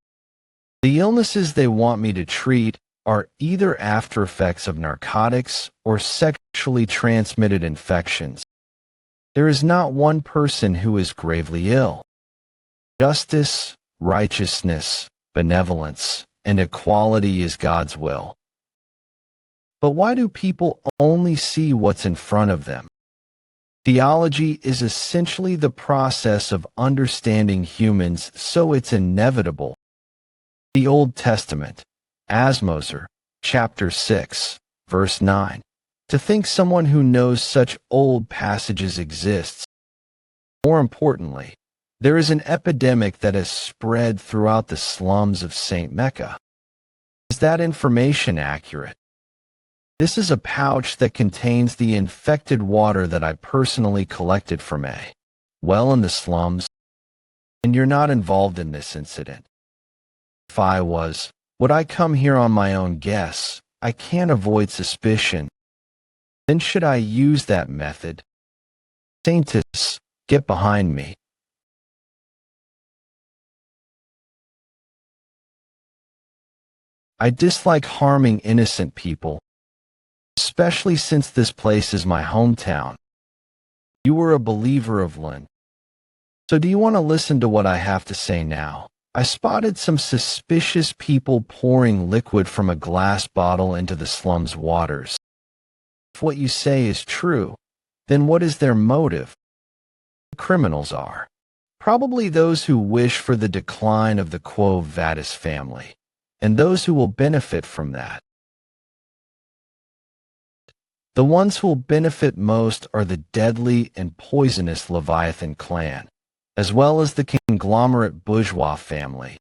The illnesses they want me to treat are either after effects of narcotics or sexually transmitted infections. There is not one person who is gravely ill. Justice, righteousness, benevolence, and equality is God's will. But why do people only see what's in front of them? Theology is essentially the process of understanding humans, so it's inevitable. The Old Testament, Asmoser, chapter 6, verse 9. To think someone who knows such old passages exists. More importantly, there is an epidemic that has spread throughout the slums of St. Mecca. Is that information accurate? This is a pouch that contains the infected water that I personally collected from a well in the slums, and you're not involved in this incident. If I was, would I come here on my own guess? I can't avoid suspicion. Then should I use that method? Saintus, get behind me. I dislike harming innocent people, especially since this place is my hometown. You were a believer of Lin. So do you want to listen to what I have to say now? I spotted some suspicious people pouring liquid from a glass bottle into the slum's waters. If what you say is true, then what is their motive? The criminals are probably those who wish for the decline of the Quo Vadis family, and those who will benefit from that. The ones who will benefit most are the deadly and poisonous Leviathan clan, as well as the conglomerate bourgeois family.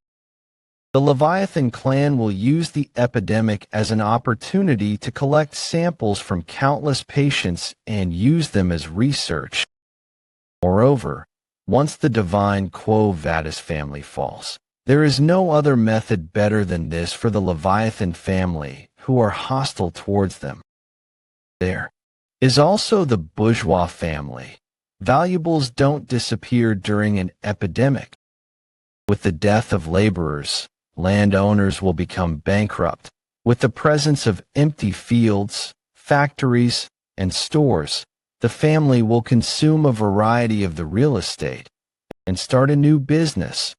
The Leviathan clan will use the epidemic as an opportunity to collect samples from countless patients and use them as research. Moreover, once the divine Quo Vadis family falls, there is no other method better than this for the Leviathan family, who are hostile towards them. There is also the bourgeois family. Valuables don't disappear during an epidemic. With the death of laborers, landowners will become bankrupt. With the presence of empty fields, factories, and stores, the family will consume a variety of the real estate and start a new business.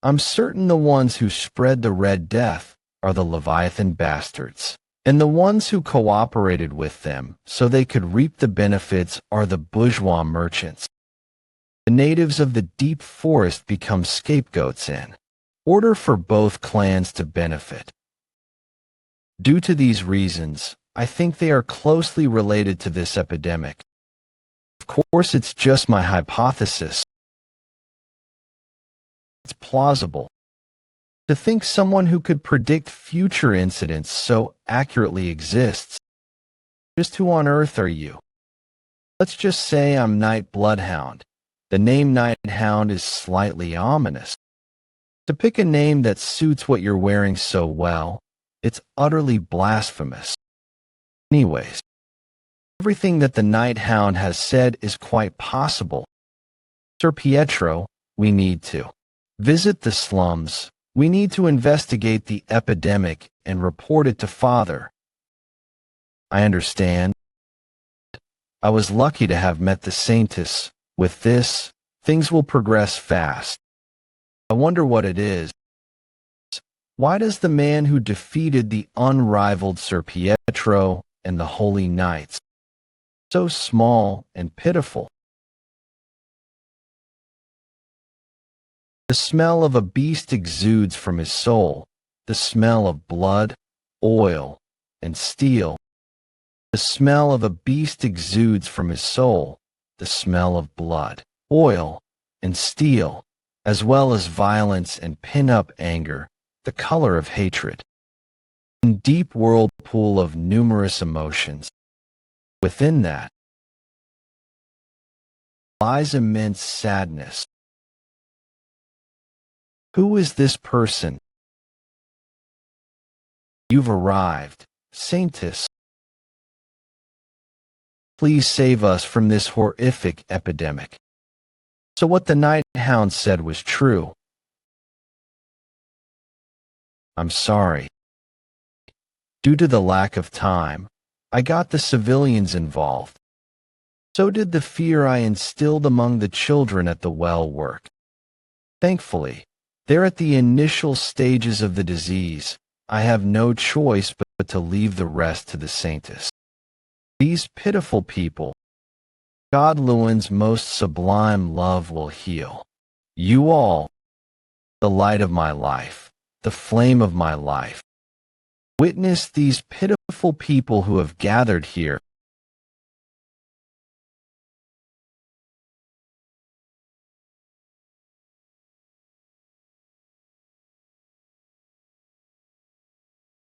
I'm certain the ones who spread the Red Death are the Leviathan bastards, and the ones who cooperated with them so they could reap the benefits are the bourgeois merchants. The natives of the deep forest become scapegoats in order for both clans to benefit. Due to these reasons, I think they are closely related to this epidemic. Of course, it's just my hypothesis. It's plausible. To think someone who could predict future incidents so accurately exists. Just who on earth are you? Let's just say I'm Night Bloodhound. The name Night Hound is slightly ominous. To pick a name that suits what you're wearing so well, it's utterly blasphemous. Anyways, everything that the Night Hound has said is quite possible. Sir Pietro, we need to visit the slums. We need to investigate the epidemic and report it to Father. I understand. I was lucky to have met the Saintus. With this, things will progress fast. I wonder what it is. Why does the man who defeated the unrivaled Sir Pietro and the Holy Knights so small and pitiful? The smell of a beast exudes from his soul, the smell of blood, oil, and steel. The smell of a beast exudes from his soul, the smell of blood, oil, and steel, as well as violence and pin-up anger, the color of hatred. In deep whirlpool of numerous emotions. Within that lies immense sadness. Who is this person? You've arrived, Saintess. Please save us from this horrific epidemic. So what the night hound said was true. I'm sorry. Due to the lack of time, I got the civilians involved. So did the fear I instilled among the children at the well work. Thankfully, they're at the initial stages of the disease. I have no choice but to leave the rest to the Saintess. These pitiful people, God Lewin's most sublime love will heal. You all, the light of my life, the flame of my life. Witness these pitiful people who have gathered here.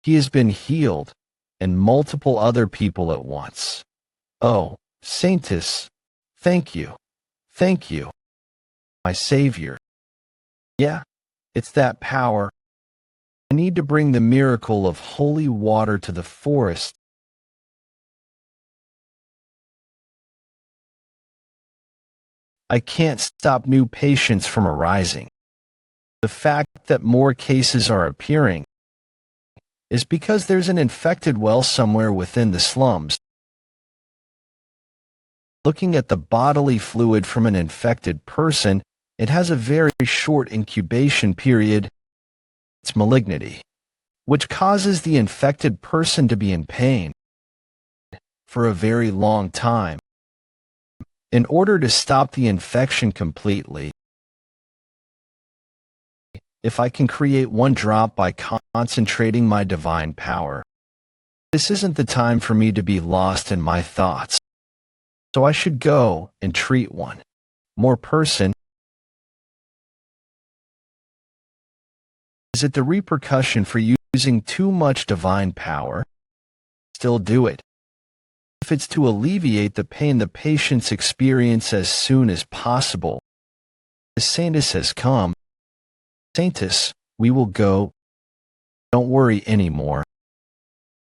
He has been healed, and multiple other people at once. Oh, Saintess, thank you, my Savior. Yeah, it's that power. I need to bring the miracle of holy water to the forest. I can't stop new patients from arising. The fact that more cases are appearing is because there's an infected well somewhere within the slums. Looking at the bodily fluid from an infected person, it has a very short incubation period. It's malignity, which causes the infected person to be in pain for a very long time. In order to stop the infection completely, if I can create one drop by concentrating my divine power, this isn't the time for me to be lost in my thoughts. So I should go and treat one more person. Is it the repercussion for using too much divine power? Still do it. If it's to alleviate the pain the patients experience as soon as possible. The Saintess has come. Saintess, we will go. Don't worry anymore.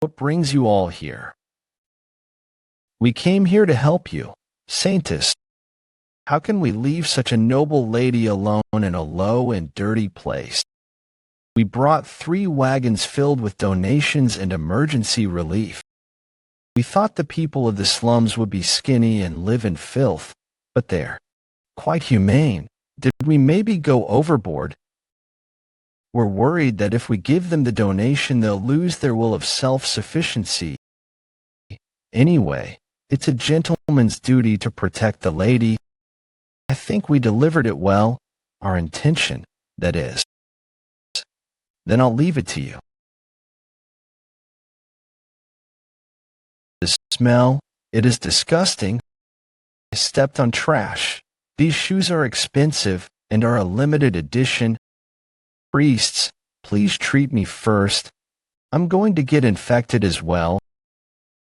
What brings you all here? We came here to help you, Saintess. How can we leave such a noble lady alone in a low and dirty place? We brought 3 wagons filled with donations and emergency relief. We thought the people of the slums would be skinny and live in filth, but they're quite humane. Did we maybe go overboard? We're worried that if we give them the donation, they'll lose their will of self-sufficiency. Anyway, it's a gentleman's duty to protect the lady. I think we delivered it well, our intention, that is. Then I'll leave it to you. The smell, it is disgusting. I stepped on trash. These shoes are expensive and are a limited edition. Priests, please treat me first. I'm going to get infected as well.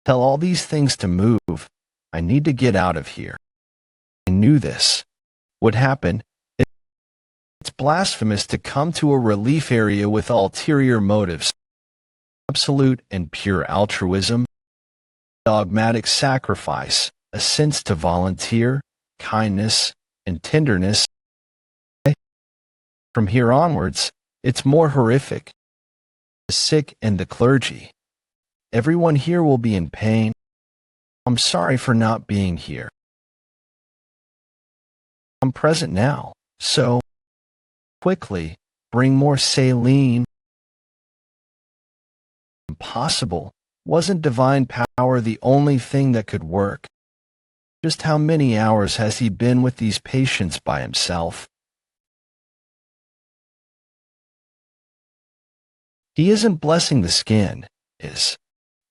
Tell all these things to move. I need to get out of here. I knew this would happen. It's blasphemous to come to a relief area with ulterior motives. Absolute and pure altruism. Dogmatic sacrifice. A sense to volunteer. Kindness and tenderness. From here onwards, it's more horrific. The sick and the clergy. Everyone here will be in pain. I'm sorry for not being here. I'm present now, so quickly bring more saline. Impossible. Wasn't divine power the only thing that could work? Just how many hours has he been with these patients by himself? He isn't blessing the skin, is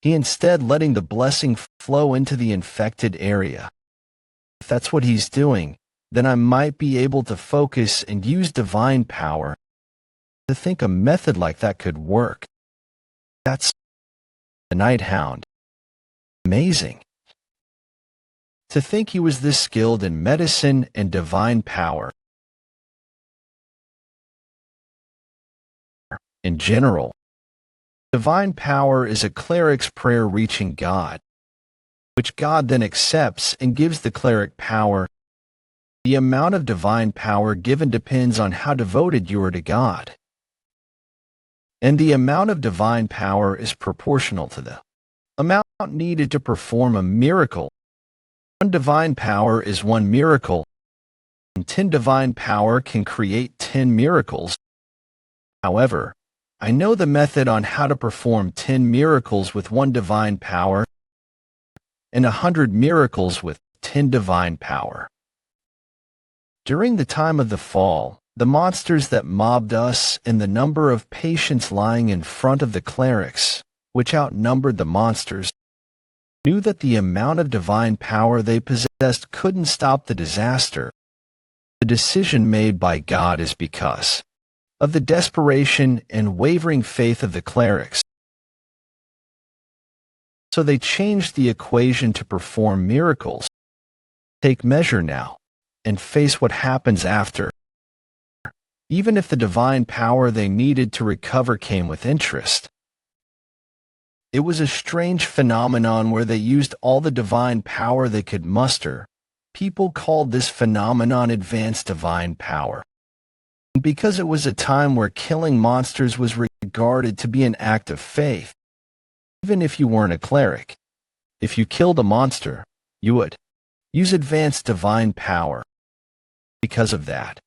he instead letting the blessing flow into the infected area? If that's what he's doing, then I might be able to focus and use divine power. To think a method like that could work. That's the Night Hound. Amazing. To think he was this skilled in medicine and divine power. In general, divine power is a cleric's prayer reaching God, which God then accepts and gives the cleric power. The amount of divine power given depends on how devoted you are to God. And the amount of divine power is proportional to the amount needed to perform a miracle. One divine power is one miracle, and 10 divine power can create 10 miracles. However, I know the method on how to perform 10 miracles with 1 divine power and 100 miracles with 10 divine power. During the time of the fall, the monsters that mobbed us and the number of patients lying in front of the clerics, which outnumbered the monsters, knew that the amount of divine power they possessed couldn't stop the disaster. The decision made by God is because of the desperation and wavering faith of the clerics. So they changed the equation to perform miracles. Take measure now, and face what happens after. Even if the divine power they needed to recover came with interest. It was a strange phenomenon where they used all the divine power they could muster. People called this phenomenon advanced divine power. And because it was a time where killing monsters was regarded to be an act of faith, even if you weren't a cleric, if you killed a monster, you would use advanced divine power. Because of that,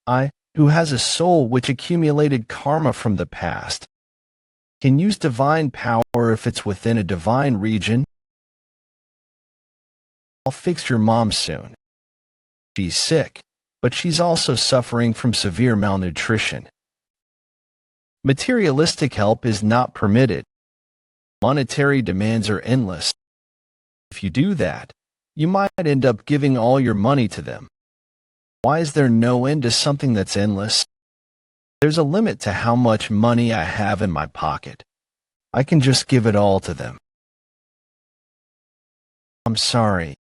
I, who has a soul which accumulated karma from the past, can use divine power if it's within a divine region. I'll fix your mom soon. She's sick, but she's also suffering from severe malnutrition. Materialistic help is not permitted. Monetary demands are endless. If you do that, you might end up giving all your money to them. Why is there no end to something that's endless? There's a limit to how much money I have in my pocket. I can just give it all to them. I'm sorry.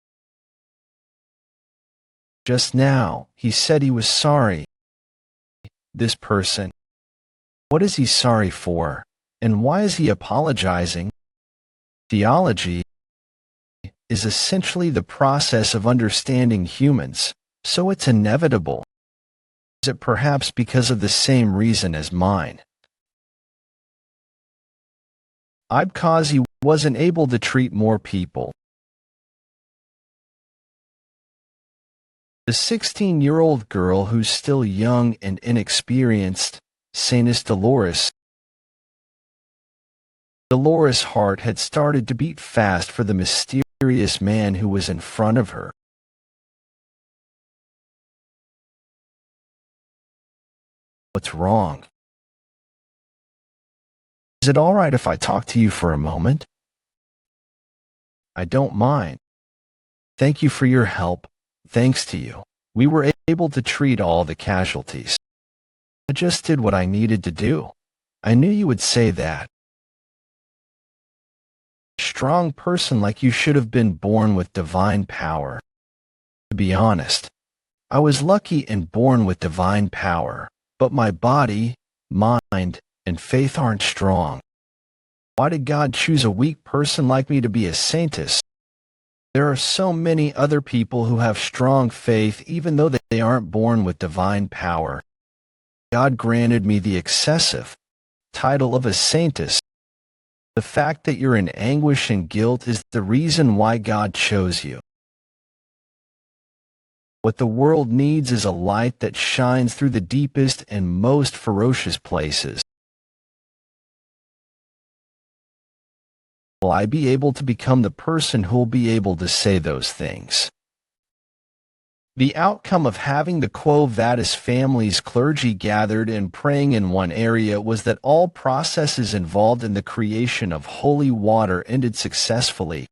Just now, he said he was sorry. This person. What is he sorry for? And why is he apologizing? Theology is essentially the process of understanding humans, so it's inevitable. Is it perhaps because of the same reason as mine? Because he wasn't able to treat more people. The 16-year-old girl who's still young and inexperienced, Saintess Dolores. Dolores' heart had started to beat fast for the mysterious man who was in front of her. What's wrong? Is it all right if I talk to you for a moment? I don't mind. Thank you for your help. Thanks to you, we were able to treat all the casualties. I just did what I needed to do. I knew you would say that. A strong person like you should have been born with divine power. To be honest, I was lucky and born with divine power, but my body, mind, and faith aren't strong. Why did God choose a weak person like me to be a saintess? There are so many other people who have strong faith even though they aren't born with divine power. God granted me the excessive title of a saintess. The fact that you're in anguish and guilt is the reason why God chose you. What the world needs is a light that shines through the deepest and most ferocious places. Will I be able to become the person who'll be able to say those things? The outcome of having the Quo Vadis family's clergy gathered and praying in one area was that all processes involved in the creation of holy water ended successfully.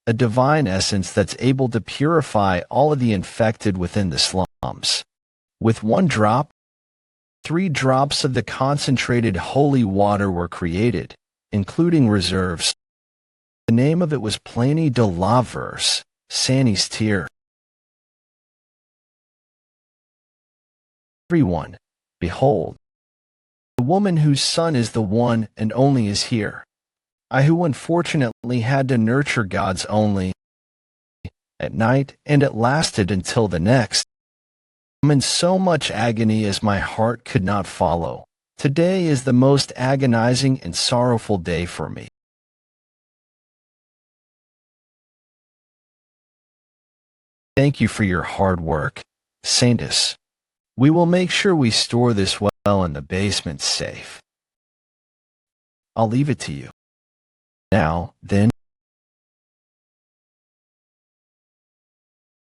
A divine essence that's able to purify all of the infected within the slums. With one drop, 3 drops of the concentrated holy water were created, including reserves. The name of it was Plani de la Verse, Sani's Tear. Everyone, behold, the woman whose son is the one and only is here. I who unfortunately had to nurture God's only at night, and it lasted until the next. I'm in so much agony as my heart could not follow. Today is the most agonizing and sorrowful day for me. Thank you for your hard work, Saintus. We will make sure we store this well in the basement safe. I'll leave it to you. Now, then.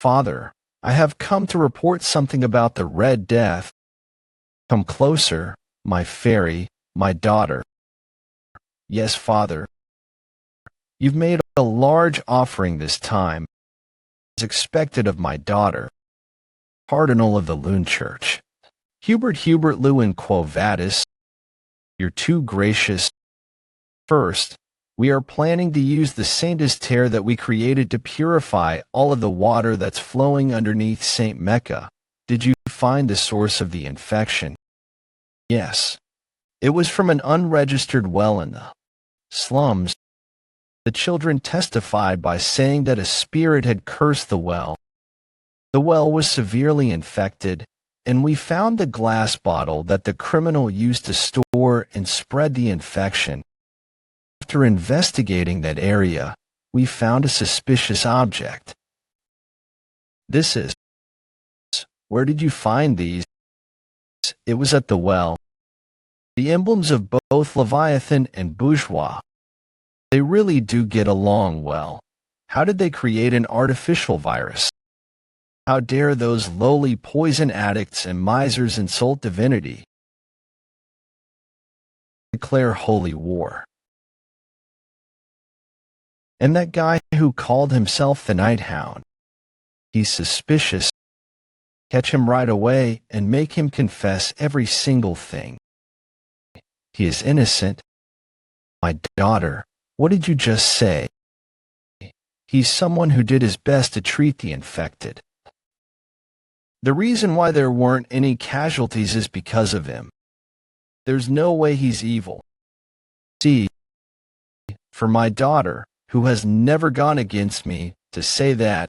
Father, I have come to report something about the Red Death. Come closer, my fairy, my daughter. Yes, Father. You've made a large offering this time, as expected of my daughter, Cardinal of the Loon Church. Hubert Lewin Quo Vadis, you're too gracious. First, we are planning to use the Saint's Tear that we created to purify all of the water that's flowing underneath St. Mecca. Did you find the source of the infection? Yes. It was from an unregistered well in the slums. The children testified by saying that a spirit had cursed the well. The well was severely infected, and we found the glass bottle that the criminal used to store and spread the infection. After investigating that area, we found a suspicious object. This is. Where did you find these? It was at the well. The emblems of both Leviathan and Bourgeois. They really do get along well. How did they create an artificial virus? How dare those lowly poison addicts and misers insult divinity? Declare holy war. And that guy who called himself the Night Hound. He's suspicious. Catch him right away and make him confess every single thing. He is innocent. My daughter, what did you just say? He's someone who did his best to treat the infected. The reason why there weren't any casualties is because of him. There's no way he's evil. See, for my daughter, who has never gone against me, to say that,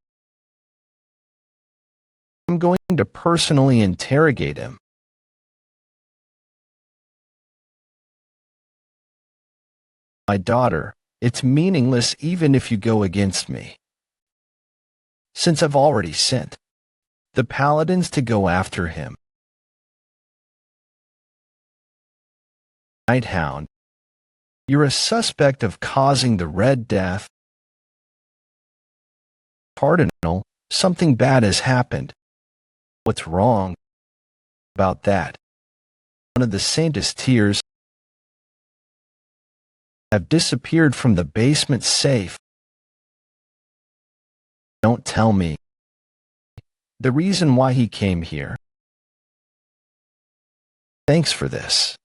I'm going to personally interrogate him. My daughter, it's meaningless even if you go against me. Since I've already sent the paladins to go after him. Night Hound, you're a suspect of causing the Red Death. Cardinal, something bad has happened. What's wrong about that? One of the Saint's Tears have disappeared from the basement safe. Don't tell me. The reason why he came here. Thanks for this.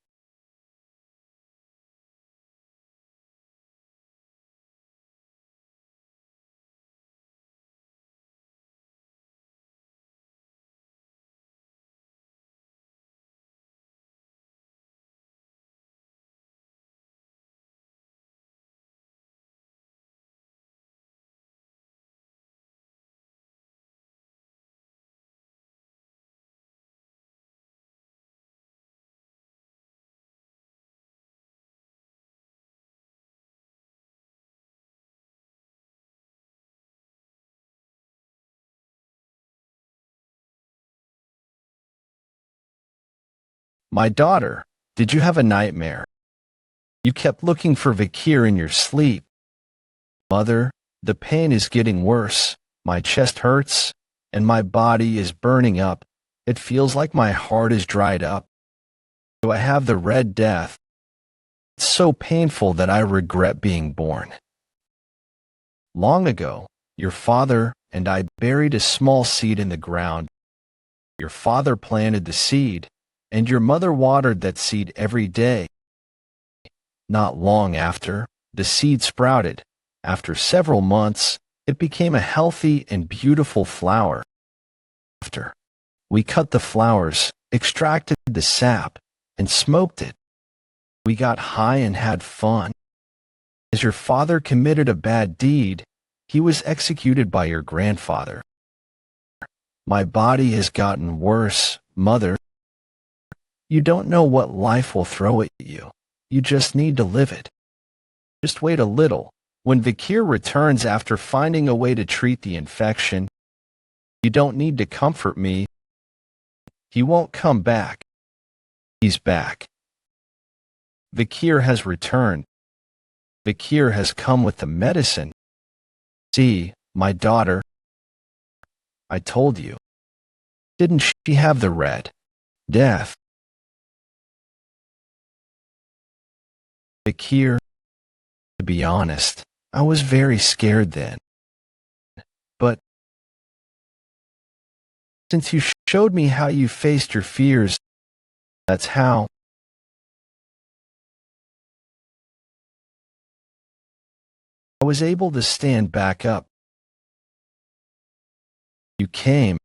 My daughter, did you have a nightmare? You kept looking for Vikir in your sleep. Mother, the pain is getting worse. My chest hurts, and my body is burning up. It feels like my heart is dried up. Do I have the Red Death? It's so painful that I regret being born. Long ago, your father and I buried a small seed in the ground. Your father planted the seed, and your mother watered that seed every day. Not long after, the seed sprouted. After several months, it became a healthy and beautiful flower. After, we cut the flowers, extracted the sap, and smoked it. We got high and had fun. As your father committed a bad deed, he was executed by your grandfather. My body has gotten worse, Mother. You don't know what life will throw at you. You just need to live it. Just wait a little. When Vikir returns after finding a way to treat the infection, you don't need to comfort me. He won't come back. He's back. Vikir has returned. Vikir has come with the medicine. See, my daughter. I told you. Didn't she have the Red Death? Vikir, to be honest, I was very scared then. But since you showed me how you faced your fears, that's how I was able to stand back up. You came.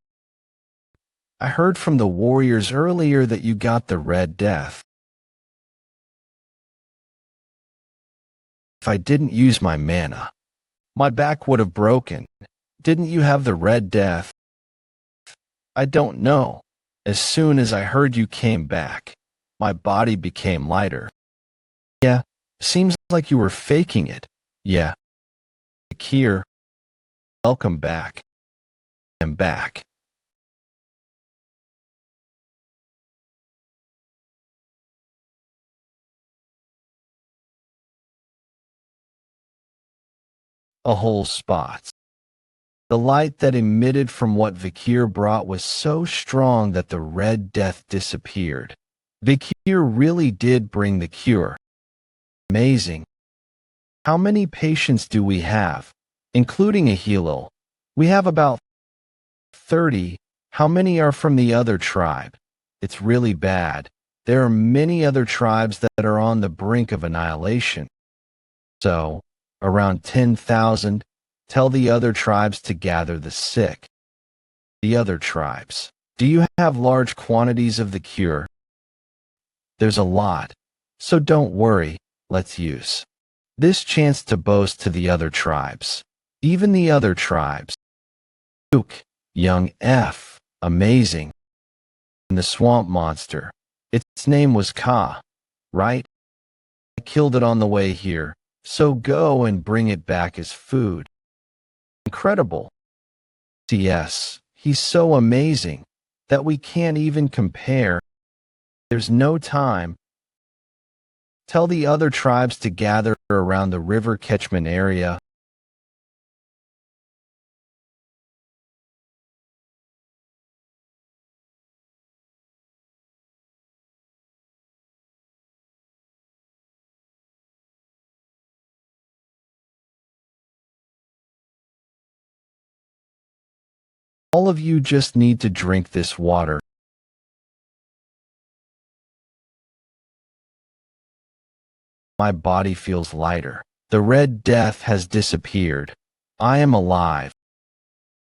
I heard from the warriors earlier that you got the Red Death. If I didn't use my mana, my back would have broken. Didn't you have the Red Death? I don't know. As soon as I heard you came back, my body became lighter. Yeah, seems like you were faking it. Yeah. Vikir, welcome back. I'm back. A whole spot. The light that emitted from what Vikir brought was so strong that the Red Death disappeared. Vikir really did bring the cure. Amazing. How many patients do we have, including a Hilo? We have about 30. How many are from the other tribe? It's really bad. There are many other tribes that are on the brink of annihilation. So, around 10,000. Tell the other tribes to gather the sick. The other tribes. Do you have large quantities of the cure? There's a lot. So don't worry, let's use this chance to boast to the other tribes. Even the other tribes. Luke, young F, amazing. And the swamp monster. Its name was Ka, right? I killed it on the way here, so go and bring it back as food. Incredible. Yes, he's so amazing that we can't even compare. There's no time. Tell the other tribes to gather around the river catchment area. All of you just need to drink this water. My body feels lighter. The Red Death has disappeared. I am alive.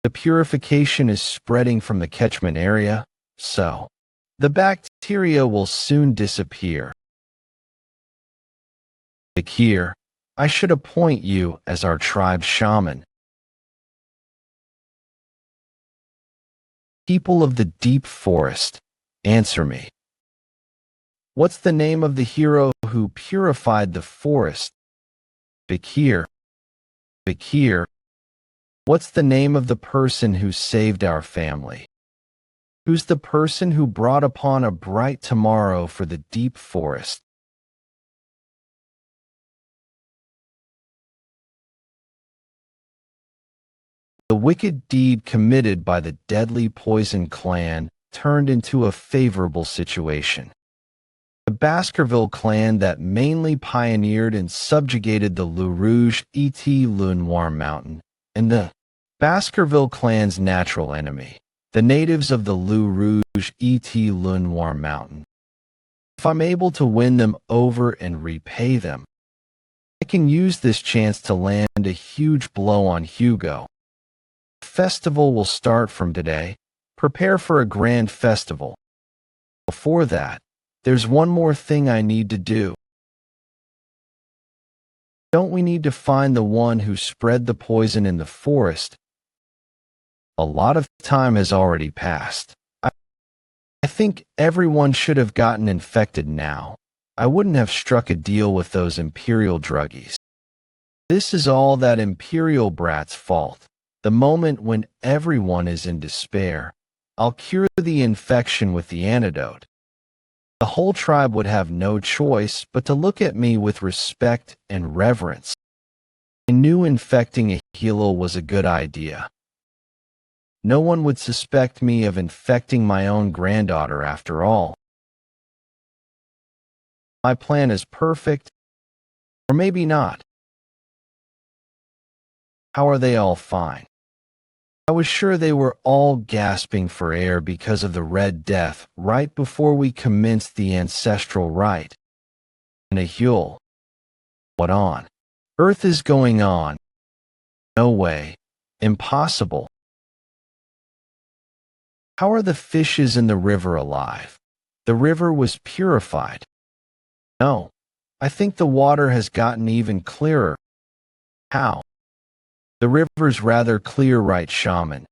The purification is spreading from the catchment area, so the bacteria will soon disappear. Vikir, I should appoint you as our tribe's shaman. People of the deep forest, answer me. What's the name of the hero who purified the forest? Vikir. Vikir. What's the name of the person who saved our family? Who's the person who brought upon a bright tomorrow for the deep forest? The wicked deed committed by the deadly poison clan turned into a favorable situation. The Baskerville clan that mainly pioneered and subjugated the Le Rouge et Le Noir mountain, and the Baskerville clan's natural enemy, the natives of the Le Rouge et Le Noir mountain. If I'm able to win them over and repay them, I can use this chance to land a huge blow on Hugo. The festival will start from today. Prepare for a grand festival. Before that, there's one more thing I need to do. Don't we need to find the one who spread the poison in the forest? A lot of time has already passed. I think everyone should have gotten infected now. I wouldn't have struck a deal with those Imperial druggies. This is all that Imperial brat's fault. The moment when everyone is in despair, I'll cure the infection with the antidote. The whole tribe would have no choice but to look at me with respect and reverence. I knew infecting a Hilo was a good idea. No one would suspect me of infecting my own granddaughter after all. My plan is perfect, or maybe not. How are they all fine? I was sure they were all gasping for air because of the Red Death right before we commenced the ancestral rite. And a Huel. What on earth is going on? No way. Impossible. How are the fishes in the river alive? The river was purified. No, I think the water has gotten even clearer. How? The river's rather clear, right, shaman?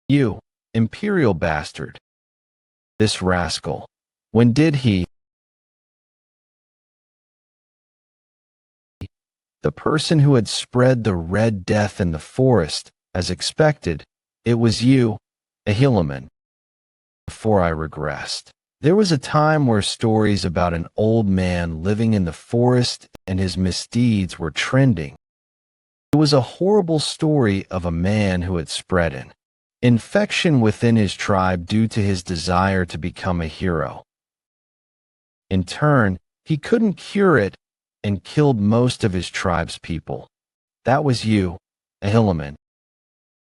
You, Imperial bastard. This rascal. When did he? The person who had spread the Red Death in the forest, as expected, it was you, a Hillman. Before I regressed, there was a time where stories about an old man living in the forest and his misdeeds were trending. It was a horrible story of a man who had spread an infection within his tribe due to his desire to become a hero. In turn, he couldn't cure it and killed most of his tribe's people. That was you, a Hillman.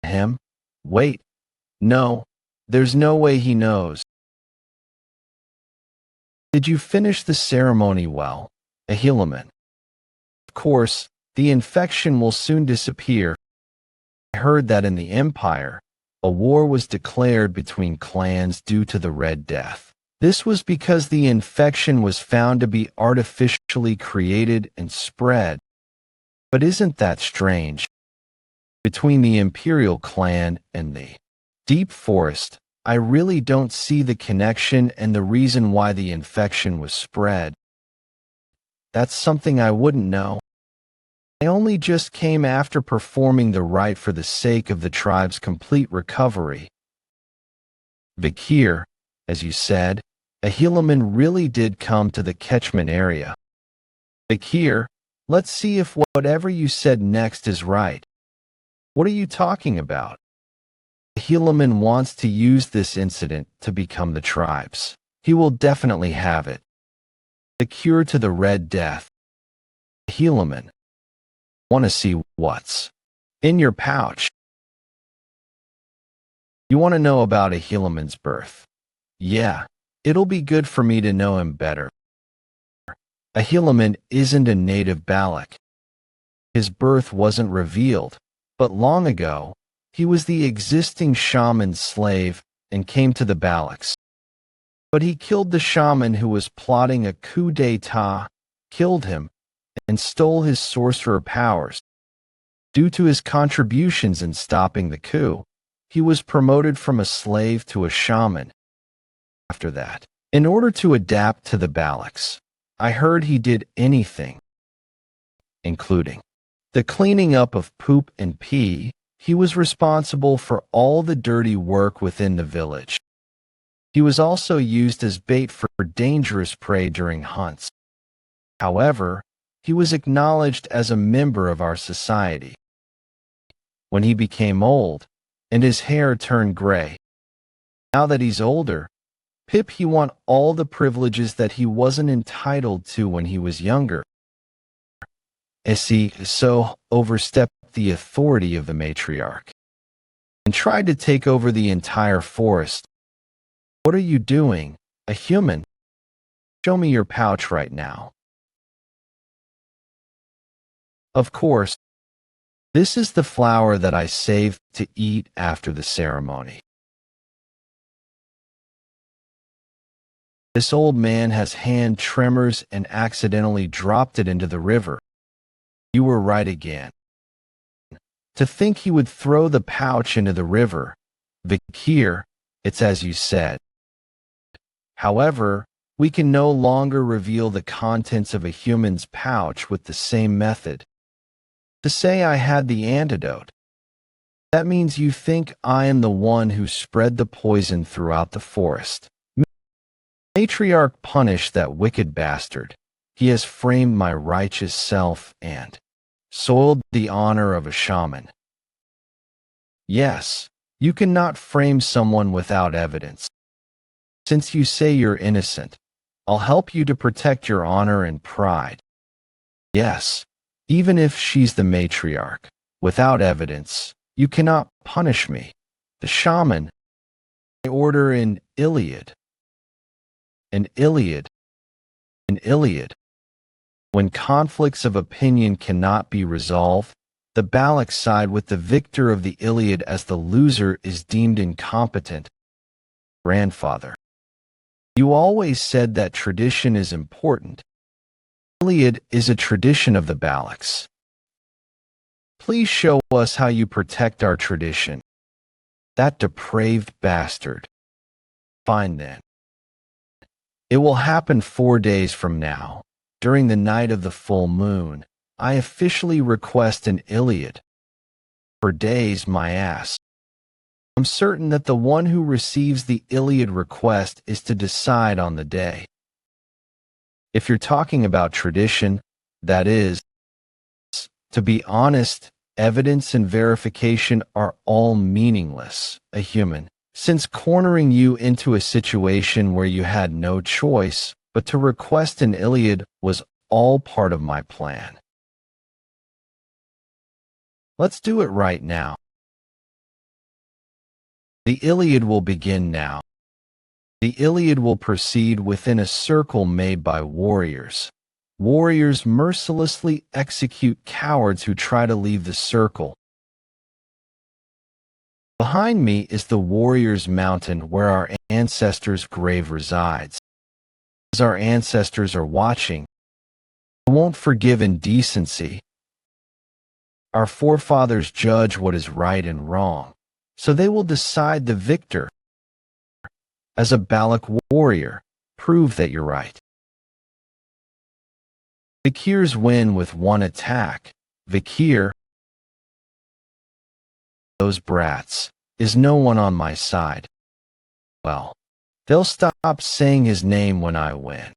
Him? Wait. No, there's no way he knows. Did you finish the ceremony well, a Hillman? Of course, the infection will soon disappear. I heard that in the Empire, a war was declared between clans due to the Red Death. This was because the infection was found to be artificially created and spread. But isn't that strange? Between the Imperial clan and the Deep Forest, I really don't see the connection and the reason why the infection was spread. That's something I wouldn't know. I only just came after performing the rite for the sake of the tribe's complete recovery. Vikir, as you said, a Hillman really did come to the catchment area. Vikir, let's see if whatever you said next is right. What are you talking about? The Hillman wants to use this incident to become the tribe's. He will definitely have it. The cure to the Red Death. Hillman. Want to see what's in your pouch? You want to know about a Hillman's birth? Yeah, it'll be good for me to know him better. A Hillman isn't a native Balak. His birth wasn't revealed, but long ago, he was the existing shaman's slave and came to the Balaks. But he killed the shaman who was plotting a coup d'etat, killed him, and stole his sorcerer powers. Due to his contributions in stopping the coup, he was promoted from a slave to a shaman. After that, in order to adapt to the Balaks, I heard he did anything, including the cleaning up of poop and pee. He was responsible for all the dirty work within the village. He was also used as bait for dangerous prey during hunts. However, he was acknowledged as a member of our society. when he became old, and his hair turned gray. Now that he's older, Pip, he want all the privileges that he wasn't entitled to when he was younger. As he so overstepped the authority of the matriarch and tried to take over the entire forest. What are you doing, a human? Show me your pouch right now. Of course, this is the flower that I saved to eat after the ceremony. This old man has hand tremors and accidentally dropped it into the river. You were right again. To think he would throw the pouch into the river. Vikir, it's as you said. However, we can no longer reveal the contents of a human's pouch with the same method. To say I had the antidote. That means you think I am the one who spread the poison throughout the forest. Matriarch, punish that wicked bastard. He has framed my righteous self and soiled the honor of a shaman. Yes, you cannot frame someone without evidence. Since you say you're innocent, I'll help you to protect your honor and pride. Yes, even if she's the matriarch, without evidence, you cannot punish me. The shaman. I order an Iliad. An Iliad. An Iliad. When conflicts of opinion cannot be resolved, the Balak side with the victor of the Iliad as the loser is deemed incompetent. Grandfather. You always said that tradition is important. Iliad is a tradition of the Balaks. Please show us how you protect our tradition. That depraved bastard. Fine then. It will happen 4 days from now. During the night of the full moon, I officially request an Iliad. For days, my ass. I'm certain that the one who receives the Iliad request is to decide on the day. If you're talking about tradition, that is, to be honest, evidence and verification are all meaningless, a human, since cornering you into a situation where you had no choice but to request an Iliad was all part of my plan. Let's do it right now. The Iliad will begin now. The Iliad will proceed within a circle made by warriors. Warriors mercilessly execute cowards who try to leave the circle. Behind me is the warriors' mountain where our ancestors' grave resides. As our ancestors are watching, I won't forgive indecency. Our forefathers judge what is right and wrong, so they will decide the victor. As a Balak warrior, prove that you're right. Vikir's win with one attack. Vikir, those brats, is no one on my side. Well, they'll stop saying his name when I win,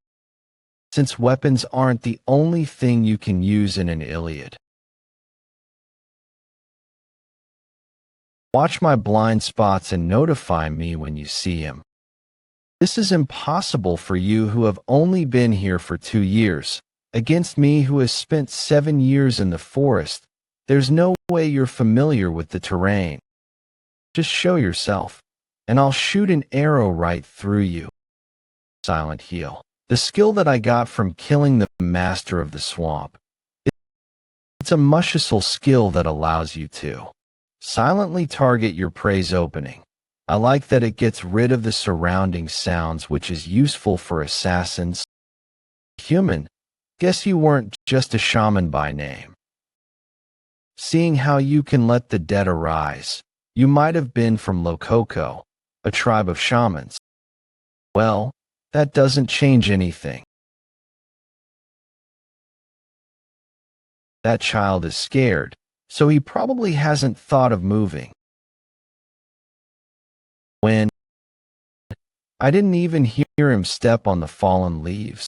since weapons aren't the only thing you can use in an Iliad. Watch my blind spots and notify me when you see him. This is impossible for you who have only been here for 2 years. Against me who has spent 7 years in the forest, there's no way you're familiar with the terrain. Just show yourself, and I'll shoot an arrow right through you. Silent Heel. The skill that I got from killing the master of the swamp. It's a mushisal skill that allows you to silently target your prey's opening. I like that it gets rid of the surrounding sounds, which is useful for assassins. Human, guess you weren't just a shaman by name. Seeing how you can let the dead arise, you might have been from Lokoko, a tribe of shamans. Well, that doesn't change anything. That child is scared, so he probably hasn't thought of moving. When I didn't even hear him step on the fallen leaves.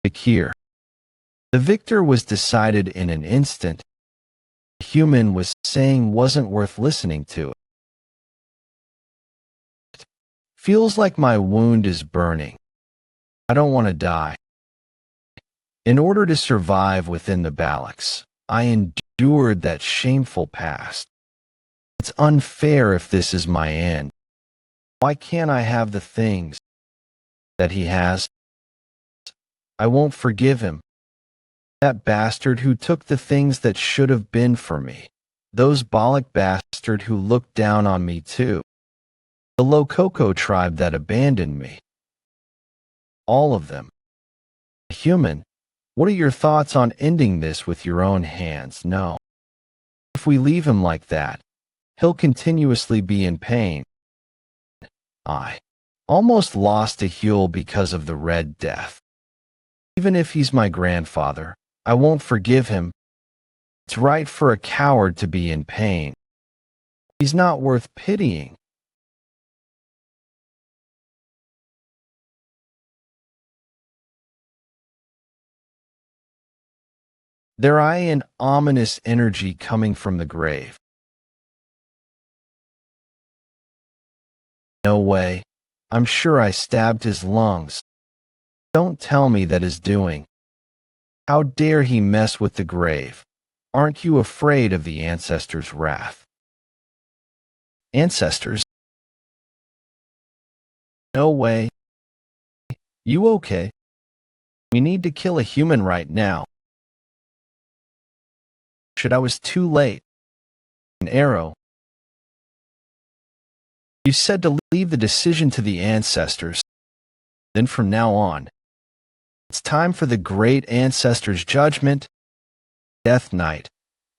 Vikir. The victor was decided in an instant. The human was saying wasn't worth listening to. Feels like my wound is burning. I don't want to die. In order to survive within the barracks, I endured that shameful past. It's unfair if this is my end. Why can't I have the things that he has? I won't forgive him. That bastard who took the things that should have been for me. Those bollock bastard who looked down on me too. The Lococo tribe that abandoned me. All of them. Human, what are your thoughts on ending this with your own hands? No. If we leave him like that, he'll continuously be in pain. I almost lost a heel because of the Red Death. Even if he's my grandfather, I won't forgive him. It's right for a coward to be in pain. He's not worth pitying. There I an ominous energy coming from the grave. No way. I'm sure I stabbed his lungs. Don't tell me that is doing. How dare he mess with the grave? Aren't you afraid of the ancestors' wrath? Ancestors? No way. You okay? We need to kill a human right now. I was too late. An arrow. You said to leave the decision to the ancestors. Then from now on, it's time for the great ancestors' judgment. Death Knight.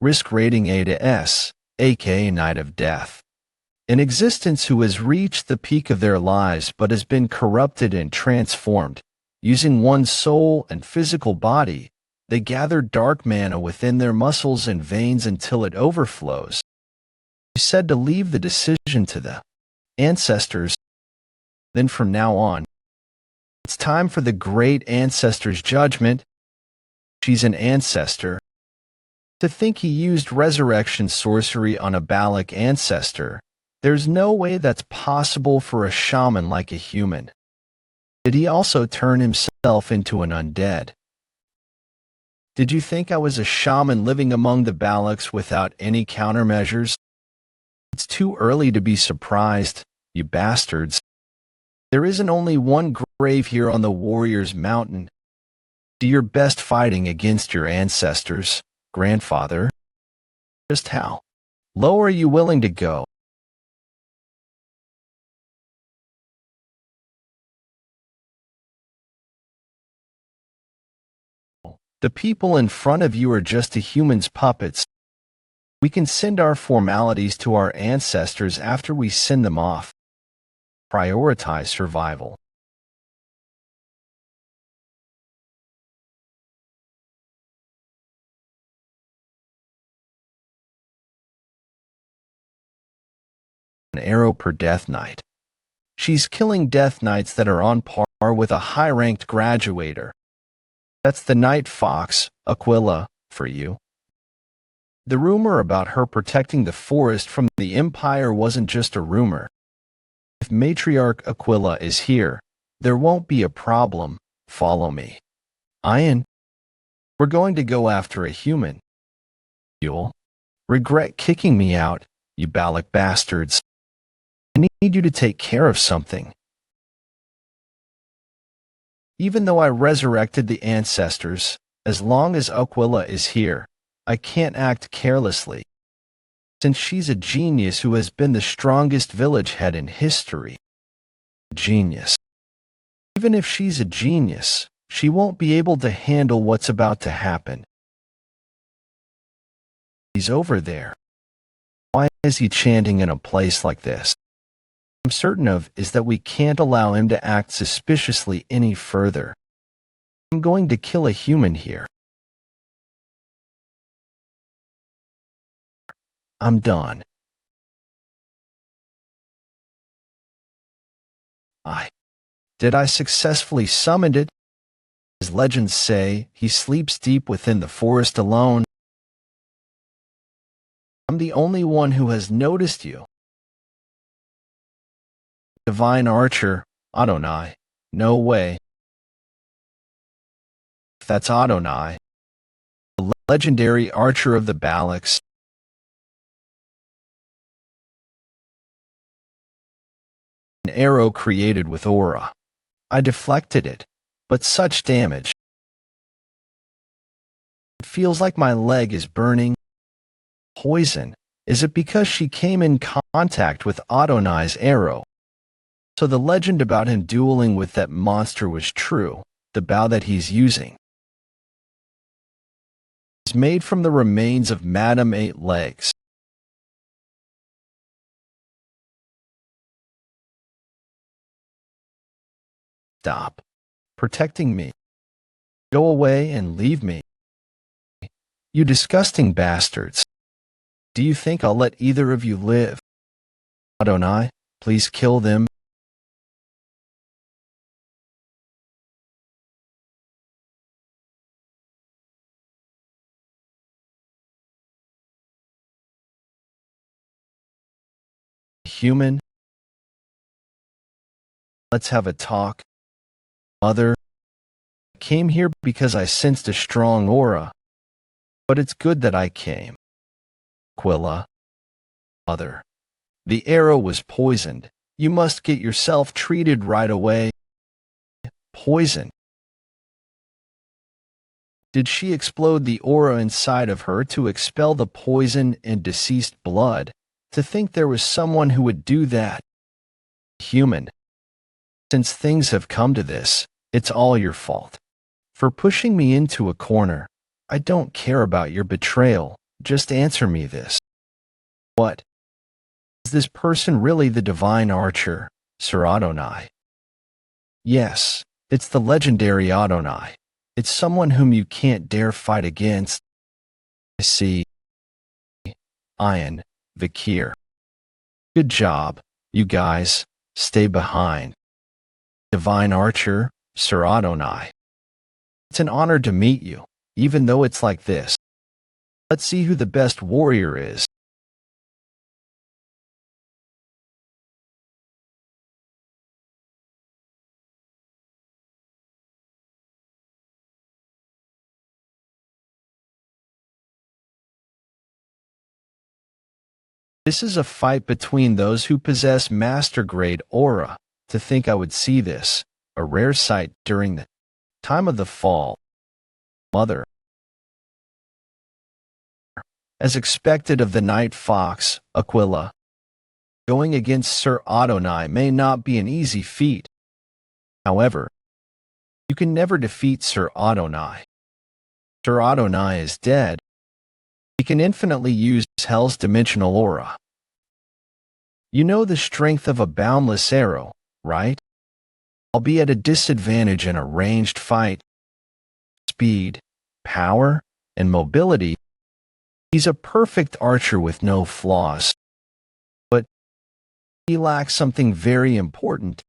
Risk rating A to S, aka Knight of Death. An existence who has reached the peak of their lives but has been corrupted and transformed. Using one's soul and physical body, they gather dark mana within their muscles and veins until it overflows. You said to leave the decision to the ancestors. Then from now on, it's time for the great ancestors' judgment. She's an ancestor. To think he used resurrection sorcery on a Balak ancestor, there's no way that's possible for a shaman like a human. Did he also turn himself into an undead? Did you think I was a shaman living among the Balaks without any countermeasures? It's too early to be surprised, you bastards. There isn't only one grave here on the Warriors' Mountain. Do your best fighting against your ancestors, grandfather. Just how low are you willing to go? The people in front of you are just a human's puppets. We can send our formalities to our ancestors after we send them off. Prioritize survival. An arrow per Death Knight. She's killing Death Knights that are on par with a high-ranked graduator. That's the Night Fox, Aquila, for you. The rumor about her protecting the forest from the Empire wasn't just a rumor. If Matriarch Aquila is here, there won't be a problem. Follow me. Ian, we're going to go after a human. You'll regret kicking me out, you Balak bastards. I need you to take care of something. Even though I resurrected the ancestors, as long as Aquila is here, I can't act carelessly. Since she's a genius who has been the strongest village head in history. Genius. Even if she's a genius, she won't be able to handle what's about to happen. He's over there. Why is he chanting in a place like this? I'm certain of is that we can't allow him to act suspiciously any further. I'm going to kill a human here. I'm done. Did I successfully summon it? His legends say he sleeps deep within the forest alone. I'm the only one who has noticed you. Divine Archer, Adonai. No way. If that's Adonai, the legendary Archer of the Balax. An arrow created with aura. I deflected it, but such damage. It feels like my leg is burning. Poison. Is it because she came in contact with Adonai's arrow? So the legend about him dueling with that monster was true. The bow that he's using is made from the remains of Madame Eight Legs. Stop protecting me. Go away and leave me. You disgusting bastards. Do you think I'll let either of you live? Adonai, please kill them. Human, let's have a talk. Mother, I came here because I sensed a strong aura, but it's good that I came. Aquila, Mother, the arrow was poisoned. You must get yourself treated right away. Poison. Did she explode the aura inside of her to expel the poison and deceased blood? To think there was someone who would do that? Human. Since things have come to this, it's all your fault. For pushing me into a corner. I don't care about your betrayal. Just answer me this. What? Is this person really the divine archer, Sir Adonai? Yes, it's the legendary Adonai. It's someone whom you can't dare fight against. I see. Ian, Vikir. Good job, you guys. Stay behind. Divine Archer, Sir Adonai. It's an honor to meet you, even though it's like this. Let's see who the best warrior is. This is a fight between those who possess master-grade aura. To think I would see this, a rare sight during the time of the fall. Mother. As expected of the Night Fox, Aquila. Going against Sir Adonai may not be an easy feat. However, you can never defeat Sir Adonai. Sir Adonai is dead. He can infinitely use Hell's dimensional aura. You know the strength of a boundless arrow, right? I'll be at a disadvantage in a ranged fight. Speed, power, and mobility. He's a perfect archer with no flaws. But he lacks something very important.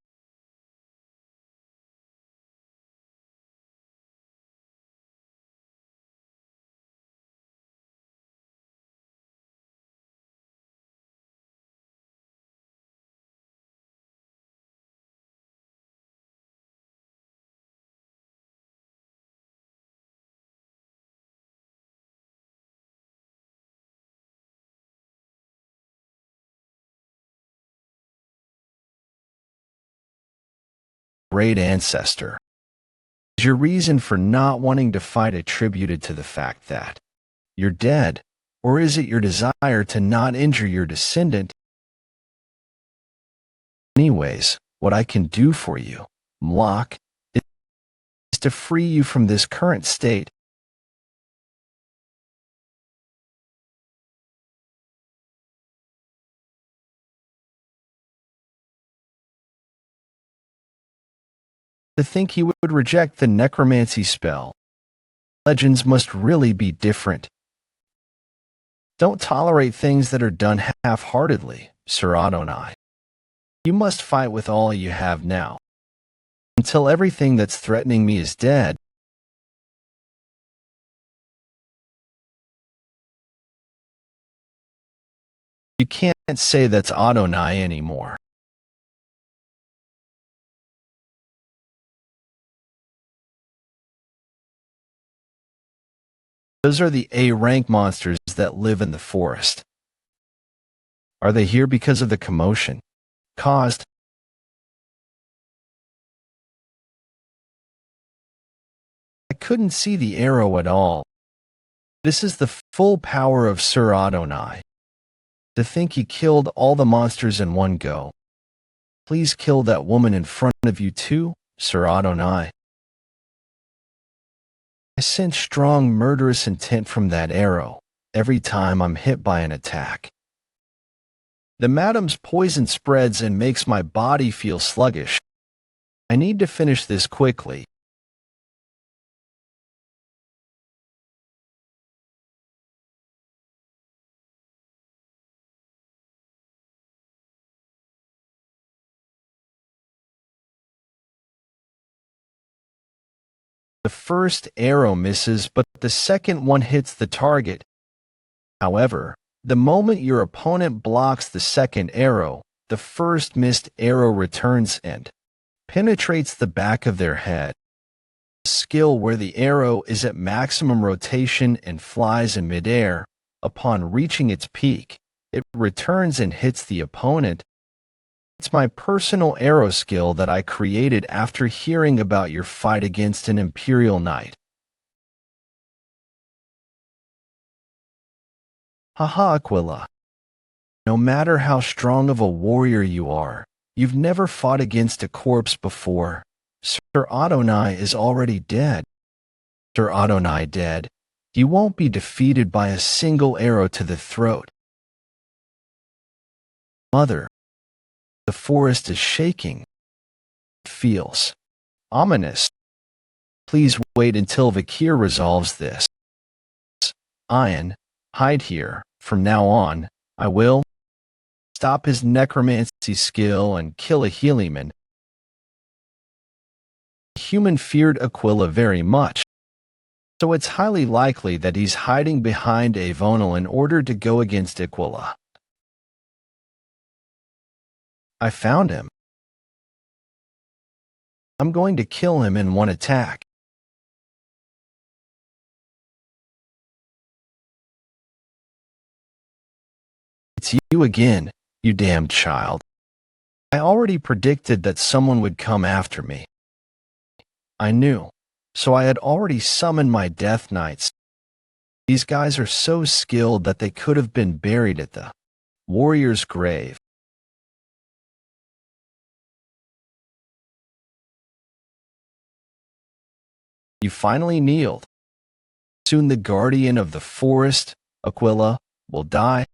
Great ancestor. Is your reason for not wanting to fight attributed to the fact that you're dead, or is it your desire to not injure your descendant? Anyways, what I can do for you, Mlock, is to free you from this current state. To think he would reject the necromancy spell. Legends must really be different. Don't tolerate things that are done half-heartedly, Sir Adonai. You must fight with all you have now. Until everything that's threatening me is dead, You can't say that's Adonai anymore. Those are the A-rank monsters that live in the forest. Are they here because of the commotion caused? I couldn't see the arrow at all. This is the full power of Sir Adonai. To think he killed all the monsters in one go. Please kill that woman in front of you too, Sir Adonai. I sense strong murderous intent from that arrow every time I'm hit by an attack. The madam's poison spreads and makes my body feel sluggish. I need to finish this quickly. The first arrow misses, but the second one hits the target. However, the moment your opponent blocks the second arrow, the first missed arrow returns and penetrates the back of their head. A skill where the arrow is at maximum rotation and flies in midair. Upon reaching its peak, it returns and hits the opponent. It's my personal arrow skill that I created after hearing about your fight against an Imperial Knight. Haha, Aquila. No matter how strong of a warrior you are, you've never fought against a corpse before. Sir Adonai is already dead. Sir Adonai dead, you won't be defeated by a single arrow to the throat. Mother. The forest is shaking. It feels ominous. Please wait until Vikir resolves this. Ian, hide here. From now on, I will stop his necromancy skill and kill a Heliman. The human feared Aquila very much, so it's highly likely that he's hiding behind Avonal in order to go against Aquila. I found him. I'm going to kill him in one attack. It's you again, you damned child. I already predicted that someone would come after me. I knew, so I had already summoned my Death Knights. These guys are so skilled that they could have been buried at the warrior's grave. You finally kneeled. Soon the guardian of the forest, Aquila, will die,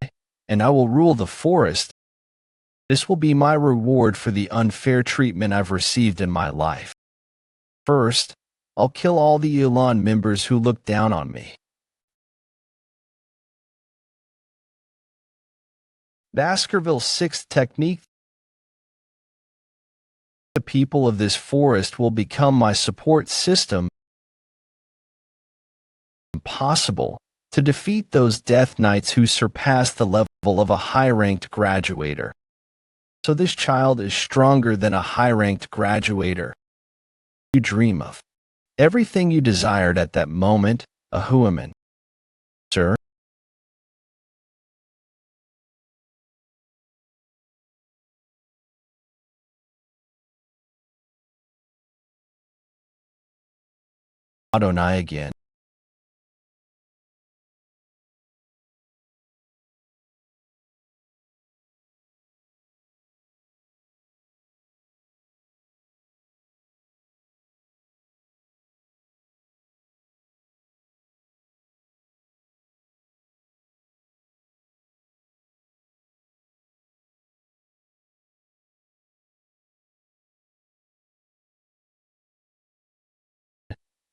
and I will rule the forest. This will be my reward for the unfair treatment I've received in my life. First, I'll kill all the Elan members who look down on me. Baskerville's sixth technique. The people of this forest will become my support system. Impossible to defeat those Death Knights who surpass the level of a high-ranked graduator. So this child is stronger than a high-ranked graduator. You dream of everything you desired at that moment, a human. Sir? Adonai again.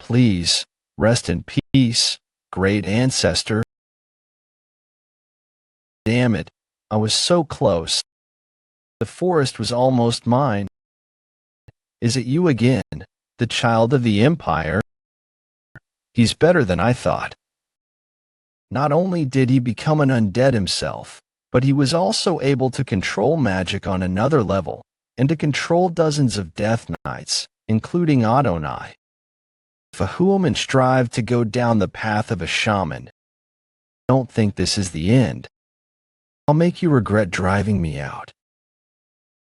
Please, rest in peace, great ancestor. Damn it, I was so close. The forest was almost mine. Is it you again, the child of the Empire? He's better than I thought. Not only did he become an undead himself, But he was also able to control magic on another level, and to control dozens of death knights, including Adonai. If a human strive to go down the path of a shaman, I don't think this is the end. I'll make you regret driving me out.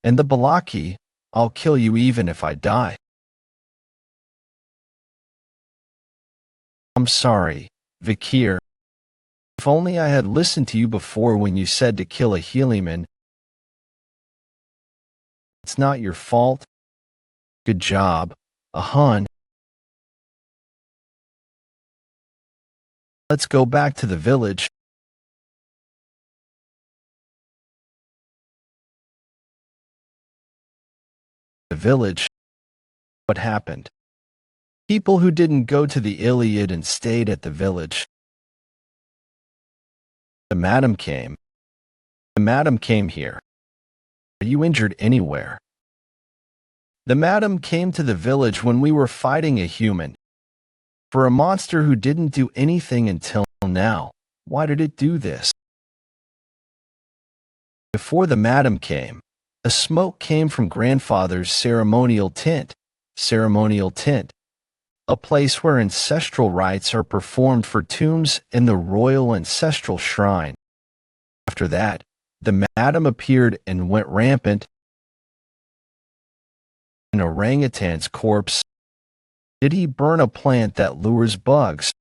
And the Balaki, I'll kill you even if I die. I'm sorry, Vikir. If only I had listened to you before when you said to kill a Heliman. It's not your fault. Good job, Ahun. Let's go back to the village. The village. What happened? People who didn't go to the Iliad and stayed at the village. The madam came. The madam came here. Are you injured anywhere? The madam came to the village when we were fighting a human. For a monster who didn't do anything until now, why did it do this? Before the madam came, a smoke came from grandfather's ceremonial tent, a place where ancestral rites are performed for tombs in the royal ancestral shrine. After that, the madam appeared and went rampant. An orangutan's corpse. Did he burn a plant that lures bugs?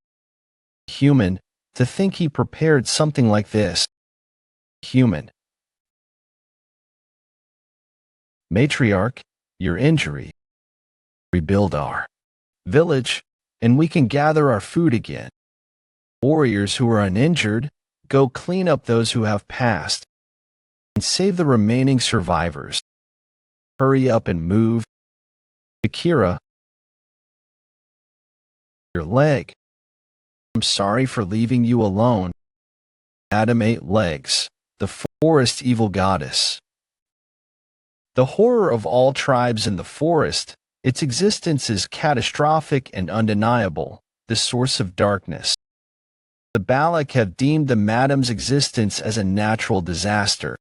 Human, to think he prepared something like this. Human. Matriarch, your injury. Rebuild our village, and we can gather our food again. Warriors who are uninjured, go clean up those who have passed, and save the remaining survivors. Hurry up and move. Akira, your leg. I'm sorry for leaving you alone. Adam 8 legs, the forest evil goddess. The horror of all tribes in the forest, its existence is catastrophic and undeniable, the source of darkness. The Balak have deemed the madam's existence as a natural disaster,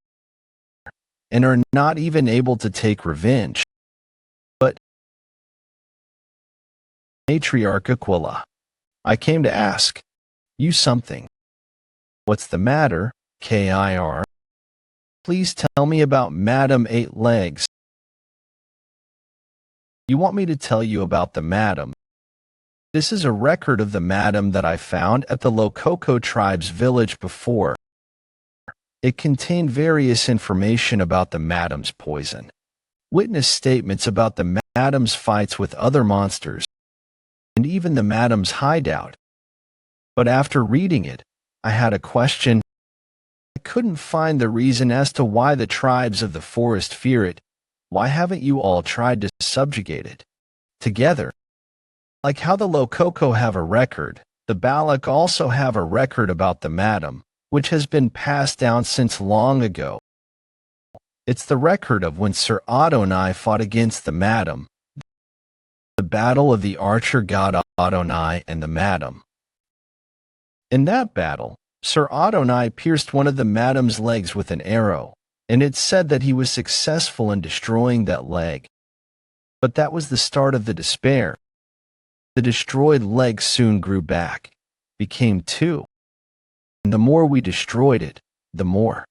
and are not even able to take revenge. But, Matriarch Aquila, I came to ask you something. What's the matter, Kir? Please tell me about Madam 8 Legs. You want me to tell you about the madam? This is a record of the madam that I found at the Lokoko tribe's village before. It contained various information about the madam's poison, witness statements about the madam's fights with other monsters, and even the madam's hideout. But after reading it, I had a question. I couldn't find the reason as to why the tribes of the forest fear it. Why haven't you all tried to subjugate it together? Like how the Lokoko have a record, the Balak also have a record about the madam, which has been passed down since long ago. It's the record of when Sir Adonai fought against the madam, the battle of the archer god Adonai and the madam. In that battle, Sir Adonai pierced one of the madam's legs with an arrow, and it's said that he was successful in destroying that leg. But that was the start of the despair. The destroyed leg soon grew back, became two. And the more we destroyed it, the more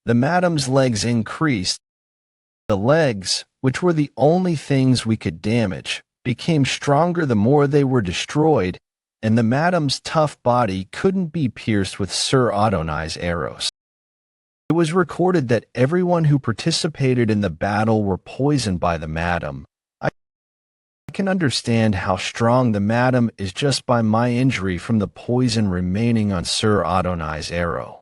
the madam's legs increased. The legs, which were the only things we could damage, became stronger the more they were destroyed, and the madam's tough body couldn't be pierced with Sir Adonai's arrows. It was recorded that everyone who participated in the battle were poisoned by the madam. I can understand how strong the madam is just by my injury from the poison remaining on Sir Adonai's arrow.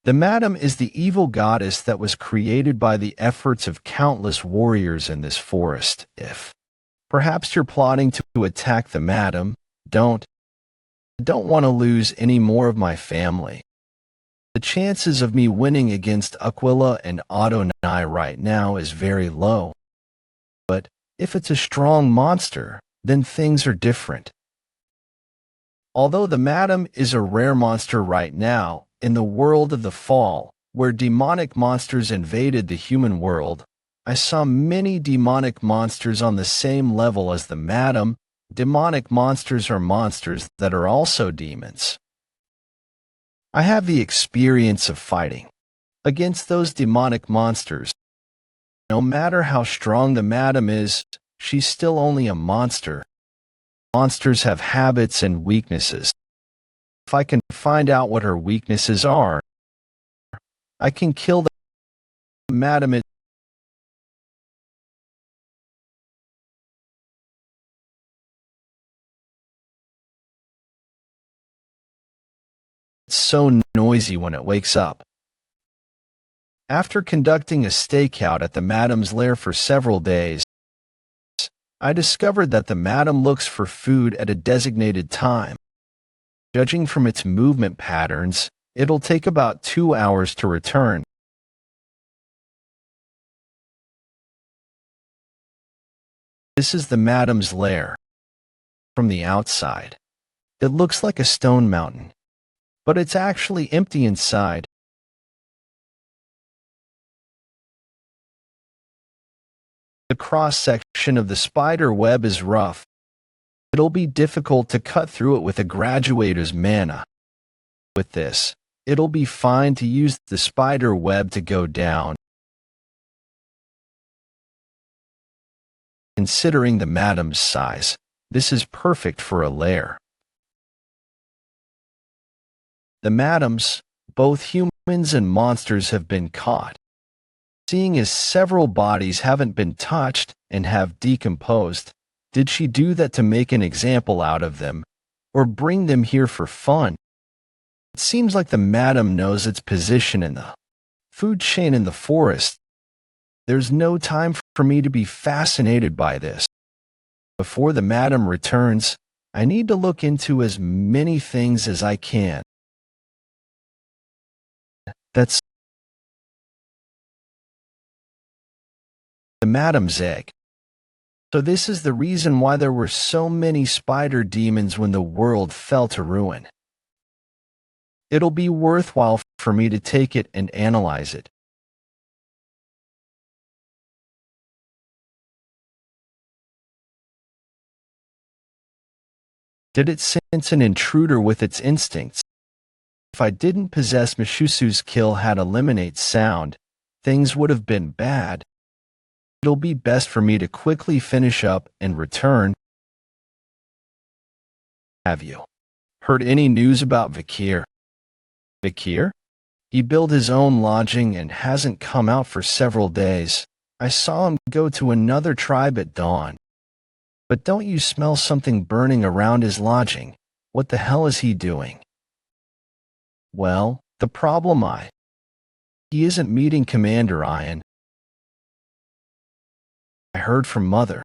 The madam is the evil goddess that was created by the efforts of countless warriors in this forest. If perhaps you're plotting to attack the madam, I don't want to lose any more of my family. The chances of me winning against Aquila and Adonai right now is very low. But if it's a strong monster, then things are different. Although the madam is a rare monster right now, In the world of the fall, where demonic monsters invaded the human world, I saw many demonic monsters on the same level as the madam. Demonic monsters are monsters that are also demons. I have the experience of fighting against those demonic monsters. No matter how strong the madam is, she's still only a monster. Monsters have habits and weaknesses. If I can find out what her weaknesses are, I can kill the madam. It's so noisy when it wakes up. After conducting a stakeout at the madam's lair for several days, I discovered that the madam looks for food at a designated time. Judging from its movement patterns, it'll take about 2 hours to return. This is the madam's lair. From the outside, it looks like a stone mountain, but it's actually empty inside. The cross-section of the spider web is rough. It'll be difficult to cut through it with a graduator's mana. With this, it'll be fine to use the spider web to go down. Considering the madam's size, this is perfect for a lair. The madams, both humans and monsters, have been caught. Seeing as several bodies haven't been touched and have decomposed, did she do that to make an example out of them, or bring them here for fun? It seems like the madam knows its position in the food chain in the forest. There's no time for me to be fascinated by this. Before the madam returns, I need to look into as many things as I can. That's the madam's egg. So this is the reason why there were so many spider demons when the world fell to ruin. It'll be worthwhile for me to take it and analyze it. Did it sense an intruder with its instincts? If I didn't possess Mishusu's kill had eliminate sound, things would have been bad. It'll be best for me to quickly finish up and return. Have you heard any news about Vikir? Vikir? He built his own lodging and hasn't come out for several days. I saw him go to another tribe at dawn. But don't you smell something burning around his lodging? What the hell is he doing? Well, the problem he isn't meeting Commander Ian. I heard from Mother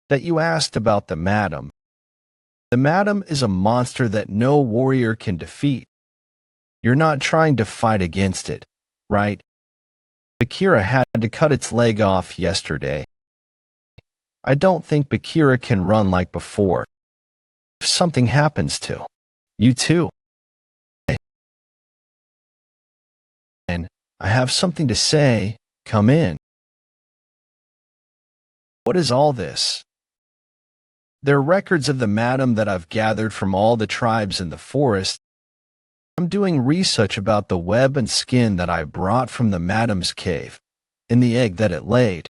that you asked about the madam. The madam is a monster that no warrior can defeat. You're not trying to fight against it, right? Bakira had to cut its leg off yesterday. I don't think Bakira can run like before. If something happens to you too. And I have something to say. Come in. What is all this? They're records of the madam that I've gathered from all the tribes in the forest. I'm doing research about the web and skin that I brought from the madam's cave, and the egg that it laid.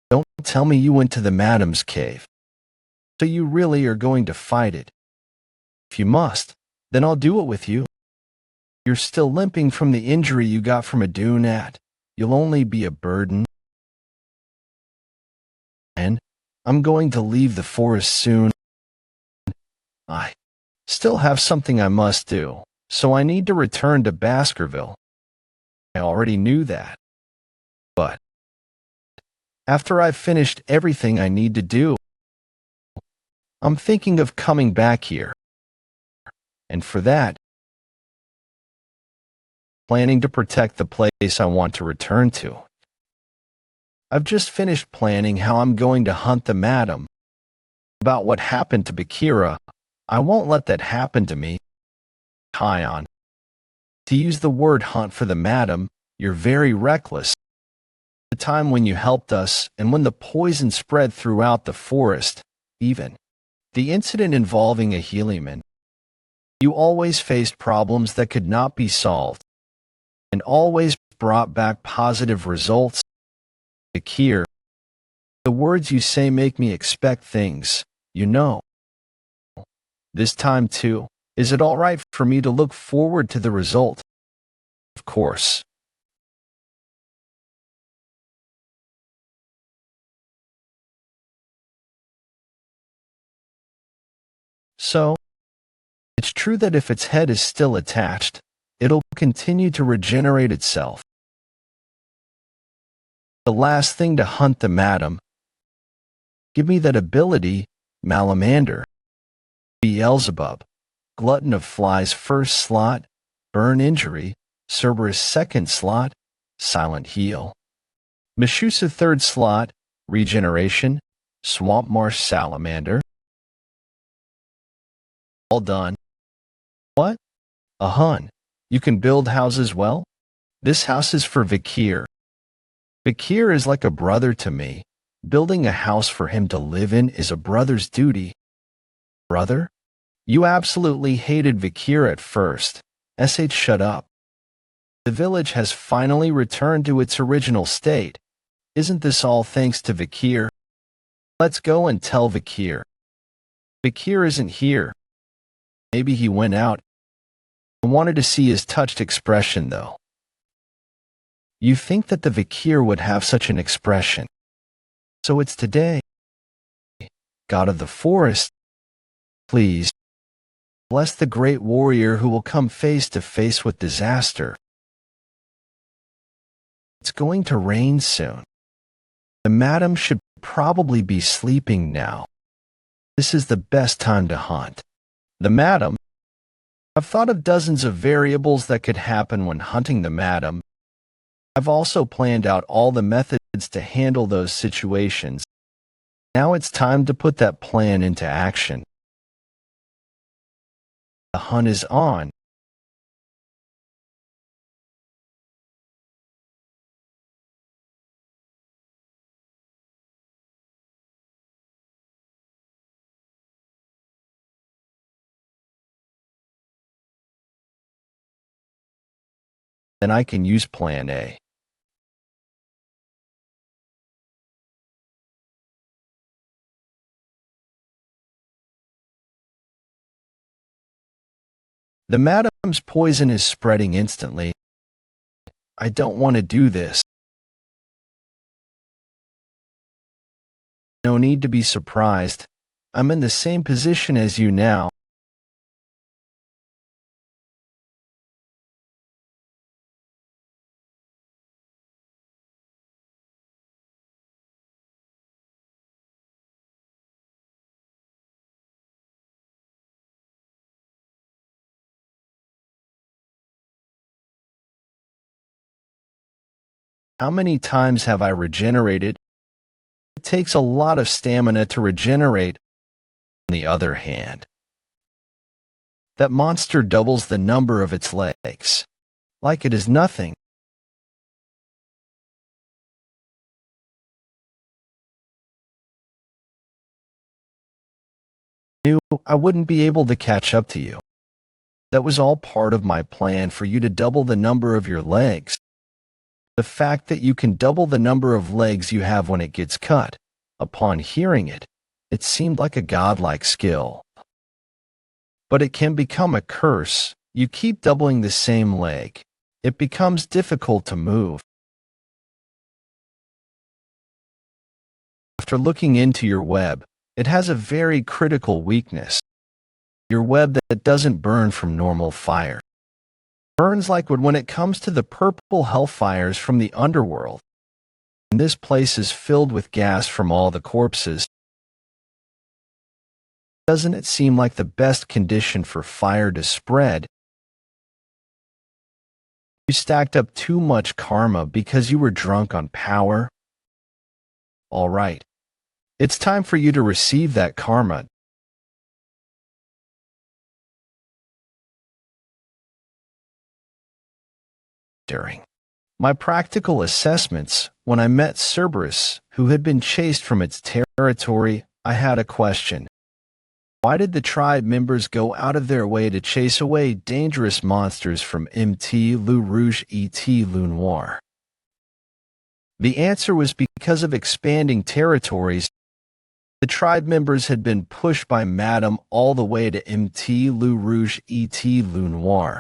Don't tell me you went to the madam's cave. So you really are going to fight it? If you must, then I'll do it with you. You're still limping from the injury you got from a dune at. You'll only be a burden. And I'm going to leave the forest soon. I still have something I must do, so I need to return to Baskerville. I already knew that. But after I've finished everything I need to do, I'm thinking of coming back here. And for that, planning to protect the place I want to return to. I've just finished planning how I'm going to hunt the madam. About what happened to Bakira, I won't let that happen to me. Kion. To use the word hunt for the madam, you're very reckless. The time when you helped us and when the poison spread throughout the forest, even the incident involving a heliman. You always faced problems that could not be solved and always brought back positive results. Vikir, the words you say make me expect things, you know. This time too, is it all right for me to look forward to the result? Of course. So, it's true that if its head is still attached, it'll continue to regenerate itself. The last thing to hunt the madam. Give me that ability, Malamander. Beelzebub, glutton of flies first slot, burn injury, Cerberus second slot, silent heal. Meshusa third slot, regeneration, swamp marsh salamander. All done. What? A hun. You can build houses well? This house is for Vikir. Vikir is like a brother to me. Building a house for him to live in is a brother's duty. Brother? You absolutely hated Vikir at first. Shut up. The village has finally returned to its original state. Isn't this all thanks to Vikir? Let's go and tell Vikir. Vikir isn't here. Maybe he went out. I wanted to see his touched expression, though. You think that the Vikir would have such an expression. So it's today. God of the forest, please, bless the great warrior who will come face to face with disaster. It's going to rain soon. The madam should probably be sleeping now. This is the best time to hunt. The madam? I've thought of dozens of variables that could happen when hunting the madam. I've also planned out all the methods to handle those situations. Now it's time to put that plan into action. The hunt is on. Then I can use Plan A. The madam's poison is spreading instantly. I don't want to do this. No need to be surprised. I'm in the same position as you now. How many times have I regenerated? It takes a lot of stamina to regenerate. On the other hand, that monster doubles the number of its legs. Like it is nothing. I knew I wouldn't be able to catch up to you. That was all part of my plan for you to double the number of your legs. The fact that you can double the number of legs you have when it gets cut. Upon hearing it, it seemed like a godlike skill. But it can become a curse. You keep doubling the same leg. It becomes difficult to move. After looking into your web, it has a very critical weakness. Your web that doesn't burn from normal fire. Burns like when it comes to the purple hellfires from the underworld. And this place is filled with gas from all the corpses. Doesn't it seem like the best condition for fire to spread? You stacked up too much karma because you were drunk on power. All right. It's time for you to receive that karma. During my practical assessments, when I met Cerberus, who had been chased from its territory, I had a question. Why did the tribe members go out of their way to chase away dangerous monsters from MT Le Rouge et Le Noir? The answer was because of expanding territories. The tribe members had been pushed by Madame all the way to MT Le Rouge et Le Noir.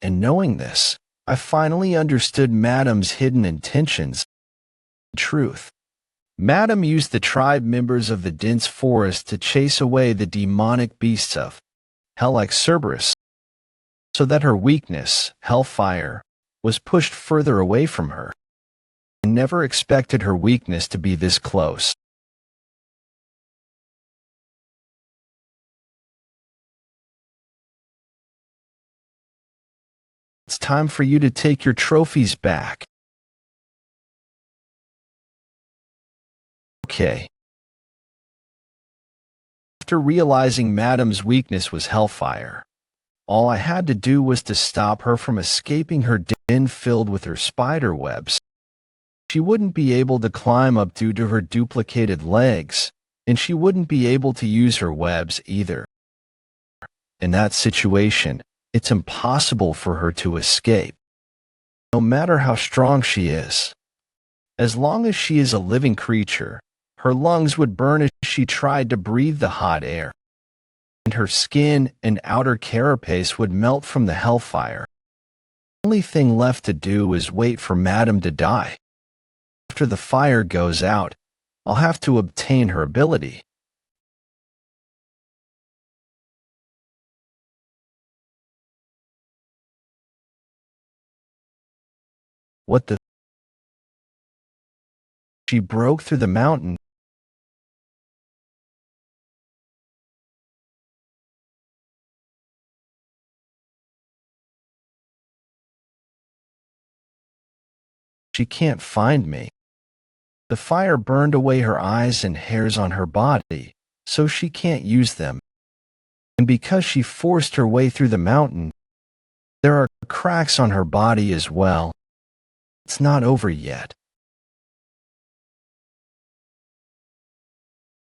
And knowing this, I finally understood Madame's hidden intentions. Truth. Madame used the tribe members of the dense forest to chase away the demonic beasts of hell like Cerberus, so that her weakness, hellfire, was pushed further away from her. I never expected her weakness to be this close. It's time for you to take your trophies back. Okay. After realizing Madame's weakness was hellfire, all I had to do was to stop her from escaping her den filled with her spider webs. She wouldn't be able to climb up due to her duplicated legs, and she wouldn't be able to use her webs either. In that situation, it's impossible for her to escape, no matter how strong she is. As long as she is a living creature, her lungs would burn as she tried to breathe the hot air, and her skin and outer carapace would melt from the hellfire. The only thing left to do is wait for Madame to die. After the fire goes out, I'll have to obtain her ability. What the? She broke through the mountain. She can't find me. The fire burned away her eyes and hairs on her body, so she can't use them. And because she forced her way through the mountain, there are cracks on her body as well. It's not over yet.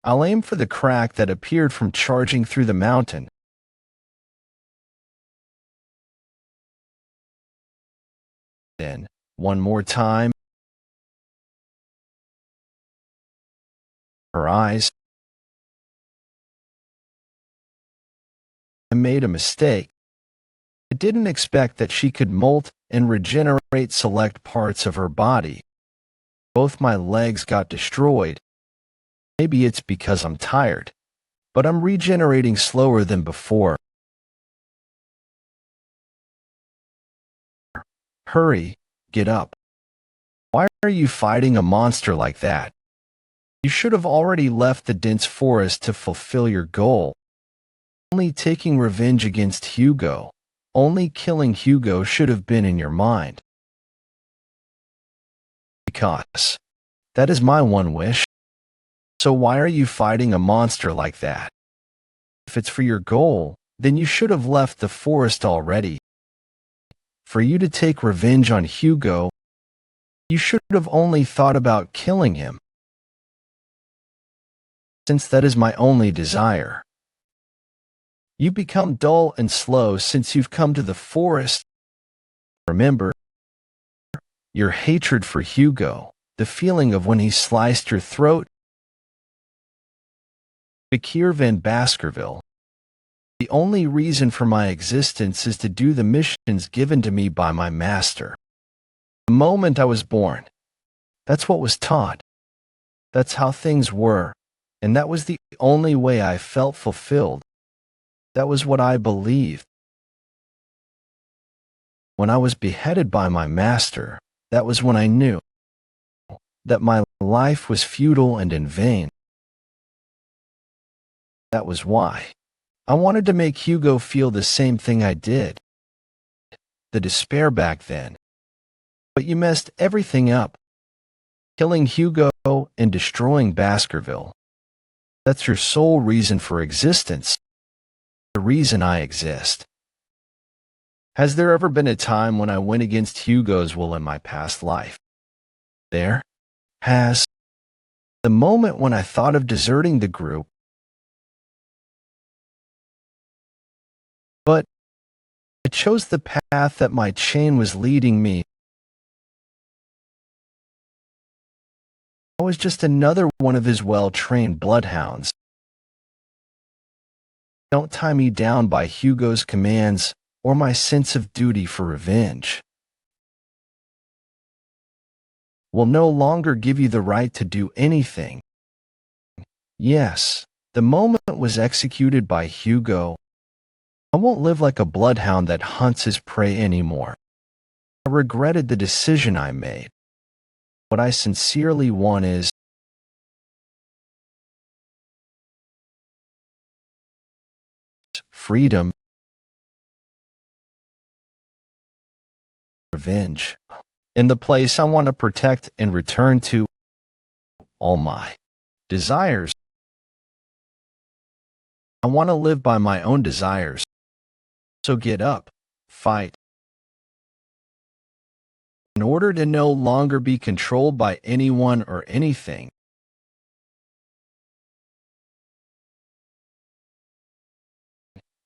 I'll aim for the crack that appeared from charging through the mountain. Then, one more time. Her eyes. I made a mistake. I didn't expect that she could molt and regenerate select parts of her body. Both my legs got destroyed. Maybe it's because I'm tired, but I'm regenerating slower than before. Hurry, get up. Why are you fighting a monster like that? You should have already left the dense forest to fulfill your goal. Only taking revenge against Hugo. Only killing Hugo should have been in your mind. Because that is my one wish. So why are you fighting a monster like that? If it's for your goal, then you should have left the forest already. For you to take revenge on Hugo, you should have only thought about killing him. Since that is my only desire. You become dull and slow since you've come to the forest. Remember, your hatred for Hugo, the feeling of when he sliced your throat. Vikir van Baskerville. The only reason for my existence is to do the missions given to me by my master. The moment I was born, that's what was taught. That's how things were, and that was the only way I felt fulfilled. That was what I believed. When I was beheaded by my master, that was when I knew that my life was futile and in vain. That was why I wanted to make Hugo feel the same thing I did. The despair back then. But you messed everything up. Killing Hugo and destroying Baskerville. That's your sole reason for existence. The reason I exist. Has there ever been a time when I went against Hugo's will in my past life? There has. The moment when I thought of deserting the group, but I chose the path that my chain was leading me. I was just another one of his well-trained bloodhounds. Don't tie me down by Hugo's commands or my sense of duty for revenge. Will no longer give you the right to do anything. Yes, the moment was executed by Hugo. I won't live like a bloodhound that hunts his prey anymore. I regretted the decision I made. What I sincerely want is freedom, revenge, in the place I want to protect and return to all my desires. I want to live by my own desires. So get up, fight. In order to no longer be controlled by anyone or anything.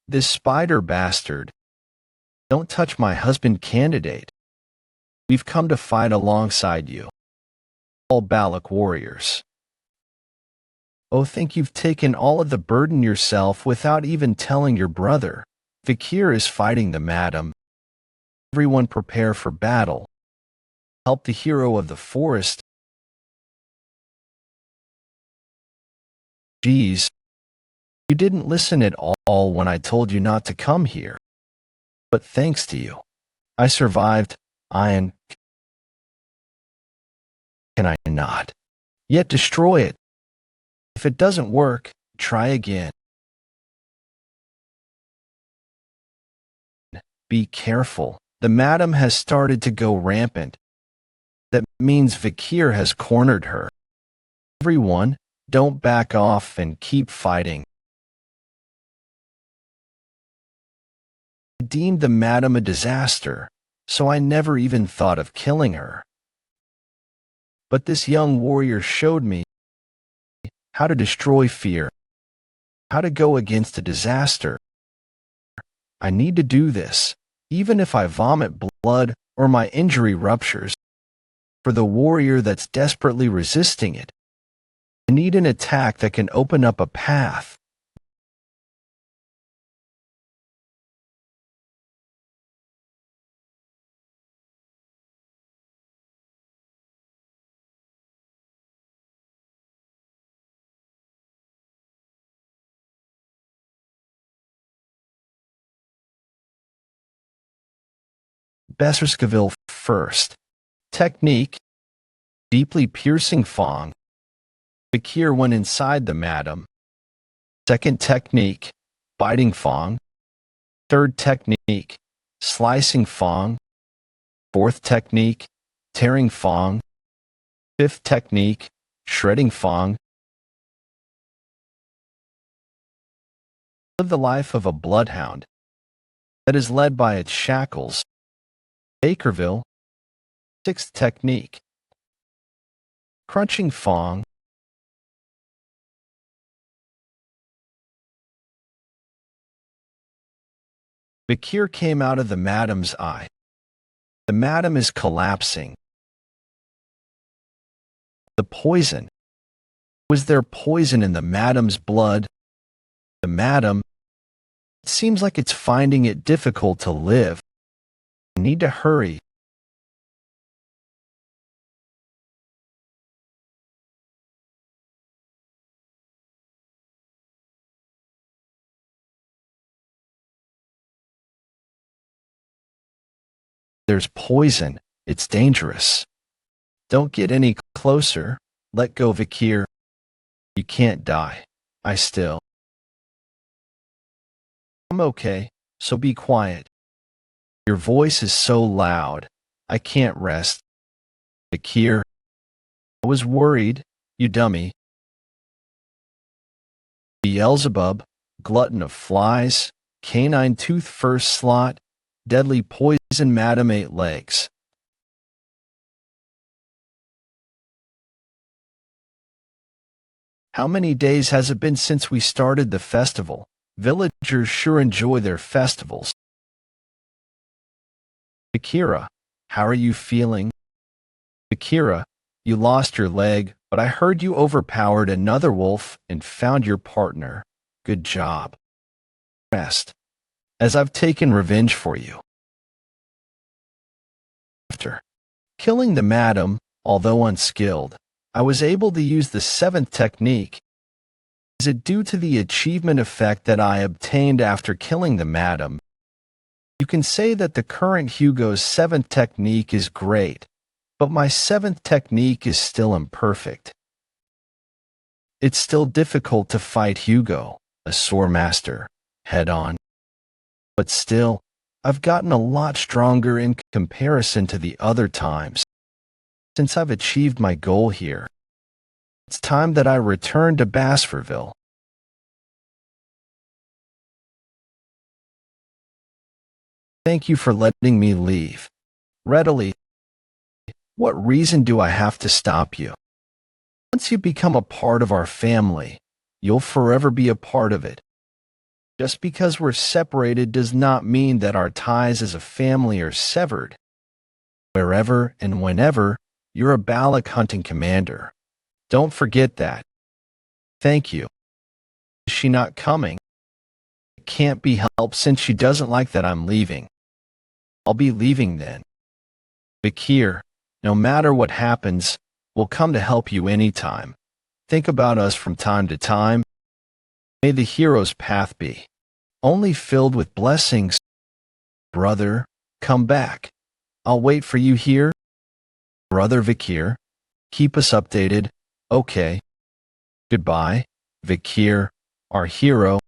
This spider bastard. Don't touch my husband candidate. We've come to fight alongside you. All Balak warriors. Oh, think you've taken all of the burden yourself without even telling your brother. Vikir is fighting the madam. Everyone prepare for battle. Help the hero of the forest. Geez, you didn't listen at all when I told you not to come here. But thanks to you, I survived. Can I not yet destroy it? If it doesn't work, try again. Be careful. The madam has started to go rampant. That means Vikir has cornered her. Everyone, don't back off and keep fighting. I deemed the madam a disaster, so I never even thought of killing her. But this young warrior showed me how to destroy fear, how to go against a disaster. I need to do this, even if I vomit blood or my injury ruptures. For the warrior that's desperately resisting it, I need an attack that can open up a path. Baskerville first. Technique. Deeply piercing fong. Vikir went inside the madam. Second technique. Biting fong. Third technique. Slicing fong. Fourth technique. Tearing fong. Fifth technique. Shredding fong. Live the life of a bloodhound that is led by its shackles. Baskerville. Sixth technique. Crunching fong. Vikir came out of the madam's eye. The madam is collapsing. The poison. Was there poison in the madam's blood? The madam. It seems like it's finding it difficult to live. I need to hurry. There's poison. It's dangerous. Don't get any closer. Let go, Vikir. You can't die. I'm okay, so be quiet. Your voice is so loud. I can't rest. Vikir. I was worried, you dummy. Beelzebub, glutton of flies, canine tooth first slot, Deadly poison, Madam Eight Legs. How many days has it been since we started the festival? Villagers sure enjoy their festivals. Vikira, how are you feeling? Vikira, you lost your leg, but I heard you overpowered another wolf and found your partner. Good job. Rest, as I've taken revenge for you. After killing the madam, although unskilled, I was able to use the seventh technique. Is it due to the achievement effect that I obtained after killing the madam? You can say that the current Hugo's seventh technique is great, but my seventh technique is still imperfect. It's still difficult to fight Hugo, a sword master, head-on. But still, I've gotten a lot stronger in comparison to the other times. Since I've achieved my goal here, it's time that I return to Baskerville. Thank you for letting me leave. Readily. What reason do I have to stop you? Once you become a part of our family, you'll forever be a part of it. Just because we're separated does not mean that our ties as a family are severed. Wherever and whenever, you're a Balak hunting commander. Don't forget that. Thank you. Is she not coming? It can't be helped since she doesn't like that I'm leaving. I'll be leaving then. Vikir, no matter what happens, we'll come to help you anytime. Think about us from time to time. May the hero's path be only filled with blessings. Brother, come back. I'll wait for you here. Brother Vikir, keep us updated. Okay. Goodbye, Vikir, our hero.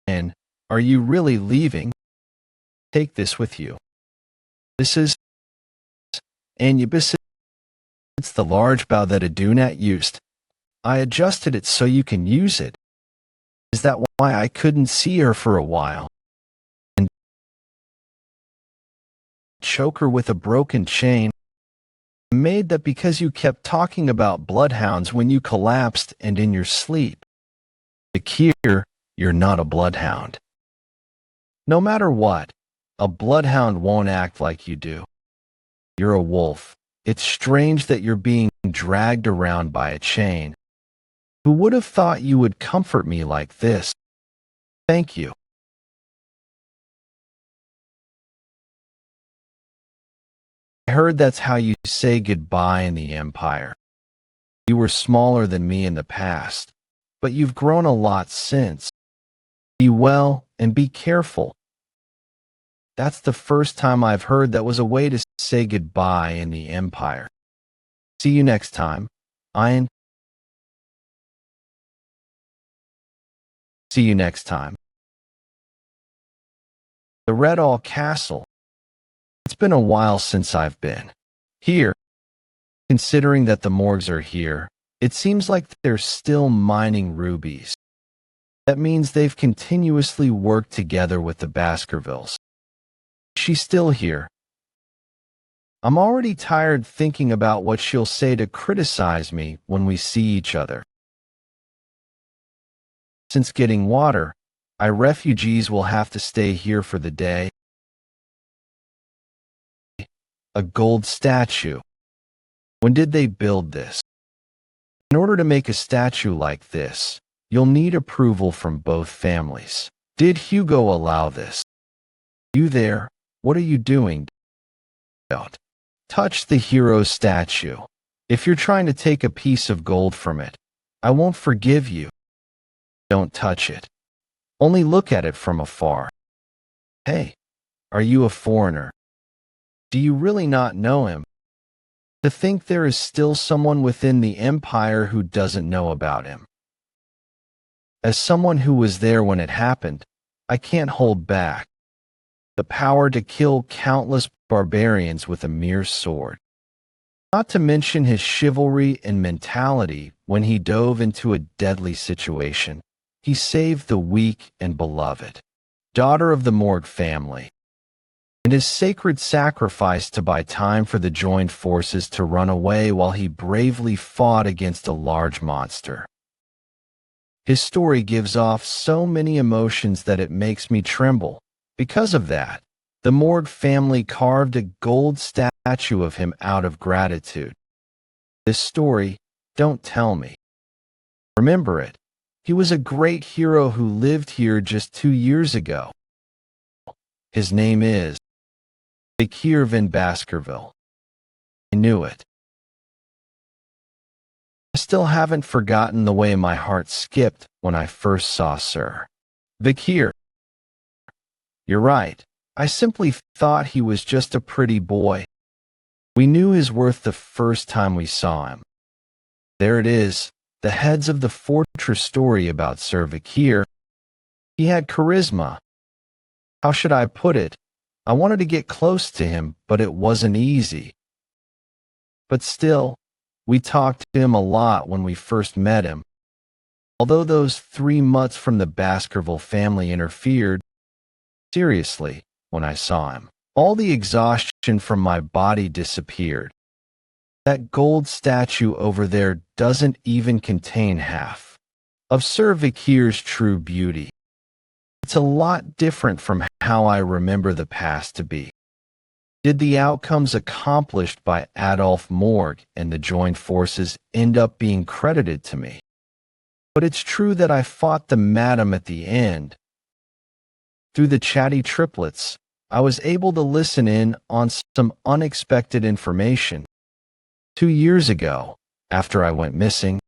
And are you really leaving? Take this with you. This is Anubis. It's the large bow that Adunat used. I adjusted it so you can use it. Is that why I couldn't see her for a while? And choke her with a broken chain. I made that because you kept talking about bloodhounds when you collapsed and in your sleep. Vikir, you're not a bloodhound. No matter what, a bloodhound won't act like you do. You're a wolf. It's strange that you're being dragged around by a chain. Who would have thought you would comfort me like this? Thank you. I heard that's how you say goodbye in the Empire. You were smaller than me in the past, but you've grown a lot since. Be well and be careful. That's the first time I've heard that was a way to say goodbye in the Empire. See you next time, Ian. See you next time. The Red All Castle. It's been a while since I've been here. Considering that the morgues are here, it seems like they're still mining rubies. That means they've continuously worked together with the Baskervilles. She's still here. I'm already tired thinking about what she'll say to criticize me when we see each other. Since getting water, refugees will have to stay here for the day. A gold statue. When did they build this? In order to make a statue like this, you'll need approval from both families. Did Hugo allow this? You there? What are you doing? Don't touch the hero statue. If you're trying to take a piece of gold from it, I won't forgive you. Don't touch it. Only look at it from afar. Hey, are you a foreigner? Do you really not know him? To think there is still someone within the Empire who doesn't know about him. As someone who was there when it happened, I can't hold back. The power to kill countless barbarians with a mere sword. Not to mention his chivalry and mentality when he dove into a deadly situation. He saved the weak and beloved daughter of the Morgue family, and his sacred sacrifice to buy time for the joined forces to run away while he bravely fought against a large monster. His story gives off so many emotions that it makes me tremble. Because of that, the Morgue family carved a gold statue of him out of gratitude. This story, don't tell me. Remember it. He was a great hero who lived here just 2 years ago. His name is Vikir van Baskerville. I knew it. I still haven't forgotten the way my heart skipped when I first saw Sir Vikir. You're right. I simply thought he was just a pretty boy. We knew his worth the first time we saw him. There it is, the heads of the fortress story about Sir Vikir. He had charisma. How should I put it? I wanted to get close to him, but it wasn't easy. But still, we talked to him a lot when we first met him. Although those 3 mutts from the Baskerville family interfered, seriously, when I saw him, all the exhaustion from my body disappeared. That gold statue over there doesn't even contain half of Sir Vikir's true beauty. It's a lot different from how I remember the past to be. Did the outcomes accomplished by Adolf Morg and the joined forces end up being credited to me? But it's true that I fought the madam at the end. Through the chatty triplets, I was able to listen in on some unexpected information. 2 years ago, after I went missing,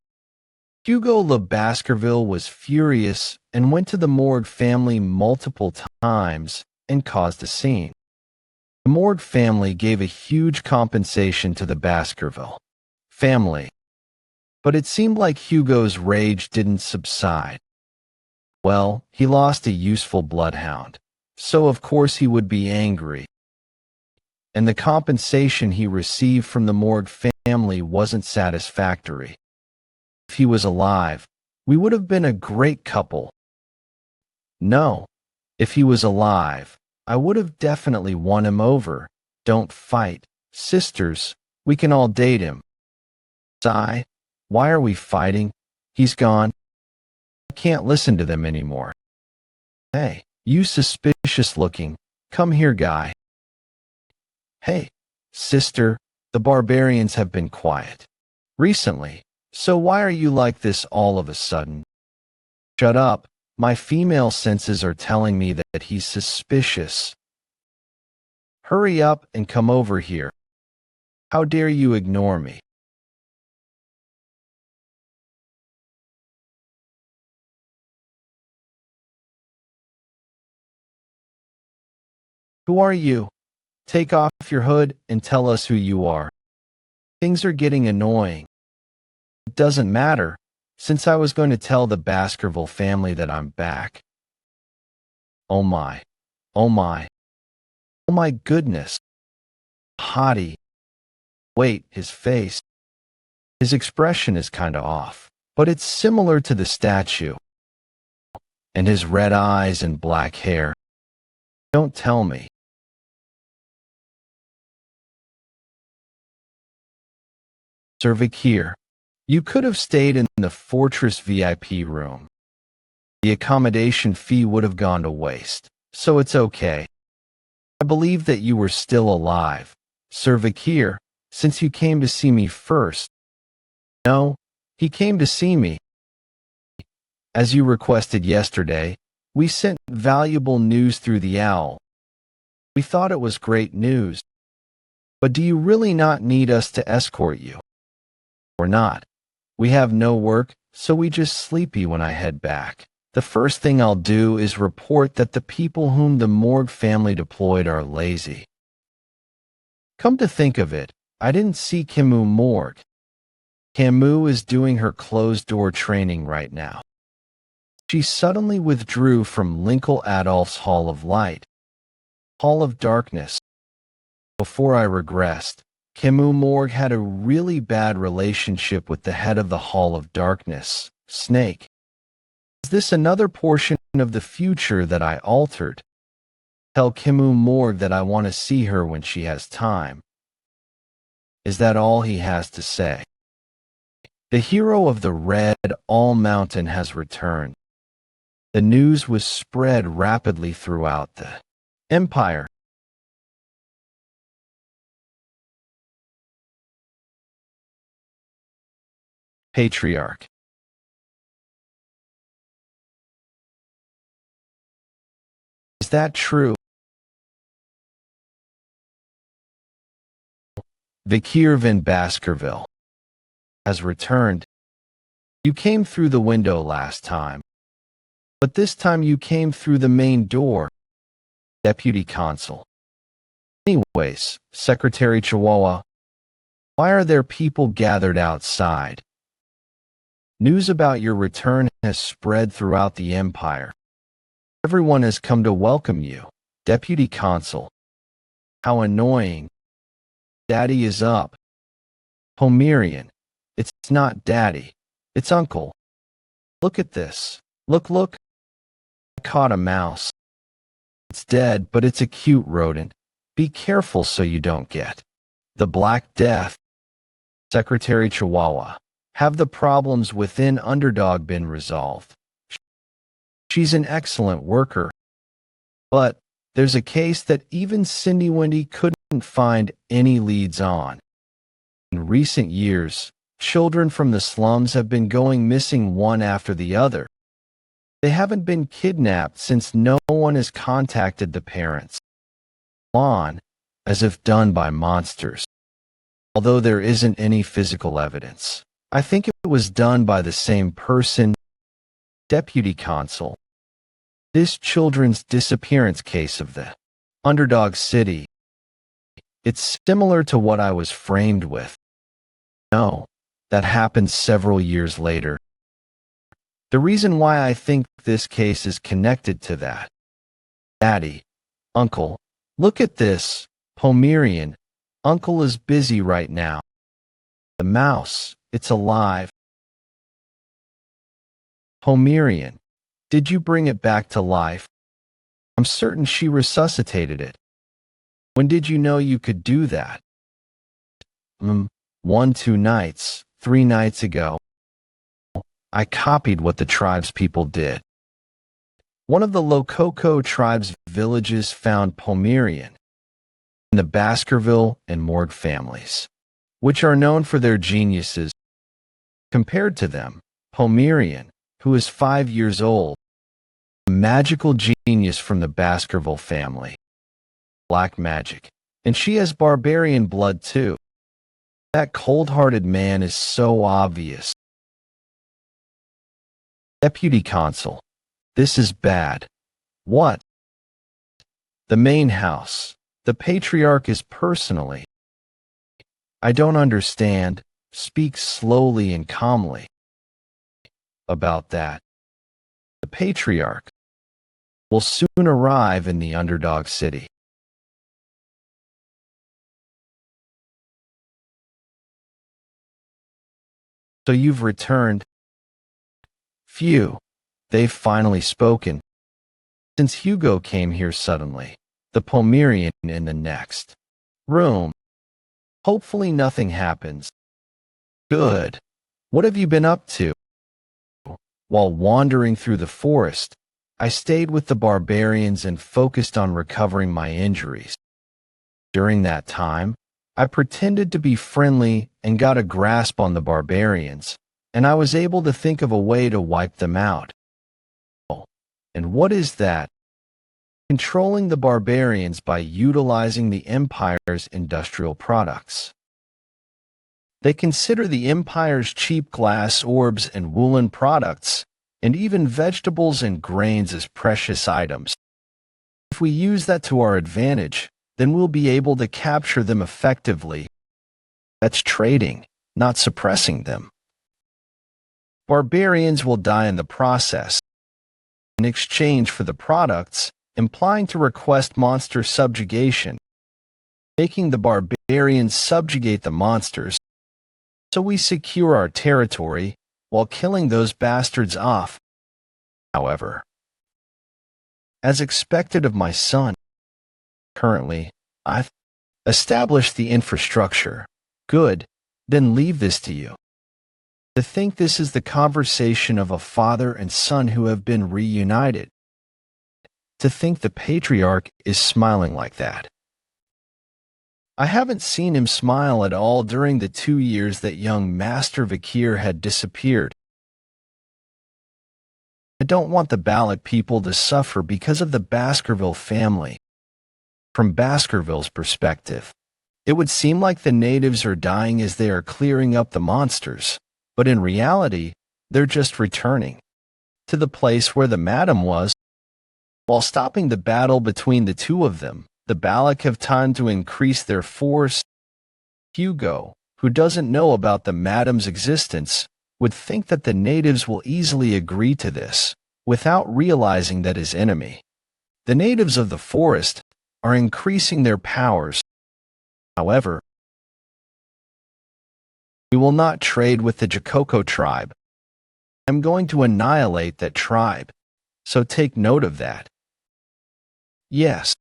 Hugo Le Baskerville was furious and went to the Morgue family multiple times and caused a scene. The Morgue family gave a huge compensation to the Baskerville family, but it seemed like Hugo's rage didn't subside. Well, he lost a useful bloodhound, so of course he would be angry. And the compensation he received from the Morgue family wasn't satisfactory. If he was alive, we would have been a great couple. No, if he was alive, I would have definitely won him over. Don't fight, sisters, we can all date him. Sigh, why are we fighting? He's gone. I can't listen to them anymore. Hey, you suspicious looking, come here guy. Hey, sister, the barbarians have been quiet recently, so why are you like this all of a sudden? Shut up, my female senses are telling me that he's suspicious. Hurry up and come over here. How dare you ignore me? Who are you? Take off your hood and tell us who you are. Things are getting annoying. It doesn't matter, since I was going to tell the Baskerville family that I'm back. Oh my. Oh my. Oh my goodness. Hottie. Wait, his face. His expression is kinda off, but it's similar to the statue. And his red eyes and black hair. Don't tell me. Sir Vikir, you could have stayed in the Fortress VIP room. The accommodation fee would have gone to waste, so it's okay. I believe that you were still alive, Sir Vikir, since you came to see me first. No, he came to see me. As you requested yesterday, we sent valuable news through the owl. We thought it was great news. But do you really not need us to escort you? Or not? We have no work, so we just sleepy when I head back. The first thing I'll do is report that the people whom the Morgue family deployed are lazy. Come to think of it, I didn't see Camus Morgue. Camus is doing her closed-door training right now. She suddenly withdrew from Linkle Adolph's Hall of Light, Hall of Darkness. Before I regressed, Kimu Morg had a really bad relationship with the head of the Hall of Darkness, Snake. Is this another portion of the future that I altered? Tell Kimu Morg that I want to see her when she has time. Is that all he has to say? The hero of the Red All Mountain has returned. The news was spread rapidly throughout the empire. Patriarch. Is that true? Vikir van Baskerville has returned. You came through the window last time, but this time you came through the main door. Deputy Consul. Anyways, Secretary Chihuahua, why are there people gathered outside? News about your return has spread throughout the empire. Everyone has come to welcome you. Deputy Consul. How annoying. Daddy is up. Pomerian. It's not Daddy. It's Uncle. Look at this. Look. I caught a mouse. It's dead, but it's a cute rodent. Be careful so you don't get the Black Death. Secretary Chihuahua. Have the problems within Underdog been resolved? She's an excellent worker. But there's a case that even Cindy Wendy couldn't find any leads on. In recent years, children from the slums have been going missing one after the other. They haven't been kidnapped since no one has contacted the parents. On, as if done by monsters. Although there isn't any physical evidence, I think it was done by the same person. Deputy Consul. This children's disappearance case of the Underdog City. It's similar to what I was framed with. No, that happened several years later. The reason why I think this case is connected to that. Daddy, Uncle, look at this. Pomerian, Uncle is busy right now. The mouse, it's alive. Pomerian, did you bring it back to life? I'm certain she resuscitated it. When did you know you could do that? 2 nights, 3 nights ago. I copied what the tribespeople did. One of the Lococo tribe's villages found Pomerian in the Baskerville and Morg families, which are known for their geniuses. Compared to them, Pomerian, who is 5 years old, a magical genius from the Baskerville family. Black magic. And she has barbarian blood too. That cold-hearted man is so obvious. Deputy Consul. This is bad. What? The main house. The Patriarch is personally. I don't understand. Speak slowly and calmly. About that. The Patriarch will soon arrive in the Underdog City. So you've returned. Phew, they've finally spoken. Since Hugo came here suddenly, the Pomerian in the next room. Hopefully nothing happens. Good. What have you been up to? While wandering through the forest, I stayed with the barbarians and focused on recovering my injuries. During that time, I pretended to be friendly and got a grasp on the barbarians, and I was able to think of a way to wipe them out. And what is that? Controlling the barbarians by utilizing the Empire's industrial products. They consider the Empire's cheap glass orbs and woolen products, and even vegetables and grains as precious items. If we use that to our advantage, then we'll be able to capture them effectively. That's trading, not suppressing them. Barbarians will die in the process, in exchange for the products, implying to request monster subjugation. making the barbarians subjugate the monsters, so we secure our territory while killing those bastards off. However, as expected of my son, currently, I've established the infrastructure. Good, then leave this to you. To think this is the conversation of a father and son who have been reunited. To think the patriarch is smiling like that. I haven't seen him smile at all during the 2 years that young Master Vikir had disappeared. I don't want the ballot people to suffer because of the Baskerville family. From Baskerville's perspective, it would seem like the natives are dying as they are clearing up the monsters, but in reality, they're just returning to the place where the madam was. While stopping the battle between the two of them, the Balak have time to increase their force. Hugo, who doesn't know about the madam's existence, would think that the natives will easily agree to this, without realizing that his enemy, the natives of the forest, are increasing their powers. However, we will not trade with the Jakoko tribe. I'm going to annihilate that tribe, so take note of that. Yes.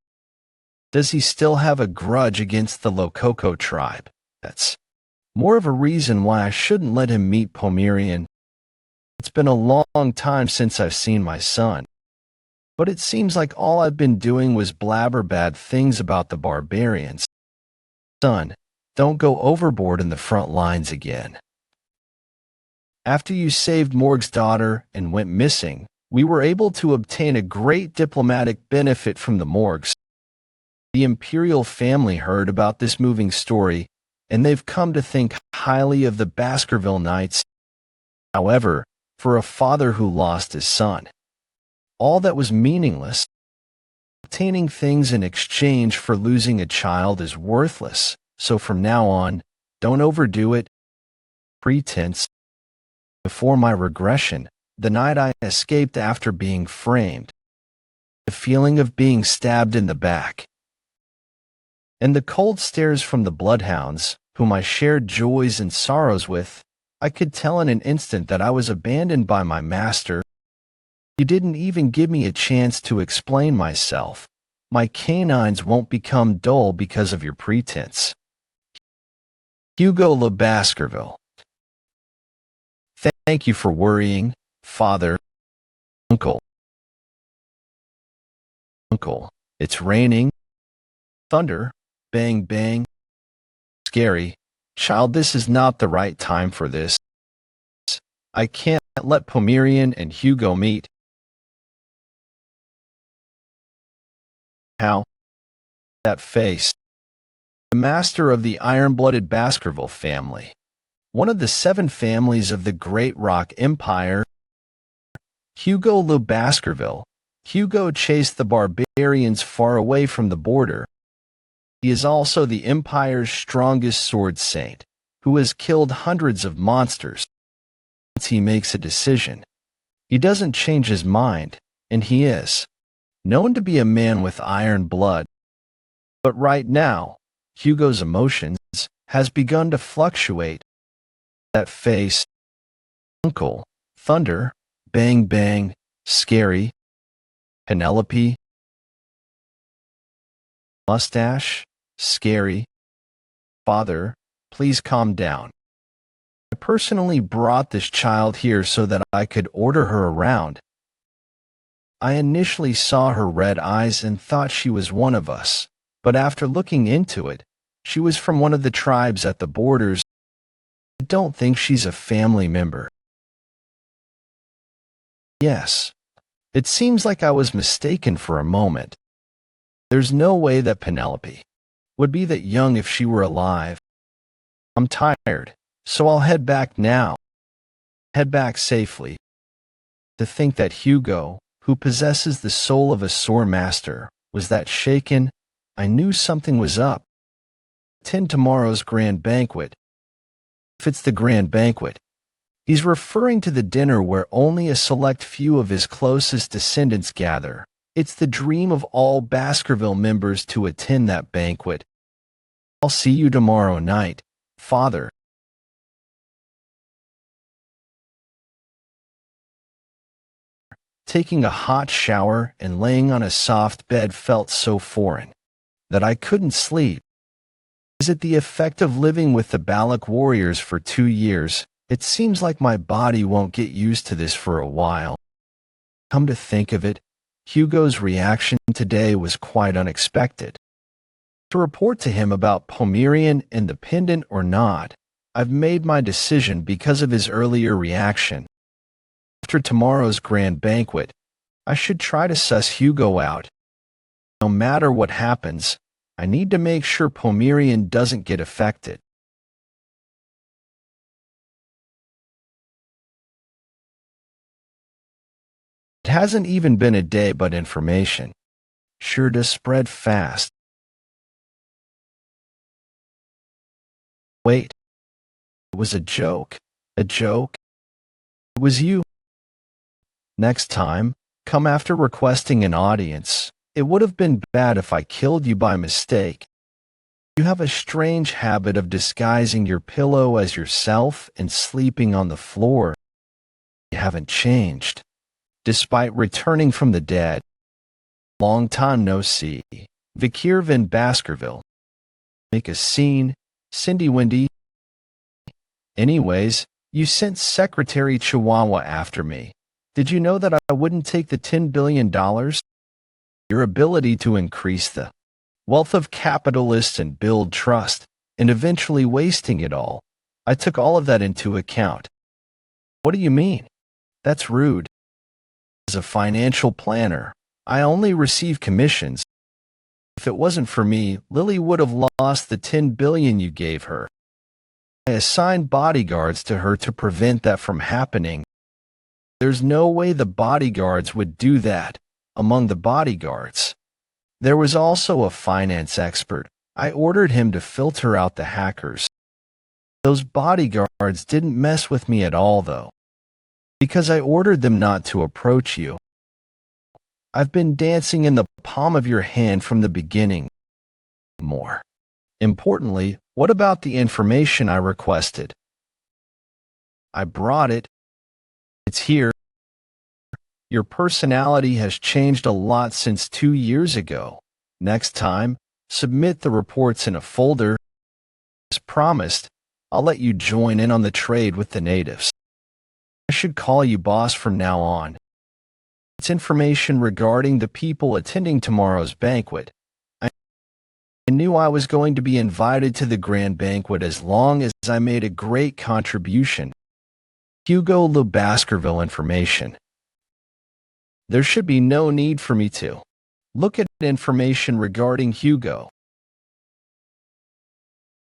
Does he still have a grudge against the Lokoko tribe? That's more of a reason why I shouldn't let him meet Pomerian. It's been a long time since I've seen my son, but it seems like all I've been doing was blabber bad things about the barbarians. Son, don't go overboard in the front lines again. After you saved Morg's daughter and went missing, we were able to obtain a great diplomatic benefit from the Morgs. The imperial family heard about this moving story, and they've come to think highly of the Baskerville Knights. However, for a father who lost his son, all that was meaningless. Obtaining things in exchange for losing a child is worthless, so from now on, don't overdo it. Pretense. Before my regression, the night I escaped after being framed, the feeling of being stabbed in the back, and the cold stares from the bloodhounds, whom I shared joys and sorrows with, I could tell in an instant that I was abandoned by my master. You didn't even give me a chance to explain myself. My canines won't become dull because of your pretense. Hugo Le Baskerville. Thank you for worrying, Father. Uncle. Uncle, it's raining. Thunder. Bang, bang. Scary. Child, this is not the right time for this. I can't let Pomerian and Hugo meet. How? That face. The master of the iron-blooded Baskerville family. One of the 7 families of the Great Rock Empire. Hugo Le Baskerville. Hugo chased the barbarians far away from the border. He is also the Empire's strongest sword saint, who has killed hundreds of monsters. Once he makes a decision, he doesn't change his mind, and he is known to be a man with iron blood. But right now, Hugo's emotions has begun to fluctuate. That face. Uncle. Thunder. Bang, bang. Scary. Penelope. Mustache. Scary. Father, please calm down. I personally brought this child here so that I could order her around. I initially saw her red eyes and thought she was one of us, but after looking into it, she was from one of the tribes at the borders. I don't think she's a family member. Yes, it seems like I was mistaken for a moment. There's no way that Penelope would be that young if she were alive. I'm tired, so I'll head back now. Head back safely. To think that Hugo, who possesses the soul of a sore master, was that shaken, I knew something was up. Attend tomorrow's grand banquet. If it's the grand banquet, he's referring to the dinner where only a select few of his closest descendants gather. It's the dream of all Baskerville members to attend that banquet. I'll see you tomorrow night, Father. Taking a hot shower and laying on a soft bed felt so foreign that I couldn't sleep. Is it the effect of living with the Balak warriors for 2 years? It seems like my body won't get used to this for a while. Come to think of it, Hugo's reaction today was quite unexpected. To report to him about Pomerian and the pendant or not, I've made my decision because of his earlier reaction. After tomorrow's grand banquet, I should try to suss Hugo out. No matter what happens, I need to make sure Pomerian doesn't get affected. It hasn't even been a day, but information sure does spread fast. Wait, it was a joke. A joke? It was you. Next time, come after requesting an audience. It would have been bad if I killed you by mistake. You have a strange habit of disguising your pillow as yourself and sleeping on the floor. You haven't changed, despite returning from the dead. Long time no see. Vikir in Baskerville. Make a scene, Cindy Windy. Anyways, you sent Secretary Chihuahua after me. Did you know that I wouldn't take the $10 billion? Your ability to increase the wealth of capitalists and build trust, and eventually wasting it all. I took all of that into account. What do you mean? That's rude. As a financial planner, I only receive commissions. If it wasn't for me, Lily would have lost the $10 billion you gave her. I assigned bodyguards to her to prevent that from happening. There's no way the bodyguards would do that. Among the bodyguards, there was also a finance expert. I ordered him to filter out the hackers. Those bodyguards didn't mess with me at all, though, because I ordered them not to approach you. I've been dancing in the palm of your hand from the beginning. More importantly, what about the information I requested? I brought it. It's here. Your personality has changed a lot since 2 years ago. Next time, submit the reports in a folder. As promised, I'll let you join in on the trade with the natives. I should call you boss from now on. It's information regarding the people attending tomorrow's banquet. I knew I was going to be invited to the grand banquet as long as I made a great contribution. Hugo Le Baskerville information. There should be no need for me to look at information regarding Hugo.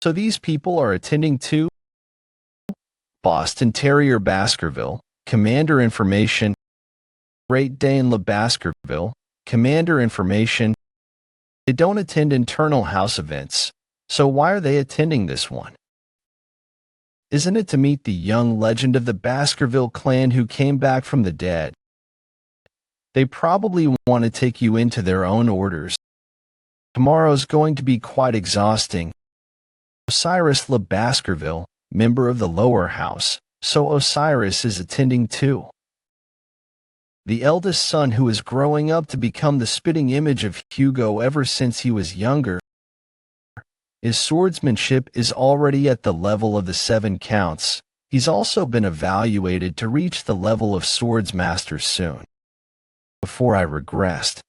So these people are attending too? Boston Terrier Baskerville, Commander information. Great Dane Le Baskerville, Commander information. They don't attend internal house events, so why are they attending this one? Isn't it to meet the young legend of the Baskerville clan who came back from the dead? They probably want to take you into their own orders. Tomorrow's going to be quite exhausting. Osiris Le Baskerville, member of the lower house, so Osiris is attending too. The eldest son who is growing up to become the spitting image of Hugo ever since he was younger. His swordsmanship is already at the level of the 7 counts. He's also been evaluated to reach the level of swordsmaster soon. Before I regressed,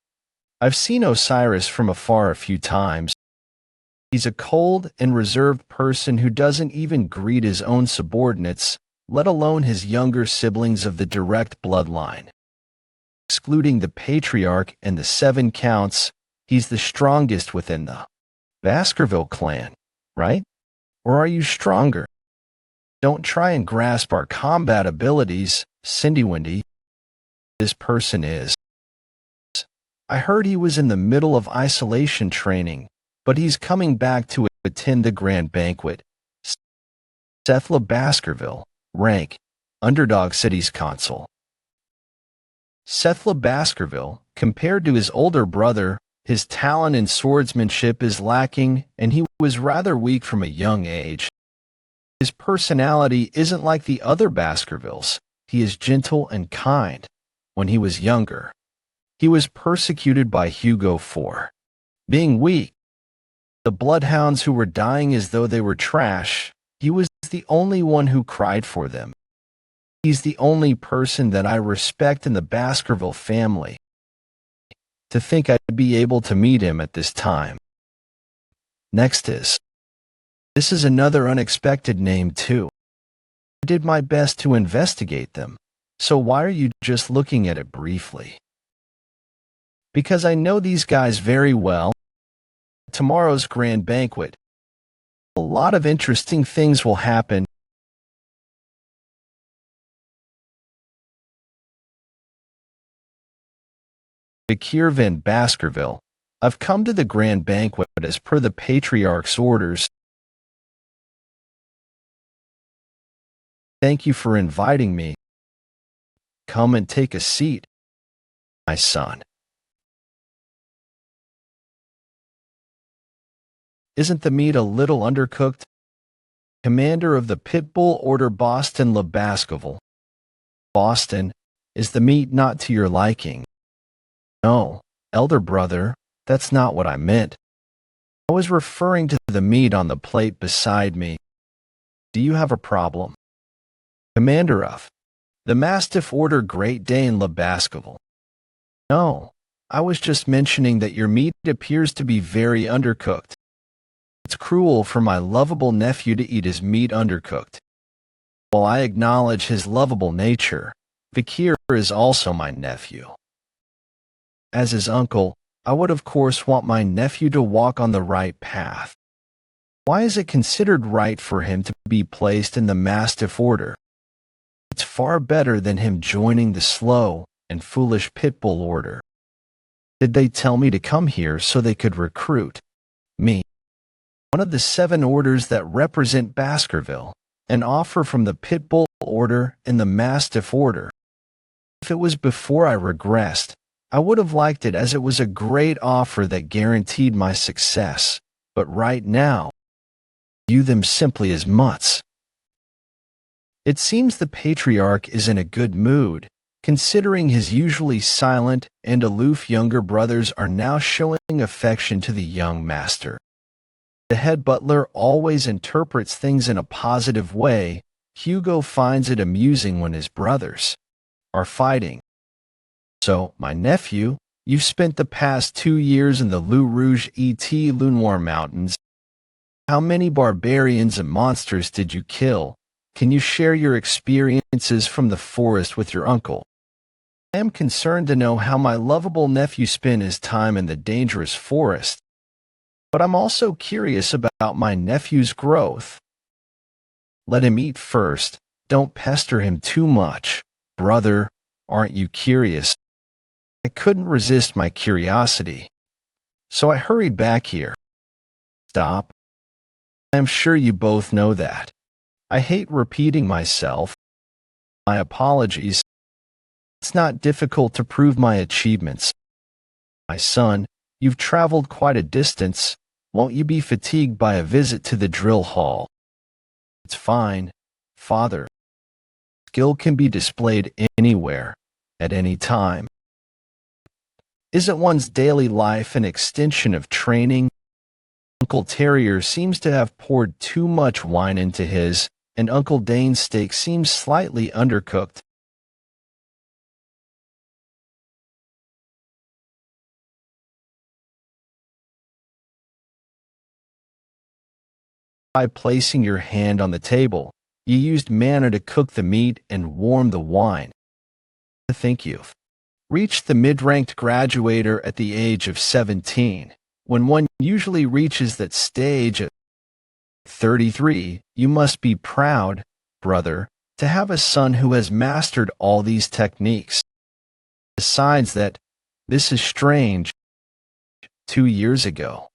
I've seen Osiris from afar a few times. He's a cold and reserved person who doesn't even greet his own subordinates, let alone his younger siblings of the direct bloodline. Excluding the patriarch and the 7 counts, he's the strongest within the Baskerville clan, right? Or are you stronger? Don't try and grasp our combat abilities, Cindy Windy. This person is. I heard he was in the middle of isolation training, but he's coming back to attend the grand banquet. Seth Le Baskerville, rank, Underdog City's consul. Seth Le Baskerville, compared to his older brother, His talent in swordsmanship is lacking, and he was rather weak from a young age. His personality isn't like the other Baskervilles. He is gentle and kind. When he was younger, he was persecuted by Hugo for being weak. The bloodhounds who were dying as though they were trash, he was the only one who cried for them. He's the only person that I respect in the Baskerville family. To think I'd be able to meet him at this time. This is another unexpected name too. I did my best to investigate them, so why are you just looking at it briefly? Because I know these guys very well. Tomorrow's grand banquet. A lot of interesting things will happen. Vikir van Baskerville, I've come to the grand banquet as per the patriarch's orders. Thank you for inviting me. Come and take a seat, my son. Isn't the meat a little undercooked? Commander of the Pitbull Order Boston Le Baskerville. Boston, is the meat not to your liking? No, elder brother, that's not what I meant. I was referring to the meat on the plate beside me. Do you have a problem? Commander of the Mastiff Order Great Dane Le Baskerville. No, I was just mentioning that your meat appears to be very undercooked. It's cruel for my lovable nephew to eat his meat undercooked. While I acknowledge his lovable nature, Vikir is also my nephew. As his uncle, I would of course want my nephew to walk on the right path. Why is it considered right for him to be placed in the Mastiff Order? It's far better than him joining the slow and foolish Pitbull Order. Did they tell me to come here so they could recruit me? One of the 7 orders that represent Baskerville, an offer from the Pitbull Order and the Mastiff Order. If it was before I regressed, I would have liked it as it was a great offer that guaranteed my success, but right now, I view them simply as mutts. It seems the patriarch is in a good mood, considering his usually silent and aloof younger brothers are now showing affection to the young master. The head butler always interprets things in a positive way. Hugo finds it amusing when his brothers are fighting. So, my nephew, you've spent the past 2 years in the Loup Rouge et Lunoir Mountains. How many barbarians and monsters did you kill? Can you share your experiences from the forest with your uncle? I am concerned to know how my lovable nephew spent his time in the dangerous forest. But I'm also curious about my nephew's growth. Let him eat first. Don't pester him too much. Brother, aren't you curious? I couldn't resist my curiosity, so I hurried back here. Stop. I am sure you both know that. I hate repeating myself. My apologies. It's not difficult to prove my achievements. My son, you've traveled quite a distance. Won't you be fatigued by a visit to the drill hall? It's fine, father. Skill can be displayed anywhere, at any time. Isn't one's daily life an extension of training? Uncle Terrier seems to have poured too much wine into his, and Uncle Dane's steak seems slightly undercooked. By placing your hand on the table, you used manna to cook the meat and warm the wine. I think you've reached the mid-ranked graduator at the age of 17. When one usually reaches that stage at 33, you must be proud, brother, to have a son who has mastered all these techniques. Besides that, this is strange. 2 years ago,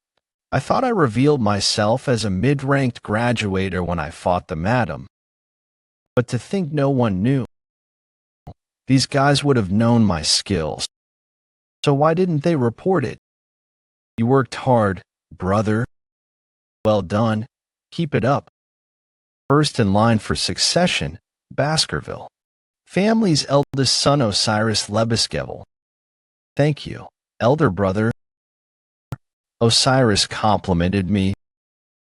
I thought I revealed myself as a mid-ranked graduator when I fought the madam. But to think no one knew. These guys would have known my skills. So why didn't they report it? You worked hard, brother. Well done. Keep it up. First in line for succession, Baskerville. Family's eldest son Osiris Lebeskevel. Thank you, elder brother. Osiris complimented me.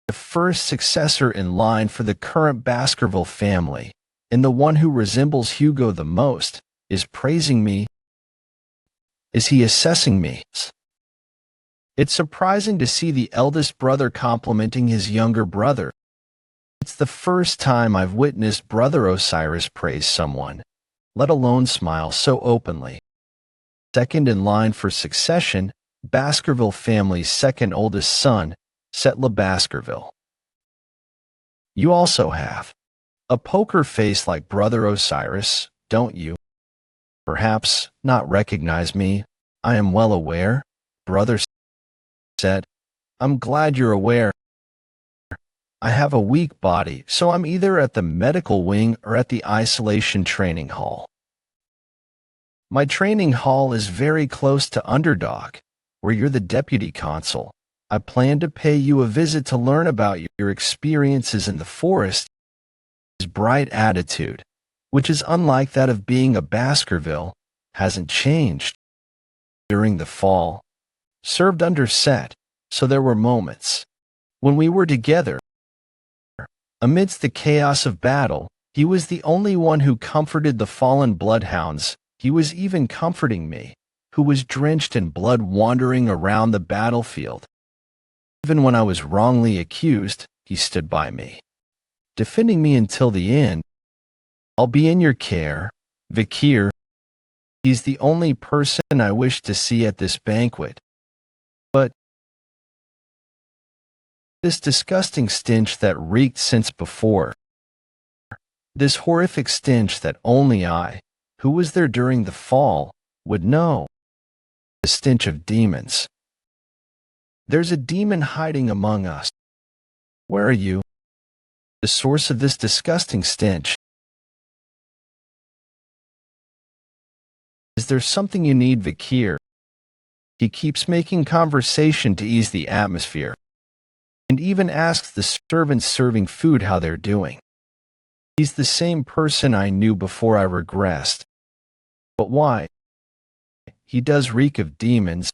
The first successor in line for the current Baskerville family, and the one who resembles Hugo the most, is praising me. Is he assessing me? It's surprising to see the eldest brother complimenting his younger brother. It's the first time I've witnessed Brother Osiris praise someone, let alone smile so openly. Second in line for succession, Baskerville family's second oldest son, Setla Baskerville. You also have a poker face like Brother Osiris, don't you? Perhaps not recognize me. I am well aware, Brother said. I'm glad you're aware. I have a weak body, so I'm either at the medical wing or at the isolation training hall. My training hall is very close to Underdog, where you're the deputy consul. I plan to pay you a visit to learn about your experiences in the forest. His bright attitude, which is unlike that of being a Baskerville, hasn't changed. During the fall, served under Set, so there were moments when we were together. Amidst the chaos of battle, he was the only one who comforted the fallen bloodhounds. He was even comforting me, who was drenched in blood wandering around the battlefield. Even when I was wrongly accused, he stood by me, defending me until the end. I'll be in your care, Vikir. He's the only person I wish to see at this banquet. But this disgusting stench that reeked since before. This horrific stench that only I, who was there during the fall, would know. The stench of demons. There's a demon hiding among us. Where are you? The source of this disgusting stench. Is there something you need, Vikir? He keeps making conversation to ease the atmosphere, and even asks the servants serving food how they're doing. He's the same person I knew before I regressed. But why? He does reek of demons.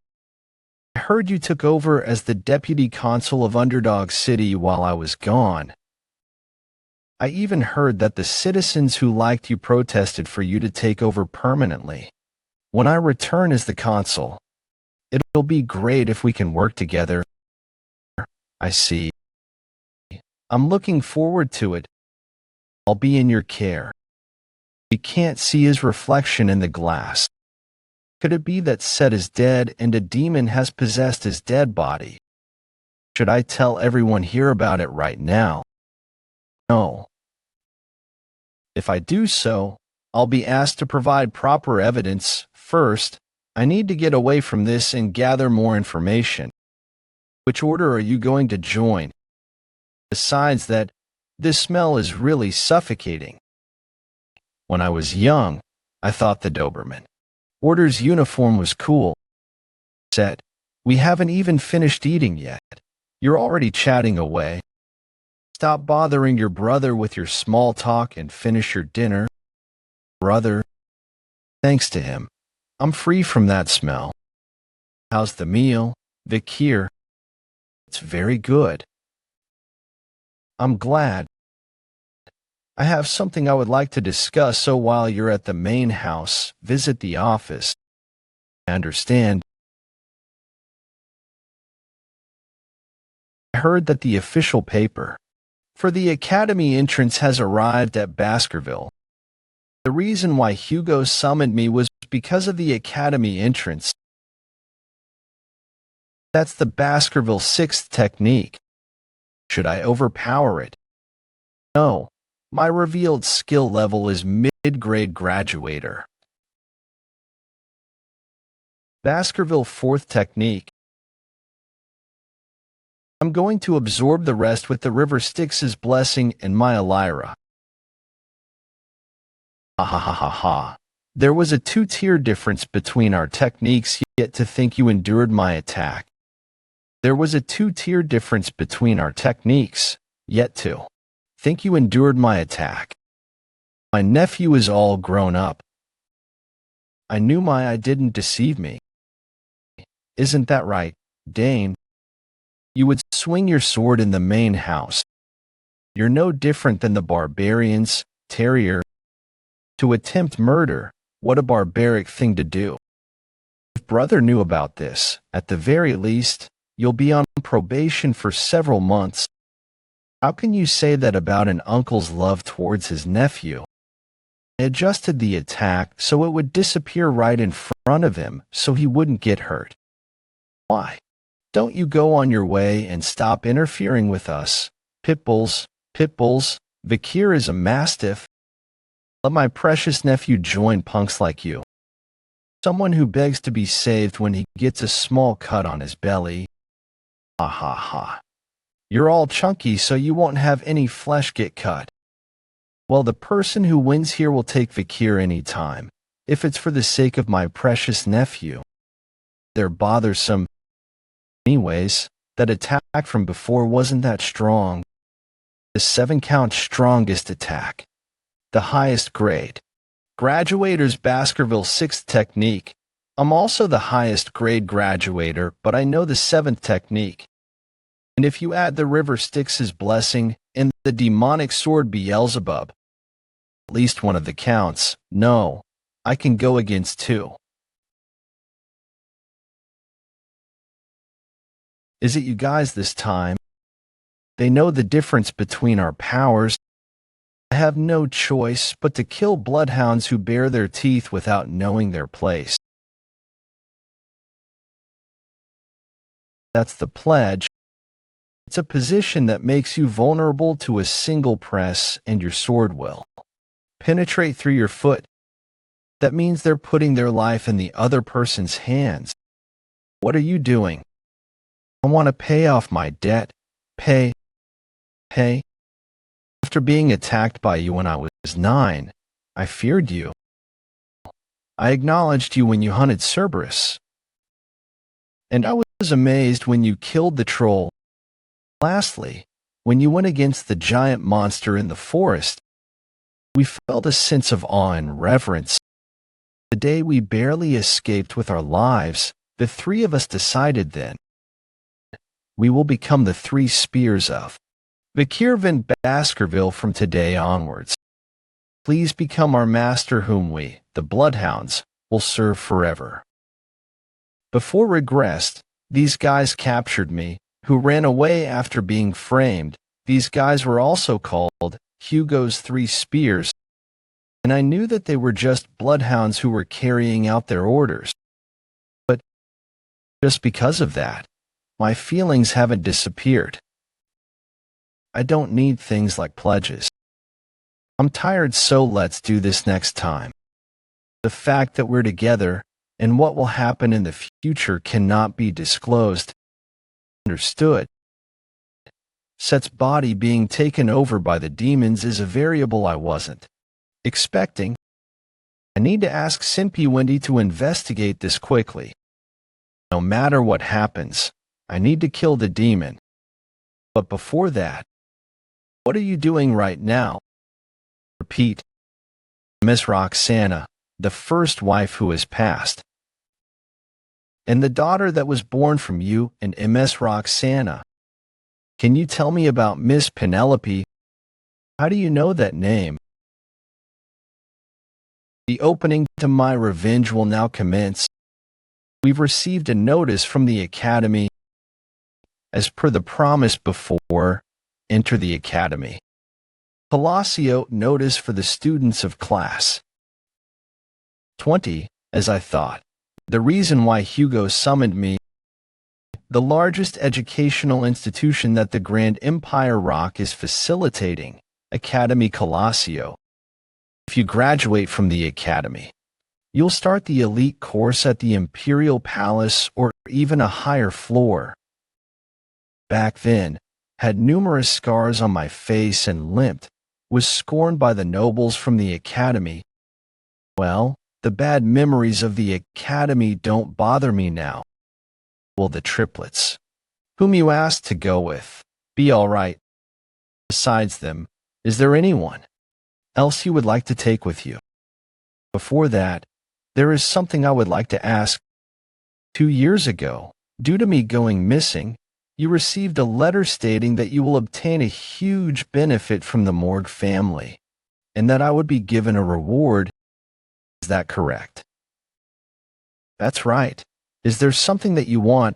I heard you took over as the deputy consul of Underdog City while I was gone. I even heard that the citizens who liked you protested for you to take over permanently. When I return as the consul, it'll be great if we can work together. I see. I'm looking forward to it. I'll be in your care. We can't see his reflection in the glass. Could it be that Set is dead and a demon has possessed his dead body? Should I tell everyone here about it right now? No. If I do so, I'll be asked to provide proper evidence. First, I need to get away from this and gather more information. Which order are you going to join? Besides that, this smell is really suffocating. When I was young, I thought the Doberman Order's uniform was cool. Said, we haven't even finished eating yet. You're already chatting away. Stop bothering your brother with your small talk and finish your dinner. Brother, thanks to him, I'm free from that smell. How's the meal, Vikir? It's very good. I'm glad. I have something I would like to discuss, so while you're at the main house, visit the office. I understand. I heard that the official paper for the academy entrance has arrived at Baskerville. The reason why Hugo summoned me was because of the academy entrance. That's the Baskerville 6th technique. Should I overpower it? No. My revealed skill level is mid-grade graduator. Baskerville 4th technique. I'm going to absorb the rest with the River Styx's blessing and my Elira. Ha ha ha ha ha. There was a 2-tier difference between our techniques, yet to think you endured my attack. There was a two-tier difference between our techniques, yet to think you endured my attack. My nephew is all grown up. I knew my eye didn't deceive me. Isn't that right, Dane? You would swing your sword in the main house. You're no different than the barbarians, terrier. To attempt murder, what a barbaric thing to do. If brother knew about this, at the very least, you'll be on probation for several months. How can you say that about an uncle's love towards his nephew? I adjusted the attack so it would disappear right in front of him so he wouldn't get hurt. Why? Don't you go on your way and stop interfering with us? Pitbulls, Vikir is a mastiff. Let my precious nephew join punks like you. Someone who begs to be saved when he gets a small cut on his belly. Ha ha ha. You're all chunky so you won't have any flesh get cut. Well, the person who wins here will take Vikir any time, if it's for the sake of my precious nephew. They're bothersome. Anyways, that attack from before wasn't that strong. The 7-count strongest attack. The highest grade. Graduator's Baskerville 6th technique. I'm also the highest grade graduator, but I know the 7th technique. And if you add the river Styx's blessing and the demonic sword Beelzebub, at least one of the counts, no, I can go against 2. Is it you guys this time? They know the difference between our powers. I have no choice but to kill bloodhounds who bare their teeth without knowing their place. That's the pledge. It's a position that makes you vulnerable to a single press and your sword will penetrate through your foot. That means they're putting their life in the other person's hands. What are you doing? I want to pay off my debt. Pay. After being attacked by you when I was 9, I feared you. I acknowledged you when you hunted Cerberus. And I was amazed when you killed the troll. Lastly, when you went against the giant monster in the forest, we felt a sense of awe and reverence. The day we barely escaped with our lives, the 3 of us decided then, we will become the 3 spears of Vikir van Baskerville from today onwards. Please become our master whom we, the Bloodhounds, will serve forever. Before Regressed, these guys captured me, who ran away after being framed. These guys were also called Hugo's 3 Spears, and I knew that they were just bloodhounds who were carrying out their orders. But just because of that, my feelings haven't disappeared. I don't need things like pledges. I'm tired, so let's do this next time. The fact that we're together and what will happen in the future cannot be disclosed. Understood. Set's body being taken over by the demons is a variable I wasn't expecting. I need to ask Simpy Wendy to investigate this quickly. No matter what happens, I need to kill the demon. But before that, what are you doing right now? Repeat. Miss Roxana, the first wife who has passed, and the daughter that was born from you and Ms. Roxana. Can you tell me about Miss Penelope? How do you know that name? The opening to my revenge will now commence. We've received a notice from the Academy. As per the promise before, enter the Academy. Palacio notice for the students of class 20, as I thought. The reason why Hugo summoned me, the largest educational institution that the Grand Empire Rock is facilitating, Academy Palacio. If you graduate from the Academy, you'll start the elite course at the Imperial Palace or even a higher floor. Back then, had numerous scars on my face and limped, was scorned by the nobles from the Academy. Well, the bad memories of the Academy don't bother me now. Well, the triplets. whom you asked to go with. Be all right. Besides them, is there anyone else you would like to take with you? Before that, there is something I would like to ask. 2 years ago, due to me going missing, you received a letter stating that you will obtain a huge benefit from the Morgue family, and that I would be given a reward. Is that correct? That's right. Is there something that you want?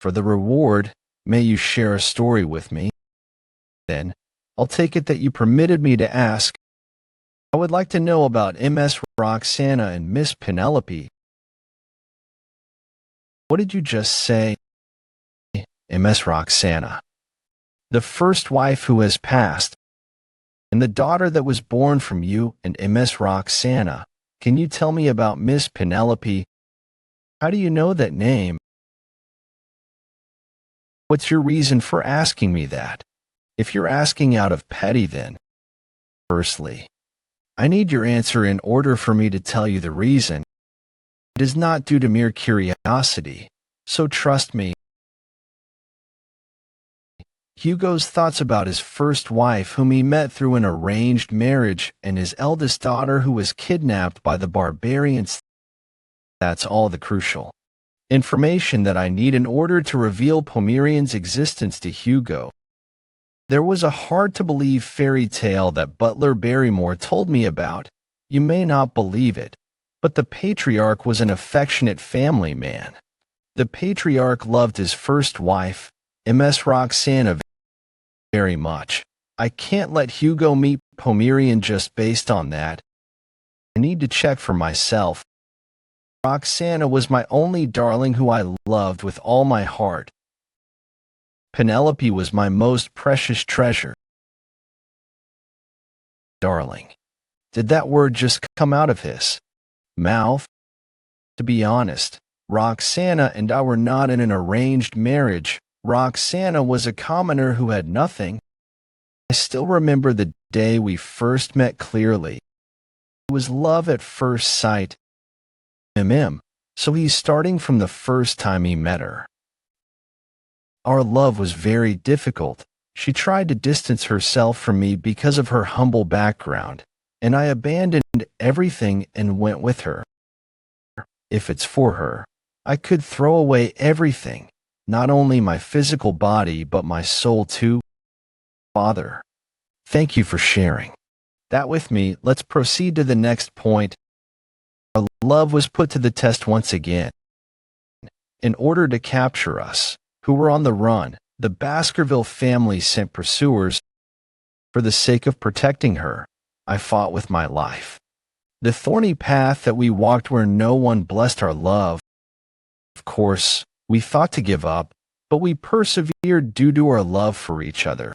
For the reward, may you share a story with me? Then, I'll take it that you permitted me to ask. I would like to know about Ms. Roxana and Miss Penelope. What did you just say? Ms. Roxana, the first wife who has passed, and the daughter that was born from you and Ms. Roxana. Can you tell me about Miss Penelope? How do you know that name? What's your reason for asking me that? If you're asking out of petty, then. Firstly, I need your answer in order for me to tell you the reason. It is not due to mere curiosity, so trust me. Hugo's thoughts about his first wife, whom he met through an arranged marriage, and his eldest daughter, who was kidnapped by the barbarians. That's all the crucial information that I need in order to reveal Pomerian's existence to Hugo. There was a hard-to-believe fairy tale that Butler Barrymore told me about. You may not believe it, but the patriarch was an affectionate family man. The patriarch loved his first wife, Ms. Roxana, very much. I can't let Hugo meet Pomerian just based on that. I need to check for myself. Roxana was my only darling who I loved with all my heart. Penelope was my most precious treasure. Darling. Did that word just come out of his mouth? To be honest, Roxana and I were not in an arranged marriage. Roxana was a commoner who had nothing. I still remember the day we first met clearly. It was love at first sight. So he's starting from the first time he met her. Our love was very difficult. She tried to distance herself from me because of her humble background, and I abandoned everything and went with her. If it's for her, I could throw away everything, not only my physical body but my soul too. Father, thank you for sharing that with me. Let's proceed to the next point. Our love was put to the test once again. In order to capture us, who were on the run, the Baskerville family sent pursuers. For the sake of protecting her, I fought with my life. The thorny path that we walked where no one blessed our love. Of course, we thought to give up, but we persevered due to our love for each other.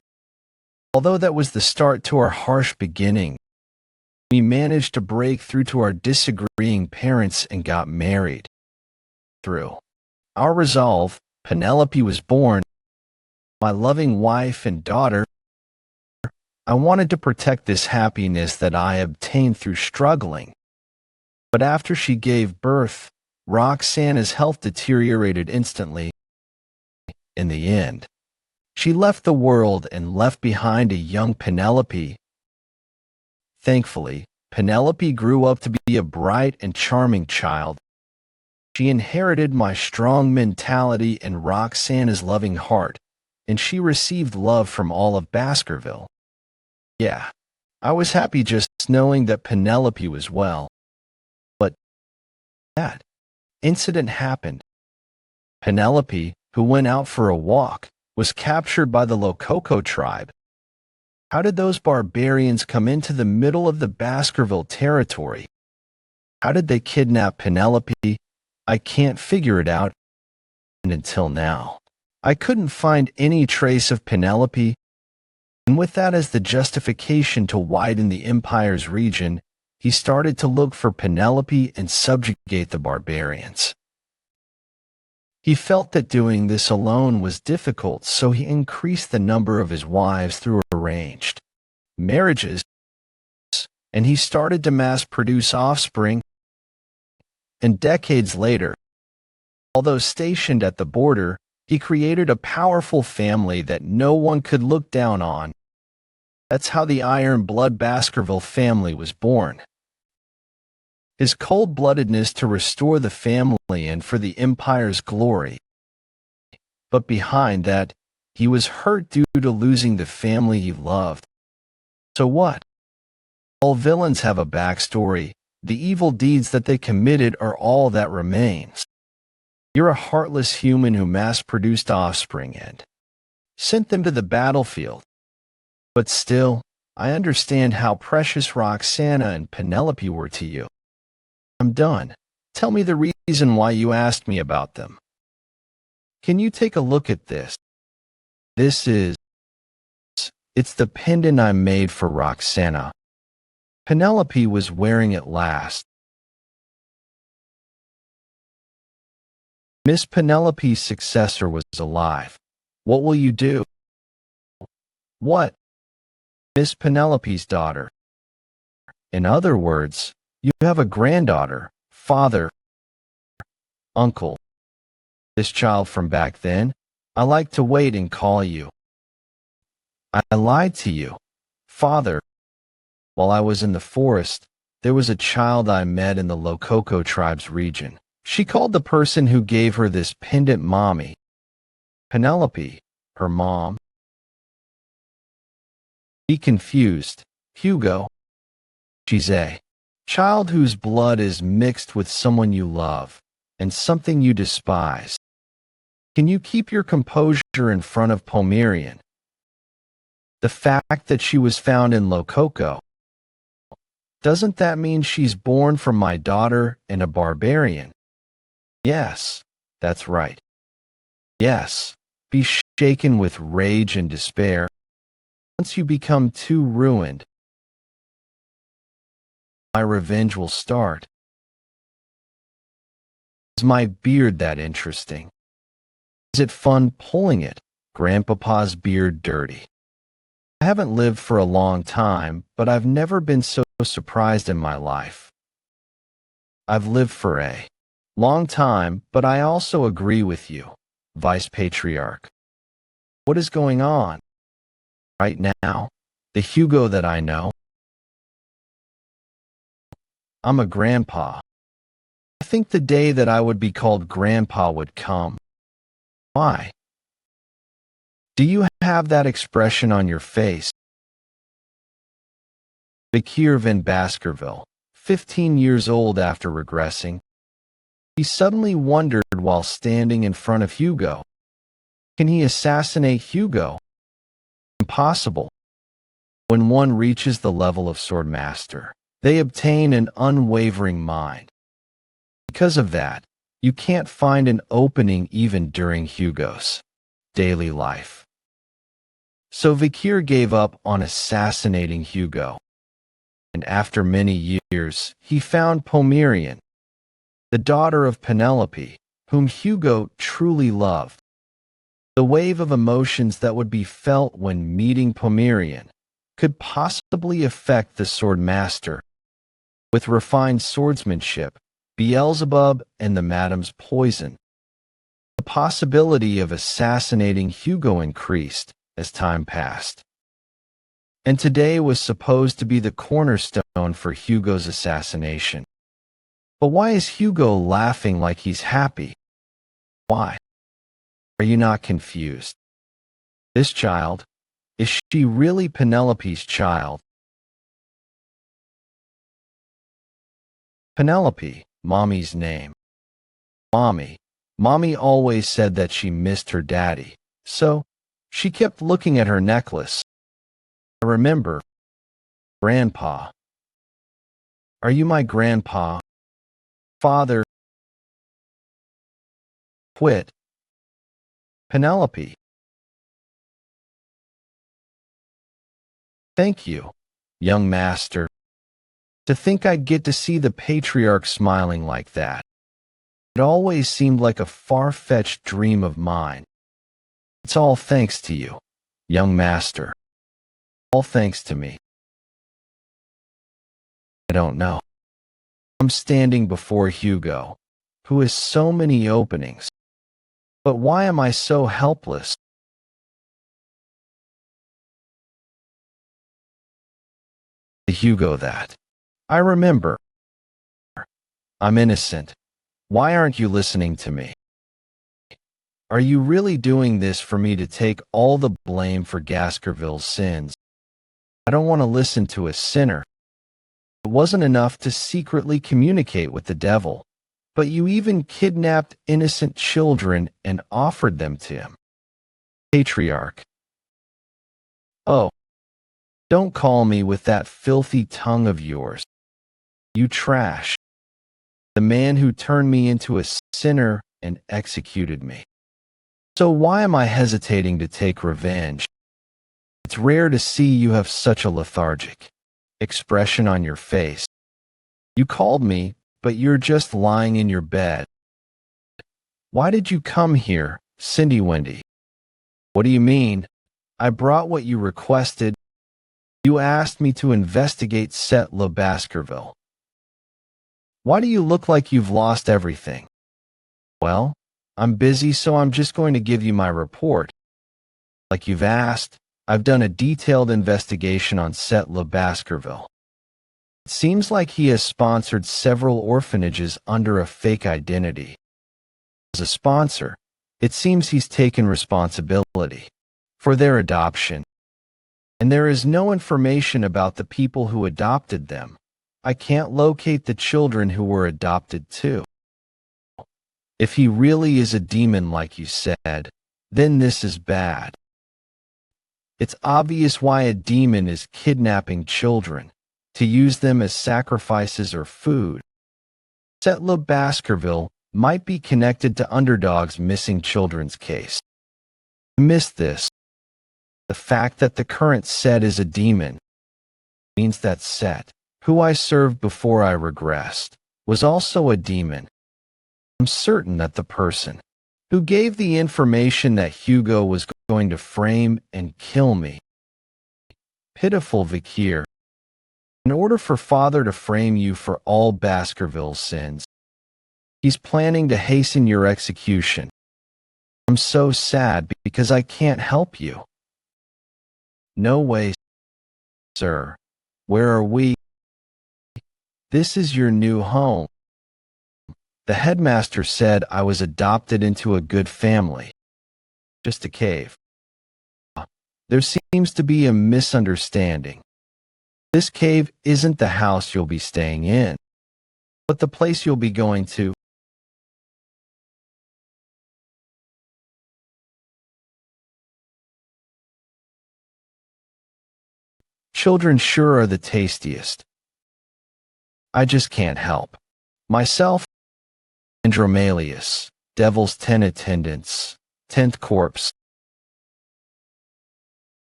Although that was the start to our harsh beginning, we managed to break through to our disagreeing parents and got married. Through our resolve, Penelope was born, my loving wife and daughter. I wanted to protect this happiness that I obtained through struggling. But after she gave birth, Roxana's health deteriorated instantly. In the end, she left the world and left behind a young Penelope. Thankfully, Penelope grew up to be a bright and charming child. She inherited my strong mentality and Roxana's loving heart, and she received love from all of Baskerville. Yeah, I was happy just knowing that Penelope was well. But that incident happened. Penelope, who went out for a walk, was captured by the Lococo tribe. How did those barbarians come into the middle of the Baskerville territory? How did they kidnap Penelope? I can't figure it out. And until now, I couldn't find any trace of Penelope. And with that as the justification to widen the Empire's region, he started to look for Penelope and subjugate the barbarians. He felt that doing this alone was difficult, so he increased the number of his wives through arranged marriages, and he started to mass-produce offspring. And decades later, although stationed at the border, He created a powerful family that no one could look down on. That's how the iron-blood Baskerville family was born. His cold-bloodedness to restore the family and for the Empire's glory. But behind that, he was hurt due to losing the family he loved. So what? All villains have a backstory. The evil deeds that they committed are all that remains. You're a heartless human who mass-produced offspring and sent them to the battlefield. But still, I understand how precious Roxana and Penelope were to you. I'm done. Tell me the reason why you asked me about them. Can you take a look at this? It's the pendant I made for Roxana. Penelope was wearing it last. Miss Penelope's successor was alive. What will you do? What? Miss Penelope's daughter. In other words, you have a granddaughter, father, uncle. This child from back then, I like to wait and call you. I lied to you, father. While I was in the forest, there was a child I met in the Lococo tribe's region. She called the person who gave her this pendant mommy. Penelope, her mom. Be confused, Hugo. She's a child whose blood is mixed with someone you love and something you despise. Can you keep your composure in front of Pomerian? The fact that she was found in Lococo, doesn't that mean she's born from my daughter and a barbarian? Yes, that's right. Yes, be shaken with rage and despair. Once you become too ruined, my revenge will start. Is my beard that interesting? Is it fun pulling it? Grandpapa's beard dirty. I haven't lived for a long time, but I've never been so surprised in my life. I've lived for a long time, but I also agree with you, Vice Patriarch. What is going on? Right now, the Hugo that I know. I'm a grandpa. I think the day that I would be called grandpa would come. Why? Do you have that expression on your face? Vikir van Baskerville, 15 years old after regressing. He suddenly wondered while standing in front of Hugo. Can he assassinate Hugo? Impossible. When one reaches the level of Swordmaster, they obtain an unwavering mind. Because of that, you can't find an opening even during Hugo's daily life. So Vikir gave up on assassinating Hugo. And after many years, he found Pomerian, the daughter of Penelope, whom Hugo truly loved. The wave of emotions that would be felt when meeting Pomerian could possibly affect the Swordmaster. With refined swordsmanship, Beelzebub and the Madam's poison, the possibility of assassinating Hugo increased as time passed. And today was supposed to be the cornerstone for Hugo's assassination. But why is Hugo laughing like he's happy? Why? Are you not confused? This child, is she really Penelope's child? Penelope, Mommy's name. Mommy always said that she missed her daddy, so she kept looking at her necklace. I remember. Grandpa. Are you my grandpa? Father. Quit. Penelope. Thank you, young master. To think I'd get to see the patriarch smiling like that. It always seemed like a far-fetched dream of mine. It's all thanks to you, young master. All thanks to me. I don't know. I'm standing before Hugo, who has so many openings. But why am I so helpless? Hugo, that. I remember. I'm innocent. Why aren't you listening to me? Are you really doing this for me to take all the blame for Baskerville's sins? I don't want to listen to a sinner. It wasn't enough to secretly communicate with the devil, but you even kidnapped innocent children and offered them to him. Patriarch. Oh, don't call me with that filthy tongue of yours. You trash. The man who turned me into a sinner and executed me. So why am I hesitating to take revenge? It's rare to see you have such a lethargic expression on your face. You called me, but you're just lying in your bed. Why did you come here, Cindy Wendy? What do you mean? I brought what you requested. You asked me to investigate Settler Baskerville. Why do you look like you've lost everything? Well, I'm busy, so I'm just going to give you my report. Like you've asked, I've done a detailed investigation on Settler Baskerville. It seems like he has sponsored several orphanages under a fake identity. As a sponsor, it seems he's taken responsibility for their adoption. And there is no information about the people who adopted them. I can't locate the children who were adopted too. If he really is a demon like you said, then this is bad. It's obvious why a demon is kidnapping children, to use them as sacrifices or food. Settler Baskerville might be connected to Underdog's missing children's case. I missed this. The fact that the current Set is a demon means that Set, who I served before I regressed, was also a demon. I'm certain that the person who gave the information that Hugo was going to frame and kill me. Pitiful Vikir. In order for Father to frame you for all Baskerville's sins, he's planning to hasten your execution. I'm so sad because I can't help you. No way, sir. Where are we? This is your new home. The headmaster said I was adopted into a good family. Just a cave. There seems to be a misunderstanding. This cave isn't the house you'll be staying in, but the place you'll be going to. Children sure are the tastiest. I just can't help myself. Andromalius, Devil's 10 attendants, 10th corpse.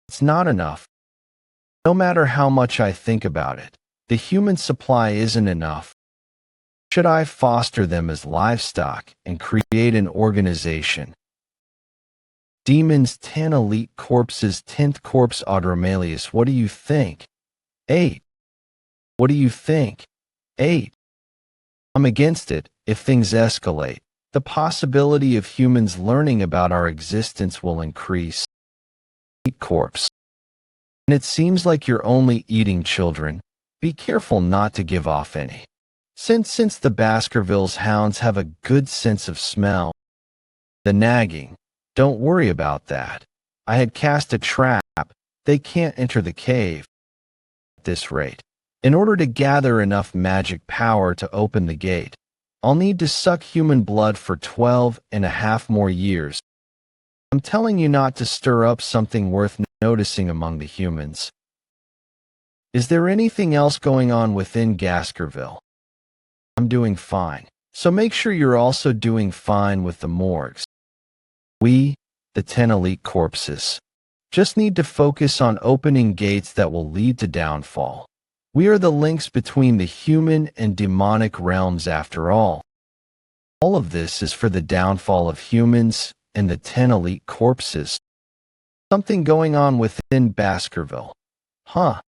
It's not enough. No matter how much I think about it, the human supply isn't enough. Should I foster them as livestock and create an organization? Demons, 10 elite corpses, 10th corpse Andromalius. What do you think? 8. What do you think? 8. I'm against it. If things escalate, the possibility of humans learning about our existence will increase. 8 corpse. And it seems like you're only eating children. Be careful not to give off any. Since the Baskerville's hounds have a good sense of smell. The nagging. Don't worry about that. I had cast a trap. They can't enter the cave. At this rate, in order to gather enough magic power to open the gate, I'll need to suck human blood for 12.5 more years. I'm telling you not to stir up something worth noticing among the humans. Is there anything else going on within Baskerville? I'm doing fine, so make sure you're also doing fine with the morgues. We, the 10 elite corpses, just need to focus on opening gates that will lead to downfall. We are the links between the human and demonic realms after all. All of this is for the downfall of humans and the 10 elite corpses. Something going on within Baskerville. Huh.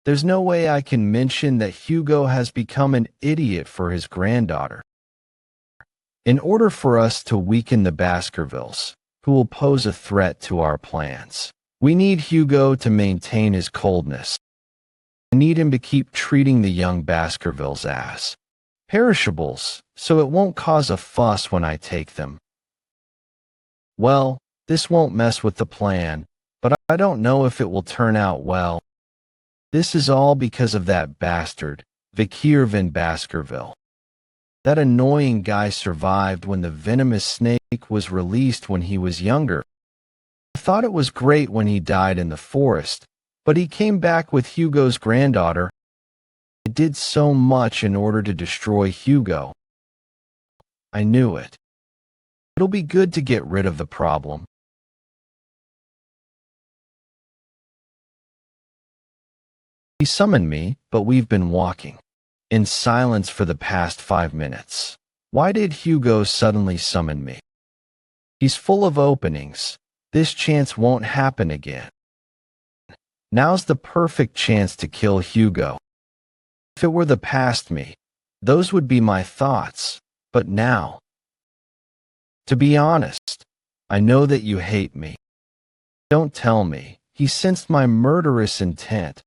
There's no way I can mention that Hugo has become an idiot for his granddaughter. In order for us to weaken the Baskervilles, who will pose a threat to our plans, we need Hugo to maintain his coldness. I need him to keep treating the young Baskervilles as perishables, so it won't cause a fuss when I take them. Well, this won't mess with the plan, but I don't know if it will turn out well. This is all because of that bastard, Vikir van Baskerville. That annoying guy survived when the venomous snake was released when he was younger. I thought it was great when he died in the forest, but he came back with Hugo's granddaughter. I did so much in order to destroy Hugo. I knew it. It'll be good to get rid of the problem. He summoned me, but we've been walking in silence for the past 5 minutes. Why did Hugo suddenly summon me? He's full of openings. This chance won't happen again. Now's the perfect chance to kill Hugo. If it were the past me, those would be my thoughts, but now, to be honest, I know that you hate me. Don't tell me. He sensed my murderous intent.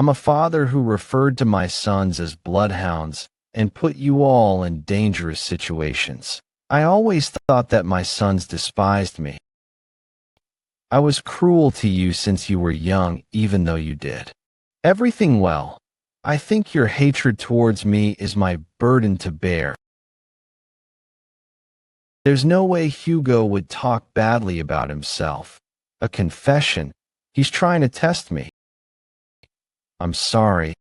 I'm a father who referred to my sons as bloodhounds and put you all in dangerous situations. I always thought that my sons despised me. I was cruel to you since you were young, even though you did everything well. I think your hatred towards me is my burden to bear. There's no way Hugo would talk badly about himself. A confession. He's trying to test me. I'm sorry.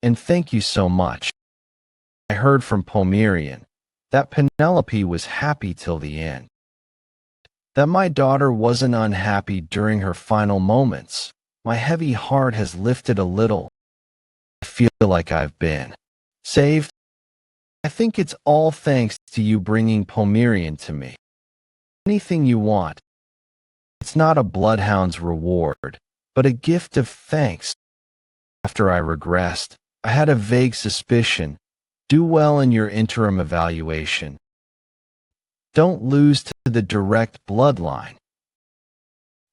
And thank you so much. I heard from Pomerian that Penelope was happy till the end. That my daughter wasn't unhappy during her final moments. My heavy heart has lifted a little. I feel like I've been saved. I think it's all thanks to you bringing Pomerian to me. Anything you want. It's not a bloodhound's reward, but a gift of thanks. After I regressed, I had a vague suspicion. Do well in your interim evaluation. Don't lose to the direct bloodline.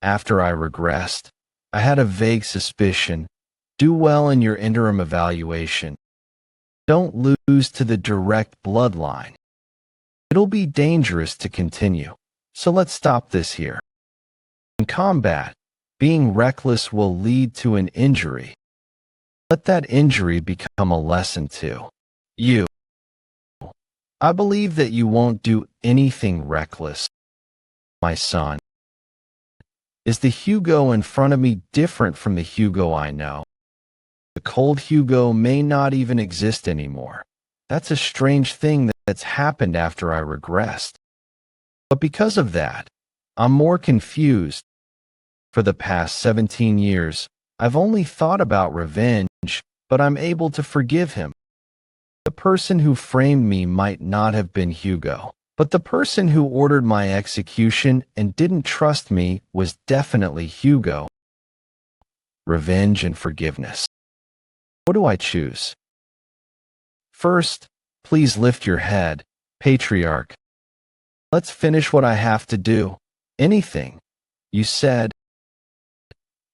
After I regressed, I had a vague suspicion. Do well in your interim evaluation. Don't lose to the direct bloodline. It'll be dangerous to continue, so let's stop this here. In combat, being reckless will lead to an injury. Let that injury become a lesson to you. I believe that you won't do anything reckless. My son. Is the Hugo in front of me different from the Hugo I know? The cold Hugo may not even exist anymore. That's a strange thing that's happened after I regressed. But because of that, I'm more confused. For the past 17 years, I've only thought about revenge, but I'm able to forgive him. The person who framed me might not have been Hugo, but the person who ordered my execution and didn't trust me was definitely Hugo. Revenge and forgiveness. What do I choose? First, please lift your head, patriarch. Let's finish what I have to do. Anything. You said.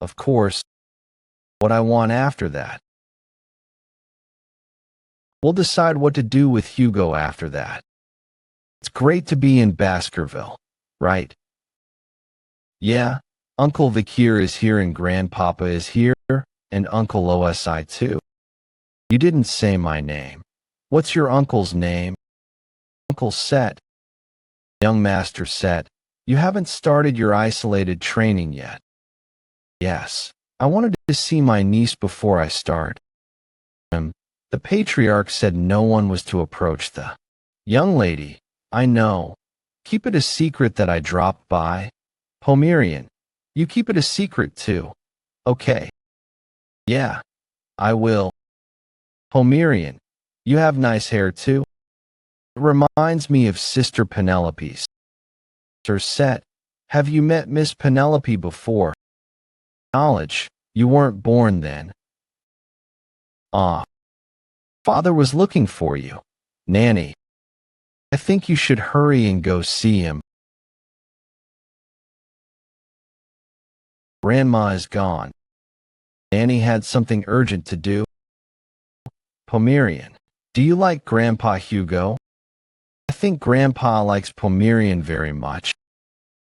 Of course. What I want after that. We'll decide what to do with Hugo after that. It's great to be in Baskerville, right? Yeah, Uncle Vikir is here and Grandpapa is here, and Uncle Osi too. You didn't say my name. What's your uncle's name? Uncle Set. Young Master Set, you haven't started your isolated training yet. Yes, I wanted to see my niece before I start. The patriarch said no one was to approach the young lady. I know. Keep it a secret that I dropped by. Pomerian, you keep it a secret too. Okay. Yeah, I will. Pomerian, you have nice hair too. It reminds me of Sister Penelope's. Sir Set, have you met Miss Penelope before? Knowledge, you weren't born then. Ah. Father was looking for you. Nanny. I think you should hurry and go see him. Grandma is gone. Nanny had something urgent to do. Pomerian. Do you like Grandpa Hugo? I think Grandpa likes Pomerian very much.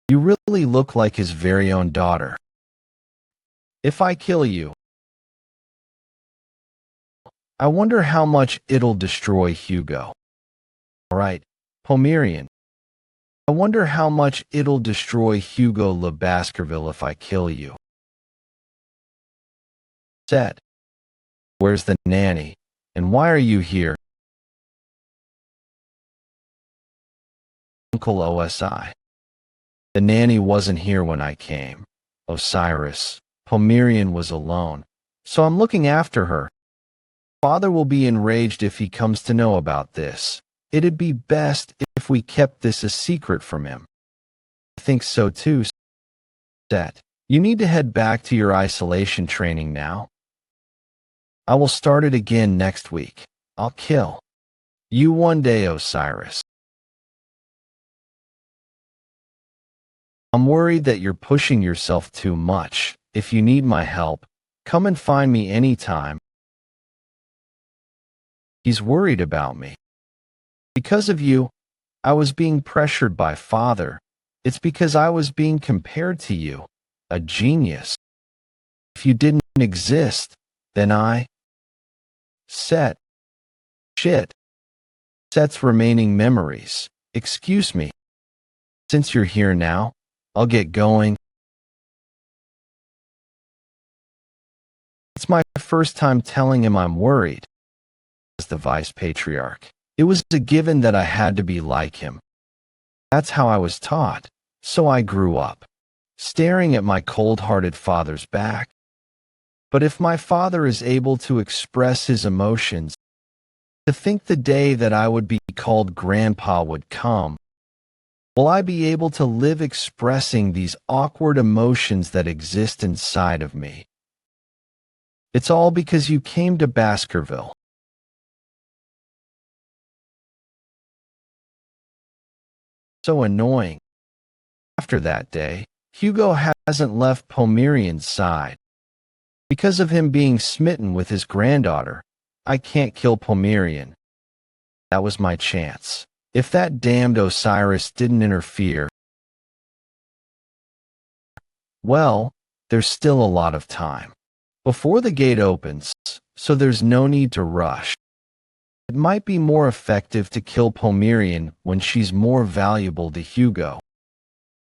You really look like his very own daughter. If I kill you, I wonder how much it'll destroy Hugo. Alright, Pomerian. I wonder how much it'll destroy Hugo Le Baskerville if I kill you. Said. Where's the nanny? And why are you here? Uncle OSI. The nanny wasn't here when I came. Osiris. Pomerian was alone, so I'm looking after her. Father will be enraged if he comes to know about this. It'd be best if we kept this a secret from him. I think so too, Set. You need to head back to your isolation training now. I will start it again next week. I'll kill you one day, Osiris. I'm worried that you're pushing yourself too much. If you need my help, come and find me anytime. He's worried about me. Because of you, I was being pressured by Father. It's because I was being compared to you, a genius. If you didn't exist, then Set. Shit. Set's remaining memories. Excuse me. Since you're here now, I'll get going. It's my first time telling him I'm worried. As the vice patriarch, it was a given that I had to be like him. That's how I was taught, so I grew up, staring at my cold-hearted father's back. But if my father is able to express his emotions, to think the day that I would be called Grandpa would come, will I be able to live expressing these awkward emotions that exist inside of me? It's all because you came to Baskerville. So annoying. After that day, Hugo hasn't left Pomerian's side. Because of him being smitten with his granddaughter, I can't kill Pomerian. That was my chance. If that damned Osiris didn't interfere, well, there's still a lot of time before the gate opens, so there's no need to rush. It might be more effective to kill Pomerian when she's more valuable to Hugo.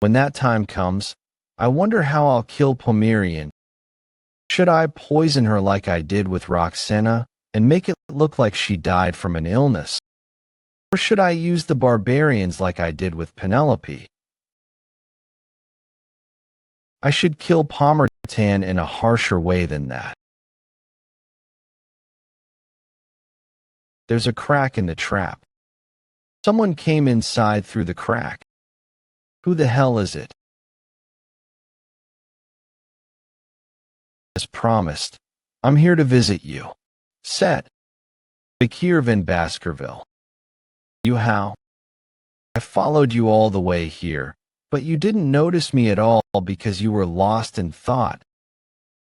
When that time comes, I wonder how I'll kill Pomerian. Should I poison her like I did with Roxana and make it look like she died from an illness? Or should I use the barbarians like I did with Penelope? I should kill Pomertan in a harsher way than that. There's a crack in the trap. Someone came inside through the crack. Who the hell is it? As promised, I'm here to visit you. Set. Vikir in Baskerville. You how? I followed you all the way here, but you didn't notice me at all because you were lost in thought.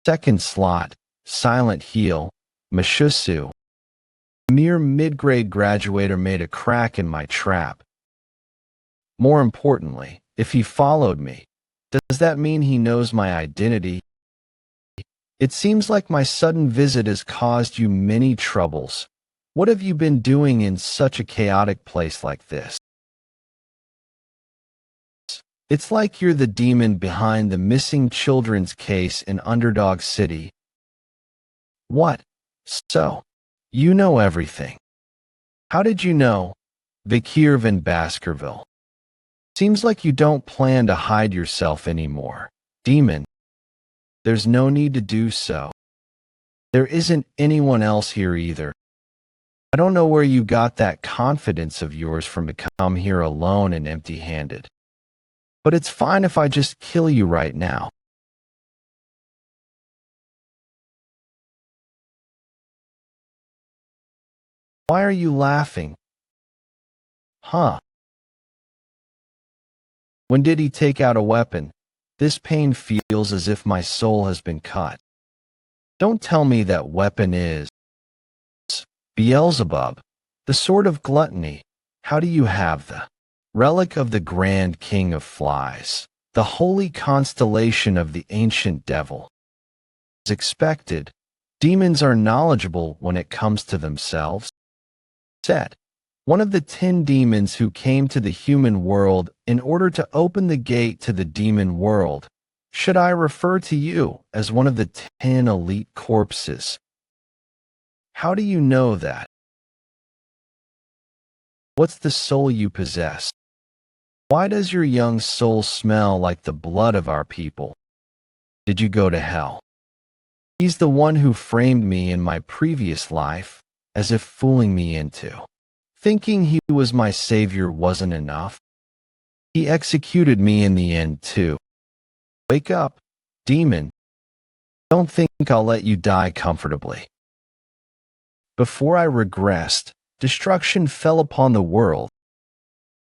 Second slot, Silent Heel, Mashusu. A mere mid-grade graduator made a crack in my trap. More importantly, if he followed me, does that mean he knows my identity? It seems like my sudden visit has caused you many troubles. What have you been doing in such a chaotic place like this? It's like you're the demon behind the missing children's case in Underdog City. What? So, you know everything. How did you know? Vikir in Baskerville. Seems like you don't plan to hide yourself anymore. Demon. There's no need to do so. There isn't anyone else here either. I don't know where you got that confidence of yours from to come here alone and empty-handed. But it's fine if I just kill you right now. Why are you laughing? Huh. When did he take out a weapon? This pain feels as if my soul has been cut. Don't tell me that weapon is Beelzebub, the sword of gluttony. How do you have the relic of the grand king of flies, the holy constellation of the ancient devil? As expected, demons are knowledgeable when it comes to themselves. Said, one of the 10 demons who came to the human world in order to open the gate to the demon world. Should I refer to you as one of the 10 elite corpses? How do you know that? What's the soul you possess? Why does your young soul smell like the blood of our people? Did you go to hell? He's the one who framed me in my previous life, as if fooling me into thinking he was my savior wasn't enough. He executed me in the end too. Wake up, demon. Don't think I'll let you die comfortably. Before I regressed, destruction fell upon the world.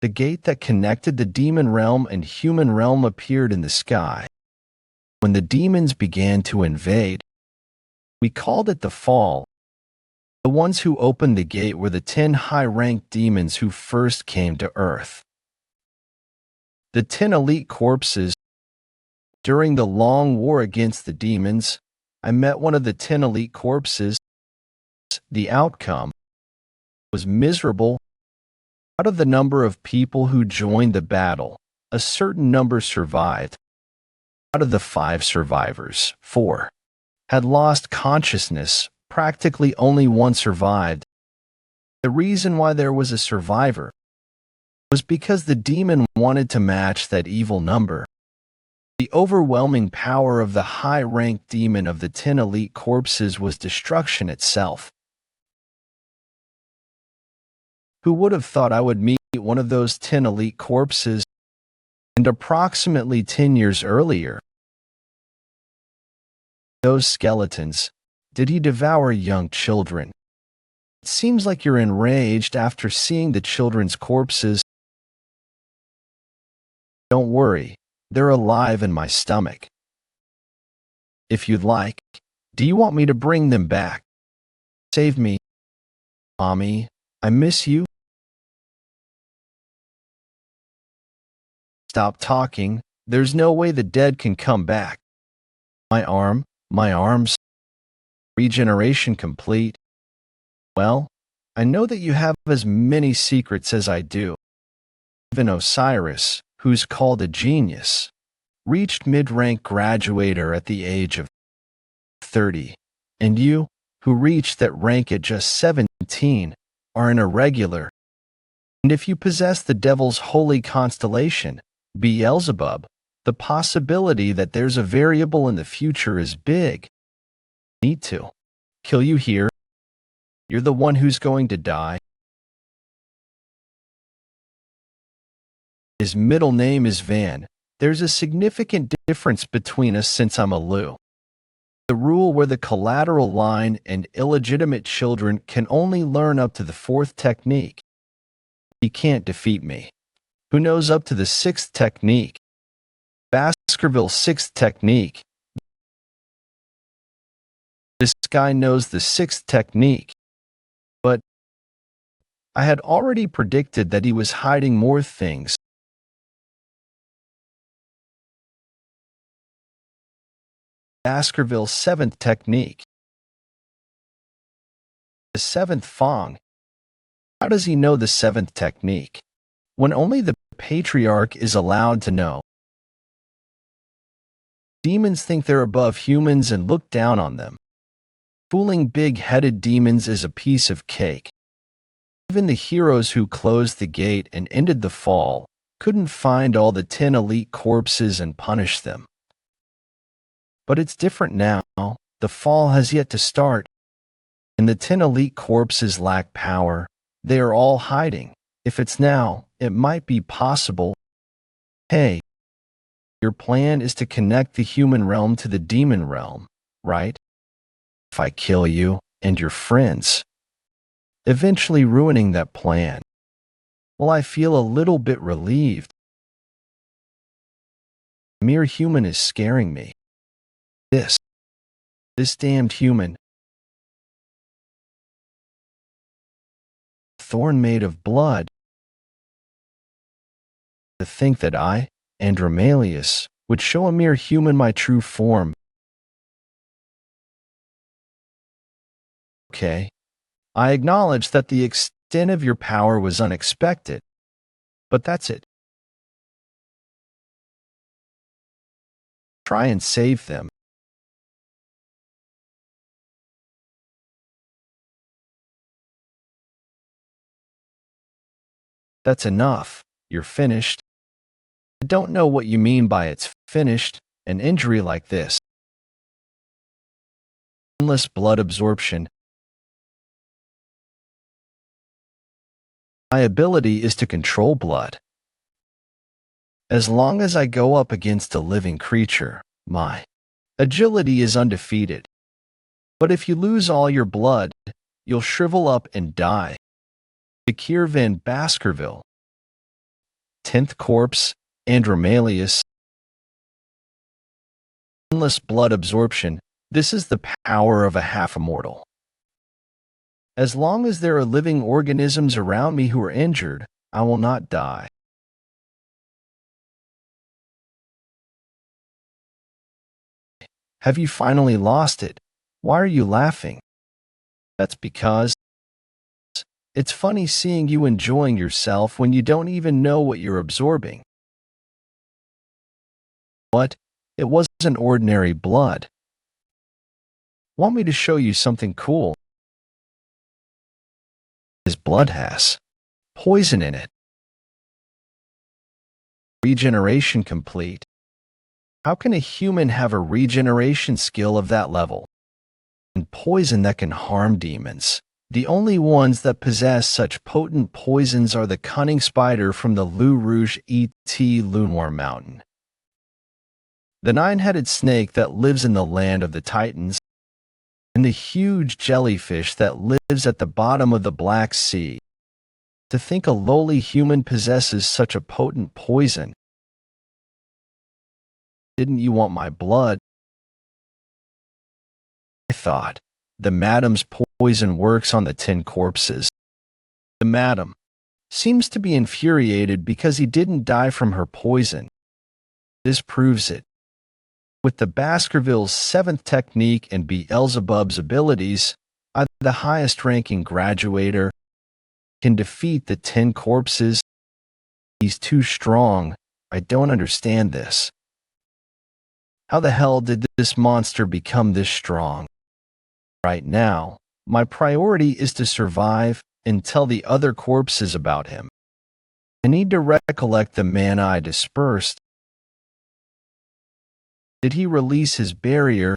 The gate that connected the demon realm and human realm appeared in the sky. When the demons began to invade, we called it the fall. The ones who opened the gate were the 10 high-ranked demons who first came to Earth. The 10 elite corpses. During the long war against the demons, I met one of the 10 elite corpses. The outcome was miserable. Out of the number of people who joined the battle, a certain number survived. Out of the 5 survivors, 4 had lost consciousness. Practically only 1 survived. The reason why there was a survivor was because the demon wanted to match that evil number. The overwhelming power of the high-ranked demon of the 10 elite corpses was destruction itself. Who would have thought I would meet one of those 10 elite corpses? And approximately 10 years earlier, those skeletons. Did he devour young children? It seems like you're enraged after seeing the children's corpses. Don't worry, they're alive in my stomach. If you'd like, do you want me to bring them back? Save me. Mommy, I miss you. Stop talking. There's no way the dead can come back. My arms. Regeneration complete. Well, I know that you have as many secrets as I do. Even Osiris, who's called a genius, reached mid-rank graduator at the age of 30, and you, who reached that rank at just 17, are an irregular. And if you possess the devil's holy constellation, Beelzebub, the possibility that there's a variable in the future is big. Need to kill you here. You're the one who's going to die. His middle name is Van. There's a significant difference between us since I'm a Lu. The rule where the collateral line and illegitimate children can only learn up to the 4th technique. He can't defeat me. Who knows up to the 6th technique? Baskerville 6th technique. This guy knows the 6th technique. But I had already predicted that he was hiding more things. Baskerville 7th technique. The 7th Fong. How does he know the 7th technique? When only the patriarch is allowed to know. Demons think they're above humans and look down on them. Fooling big-headed demons is a piece of cake. Even the heroes who closed the gate and ended the fall couldn't find all the 10 elite corpses and punish them. But it's different now. The fall has yet to start. And the 10 elite corpses lack power. They are all hiding. If it's now, it might be possible. Hey, your plan is to connect the human realm to the demon realm, right? If I kill you and your friends, eventually ruining that plan. Well, I feel a little bit relieved. A mere human is scaring me. This damned human. Thorn made of blood. To think that I, Andromalius, would show a mere human my true form. Okay. I acknowledge that the extent of your power was unexpected, but that's it. Try and save them. That's enough. You're finished. I don't know what you mean by it's finished. An injury like this. Endless blood absorption. My ability is to control blood. As long as I go up against a living creature, my agility is undefeated. But if you lose all your blood, you'll shrivel up and die. Vikir van Baskerville. 10th Corpse, Andromalius. Endless blood absorption. This is the power of a half-immortal. As long as there are living organisms around me who are injured, I will not die. Have you finally lost it? Why are you laughing? That's because it's funny seeing you enjoying yourself when you don't even know what you're absorbing. What? It wasn't ordinary blood. Want me to show you something cool? His blood has poison in it. Regeneration complete. How can a human have a regeneration skill of that level? And poison that can harm demons. The only ones that possess such potent poisons are the cunning spider from the Lou Rouge et Lunoir Mountain, the nine-headed snake that lives in the land of the Titans, and the huge jellyfish that lives at the bottom of the Black Sea. To think a lowly human possesses such a potent poison. Didn't you want my blood? I thought. The madam's poison works on the 10 corpses. The madam seems to be infuriated because he didn't die from her poison. This proves it. With the Baskerville's 7th technique and Beelzebub's abilities, I, the highest-ranking graduator, can defeat the 10 corpses. He's too strong. I don't understand this. How the hell did this monster become this strong? Right now, my priority is to survive and tell the other corpses about him. I need to recollect the mana I dispersed. Did he release his barrier?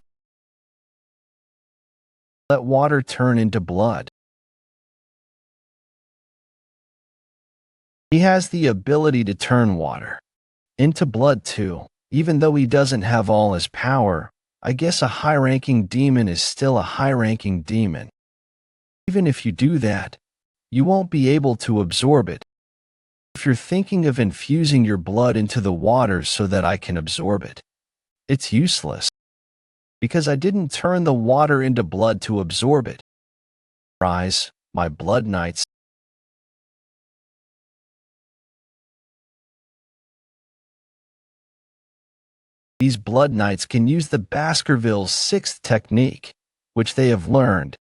Let water turn into blood. He has the ability to turn water into blood too. Even though he doesn't have all his power, I guess a high-ranking demon is still a high-ranking demon. Even if you do that, you won't be able to absorb it. If you're thinking of infusing your blood into the water so that I can absorb it, it's useless, because I didn't turn the water into blood to absorb it. Rise, my blood knights. These blood knights can use the Baskerville's 6th technique, which they have learned.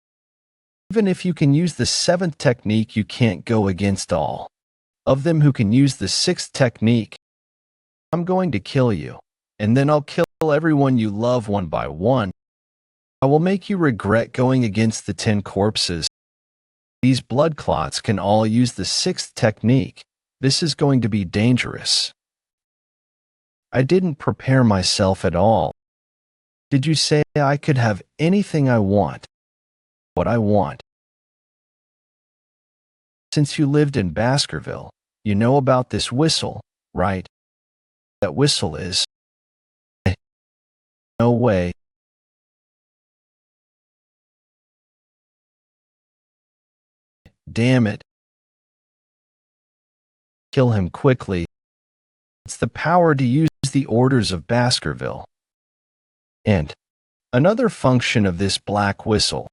Even if you can use the 7th technique, you can't go against all of them who can use the 6th technique. I'm going to kill you, and then I'll kill everyone you love one by one. I will make you regret going against the 10 corpses. These blood clots can all use the 6th technique. This is going to be dangerous. I didn't prepare myself at all. Did you say I could have anything I want? What I want? Since you lived in Baskerville, you know about this whistle, right? That whistle is... No way. Damn it. kill him quickly. It's the power to use the orders of Baskerville. And another function of this black whistle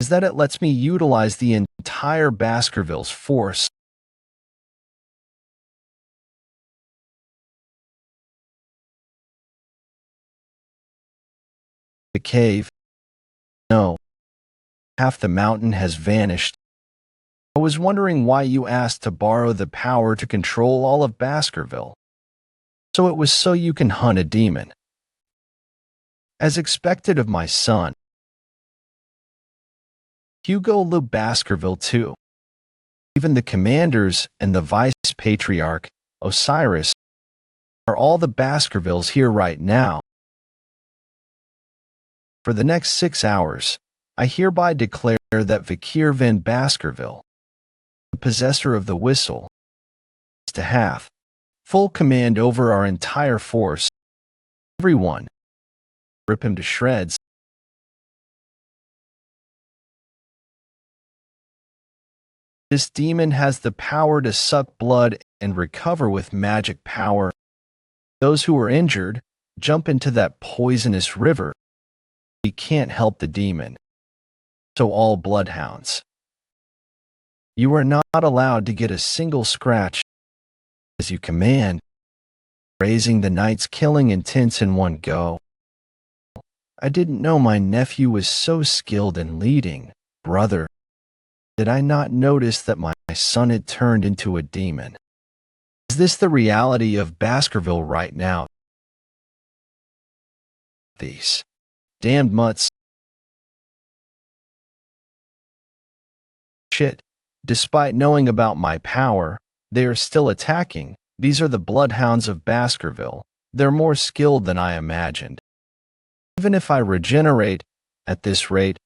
is that it lets me utilize the entire Baskerville's force. The cave. No, half the mountain has vanished. I was wondering why you asked to borrow the power to control all of Baskerville. So it was so you can hunt a demon. As expected of my son, Hugo loved Baskerville too. Even the commanders and the vice-patriarch, Osiris, are all the Baskervilles here right now. For the next 6 hours, I hereby declare that Vikir van Baskerville, the possessor of the whistle, is to have full command over our entire force. Everyone, rip him to shreds. This demon has the power to suck blood and recover with magic power. Those who are injured jump into that poisonous river. We can't help the demon. So all bloodhounds, you are not allowed to get a single scratch as you command, raising the night's killing intents in one go. I didn't know my nephew was so skilled in leading, brother. Did I not notice that my son had turned into a demon? Is this the reality of Baskerville right now? These damned mutts. Shit. Despite knowing about my power, they are still attacking. These are the bloodhounds of Baskerville. They're more skilled than I imagined. Even if I regenerate at this rate,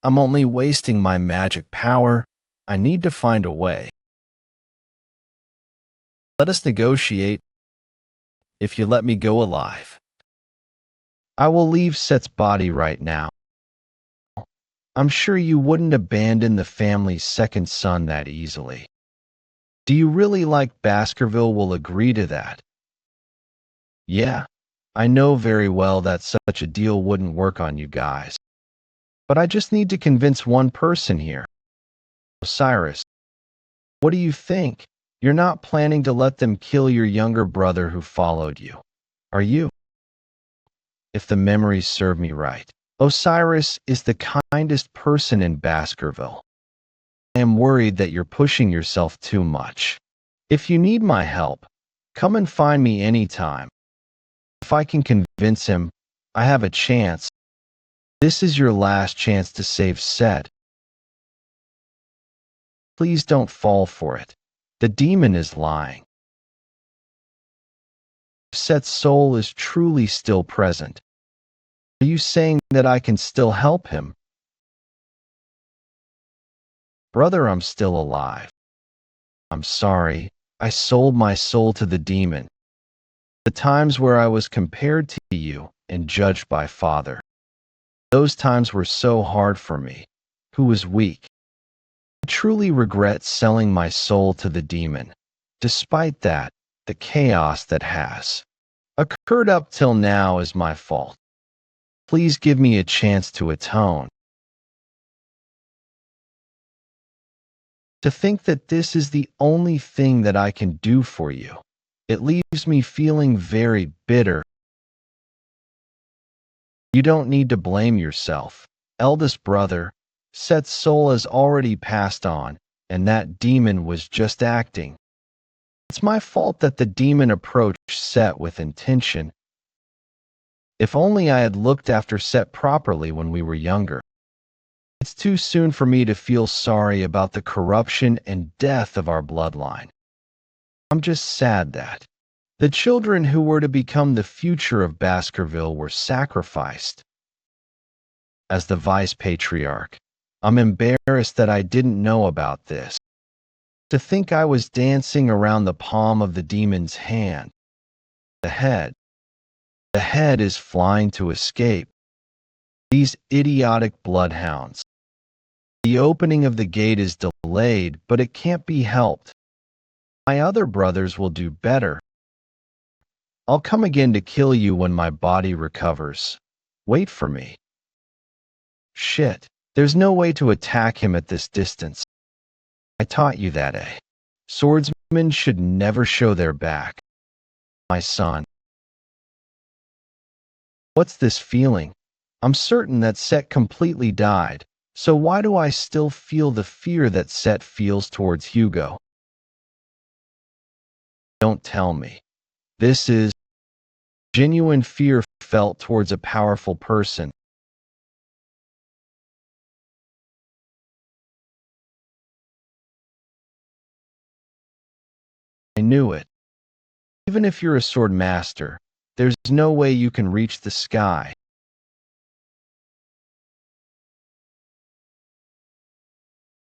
I'm only wasting my magic power. I need to find a way. Let us negotiate. If you let me go alive, I will leave Set's body right now. I'm sure you wouldn't abandon the family's second son that easily. Do you really like Baskerville will agree to that? Yeah, I know very well that such a deal wouldn't work on you guys. But I just need to convince one person here. Osiris, what do you think? You're not planning to let them kill your younger brother who followed you, are you? If the memories serve me right, Osiris is the kindest person in Baskerville. I am worried that you're pushing yourself too much. If you need my help, come and find me anytime. If I can convince him, I have a chance. This is your last chance to save Set. Please don't fall for it. The demon is lying. Set's soul is truly still present. Are you saying that I can still help him? Brother, I'm still alive. I'm sorry, I sold my soul to the demon. The times where I was compared to you and judged by Father. Those times were so hard for me, who was weak. I truly regret selling my soul to the demon. Despite that, the chaos that has occurred up till now is my fault. Please give me a chance to atone. To think that this is the only thing that I can do for you, it leaves me feeling very bitter. You don't need to blame yourself. Eldest brother, Set's soul has already passed on, and that demon was just acting. It's my fault that the demon approached Set with intention. If only I had looked after Set properly when we were younger. It's too soon for me to feel sorry about the corruption and death of our bloodline. I'm just sad that the children who were to become the future of Baskerville were sacrificed. As the vice-patriarch, I'm embarrassed that I didn't know about this. To think I was dancing around the palm of the demon's hand. The head is flying to escape. These idiotic bloodhounds. The opening of the gate is delayed, but it can't be helped. My other brothers will do better. I'll come again to kill you when my body recovers. Wait for me. Shit, there's no way to attack him at this distance. I taught you that, eh? Swordsmen should never show their back. My son. What's this feeling? I'm certain that Set completely died, so why do I still feel the fear that Set feels towards Hugo? Don't tell me. This is genuine fear felt towards a powerful person. I knew it. Even if you're a sword master, there's no way you can reach the sky.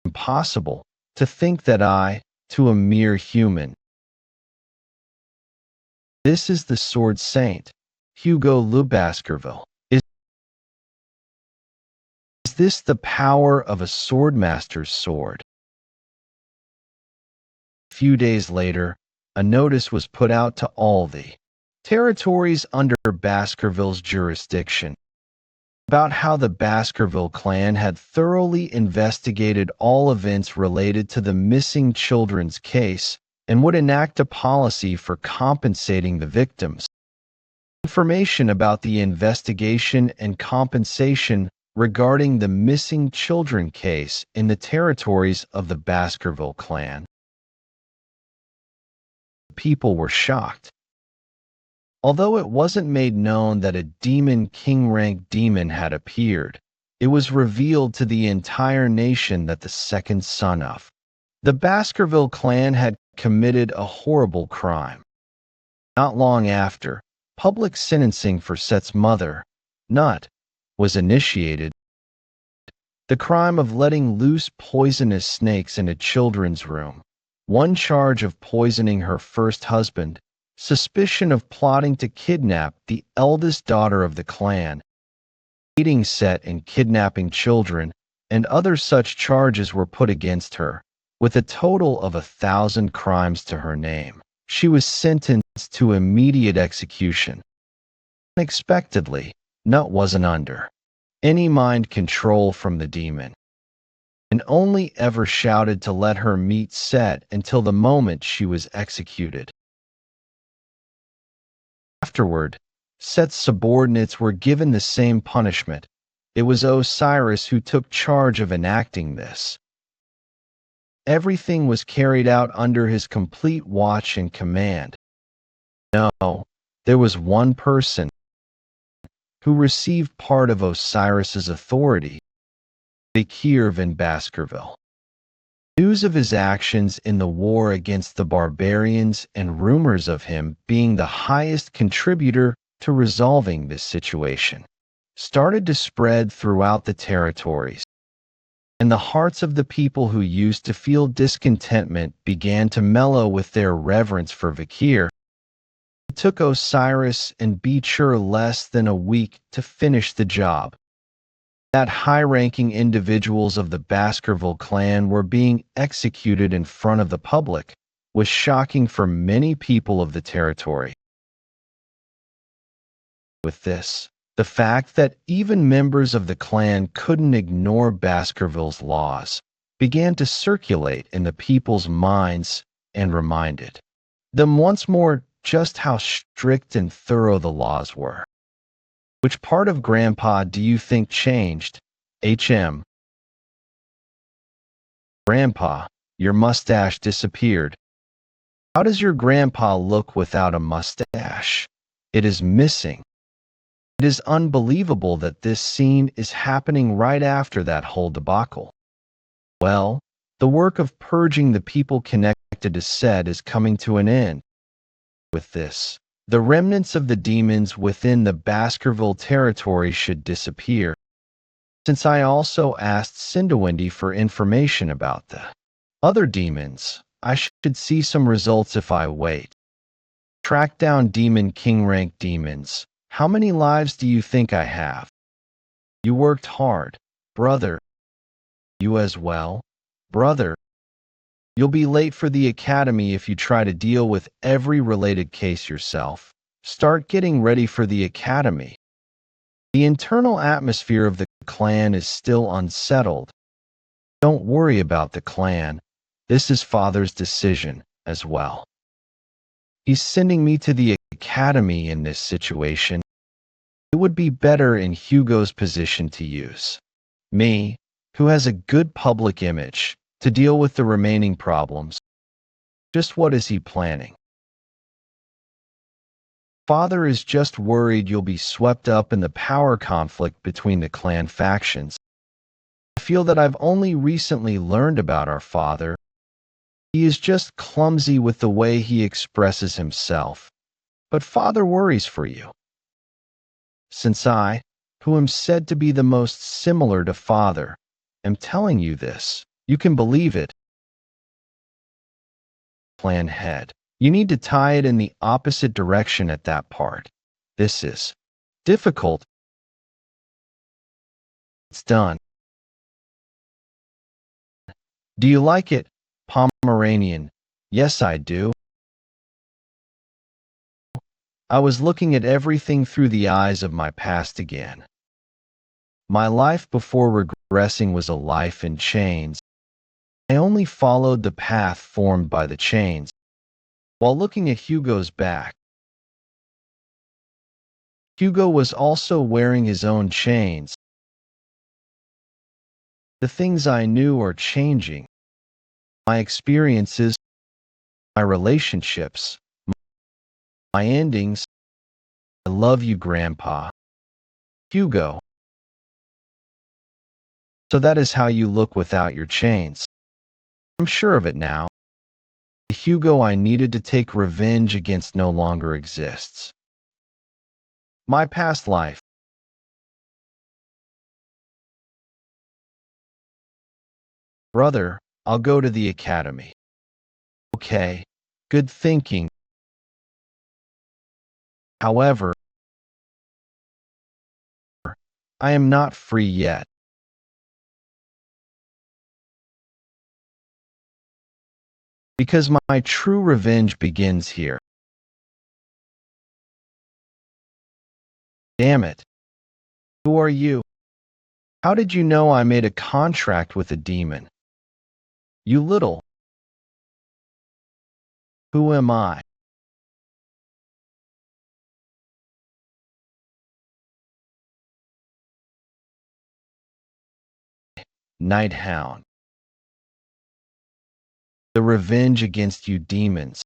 Impossible to think that to a mere human. This is the sword saint, Hugo Le Baskerville. Is this the power of a swordmaster's sword? A few days later, a notice was put out to all the territories under Baskerville's jurisdiction about how the Baskerville clan had thoroughly investigated all events related to the missing children's case and would enact a policy for compensating the victims. Information about the investigation and compensation regarding the missing children case in the territories of the Baskerville clan. People were shocked. Although it wasn't made known that a demon king-rank demon had appeared, it was revealed to the entire nation that the second son of the Baskerville clan had committed a horrible crime. Not long after, public sentencing for Set's mother, Nut, was initiated. The crime of letting loose poisonous snakes in a children's room, one charge of poisoning her first husband, suspicion of plotting to kidnap the eldest daughter of the clan, aiding Set in kidnapping children, and other such charges were put against her, with a total of 1,000 crimes to her name. She was sentenced to immediate execution. Unexpectedly, Nut wasn't under any mind control from the demon, and only ever shouted to let her meet Set until the moment she was executed. Afterward, Set's subordinates were given the same punishment. It was Osiris who took charge of enacting this. Everything was carried out under his complete watch and command. No, there was one person who received part of Osiris's authority, Vikir in Baskerville. News of his actions in the war against the barbarians and rumors of him being the highest contributor to resolving this situation started to spread throughout the territories, and the hearts of the people who used to feel discontentment began to mellow with their reverence for Vikir. It took Osiris and Beecher less than a week to finish the job. That high-ranking individuals of the Baskerville clan were being executed in front of the public was shocking for many people of the territory. With this, the fact that even members of the clan couldn't ignore Baskerville's laws began to circulate in the people's minds and reminded them once more just how strict and thorough the laws were. Which part of Grandpa do you think changed? HM. Grandpa, your mustache disappeared. How does your grandpa look without a mustache? It is missing. It is unbelievable that this scene is happening right after that whole debacle. Well, the work of purging the people connected to Set is coming to an end. With this, the remnants of the demons within the Baskerville territory should disappear. Since I also asked Cinderwindy for information about the other demons, I should see some results if I wait. Track down demon king rank demons. How many lives do you think I have? You worked hard, brother. You as well, brother. You'll be late for the academy if you try to deal with every related case yourself. Start getting ready for the academy. The internal atmosphere of the clan is still unsettled. Don't worry about the clan. This is Father's decision as well. He's sending me to the academy in this situation. It would be better in Hugo's position to use me, who has a good public image, to deal with the remaining problems. Just what is he planning? Father is just worried you'll be swept up in the power conflict between the clan factions. I feel that I've only recently learned about our father. He is just clumsy with the way he expresses himself. But Father worries for you. Since I, who am said to be the most similar to Father, am telling you this, you can believe it. Plan head. You need to tie it in the opposite direction at that part. This is difficult. It's done. Do you like it, Pomeranian? Yes, I do. I was looking at everything through the eyes of my past again. My life before regressing was a life in chains. I only followed the path formed by the chains. While looking at Hugo's back, Hugo was also wearing his own chains. The things I knew are changing. My experiences, my relationships, my endings. I love you, Grandpa. Hugo. So that is how you look without your chains. I'm sure of it now. The Hugo I needed to take revenge against no longer exists. My past life. Brother, I'll go to the academy. Okay, good thinking. However, I am not free yet. Because my true revenge begins here. Damn it. Who are you? How did you know I made a contract with a demon? You little. Who am I? Night Hound. The revenge against you demons.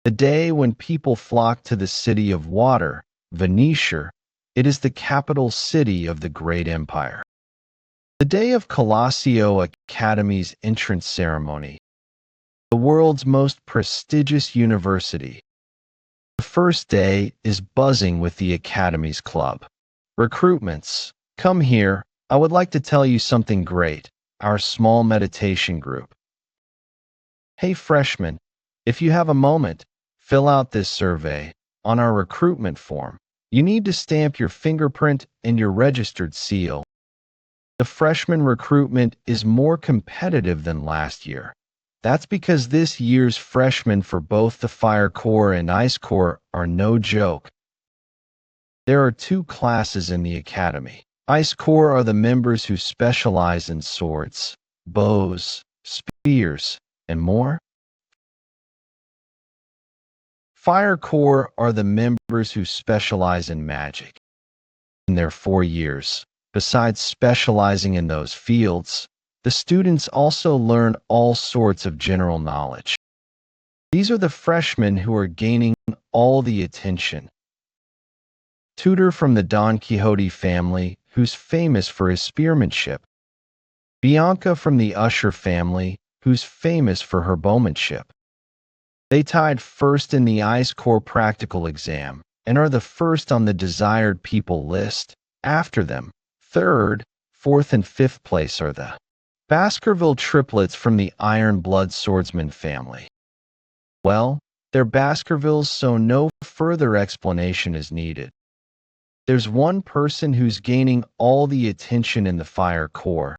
The day when people flock to the city of water, Venetia, it is the capital city of the great empire. The day of Colosseo Academy's entrance ceremony, the world's most prestigious university. The first day is buzzing with the Academy's club. Recruitments. Come here, I would like to tell you something great, our small meditation group. Hey freshmen, if you have a moment, fill out this survey. On our recruitment form, you need to stamp your fingerprint and your registered seal. The freshman recruitment is more competitive than last year. That's because this year's freshmen for both the Fire Corps and Ice Corps are no joke. There are two classes in the academy. Ice Corps are the members who specialize in swords, bows, spears, and more. Fire Corps are the members who specialize in magic. In their 4 years, besides specializing in those fields, the students also learn all sorts of general knowledge. These are the freshmen who are gaining all the attention. Tutor from the Don Quixote family, who's famous for his spearmanship. Bianca from the Usher family, who's famous for her bowmanship. They tied first in the Ice Corps practical exam and are the first on the desired people list. After them, third, fourth, and fifth place are the Baskerville triplets from the Iron Blood Swordsman family. Well, they're Baskervilles, so no further explanation is needed. There's one person who's gaining all the attention in the Fire Corps.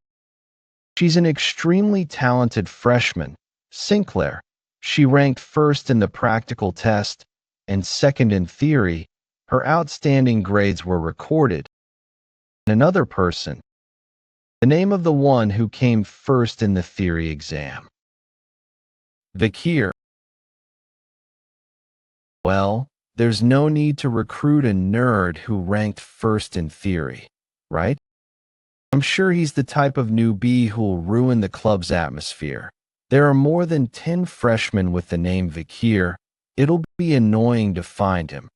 She's an extremely talented freshman, Sinclair. She ranked first in the practical test and second in theory. Her outstanding grades were recorded. Another person. The name of the one who came first in the theory exam. Vikir. Well, there's no need to recruit a nerd who ranked first in theory, right? I'm sure he's the type of newbie who'll ruin the club's atmosphere. There are more than 10 freshmen with the name Vikir. It'll be annoying to find him.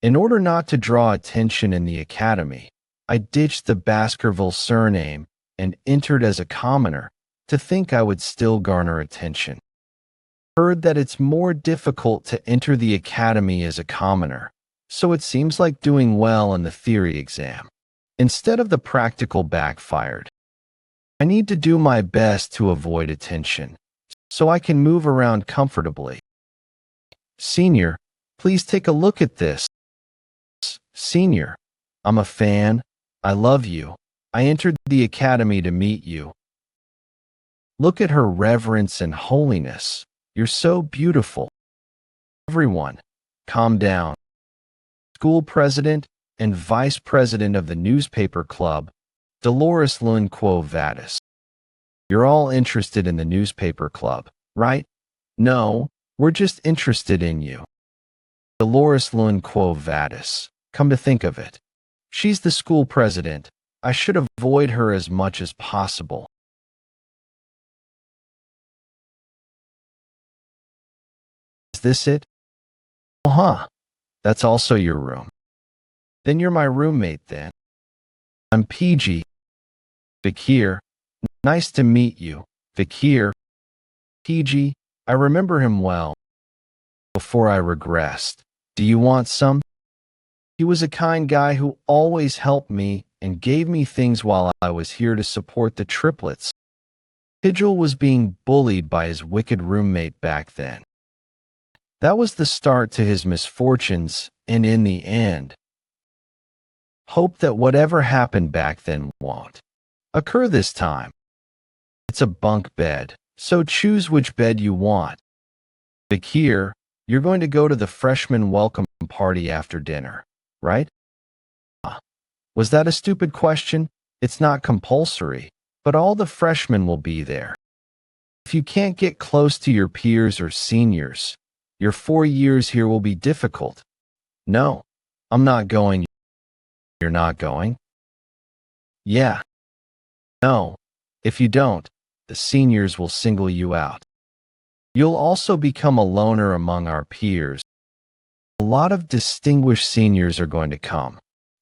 In order not to draw attention in the academy, I ditched the Baskerville surname and entered as a commoner to think I would still garner attention. Heard that it's more difficult to enter the academy as a commoner, so it seems like doing well in the theory exam. Instead of the practical backfired. I need to do my best to avoid attention, so I can move around comfortably. Senior, please take a look at this. Senior, I'm a fan. I love you. I entered the academy to meet you. Look at her reverence and holiness. You're so beautiful. Everyone, calm down. School president and vice president of the newspaper club, Dolores Lun Quo Vadis. You're all interested in the newspaper club, right? No, we're just interested in you. Dolores Lun Quo Vadis. Come to think of it, she's the school president. I should avoid her as much as possible. Is this it? Uh-huh. That's also your room. Then you're my roommate then. I'm PG. Vikir. Nice to meet you, Vikir. PG, I remember him well. Before I regressed. Do you want some? He was a kind guy who always helped me and gave me things while I was here to support the triplets. Pidgel was being bullied by his wicked roommate back then. That was the start to his misfortunes, and in the end, hope that whatever happened back then won't occur this time. It's a bunk bed, so choose which bed you want. Vikir, you're going to go to the freshman welcome party after dinner, right? Was that a stupid question? It's not compulsory, but all the freshmen will be there. If you can't get close to your peers or seniors, your 4 years here will be difficult. No, I'm not going. You're not going? Yeah. No, if you don't, the seniors will single you out. You'll also become a loner among our peers. A lot of distinguished seniors are going to come.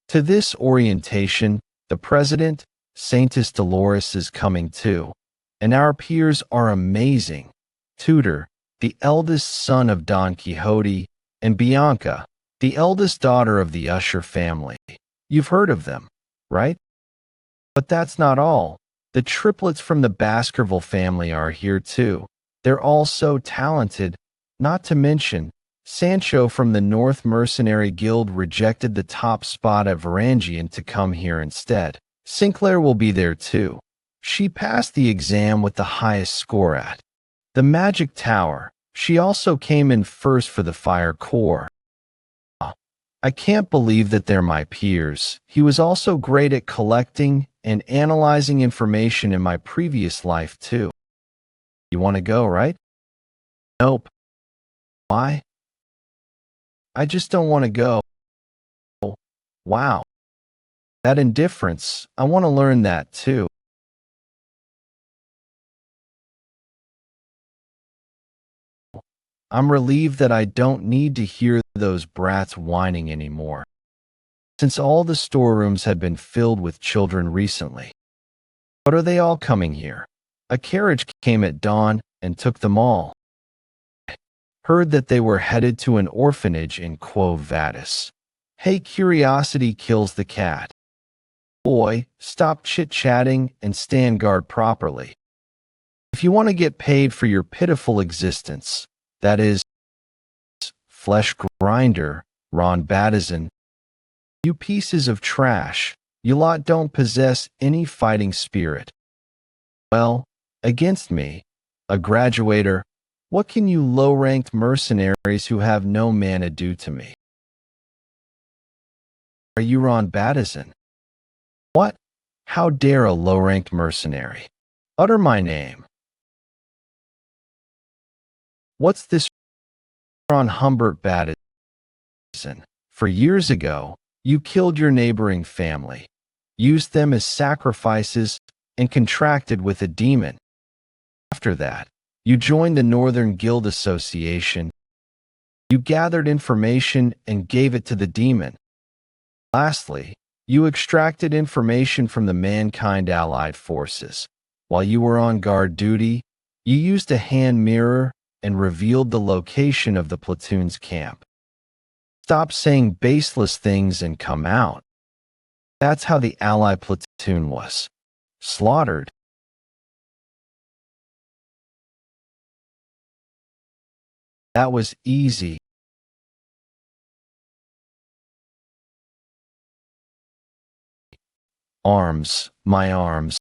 To this orientation, the president, Saintess Dolores, is coming too, and our peers are amazing. Tutor, the eldest son of Don Quixote, and Bianca, the eldest daughter of the Usher family. You've heard of them, right? But that's not all. The triplets from the Baskerville family are here too. They're all so talented, not to mention, Sancho from the North Mercenary Guild rejected the top spot at Varangian to come here instead. Sinclair will be there too. She passed the exam with the highest score at the Magic Tower. She also came in first for the Fire Corps. I can't believe that they're my peers. He was also great at collecting and analyzing information in my previous life too. You want to go, right? Nope. Why? I just don't want to go. Wow. That indifference, I want to learn that too. I'm relieved that I don't need to hear those brats whining anymore, since all the storerooms had been filled with children recently. But are they all coming here? A carriage came at dawn and took them all. Heard that they were headed to an orphanage in Quo Vadis. Hey, curiosity kills the cat. Boy, stop chit-chatting and stand guard properly. If you want to get paid for your pitiful existence, that is, flesh grinder, Ron Battizon, you pieces of trash, you lot don't possess any fighting spirit. Well, against me, A graduator, what can you low-ranked mercenaries who have no mana do to me? Are you Ron Battison? What? How dare a low-ranked mercenary utter my name? What's this Ron Humbert Battison? For years ago, you killed your neighboring family, used them as sacrifices, and contracted with a demon. After that, you joined the Northern Guild Association. You gathered information and gave it to the demon. Lastly, you extracted information from the Mankind Allied forces. While you were on guard duty, you used a hand mirror and revealed the location of the platoon's camp. Stop saying baseless things and come out. That's how the Ally platoon was slaughtered. That was easy. Arms, my arms.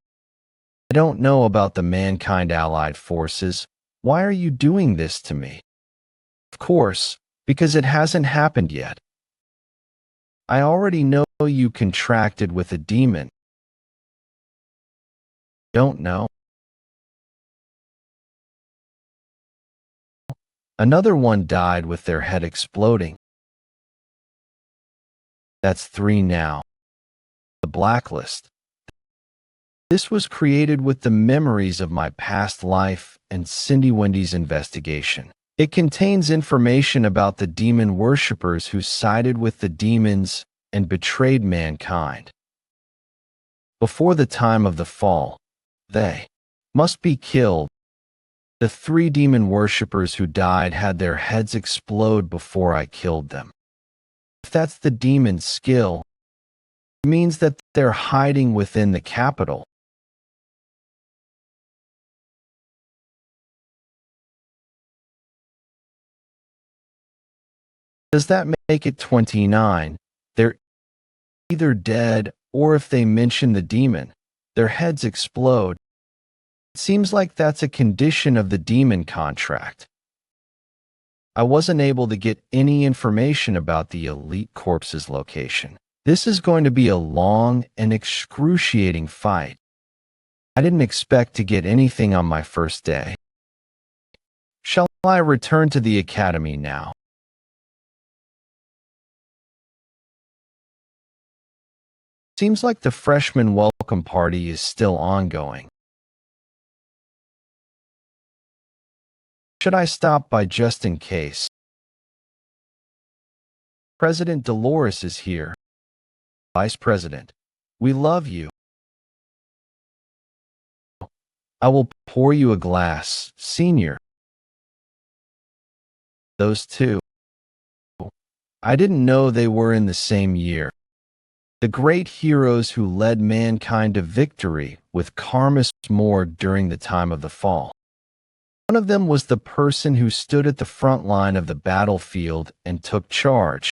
I don't know about the Mankind Allied forces. Why are you doing this to me? Of course, because it hasn't happened yet. I already know you contracted with a demon. Don't know. Another one died with their head exploding. That's 3 now. The blacklist. This was created with the memories of my past life and Cindy Wendy's investigation. It contains information about the demon worshippers who sided with the demons and betrayed mankind. Before the time of the fall, they must be killed. The 3 demon worshippers who died had their heads explode before I killed them. If that's the demon's skill, it means that they're hiding within the capital. Does that make it 29? They're either dead, or if they mention the demon, their heads explode. It seems like that's a condition of the demon contract. I wasn't able to get any information about the elite corpse's location. This is going to be a long and excruciating fight. I didn't expect to get anything on my first day. Shall I return to the academy now? Seems like the freshman welcome party is still ongoing. Should I stop by just in case? President Dolores is here. Vice President, we love you. I will pour you a glass, Senior. Those 2. I didn't know they were in the same year. The great heroes who led mankind to victory with Karmas Morg during the time of the fall. One of them was the person who stood at the front line of the battlefield and took charge.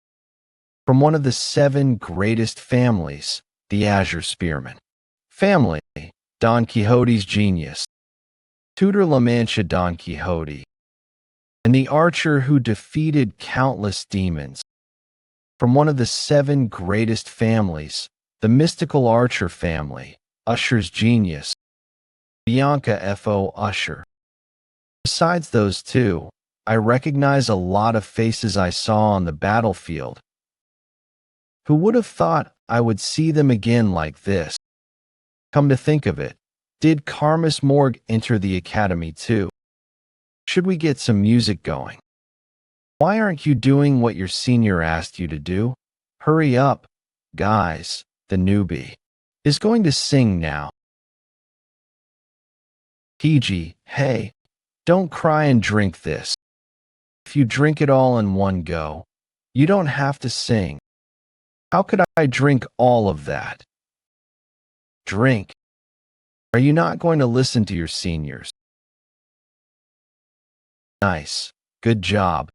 From one of the 7 greatest families, the Azure Spearmen. Family, Don Quixote's genius. Tutor La Mancha Don Quixote. And the archer who defeated countless demons. From one of the 7 greatest families, the mystical Archer family, Usher's genius, Bianca F.O. Usher. Besides those 2, I recognize a lot of faces I saw on the battlefield. Who would have thought I would see them again like this? Come to think of it, did Karmas Morg enter the academy too? Should we get some music going? Why aren't you doing what your senior asked you to do? Hurry up, guys, the newbie is going to sing now. PG, hey, don't cry and drink this. If you drink it all in one go, you don't have to sing. How could I drink all of that? Drink. Are you not going to listen to your seniors? Nice. Good job.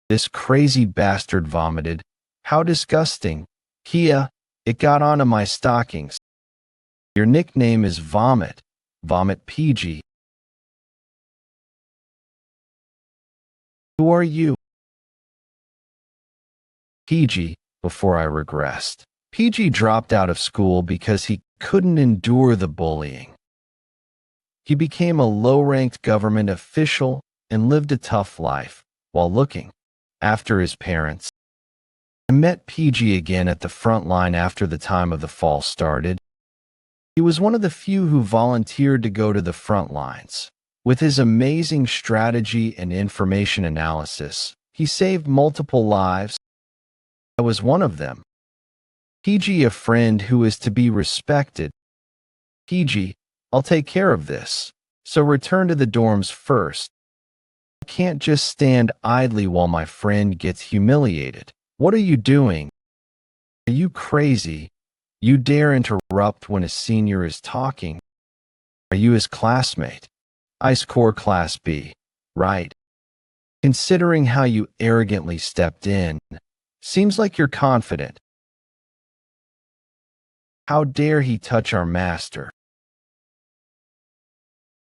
This crazy bastard vomited. How disgusting. Kia, it got onto my stockings. Your nickname is Vomit. Vomit PG. Who are you? PG, before I regressed. PG dropped out of school because he couldn't endure the bullying. He became a low-ranked government official and lived a tough life while looking after his parents. I met PG again at the front line after the time of the fall started. He was one of the few who volunteered to go to the front lines. With his amazing strategy and information analysis, he saved multiple lives. I was one of them. PG, a friend who is to be respected. PG, I'll take care of this, so return to the dorms first. I can't just stand idly while my friend gets humiliated. What are you doing? Are you crazy? You dare interrupt when a senior is talking? Are you his classmate? Ice Core Class B, right? Considering how you arrogantly stepped in, seems like you're confident. How dare he touch our master?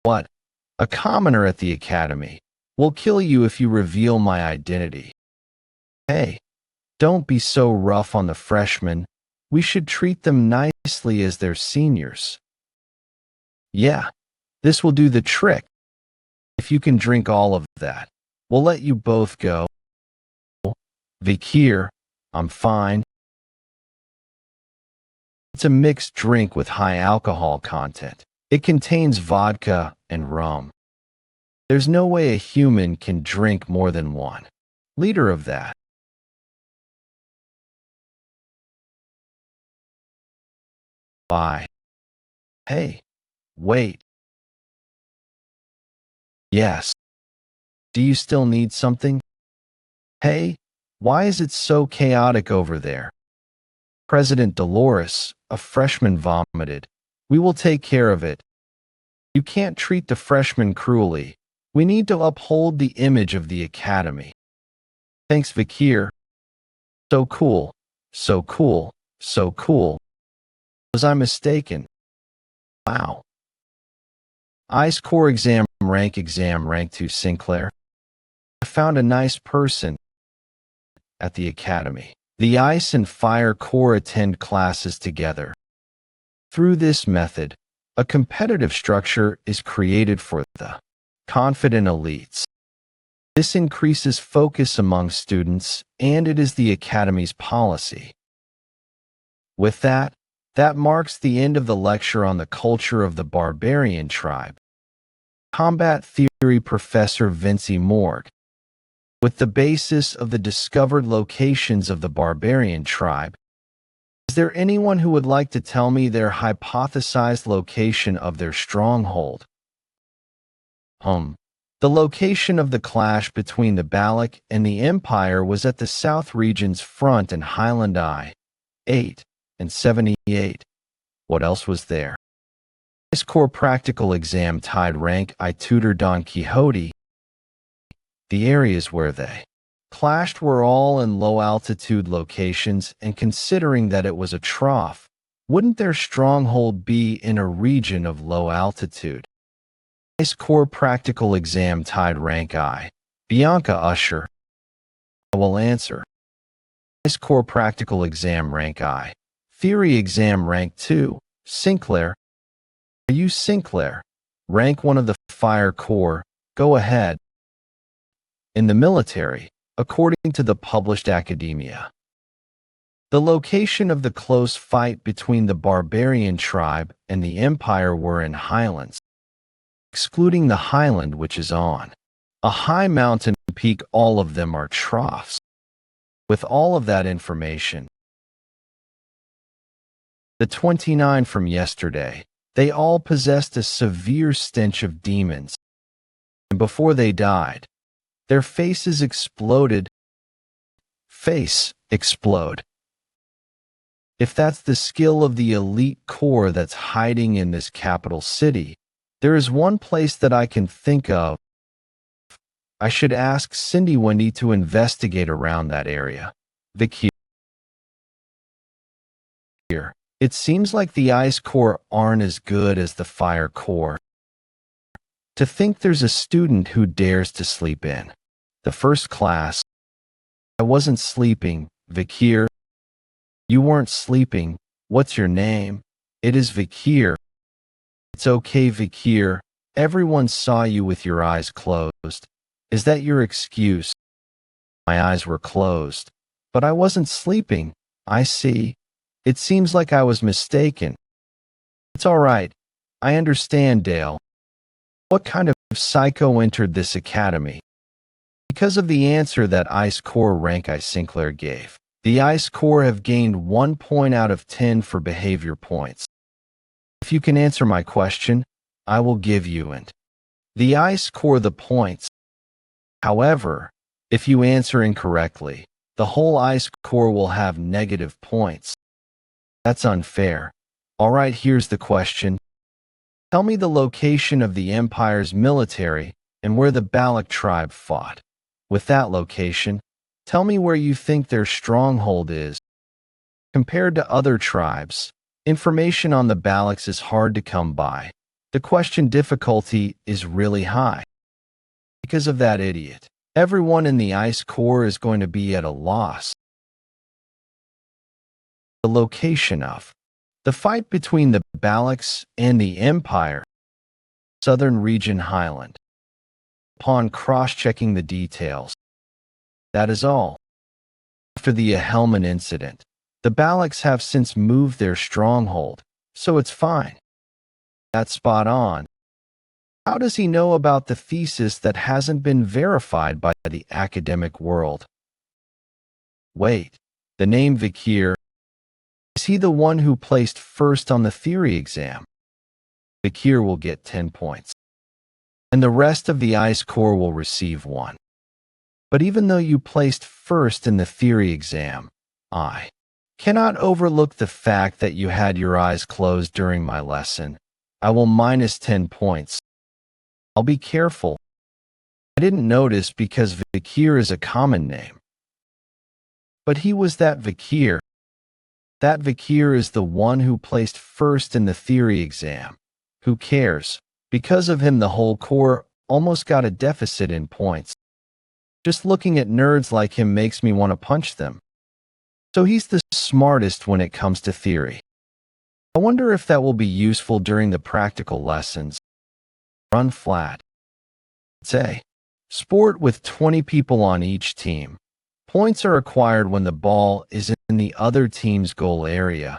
What? A commoner at the academy. Will kill you if you reveal my identity. Hey, don't be so rough on the freshmen. We should treat them nicely as their seniors. Yeah, this will do the trick. If you can drink all of that, we'll let you both go. Vikir, I'm fine. It's a mixed drink with high alcohol content. It contains vodka and rum. There's no way a human can drink more than 1 liter of that. Bye. Hey, wait. Yes. Do you still need something? Hey, why is it so chaotic over there? President Dolores, a freshman, vomited. We will take care of it. You can't treat the freshmen cruelly. We need to uphold the image of the academy. Thanks, Vikir. So cool, so cool, so cool. Was I mistaken? Wow. Ice Core exam rank 2 Sinclair. I found a nice person at the academy. The Ice and Fire Corps attend classes together. Through this method, a competitive structure is created for the confident elites. This increases focus among students, and it is the Academy's policy. With that, that marks the end of the lecture on the culture of the barbarian tribe. Combat Theory Professor Vinci Morgue. With the basis of the discovered locations of the barbarian tribe, is there anyone who would like to tell me their hypothesized location of their stronghold? The location of the clash between the Balak and the Empire was at the South Region's front in Highland I-8 and 78. What else was there? Ice Core practical exam tied rank I tutor Don Quixote. The areas where they clashed were all in low-altitude locations, and considering that it was a trough, wouldn't their stronghold be in a region of low altitude? Ice Core practical exam tied rank I. Bianca Usher. I will answer. Ice Core practical exam rank I. Theory exam rank 2. Sinclair. Are you Sinclair? Rank 1 of the Fire Corps. Go ahead. In the military, according to the published academia, the location of the close fight between the barbarian tribe and the Empire were in highlands, excluding the highland which is on a high mountain peak. All of them are troughs. With all of that information, the 29 from yesterday, they all possessed a severe stench of demons, and before they died, their faces exploded. Face explode. If that's the skill of the elite corps that's hiding in this capital city, there is one place that I can think of. I should ask Cindy Wendy to investigate around that area. Vikir. It seems like the ice core aren't as good as the fire core. To think there's a student who dares to sleep in the first class. I wasn't sleeping, Vikir. You weren't sleeping. What's your name? It is Vikir. It's okay, Vikir. Everyone saw you with your eyes closed. Is that your excuse? My eyes were closed. But I wasn't sleeping. I see. It seems like I was mistaken. It's all right. I understand, Dale. What kind of psycho entered this academy? Because of the answer that Ice Core rank I Sinclair gave. The Ice Core have gained 1 point out of 10 for behavior points. If you can answer my question, I will give you the Ice Core the points. However, if you answer incorrectly, the whole Ice Core will have negative points. That's unfair. Alright, here's the question. Tell me the location of the Empire's military and where the Balak tribe fought. With that location, tell me where you think their stronghold is. Compared to other tribes, information on the Balaks is hard to come by. The question difficulty is really high. Because of that idiot, everyone in the Ice Core is going to be at a loss. The location of the fight between the Balaks and the Empire. Southern Region Highland. Upon cross-checking the details. That is all. After the Ahelman incident, the Balaks have since moved their stronghold, so it's fine. That's spot on. How does he know about the thesis that hasn't been verified by the academic world? Wait, the name Vikir, is he the one who placed first on the theory exam? Vikir will get 10 points. And the rest of the Ice Core will receive 1. But even though you placed first in the theory exam, I cannot overlook the fact that you had your eyes closed during my lesson. I will minus 10 points. I'll be careful. I didn't notice because Vikir is a common name. But he was that Vikir. That Vikir is the one who placed first in the theory exam. Who cares? Because of him, the whole core almost got a deficit in points. Just looking at nerds like him makes me want to punch them. So he's the smartest when it comes to theory. I wonder if that will be useful during the practical lessons. Run flat. It's a sport with 20 people on each team. Points are acquired when the ball is in the other team's goal area.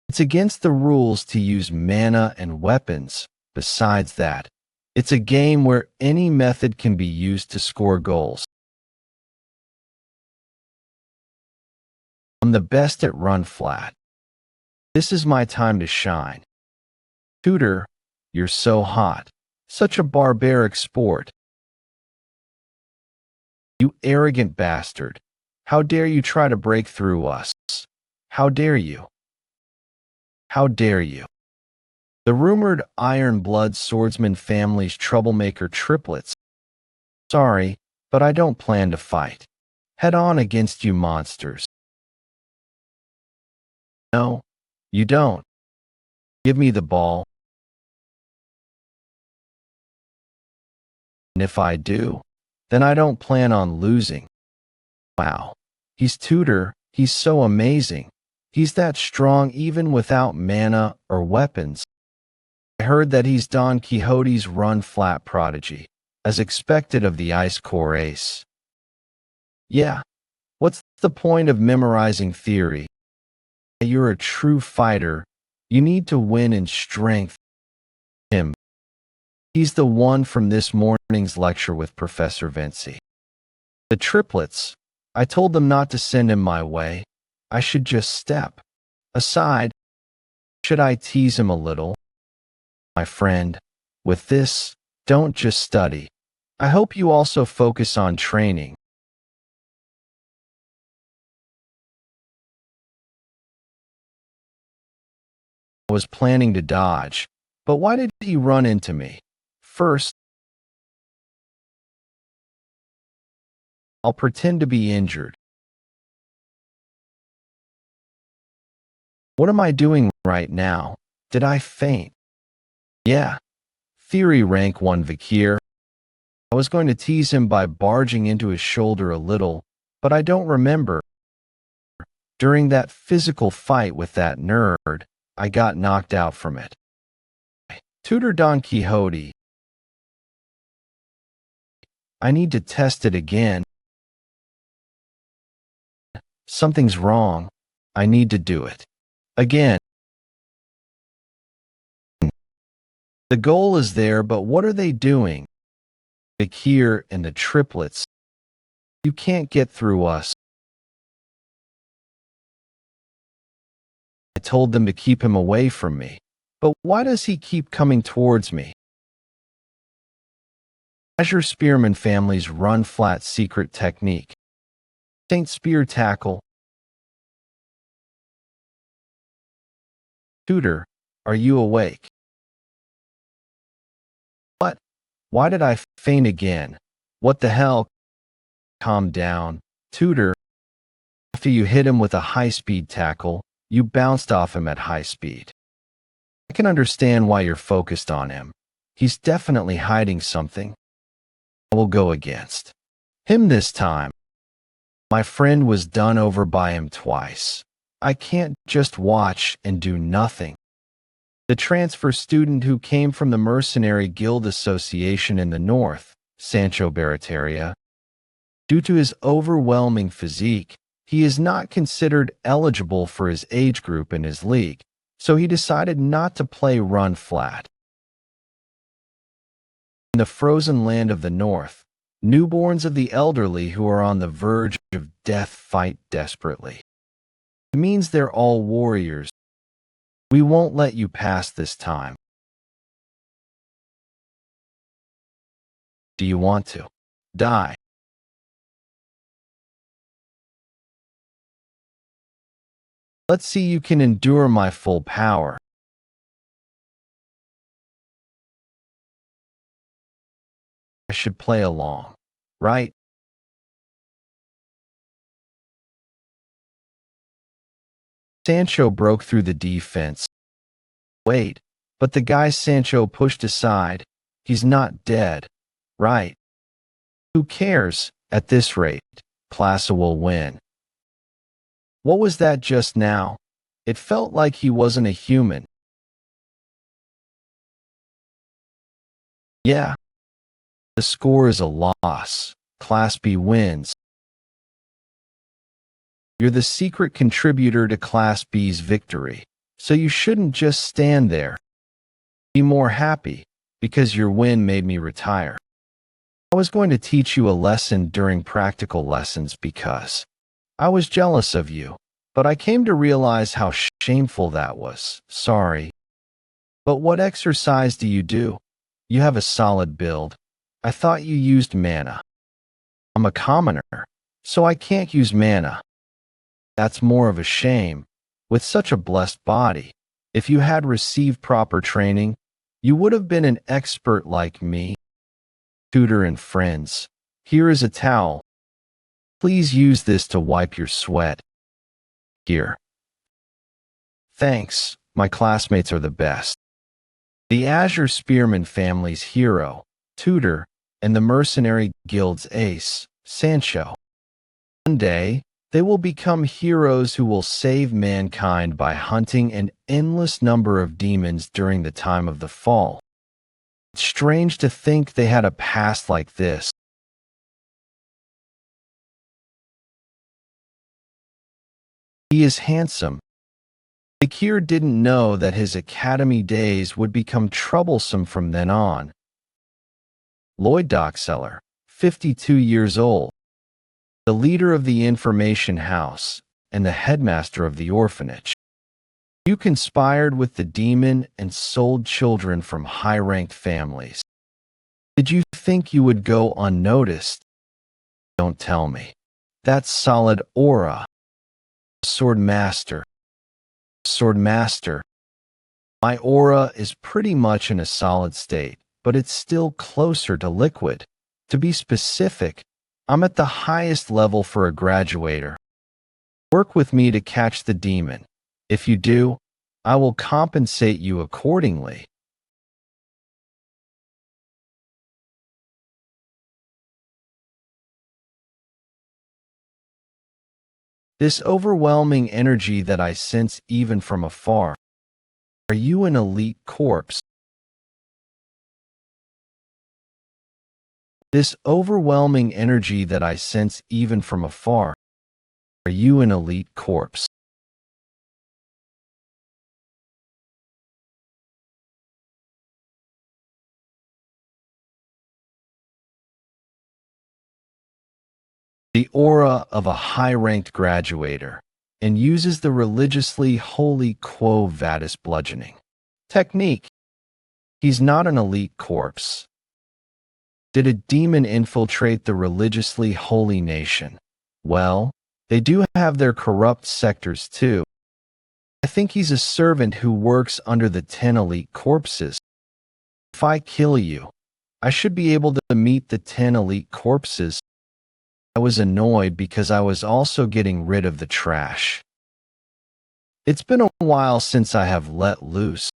It's against the rules to use mana and weapons. Besides that, it's a game where any method can be used to score goals. I'm the best at run flat. This is my time to shine. Tutor, you're so hot. Such a barbaric sport. You arrogant bastard. How dare you try to break through us? How dare you? How dare you? The rumored Iron Blood Swordsman family's troublemaker triplets. Sorry, but I don't plan to fight. Head on against you monsters. No, you don't. Give me the ball. And if I do, then I don't plan on losing. Wow, he's Tutor, he's so amazing. He's that strong even without mana or weapons. I heard that he's Don Quixote's run-flat prodigy, as expected of the Ice Core ace. Yeah, what's the point of memorizing theory? You're a true fighter. You need to win in strength. Him. He's the one from this morning's lecture with Professor Vinci. The triplets, I told them not to send him my way. I should just step aside. Should I tease him a little? My friend, with this, don't just study. I hope you also focus on training. I was planning to dodge, but why did he run into me? First, I'll pretend to be injured. What am I doing right now? Did I faint? Yeah. Theory rank 1 Vikir. I was going to tease him by barging into his shoulder a little, but I don't remember. During that physical fight with that nerd, I got knocked out from it. Tutor Don Quixote. I need to test it again. Something's wrong. I need to do it. Again. The goal is there, but what are they doing? Vikir and the triplets. You can't get through us. I told them to keep him away from me. But why does he keep coming towards me? Azure Spearman family's run-flat secret technique. Saint Spear Tackle. Tutor, are you awake? What? Why did I faint again? What the hell? Calm down. Tutor, after you hit him with a high-speed tackle, you bounced off him at high speed. I can understand why you're focused on him. He's definitely hiding something. I will go against him this time. My friend was done over by him twice. I can't just watch and do nothing. The transfer student who came from the Mercenary Guild Association in the north, Sancho Barataria, due to his overwhelming physique, he is not considered eligible for his age group in his league, so he decided not to play run flat. In the frozen land of the north, newborns of the elderly who are on the verge of death fight desperately. It means they're all warriors. We won't let you pass this time. Do you want to die? Let's see you can endure my full power. I should play along, right? Sancho broke through the defense. Wait, but the guy Sancho pushed aside, he's not dead, right? Who cares? At this rate, Plaza will win. What was that just now? It felt like he wasn't a human. Yeah. The score is a loss. Class B wins. You're the secret contributor to Class B's victory, so you shouldn't just stand there. Be more happy, because your win made me retire. I was going to teach you a lesson during practical lessons because I was jealous of you, but I came to realize how shameful that was. Sorry. But what exercise do you do? You have a solid build. I thought you used mana. I'm a commoner, so I can't use mana. That's more of a shame. With such a blessed body, if you had received proper training, you would have been an expert like me. Tutor and friends, here is a towel. Please use this to wipe your sweat. Here. Thanks, my classmates are the best. The Azure Spearman family's hero, Tutor, and the Mercenary Guild's ace, Sancho. One day, they will become heroes who will save mankind by hunting an endless number of demons during the time of the fall. It's strange to think they had a past like this. He is handsome. Vikir didn't know that his academy days would become troublesome from then on. Lloyd Dockseller, 52 years old, the leader of the information house and the headmaster of the orphanage. You conspired with the demon and sold children from high-ranked families. Did you think you would go unnoticed? Don't tell me. That's solid aura. Sword Master. Sword Master. My aura is pretty much in a solid state, but it's still closer to liquid. To be specific, I'm at the highest level for a graduator. Work with me to catch the demon. If you do, I will compensate you accordingly. This overwhelming energy that I sense even from afar. Are you an elite corpse? This overwhelming energy that I sense even from afar. Are you an elite corpse? The aura of a high-ranked graduator, and uses the religiously holy Quo Vadis bludgeoning technique. He's not an elite corpse. Did a demon infiltrate the religiously holy nation? Well, they do have their corrupt sectors too. I think he's a servant who works under the 10 elite corpses. If I kill you, I should be able to meet the 10 elite corpses. I was annoyed because I was also getting rid of the trash. It's been a while since I have let loose.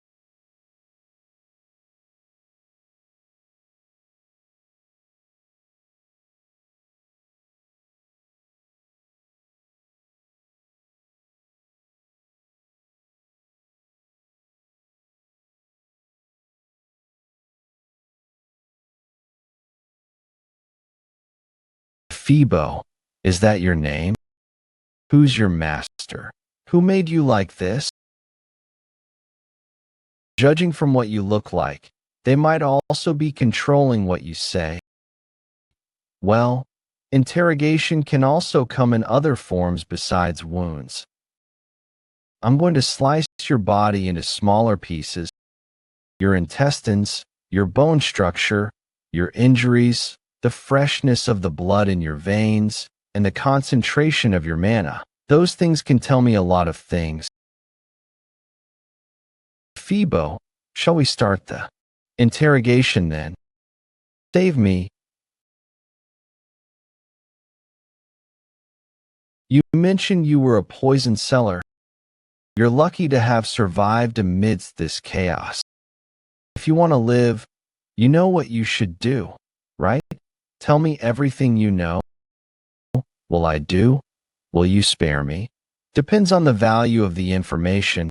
Phoebo, is that your name? Who's your master? Who made you like this? Judging from what you look like, they might also be controlling what you say. Well, interrogation can also come in other forms besides wounds. I'm going to slice your body into smaller pieces. Your intestines, your bone structure, your injuries, the freshness of the blood in your veins, and the concentration of your mana. Those things can tell me a lot of things. Phoebo, shall we start the interrogation then? Save me. You mentioned you were a poison seller. You're lucky to have survived amidst this chaos. If you want to live, you know what you should do, right? Tell me everything you know. Will I do? Will you spare me? Depends on the value of the information.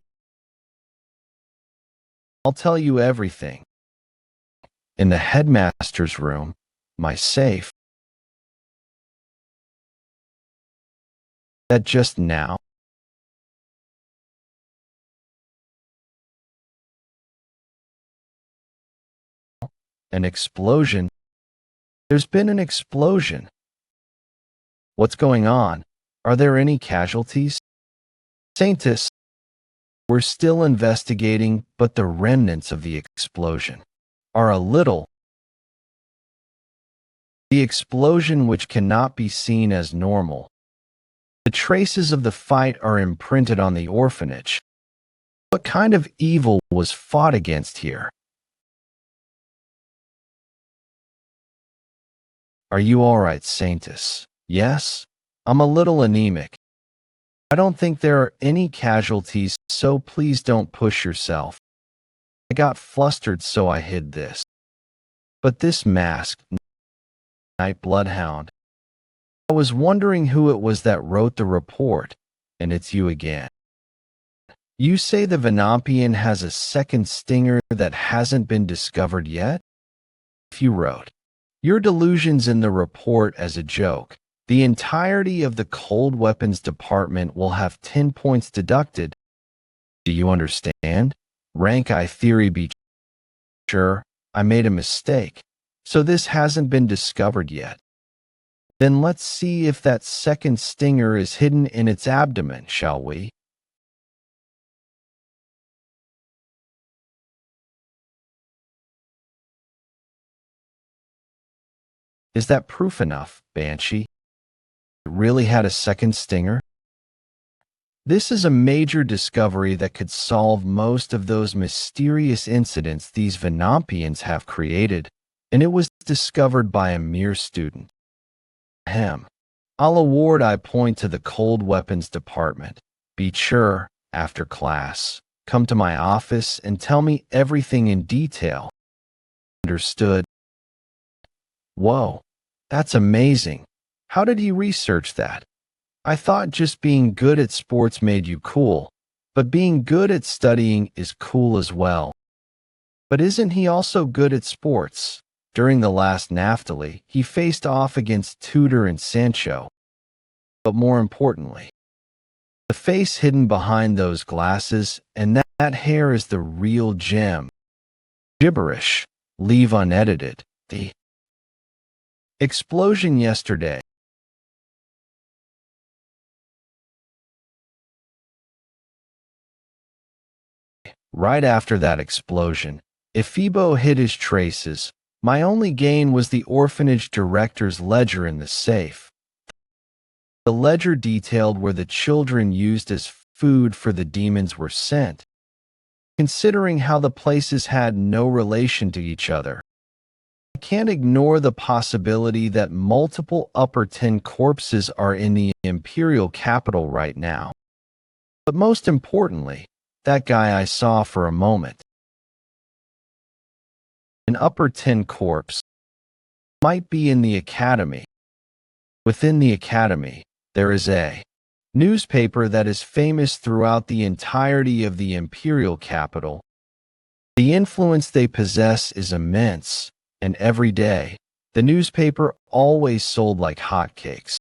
I'll tell you everything. In the headmaster's room, my safe. That just now. An explosion. There's been an explosion. What's going on? Are there any casualties? Saintus, we're still investigating, but the remnants of the explosion are a little. The explosion which cannot be seen as normal. The traces of the fight are imprinted on the orphanage. What kind of evil was fought against here? Are you all right, Saintus? Yes? I'm a little anemic. I don't think there are any casualties, so please don't push yourself. I got flustered, so I hid this. But this masked night bloodhound. I was wondering who it was that wrote the report, and it's you again. You say the Venampian has a second stinger that hasn't been discovered yet? If you wrote your delusions in the report as a joke, the entirety of the cold weapons department will have 10 points deducted. Do you understand? Rank I theory be sure, I made a mistake, so this hasn't been discovered yet. Then let's see if that second stinger is hidden in its abdomen, shall we? Is that proof enough, Banshee? It really had a second stinger? This is a major discovery that could solve most of those mysterious incidents these Venampians have created, and it was discovered by a mere student. Ahem. I'll award I point to the cold weapons department. Be sure, after class. Come to my office and tell me everything in detail. Understood. Whoa, that's amazing. How did he research that? I thought just being good at sports made you cool, but being good at studying is cool as well. But isn't he also good at sports? During the last Naphtali, he faced off against Tudor and Sancho. But more importantly, the face hidden behind those glasses and that hair is the real gem. Gibberish. Leave unedited. The explosion yesterday. Right after that explosion, if Phoebo hid his traces, my only gain was the orphanage director's ledger in the safe. The ledger detailed where the children used as food for the demons were sent. Considering how the places had no relation to each other, I can't ignore the possibility that multiple upper 10 corpses are in the imperial capital right now. But most importantly, that guy I saw for a moment. An upper 10 corpse might be in the academy. Within the academy, there is a newspaper that is famous throughout the entirety of the imperial capital. The influence they possess is immense, and every day, the newspaper always sold like hotcakes.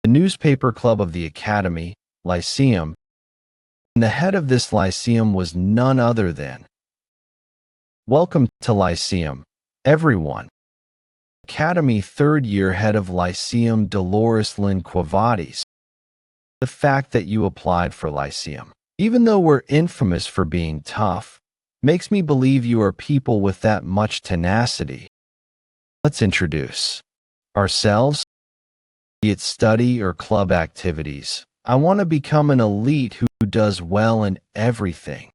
The newspaper club of the academy, Lyceum, and the head of this Lyceum was none other than Welcome to Lyceum, everyone. Academy third-year head of Lyceum Dolores Lynn Quavades. The fact that you applied for Lyceum, even though we're infamous for being tough, makes me believe you are people with that much tenacity. Let's introduce ourselves. Be it study or club activities, I want to become an elite who does well in everything.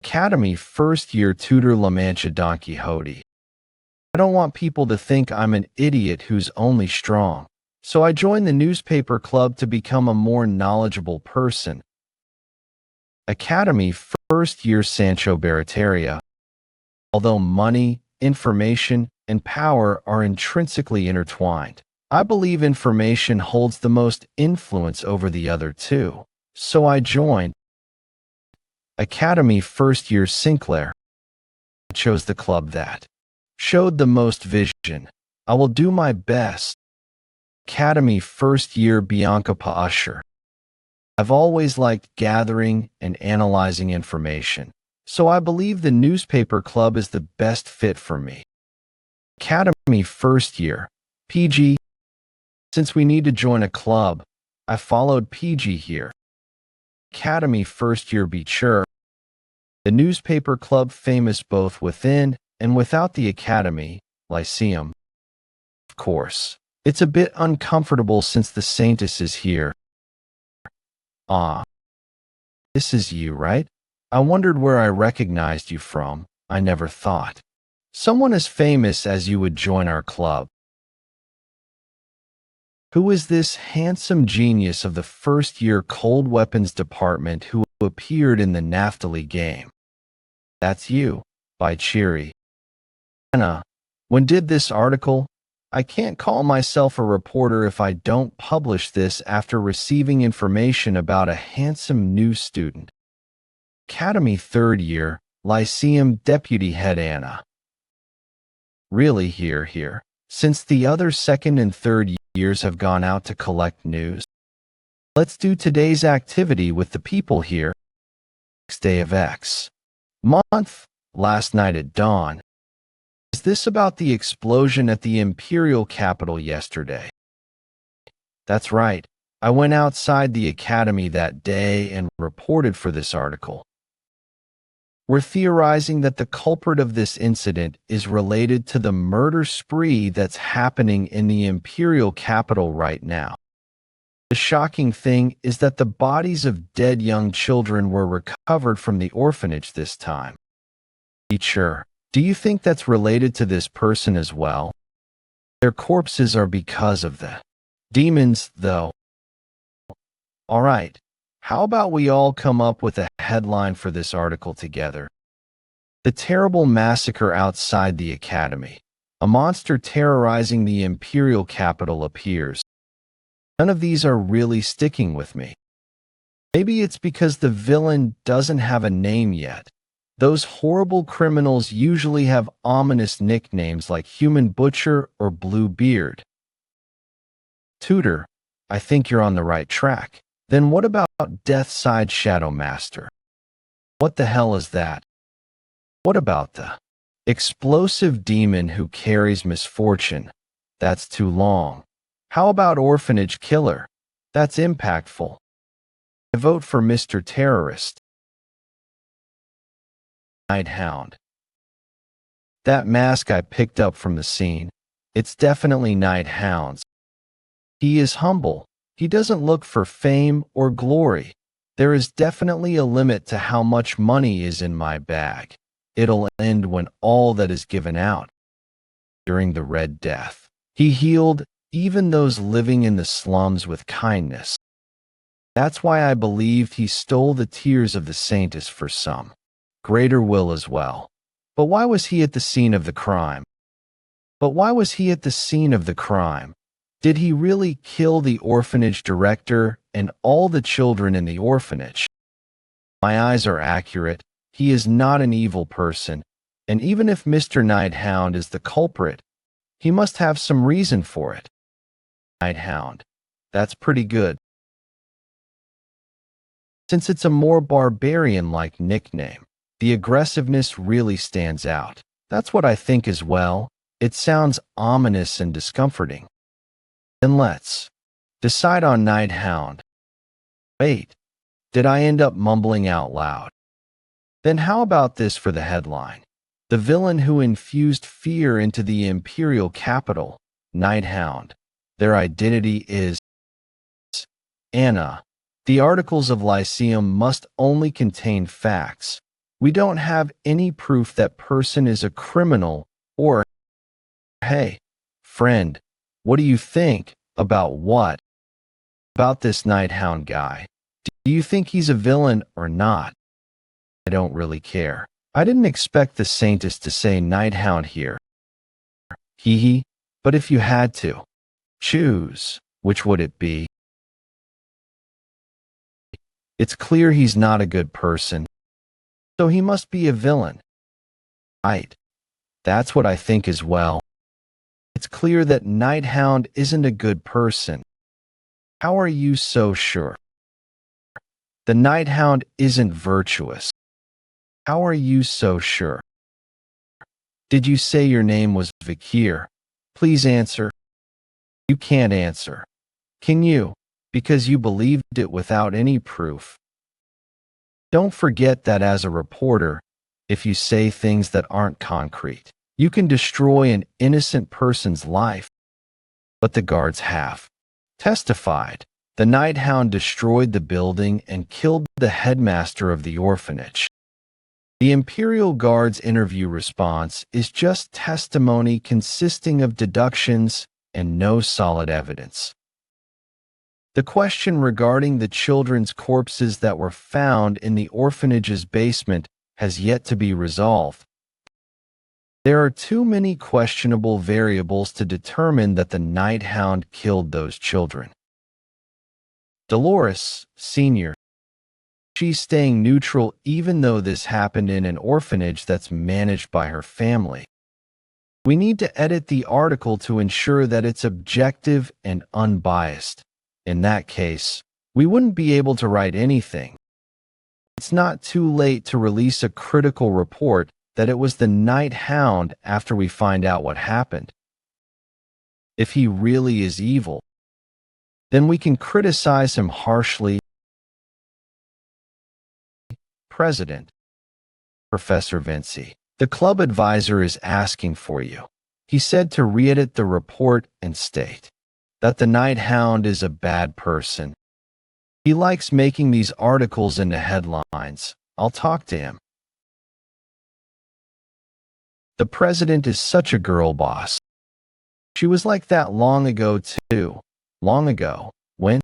Academy first-year tutor La Mancha Don Quixote. I don't want people to think I'm an idiot who's only strong, so I joined the newspaper club to become a more knowledgeable person. Academy first-year Sancho Barataria. Although money, information, and power are intrinsically intertwined, I believe information holds the most influence over the other two, so I joined. Academy first-year Sinclair. I chose the club that showed the most vision. I will do my best. Academy first-year Bianca Usher. I've always liked gathering and analyzing information, so I believe the newspaper club is the best fit for me. Academy first-year PG. Since we need to join a club, I followed PG here. Academy first-year Beecher. The newspaper club famous both within and without the academy, Lyceum. Of course, it's a bit uncomfortable since the Saintess is here. Ah, this is you, right? I wondered where I recognized you from. I never thought someone as famous as you would join our club. Who is this handsome genius of the first-year cold weapons department who appeared in the Naphtali game? That's you, by Cheery. Anna, when did this article? I can't call myself a reporter if I don't publish this after receiving information about a handsome new student. Academy third year, Lyceum Deputy Head Anna. Really here, since the other second and third years have gone out to collect news. Let's do today's activity with the people here. Next day of X month, last night at dawn. Is this about the explosion at the imperial capital yesterday? That's right. I went outside the academy that day and reported for this article. We're theorizing that the culprit of this incident is related to the murder spree that's happening in the imperial capital right now. The shocking thing is that the bodies of dead young children were recovered from the orphanage this time. Teacher, do you think that's related to this person as well? Their corpses are because of the demons, though. All right, how about we all come up with a headline for this article together? The terrible massacre outside the academy. A monster terrorizing the imperial capital appears. None of these are really sticking with me. Maybe it's because the villain doesn't have a name yet. Those horrible criminals usually have ominous nicknames like Human Butcher or Blue Beard. Tutor, I think you're on the right track. Then what about Deathside Shadow Master? What the hell is that? What about the explosive demon who carries misfortune? That's too long. How about Orphanage Killer? That's impactful. I vote for Mr. Terrorist. Night Hound. That mask I picked up from the scene. It's definitely Night Hound's. He is humble. He doesn't look for fame or glory. There is definitely a limit to how much money is in my bag. It'll end when all that is given out. During the Red Death, he healed even those living in the slums with kindness. That's why I believed he stole the tears of the saints for some greater will as well. But why was he at the scene of the crime? Did he really kill the orphanage director and all the children in the orphanage? My eyes are accurate. He is not an evil person, and even if Mr. Nighthound is the culprit, he must have some reason for it. Nighthound. That's pretty good. Since it's a more barbarian-like nickname, the aggressiveness really stands out. That's what I think as well. It sounds ominous and discomforting. Then let's decide on Nighthound. Wait, did I end up mumbling out loud? Then how about this for the headline? The villain who infused fear into the imperial capital, Nighthound. Their identity is Anna. The articles of Lyceum must only contain facts. We don't have any proof that person is a criminal or, hey, friend, what do you think? About what? About this Nighthound guy. Do you think he's a villain or not? I don't really care. I didn't expect the Saintess to say Nighthound here. Hee hee. But if you had to choose, which would it be? It's clear he's not a good person, so he must be a villain. Right. That's what I think as well. It's clear that Nighthound isn't a good person. How are you so sure? The Nighthound isn't virtuous. How are you so sure? Did you say your name was Vikir? Please answer. You can't answer. Can you? Because you believed it without any proof. Don't forget that as a reporter, if you say things that aren't concrete, you can destroy an innocent person's life. But the guards have testified. The Nighthound destroyed the building and killed the headmaster of the orphanage. The Imperial Guard's interview response is just testimony consisting of deductions and no solid evidence. The question regarding the children's corpses that were found in the orphanage's basement has yet to be resolved. There are too many questionable variables to determine that the Nighthound killed those children. Dolores, Sr. She's staying neutral even though this happened in an orphanage that's managed by her family. We need to edit the article to ensure that it's objective and unbiased. In that case, we wouldn't be able to write anything. It's not too late to release a critical report that it was the Nighthound after we find out what happened. If he really is evil, then we can criticize him harshly. President, Professor Vinci, the club advisor is asking for you. He said to re-edit the report and state that the Nighthound is a bad person. He likes making these articles into headlines. I'll talk to him. The president is such a girl boss. She was like that long ago too. Long ago, when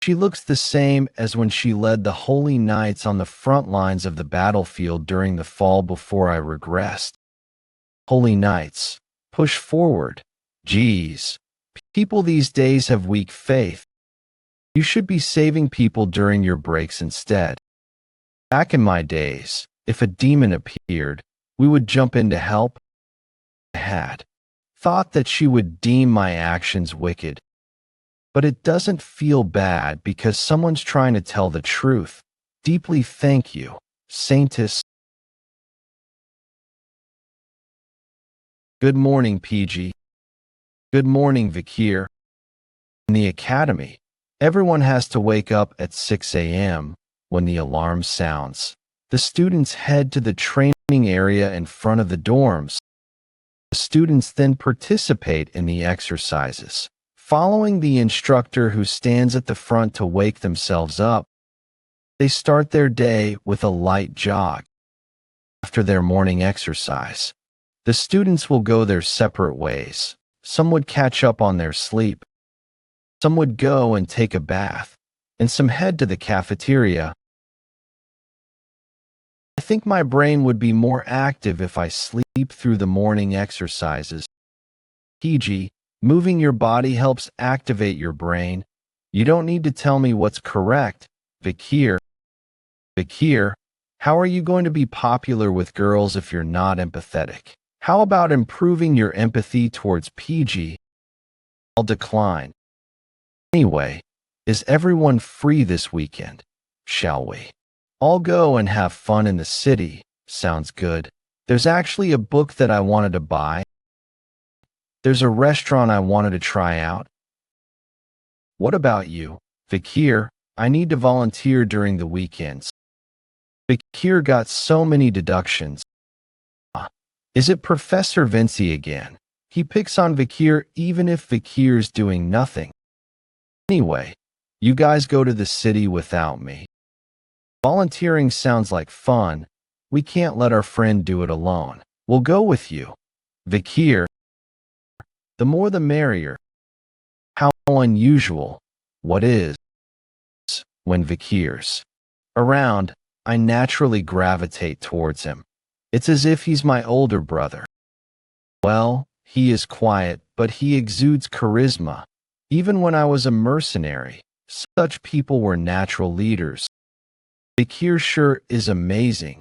She looks the same as when she led the holy knights on the front lines of the battlefield during the fall before I regressed. Holy knights, push forward. Geez, people these days have weak faith. You should be saving people during your breaks instead. Back in my days, if a demon appeared, we would jump in to help. I had thought that she would deem my actions wicked. But it doesn't feel bad because someone's trying to tell the truth. Deeply thank you, Saintess. Good morning, PG. Good morning, Vikir. In the academy, everyone has to wake up at 6 a.m. when the alarm sounds. The students head to the training area in front of the dorms. The students then participate in the exercises, following the instructor who stands at the front to wake themselves up. They start their day with a light jog. After their morning exercise, the students will go their separate ways. Some would catch up on their sleep. Some would go and take a bath, and some head to the cafeteria. I think my brain would be more active if I sleep through the morning exercises. PG, moving your body helps activate your brain. You don't need to tell me what's correct, Vikir. Vikir, how are you going to be popular with girls if you're not empathetic? How about improving your empathy towards PG? I'll decline. Anyway, is everyone free this weekend? Shall we all go and have fun in the city? Sounds good. There's actually a book that I wanted to buy. There's a restaurant I wanted to try out. What about you, Vikir? I need to volunteer during the weekends. Vikir got so many deductions. Is it Professor Vinci again? He picks on Vikir even if Vikir's doing nothing. Anyway, you guys go to the city without me. Volunteering sounds like fun. We can't let our friend do it alone. We'll go with you. Vikir, the more the merrier. How unusual. What is? When Vikir's around, I naturally gravitate towards him. It's as if he's my older brother. Well, he is quiet, but he exudes charisma. Even when I was a mercenary, such people were natural leaders. Vikir sure is amazing.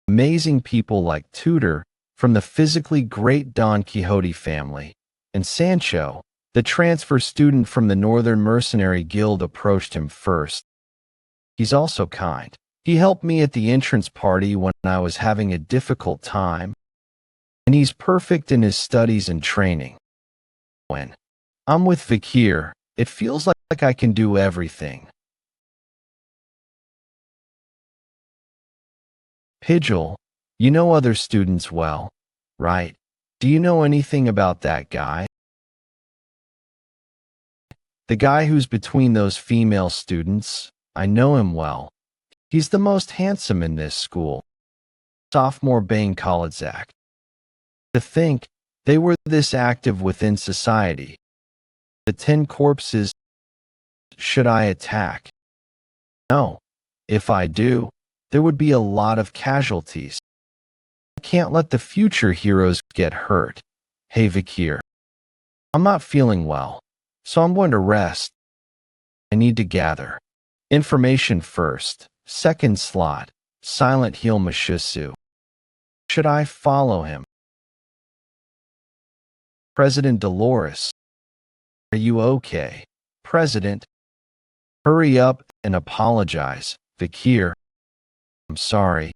Amazing people like Tudor, from the physically great Don Quixote family, and Sancho, the transfer student from the Northern Mercenary Guild, approached him first. He's also kind. He helped me at the entrance party when I was having a difficult time, and he's perfect in his studies and training. When I'm with Vikir, it feels like I can do everything. Pidgel, you know other students well, right? Do you know anything about that guy? The guy who's between those female students, I know him well. He's the most handsome in this school. Sophomore Bane Kalitzak. To think they were this active within society. The 10 corpses. Should I attack? No. If I do, there would be a lot of casualties. I can't let the future heroes get hurt. Hey Vikir. I'm not feeling well, so I'm going to rest. I need to gather information first. Second slot, Silent Heel Mashisu. Should I follow him? President Dolores. Are you okay, President? Hurry up and apologize, Vikir. I'm sorry.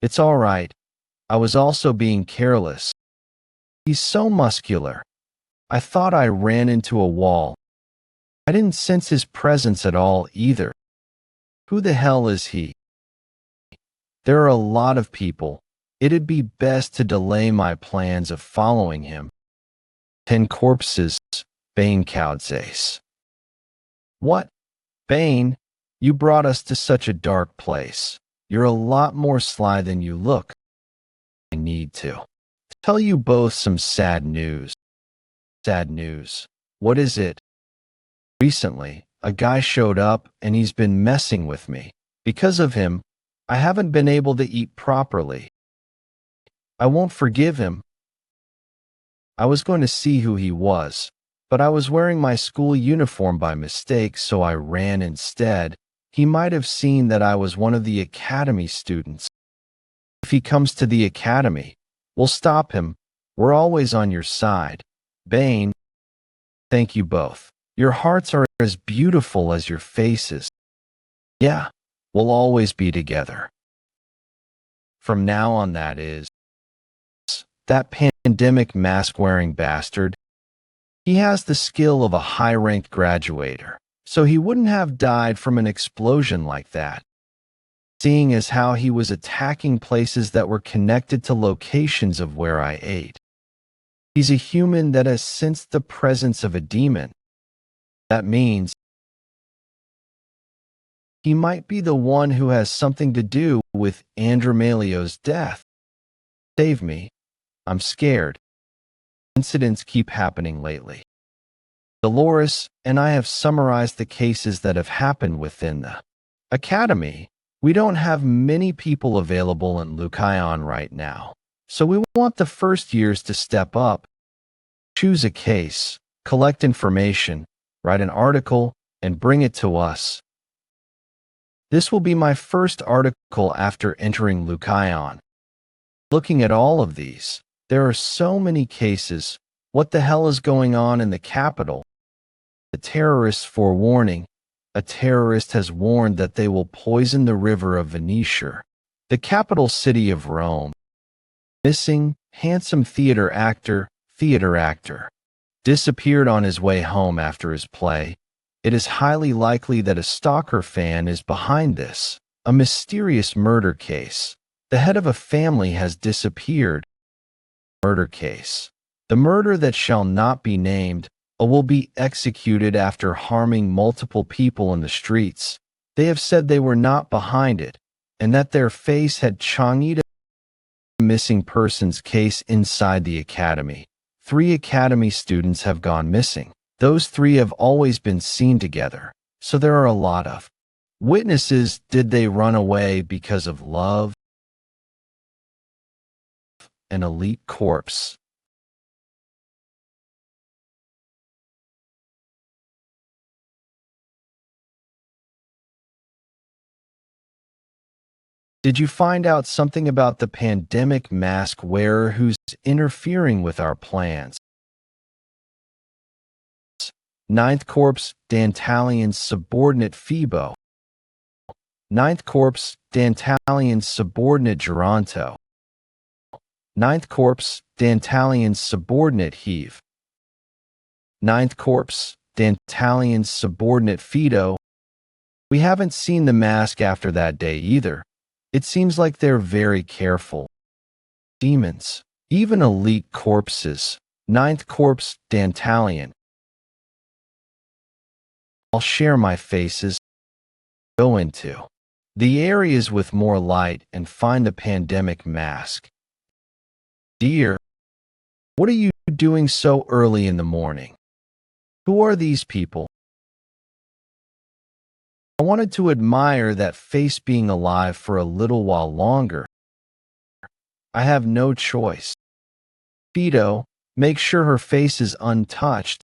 It's all right. I was also being careless. He's so muscular. I thought I ran into a wall. I didn't sense his presence at all either. Who the hell is he? There are a lot of people. It'd be best to delay my plans of following him. 10 corpses, Bane Kaudzes. What? Bane, you brought us to such a dark place. You're a lot more sly than you look. I need to tell you both some sad news. Sad news. What is it? Recently, a guy showed up and he's been messing with me. Because of him, I haven't been able to eat properly. I won't forgive him. I was going to see who he was, but I was wearing my school uniform by mistake, so I ran instead. He might have seen that I was one of the academy students. If he comes to the academy, we'll stop him. We're always on your side. Bane. Thank you both. Your hearts are as beautiful as your faces. Yeah, we'll always be together. From now on, that is. That pandemic mask-wearing bastard. He has the skill of a high-ranked graduator, so he wouldn't have died from an explosion like that. Seeing as how he was attacking places that were connected to locations of where I ate. He's a human that has sensed the presence of a demon. That means he might be the one who has something to do with Andromelio's death. Save me. I'm scared. Incidents keep happening lately. Dolores and I have summarized the cases that have happened within the academy. We don't have many people available in Lucayon right now, so we want the first years to step up. Choose a case, collect information, write an article, and bring it to us. This will be my first article after entering Lucayon. Looking at all of these, there are so many cases. What the hell is going on in the capital? The terrorists forewarning. A terrorist has warned that they will poison the river of Venetia, the capital city of Rome. Missing, handsome theater actor. Disappeared on his way home after his play. It is highly likely that a stalker fan is behind this. A mysterious murder case. The head of a family has disappeared. Murder case. The murder that shall not be named will be executed after harming multiple people in the streets. They have said they were not behind it, and that their face had Chang'e. Missing persons case inside the academy. 3 academy students have gone missing. Those 3 have always been seen together, so there are a lot of witnesses. Did they run away because of love? An elite corpse. Did you find out something about the pandemic mask wearer who's interfering with our plans? Ninth Corps, Dantalion's subordinate Phoebo. Ninth Corps, Dantalion's subordinate Geronto. Ninth Corps, Dantalion's subordinate Heave. Ninth Corps, Dantalion's subordinate Fido. We haven't seen the mask after that day either. It seems like they're very careful. Demons, even elite corpses. Ninth Corps, Dantalion. I'll share my faces. Go into the areas with more light and find the pandemic mask. Dear, what are you doing so early in the morning? Who are these people? I wanted to admire that face being alive for a little while longer. I have no choice. Fido, make sure her face is untouched.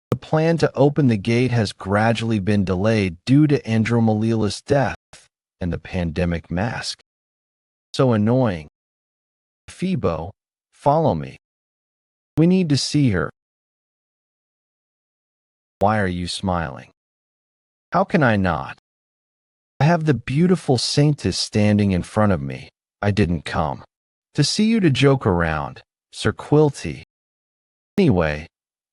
The plan to open the gate has gradually been delayed due to Andromelila's death and the pandemic mask. So annoying. Phoebo, follow me. We need to see her. Why are you smiling? How can I not? I have the beautiful saintess standing in front of me. I didn't come to see you to joke around, Sir Quilty. Anyway,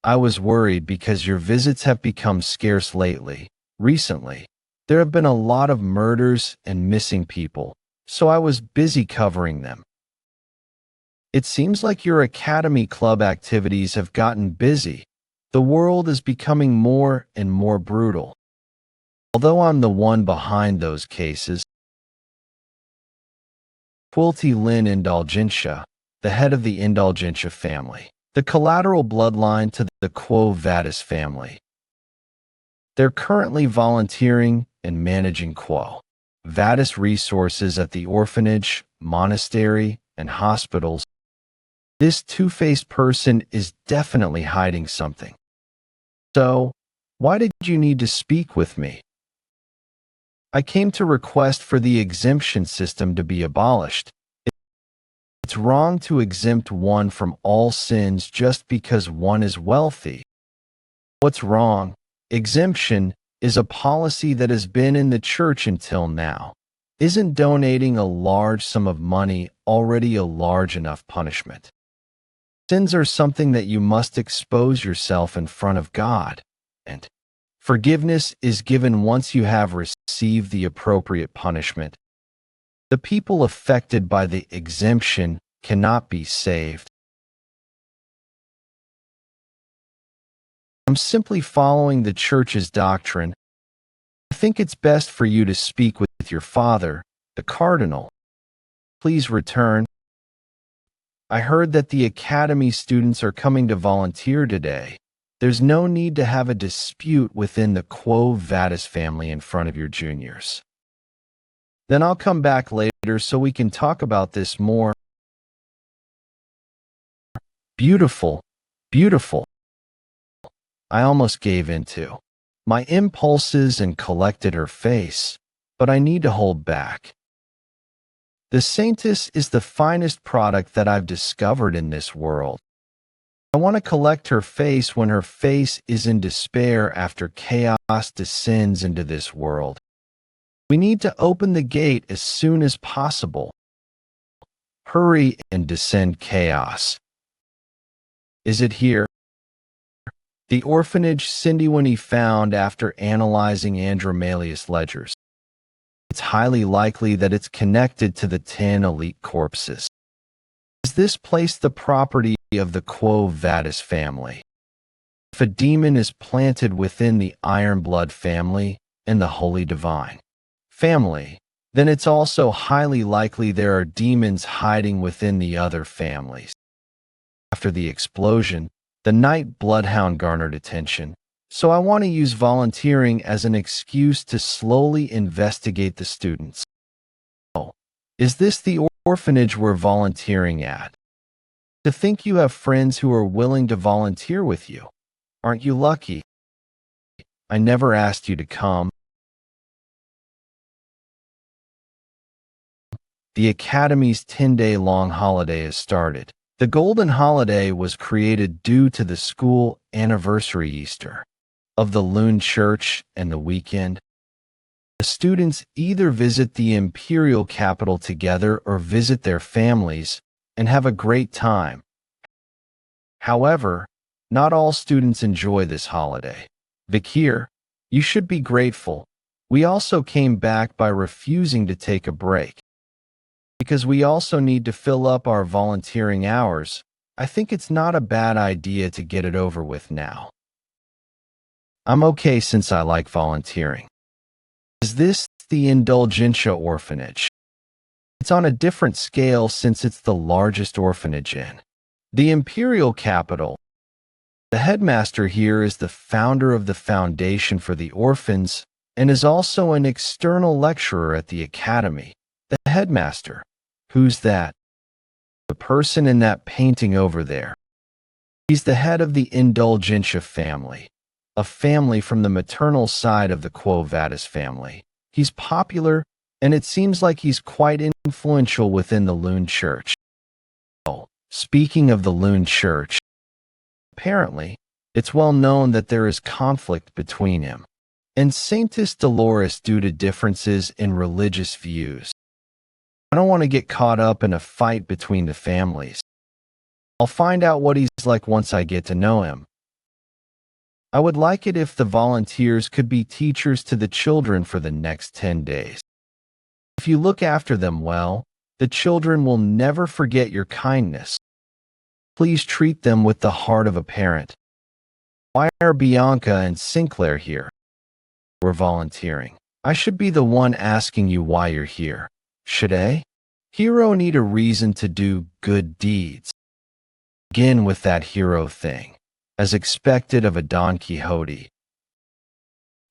I was worried because your visits have become scarce lately. Recently, there have been a lot of murders and missing people, so I was busy covering them. It seems like your Academy Club activities have gotten busy. The world is becoming more and more brutal. Although I'm the one behind those cases, Quilty Lynn Indulgentia, the head of the Indulgentia family, the collateral bloodline to the Quo Vadis family. They're currently volunteering and managing Quo Vadis resources at the orphanage, monastery, and hospitals. This two-faced person is definitely hiding something. So, why did you need to speak with me? I came to request for the exemption system to be abolished. It's wrong to exempt one from all sins just because one is wealthy. What's wrong? Exemption is a policy that has been in the church until now. Isn't donating a large sum of money already a large enough punishment? Sins are something that you must expose yourself in front of God, and forgiveness is given once you have received the appropriate punishment. The people affected by the exemption cannot be saved. I'm simply following the church's doctrine. I think it's best for you to speak with your father, the cardinal. Please return. I heard that the academy students are coming to volunteer today. There's no need to have a dispute within the Quo Vadis family in front of your juniors. Then I'll come back later so we can talk about this more. Beautiful, beautiful. I almost gave into my impulses and collected her face, but I need to hold back. The saintess is the finest product that I've discovered in this world. I want to collect her face when her face is in despair after chaos descends into this world. We need to open the gate as soon as possible. Hurry and descend chaos. Is it here? The orphanage Cindy found after analyzing Andromalius ledgers. It's highly likely that it's connected to the 10 elite corpses. Is this place the property of the Quo Vadis family? If a demon is planted within the Ironblood family and the Holy Divine family, then it's also highly likely there are demons hiding within the other families. After the explosion, the Night Bloodhound garnered attention, so I want to use volunteering as an excuse to slowly investigate the students. Oh, is this the orphanage we're volunteering at? To think you have friends who are willing to volunteer with you. Aren't you lucky? I never asked you to come. The Academy's 10-day-long holiday has started. The Golden Holiday was created due to the school anniversary Easter of the Loon Church and the weekend. The students either visit the imperial capital together or visit their families and have a great time. However, not all students enjoy this holiday. Vikir, you should be grateful. We also came back by refusing to take a break. Because we also need to fill up our volunteering hours, I think it's not a bad idea to get it over with now. I'm okay since I like volunteering. Is this the Indulgentia orphanage? It's on a different scale since it's the largest orphanage in the imperial capital. The headmaster here is the founder of the Foundation for the Orphans and is also an external lecturer at the academy. The headmaster. Who's that? The person in that painting over there. He's the head of the Indulgentia family, a family from the maternal side of the Quo Vadis family. He's popular, and it seems like he's quite influential within the Loon Church. Oh, speaking of the Loon Church, apparently, it's well known that there is conflict between him and Saintess Dolores due to differences in religious views. I don't want to get caught up in a fight between the families. I'll find out what he's like once I get to know him. I would like it if the volunteers could be teachers to the children for the next 10 days. If you look after them well, the children will never forget your kindness. Please treat them with the heart of a parent. Why are Bianca and Sinclair here? We're volunteering. I should be the one asking you why you're here. Should a hero need a reason to do good deeds? Begin with that hero thing, as expected of a Don Quixote.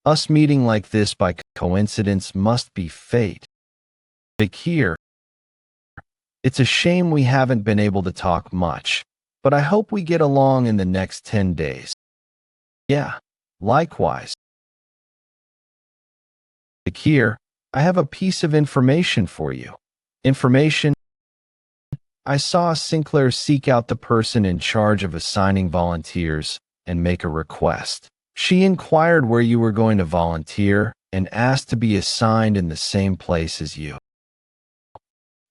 Us meeting like this by coincidence must be fate. Vikir, it's a shame we haven't been able to talk much, but I hope we get along in the next 10 days. Yeah, likewise. Vikir, I have a piece of information for you. Information? I saw Sinclair seek out the person in charge of assigning volunteers and make a request. She inquired where you were going to volunteer and asked to be assigned in the same place as you.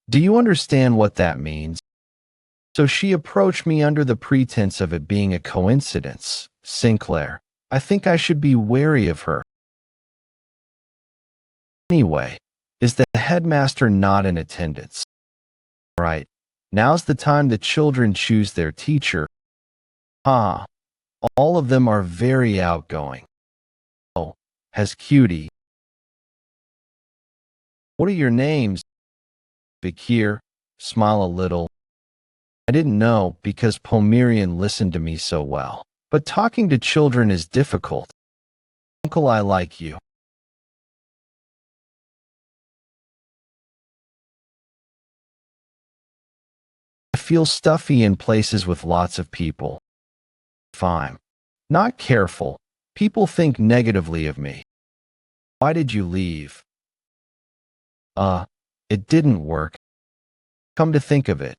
Do you understand what that means? So she approached me under the pretense of it being a coincidence. Sinclair, I think I should be wary of her. Anyway, is the headmaster not in attendance? Right. Now's the time the children choose their teacher. All of them are very outgoing. Oh, has cutie. What are your names? Vikir, smile a little. I didn't know because Pomerian listened to me so well. But talking to children is difficult. Uncle, I like you. I feel stuffy in places with lots of people. If I'm not careful, people think negatively of me. Why did you leave? It didn't work. Come to think of it,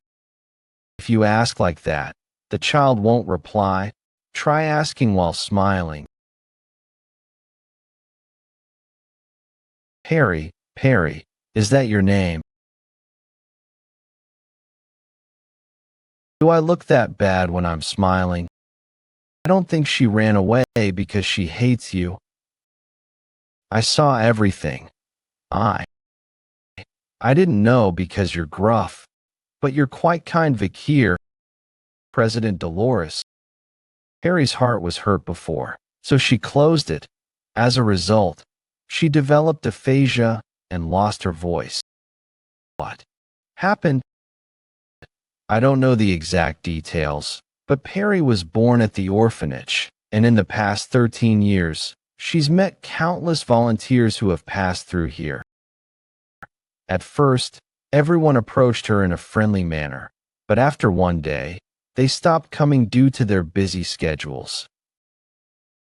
if you ask like that, the child won't reply. Try asking while smiling. Perry, is that your name? Do I look that bad when I'm smiling? I don't think she ran away because she hates you. I saw everything. I didn't know because you're gruff, but you're quite kind, Vikir. President Dolores. Harry's heart was hurt before, so she closed it. As a result, she developed aphasia and lost her voice. What happened? I don't know the exact details, but Perry was born at the orphanage, and in the past 13 years, she's met countless volunteers who have passed through here. At first, everyone approached her in a friendly manner, but after one day, they stopped coming due to their busy schedules.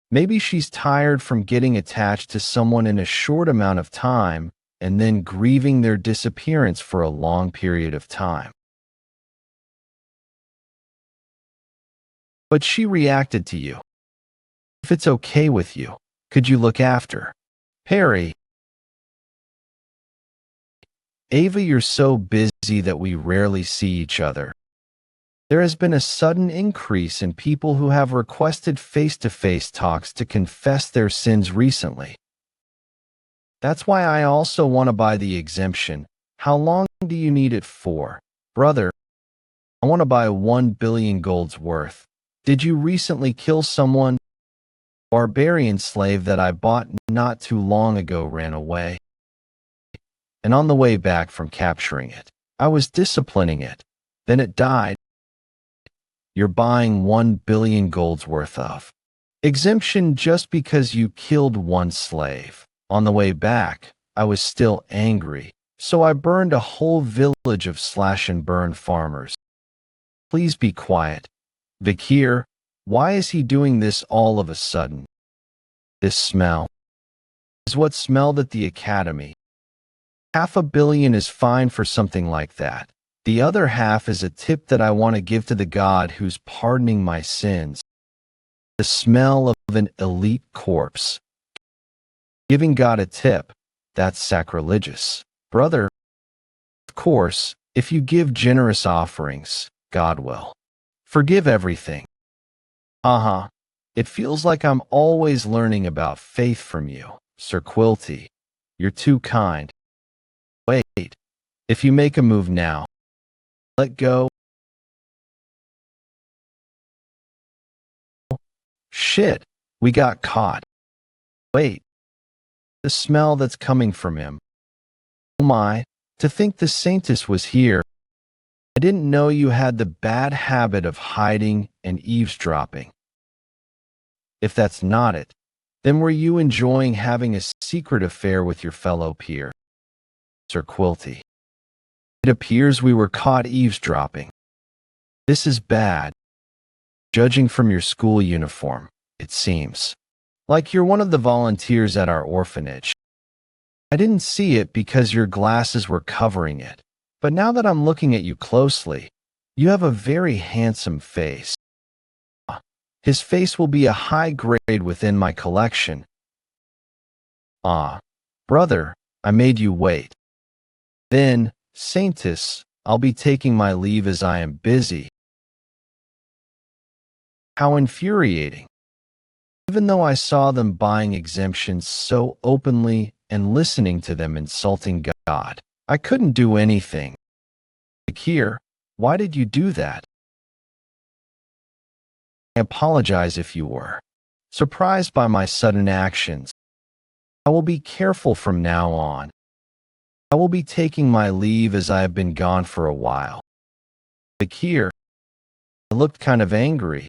Maybe she's tired from getting attached to someone in a short amount of time and then grieving their disappearance for a long period of time. But she reacted to you. If it's okay with you, could you look after Perry? Ava, you're so busy that we rarely see each other. There has been a sudden increase in people who have requested face-to-face talks to confess their sins recently. That's why I also want to buy the exemption. How long do you need it for? Brother, I want to buy 1 billion gold's worth. Did you recently kill someone? Barbarian slave that I bought not too long ago ran away. And on the way back from capturing it, I was disciplining it. Then it died. You're buying 1 billion gold's worth of exemption just because you killed one slave. On the way back, I was still angry, so I burned a whole village of slash-and-burn farmers. Please be quiet. Vikir, why is he doing this all of a sudden? This smell is what smelled at the academy. 500 million is fine for something like that. The other half is a tip that I want to give to the God who's pardoning my sins. The smell of an elite corpse. Giving God a tip, that's sacrilegious. Brother, of course, if you give generous offerings, God will forgive everything. It feels like I'm always learning about faith from you, Sir Quilty. You're too kind. Wait, if you make a move now, let go. Shit, we got caught. Wait, the smell that's coming from him. Oh my, to think the Saintess was here. didn't know you had the bad habit of hiding and eavesdropping. If that's not it, then were you enjoying having a secret affair with your fellow peer, Sir Quilty? It appears we were caught eavesdropping. This is bad. Judging from your school uniform, it seems like you're one of the volunteers at our orphanage. I didn't see it because your glasses were covering it, but now that I'm looking at you closely, you have a very handsome face. His face will be a high grade within my collection. Ah, brother, I made you wait. Then, Saintus, I'll be taking my leave as I am busy. How infuriating. Even though I saw them buying exemptions so openly and listening to them insulting God, I couldn't do anything. Vikir, why did you do that? I apologize if you were surprised by my sudden actions. I will be careful from now on. I will be taking my leave as I have been gone for a while. Vikir, I looked kind of angry.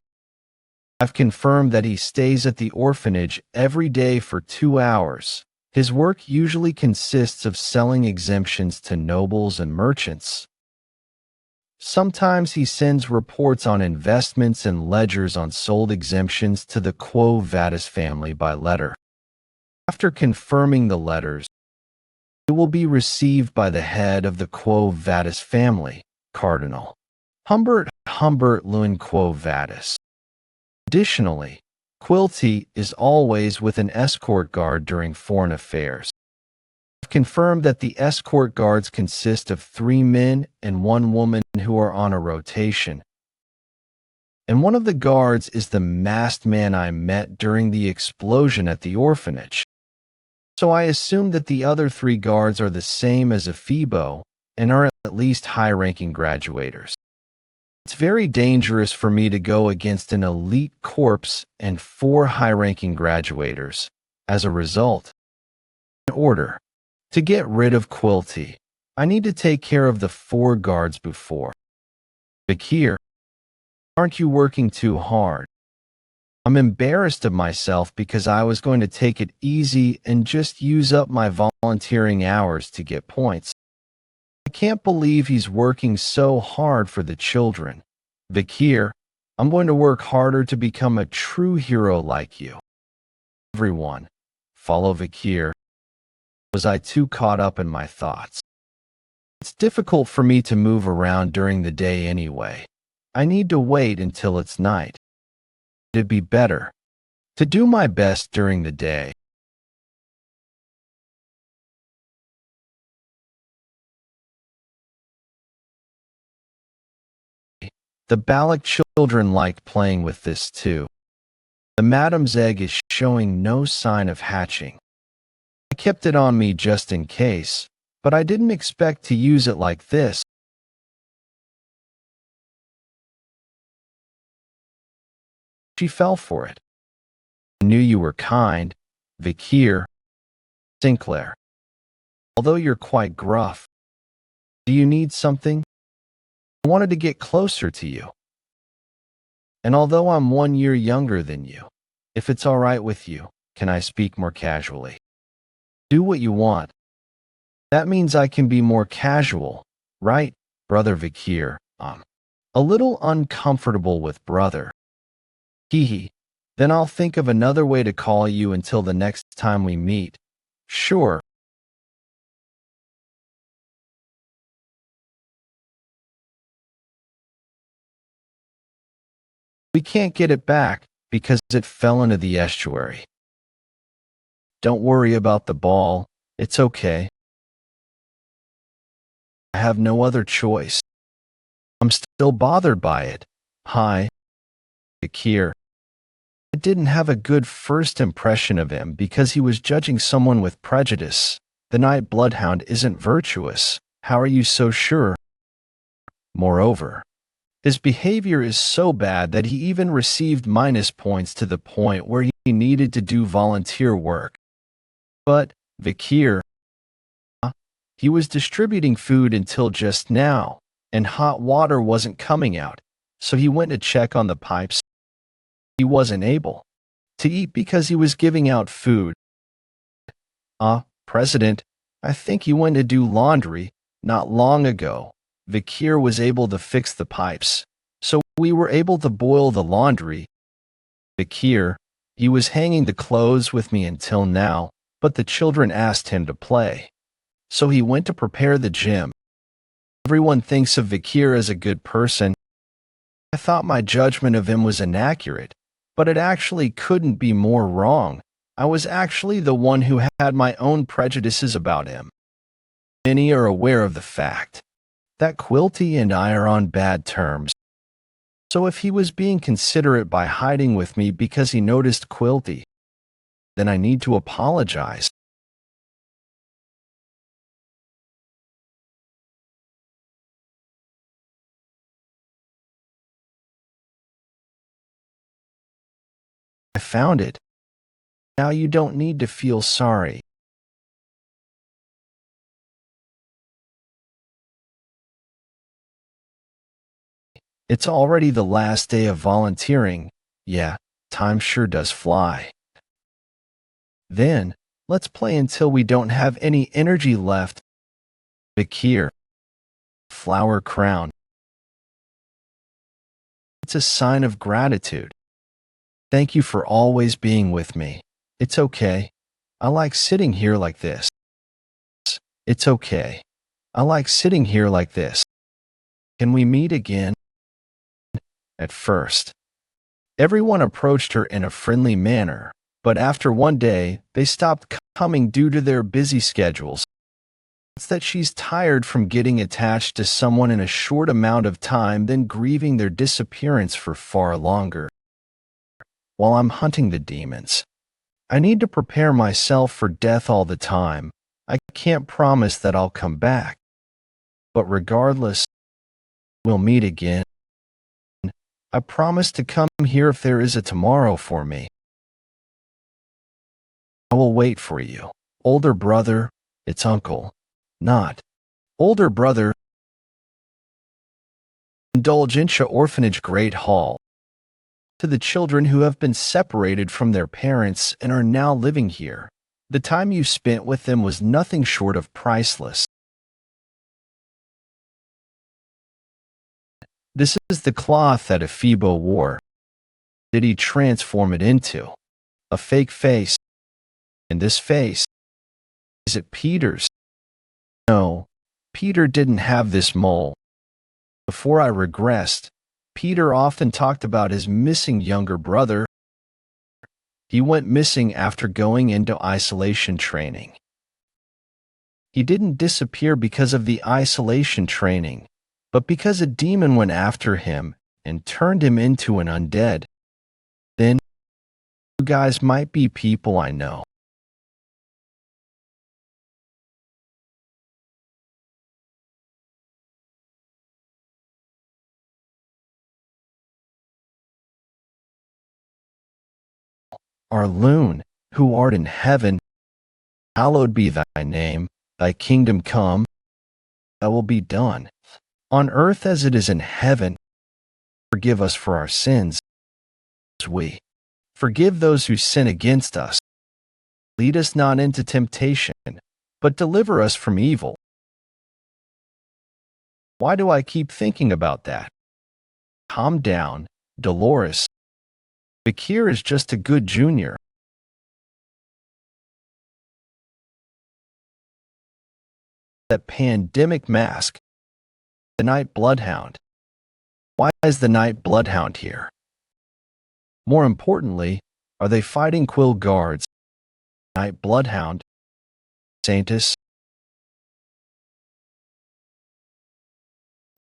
I've confirmed that he stays at the orphanage every day for 2 hours. His work usually consists of selling exemptions to nobles and merchants. Sometimes he sends reports on investments and ledgers on sold exemptions to the Quo Vadis family by letter. After confirming the letters, it will be received by the head of the Quo Vadis family, Cardinal Humbert Lewin Quo Vadis. Additionally, Quilty is always with an escort guard during foreign affairs. I've confirmed that the escort guards consist of 3 men and 1 woman who are on a rotation. And one of the guards is the masked man I met during the explosion at the orphanage. So I assume that the other 3 guards are the same as Ephibo and are at least high-ranking graduators. It's very dangerous for me to go against an elite corps and 4 high-ranking graduators. As a result, in order to get rid of Quilty, I need to take care of the 4 guards before. Vikir, aren't you working too hard? I'm embarrassed of myself because I was going to take it easy and just use up my volunteering hours to get points. I can't believe he's working so hard for the children. Vikir, I'm going to work harder to become a true hero like you. Everyone, follow Vikir. Was I too caught up in my thoughts? It's difficult for me to move around during the day anyway. I need to wait until it's night. It'd be better to do my best during the day. The Balak children liked playing with this too. The madam's egg is showing no sign of hatching. I kept it on me just in case, but I didn't expect to use it like this. She fell for it. I knew you were kind, Vikir. Sinclair. Although you're quite gruff. Do you need something? I wanted to get closer to you. And although I'm 1 year younger than you, if it's all right with you, can I speak more casually? Do what you want. That means I can be more casual, right, Brother Vikir? A little uncomfortable with brother. Hee. Then I'll think of another way to call you until the next time we meet. Sure. We can't get it back because it fell into the estuary. Don't worry about the ball. It's okay. I have no other choice. I'm still bothered by it. Hi, Vikir. I didn't have a good first impression of him because he was judging someone with prejudice. The night bloodhound isn't virtuous. How are you so sure? Moreover, his behavior is so bad that he even received minus points to the point where he needed to do volunteer work. But, Vikir, he was distributing food until just now. and hot water wasn't coming out, so he went to check on the pipes. He wasn't able to eat because he was giving out food. President, I think you went to do laundry not long ago. Vikir was able to fix the pipes, so we were able to boil the laundry. Vikir, he was hanging the clothes with me until now, but the children asked him to play, so he went to prepare the gym. Everyone thinks of Vikir as a good person. I thought my judgment of him was inaccurate, but it actually couldn't be more wrong. I was actually the one who had my own prejudices about him. Many are aware of the fact that Quilty and I are on bad terms. So if he was being considerate by hiding with me because he noticed Quilty, then I need to apologize. I found it. Now you don't need to feel sorry. It's already the last day of volunteering. Yeah, time sure does fly. Then, let's play until we don't have any energy left. Vikir. Flower crown. It's a sign of gratitude. Thank you for always being with me. It's okay. I like sitting here like this. It's okay. I like sitting here like this. Can we meet again? At first, everyone approached her in a friendly manner, but after one day, they stopped coming due to their busy schedules. It's that she's tired from getting attached to someone in a short amount of time than grieving their disappearance for far longer. While I'm hunting the demons, I need to prepare myself for death all the time. I can't promise that I'll come back. But regardless, we'll meet again. I promise to come here if there is a tomorrow for me. I will wait for you. Older brother, it's uncle. Not older brother. Indulgentia Orphanage Great Hall. To the children who have been separated from their parents and are now living here, the time you spent with them was nothing short of priceless. This is the cloth that Ephibo wore. Did he transform it into a fake face? And this face, is it Peter's? No, Peter didn't have this mole. Before I regressed, Peter often talked about his missing younger brother. He went missing after going into isolation training. He didn't disappear because of the isolation training, but because a demon went after him and turned him into an undead. Then, you guys might be people I know. Our loon, who art in heaven, hallowed be thy name, thy kingdom come, thy will be done, on earth as it is in heaven. Forgive us for our sins, as we forgive those who sin against us. Lead us not into temptation, but deliver us from evil. Why do I keep thinking about that? Calm down, Dolores. Vikir is just a good junior. That pandemic mask. The Night Bloodhound. Why is the Night Bloodhound here? More importantly, are they fighting Quill guards? Night Bloodhound. Saintus.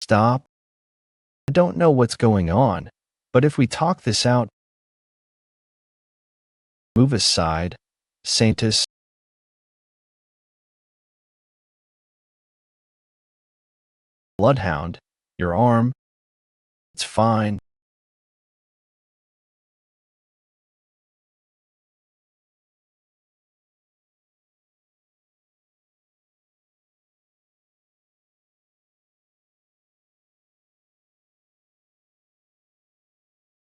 Stop. I don't know what's going on, but if we talk this out, move aside, Saintus. Bloodhound, your arm. It's fine.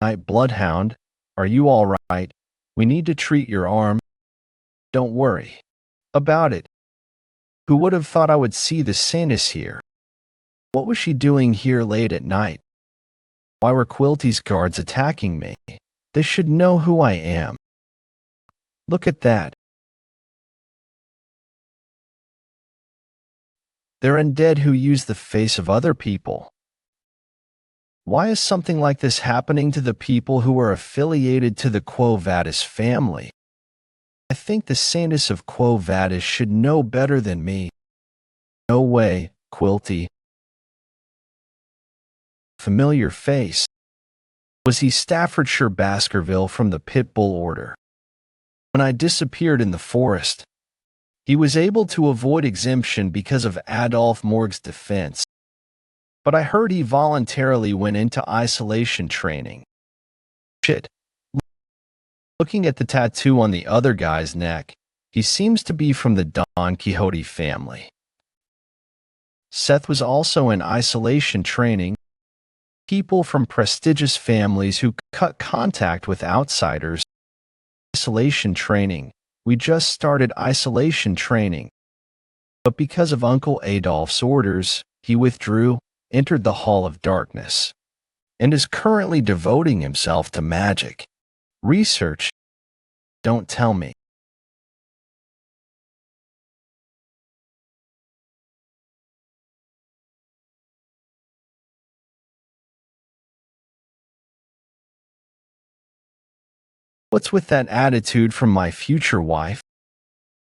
Night Bloodhound, are you all right? We need to treat your arm. Don't worry about it. Who would have thought I would see the Santis here? What was she doing here late at night? Why were Quilty's guards attacking me? They should know who I am. Look at that. They're undead who use the face of other people. Why is something like this happening to the people who are affiliated to the Quo Vadis family? I think the Santis of Quo Vadis should know better than me. No way, Quilty. Familiar face. Was he Staffordshire Baskerville from the Pitbull Order? When I disappeared in the forest, he was able to avoid exemption because of Adolf Morg's defense. But I heard he voluntarily went into isolation training. Shit. Looking at the tattoo on the other guy's neck, he seems to be from the Don Quixote family. Seth was also in isolation training. People from prestigious families who cut contact with outsiders. Isolation training. We just started isolation training. But because of Uncle Adolph's orders, he withdrew, entered the Hall of Darkness, and is currently devoting himself to magic. Research. Don't tell me. What's with that attitude from my future wife?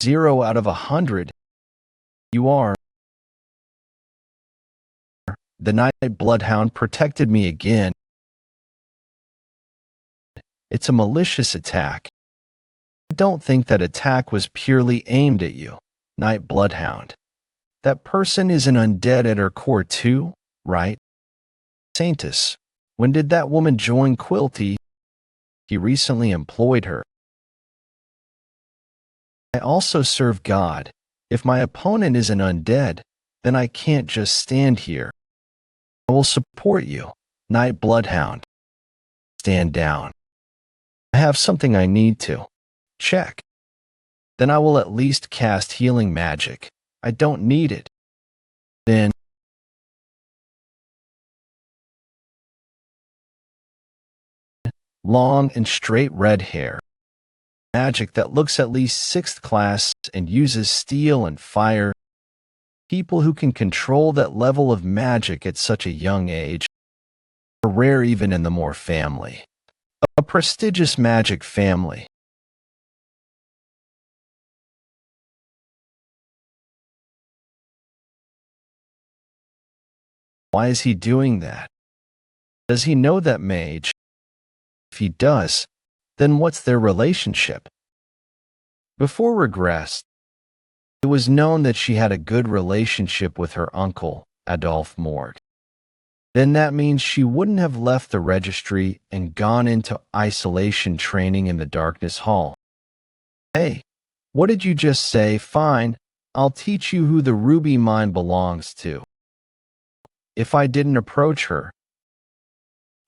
0 out of 100. You are. The Night Bloodhound protected me again. It's a malicious attack. I don't think that attack was purely aimed at you, Night Bloodhound. That person is an undead at her core too, right? Saintus, when did that woman join Quilty? He recently employed her. I also serve God. If my opponent is an undead, then I can't just stand here. I will support you, Night Bloodhound. Stand down. I have something I need to. Check. Then I will at least cast healing magic. I don't need it. Then long and straight red hair. Magic that looks at least 6th class and uses steel and fire. People who can control that level of magic at such a young age are rare even in the Moore family. A prestigious magic family. Why is he doing that? Does he know that mage? If he does, then what's their relationship? Before Regress, it was known that she had a good relationship with her uncle, Adolf Morg. Then that means she wouldn't have left the registry and gone into isolation training in the Darkness Hall. Hey, what did you just say? Fine, I'll teach you who the ruby mine belongs to. If I didn't approach her,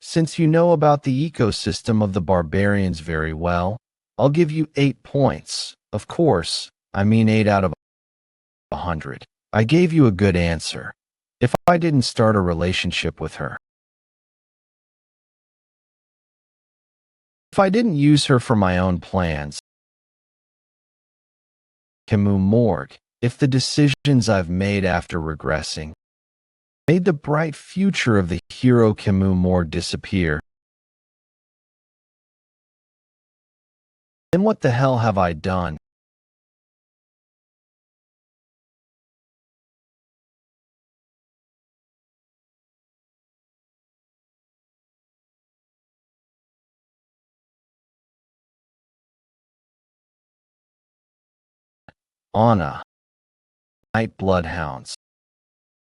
since you know about the ecosystem of the barbarians very well, I'll give you 8 points. Of course, I mean 8 out of 100. I gave you a good answer. If I didn't start a relationship with her. If I didn't use her for my own plans. Camus Morg, if the decisions I've made after regressing made the bright future of the hero Camus Morg disappear, then what the hell have I done? Anna, Night Bloodhounds.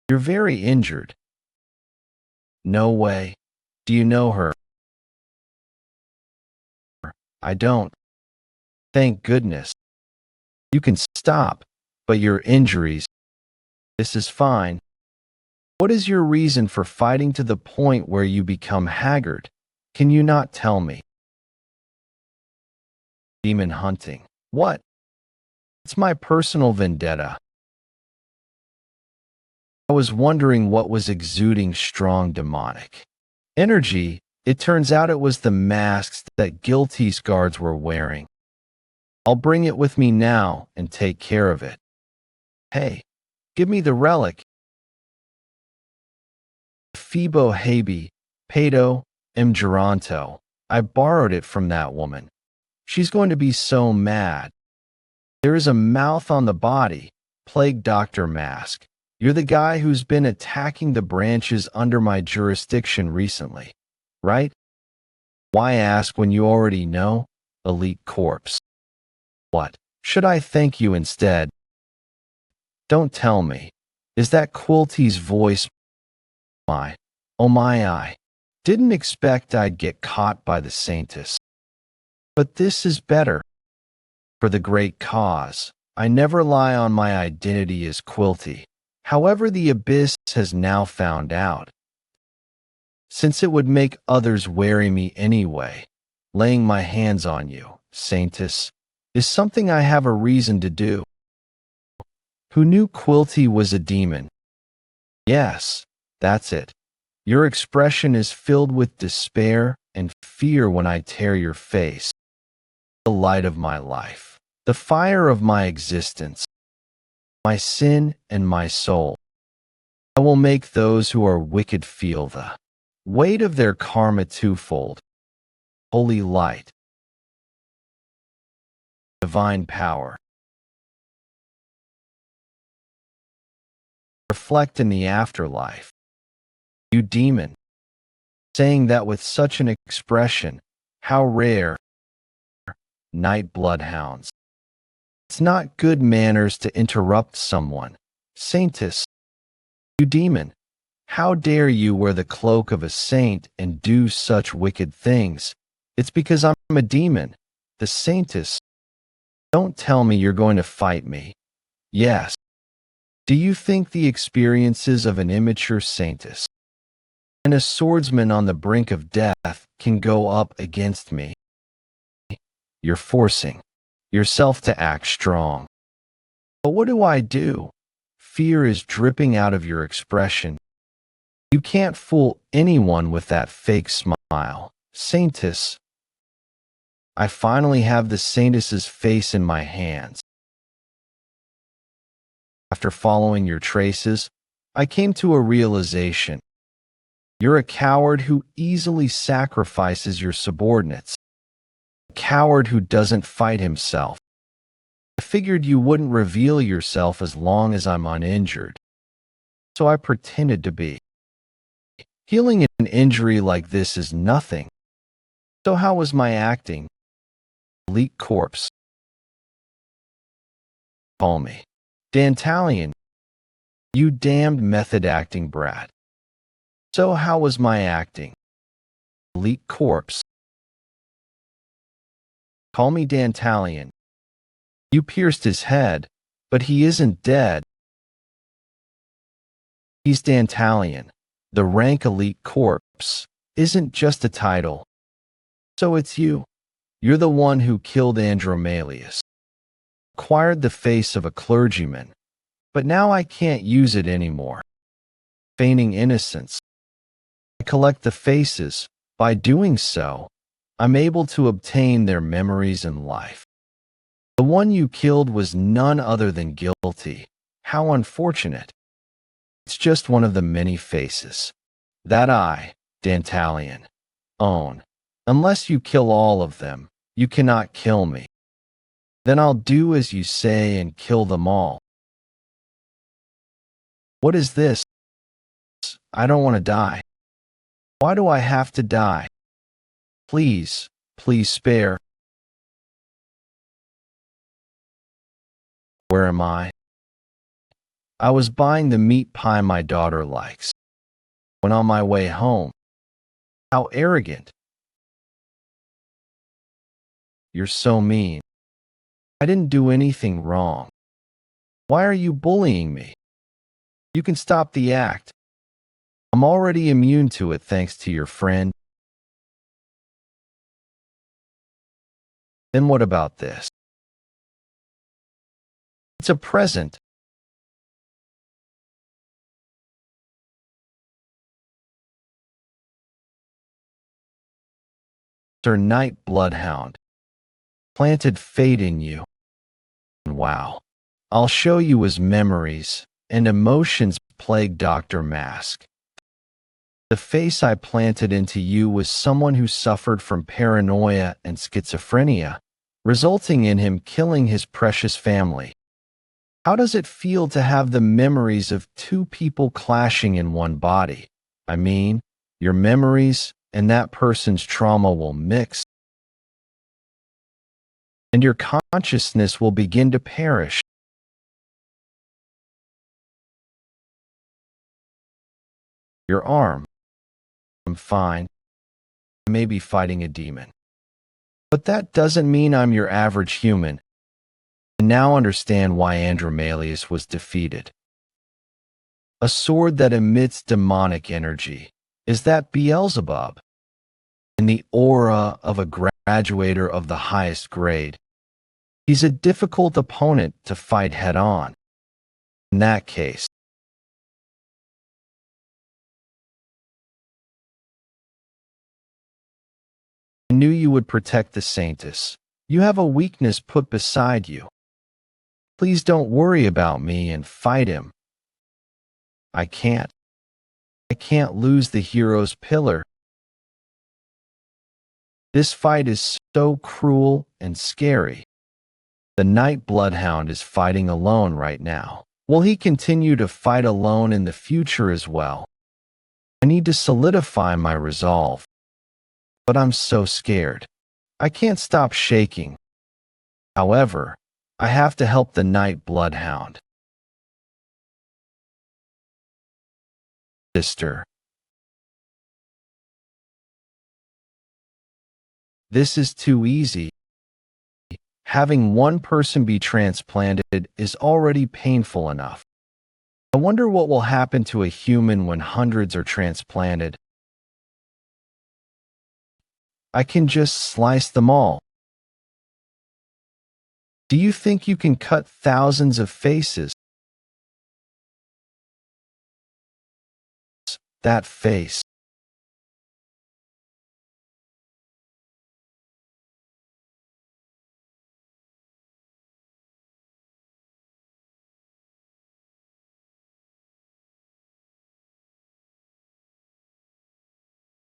You're very injured. No way. Do you know her? I don't. Thank goodness. You can stop, but your injuries. This is fine. What is your reason for fighting to the point where you become haggard? Can you not tell me? Demon hunting. What? It's my personal vendetta. I was wondering what was exuding strong demonic energy. It turns out it was the masks that Guilty's guards were wearing. I'll bring it with me now and take care of it. Hey, give me the relic. Phoebo Habe, Pato, M. Geronto. I borrowed it from that woman. She's going to be so mad. There is a mouth on the body. Plague Doctor Mask. You're the guy who's been attacking the branches under my jurisdiction recently, right? Why ask when you already know? Elite Corpse. What? Should I thank you instead? Don't tell me. Is that Quilty's voice? Oh my, I didn't expect I'd get caught by the Saintess. But this is better. For the great cause, I never lie on my identity as Quilty. However, the Abyss has now found out. Since it would make others wary me anyway, laying my hands on you, Saintess, is something I have a reason to do. Who knew Quilty was a demon? Yes, that's it. Your expression is filled with despair and fear when I tear your face. The light of my life, the fire of my existence, my sin and my soul. I will make those who are wicked feel the weight of their karma twofold. Holy light, divine power. Reflect in the afterlife. You demon. Saying that with such an expression, how rare. Night bloodhounds. It's not good manners to interrupt someone. Saintess. You demon. How dare you wear the cloak of a saint and do such wicked things? It's because I'm a demon. The Saintess. Don't tell me you're going to fight me. Yes. Do you think the experiences of an immature Saintess and a swordsman on the brink of death can go up against me? You're forcing yourself to act strong. But what do? Fear is dripping out of your expression. You can't fool anyone with that fake smile. Saintess. I finally have the Saintess's face in my hands. After following your traces, I came to a realization. You're a coward who easily sacrifices your subordinates. A coward who doesn't fight himself. I figured you wouldn't reveal yourself as long as I'm uninjured. So I pretended to be. Healing an injury like this is nothing. So how was my acting? Elite Corpse. Call me Dantalion. You damned method-acting brat. So how was my acting? Elite Corpse. Call me Dantalion. You pierced his head, but he isn't dead. He's Dantalion. The rank Elite Corpse isn't just a title. So it's you. You're the one who killed Andromalius. Acquired the face of a clergyman, but now I can't use it anymore. Feigning innocence. I collect the faces. By doing so, I'm able to obtain their memories and life. The one you killed was none other than Guilty. How unfortunate. It's just one of the many faces that I, Dantalion, own. Unless you kill all of them, you cannot kill me. Then I'll do as you say and kill them all. What is this? I don't want to die. Why do I have to die? Please, please spare. Where am I? I was buying the meat pie my daughter likes. When on my way home. How arrogant. You're so mean. I didn't do anything wrong. Why are you bullying me? You can stop the act. I'm already immune to it thanks to your friend. Then what about this? It's a present. Sir Night Bloodhound. Planted fate in you. Wow. I'll show you as memories and emotions plague Dr. Mask. The face I planted into you was someone who suffered from paranoia and schizophrenia, resulting in him killing his precious family. How does it feel to have the memories of two people clashing in one body? I mean, your memories and that person's trauma will mix, and your consciousness will begin to perish. Your arm. I'm fine. I may be fighting a demon. But that doesn't mean I'm your average human. I now understand why Andromalius was defeated. A sword that emits demonic energy. Is that Beelzebub? In the aura of a graduator of the highest grade. He's a difficult opponent to fight head-on. In that case, I knew you would protect the Saintess. You have a weakness put beside you. Please don't worry about me and fight him. I can't. I can't lose the hero's pillar. This fight is so cruel and scary. The Night Bloodhound is fighting alone right now. Will he continue to fight alone in the future as well? I need to solidify my resolve. But I'm so scared. I can't stop shaking. However, I have to help the Night Bloodhound. Sister. This is too easy. Having one person be transplanted is already painful enough. I wonder what will happen to a human when hundreds are transplanted. I can just slice them all. Do you think you can cut thousands of faces? That face.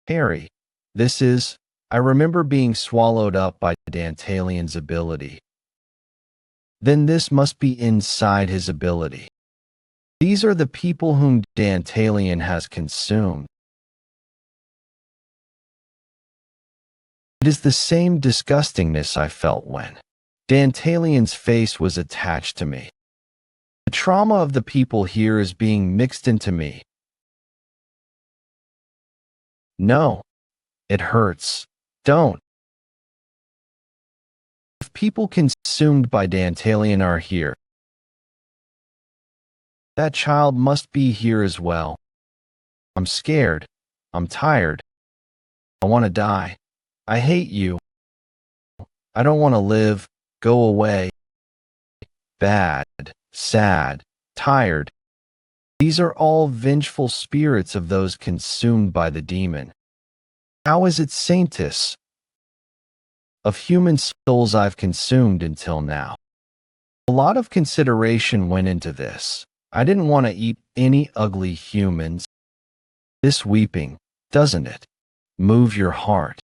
Harry. This is, I remember being swallowed up by Dantalian's ability. Then this must be inside his ability. These are the people whom Dantalian has consumed. It is the same disgustingness I felt when Dantalian's face was attached to me. The trauma of the people here is being mixed into me. No, it hurts. Don't. If people consumed by Dantalian are here, that child must be here as well. I'm scared. I'm tired. I want to die. I hate you. I don't want to live. Go away. Bad, sad, tired. These are all vengeful spirits of those consumed by the demon. How is it Saintess? Of human souls I've consumed until now. A lot of consideration went into this. I didn't want to eat any ugly humans. This weeping, doesn't it? Move your heart.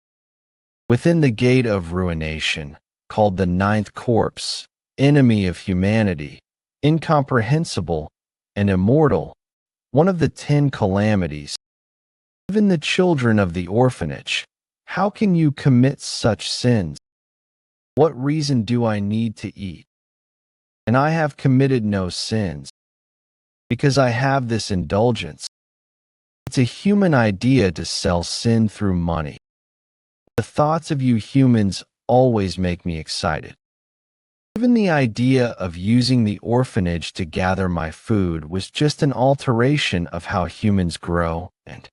Within the gate of ruination, called the ninth corpse, enemy of humanity, incomprehensible and immortal, one of the 10 calamities, even the children of the orphanage, how can you commit such sins? What reason do I need to eat? And I have committed no sins, because I have this indulgence. It's a human idea to sell sin through money. The thoughts of you humans always make me excited. Even the idea of using the orphanage to gather my food was just an alteration of how humans grow and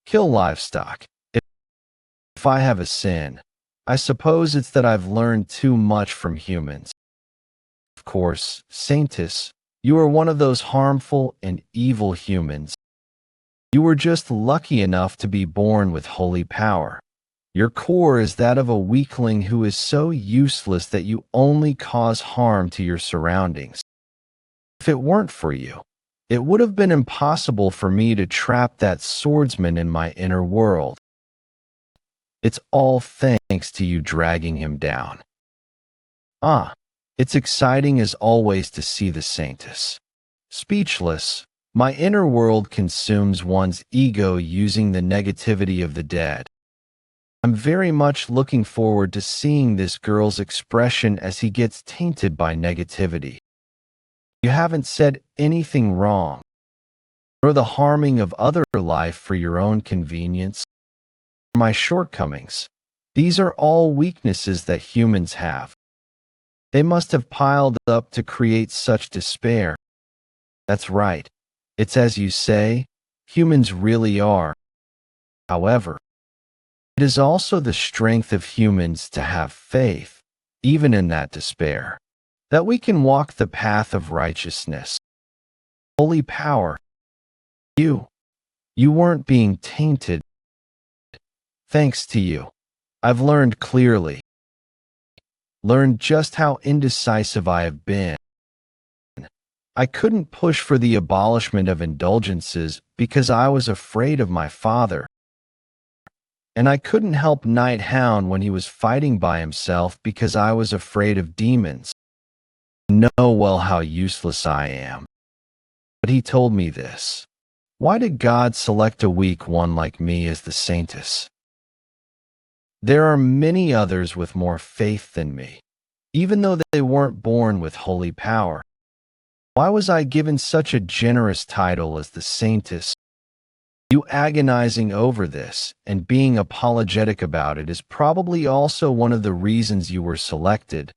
kill livestock. If I have a sin, I suppose it's that I've learned too much from humans. Of course, Saintess, you are one of those harmful and evil humans. You were just lucky enough to be born with holy power. Your core is that of a weakling who is so useless that you only cause harm to your surroundings. If it weren't for you, it would have been impossible for me to trap that swordsman in my inner world. It's all thanks to you dragging him down. Ah, it's exciting as always to see the Saintess. Speechless, my inner world consumes one's ego using the negativity of the dead. I'm very much looking forward to seeing this girl's expression as he gets tainted by negativity. You haven't said anything wrong, nor the harming of other life for your own convenience. My shortcomings, these are all weaknesses that humans have. They must have piled up to create such despair. That's right. It's as you say, humans really are. However, it is also the strength of humans to have faith, even in that despair, that we can walk the path of righteousness. Holy power. You weren't being tainted. Thanks to you, I've learned clearly. Learned just how indecisive I have been. I couldn't push for the abolishment of indulgences because I was afraid of my father. And I couldn't help Knight Hound when he was fighting by himself because I was afraid of demons. Know well how useless I am. But he told me this. Why did God select a weak one like me as the Saintess? There are many others with more faith than me, even though they weren't born with holy power. Why was I given such a generous title as the Saintess? You agonizing over this and being apologetic about it is probably also one of the reasons you were selected.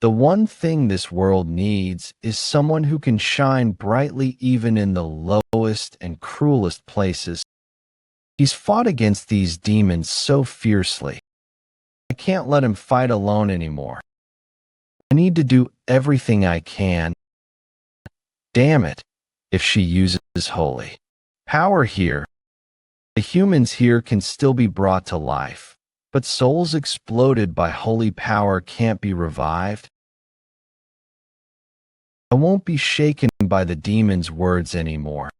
The one thing this world needs is someone who can shine brightly even in the lowest and cruelest places. He's fought against these demons so fiercely. I can't let him fight alone anymore. I need to do everything I can. Damn it, if she uses holy power here. The humans here can still be brought to life, but souls exploded by holy power can't be revived. I won't be shaken by the demon's words anymore.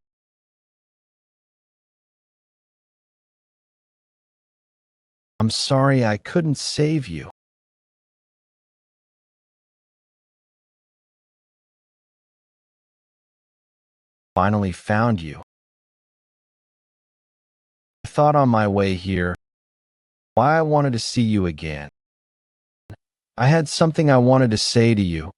I'm sorry I couldn't save you. Finally found you. I thought on my way here why I wanted to see you again. I had something I wanted to say to you.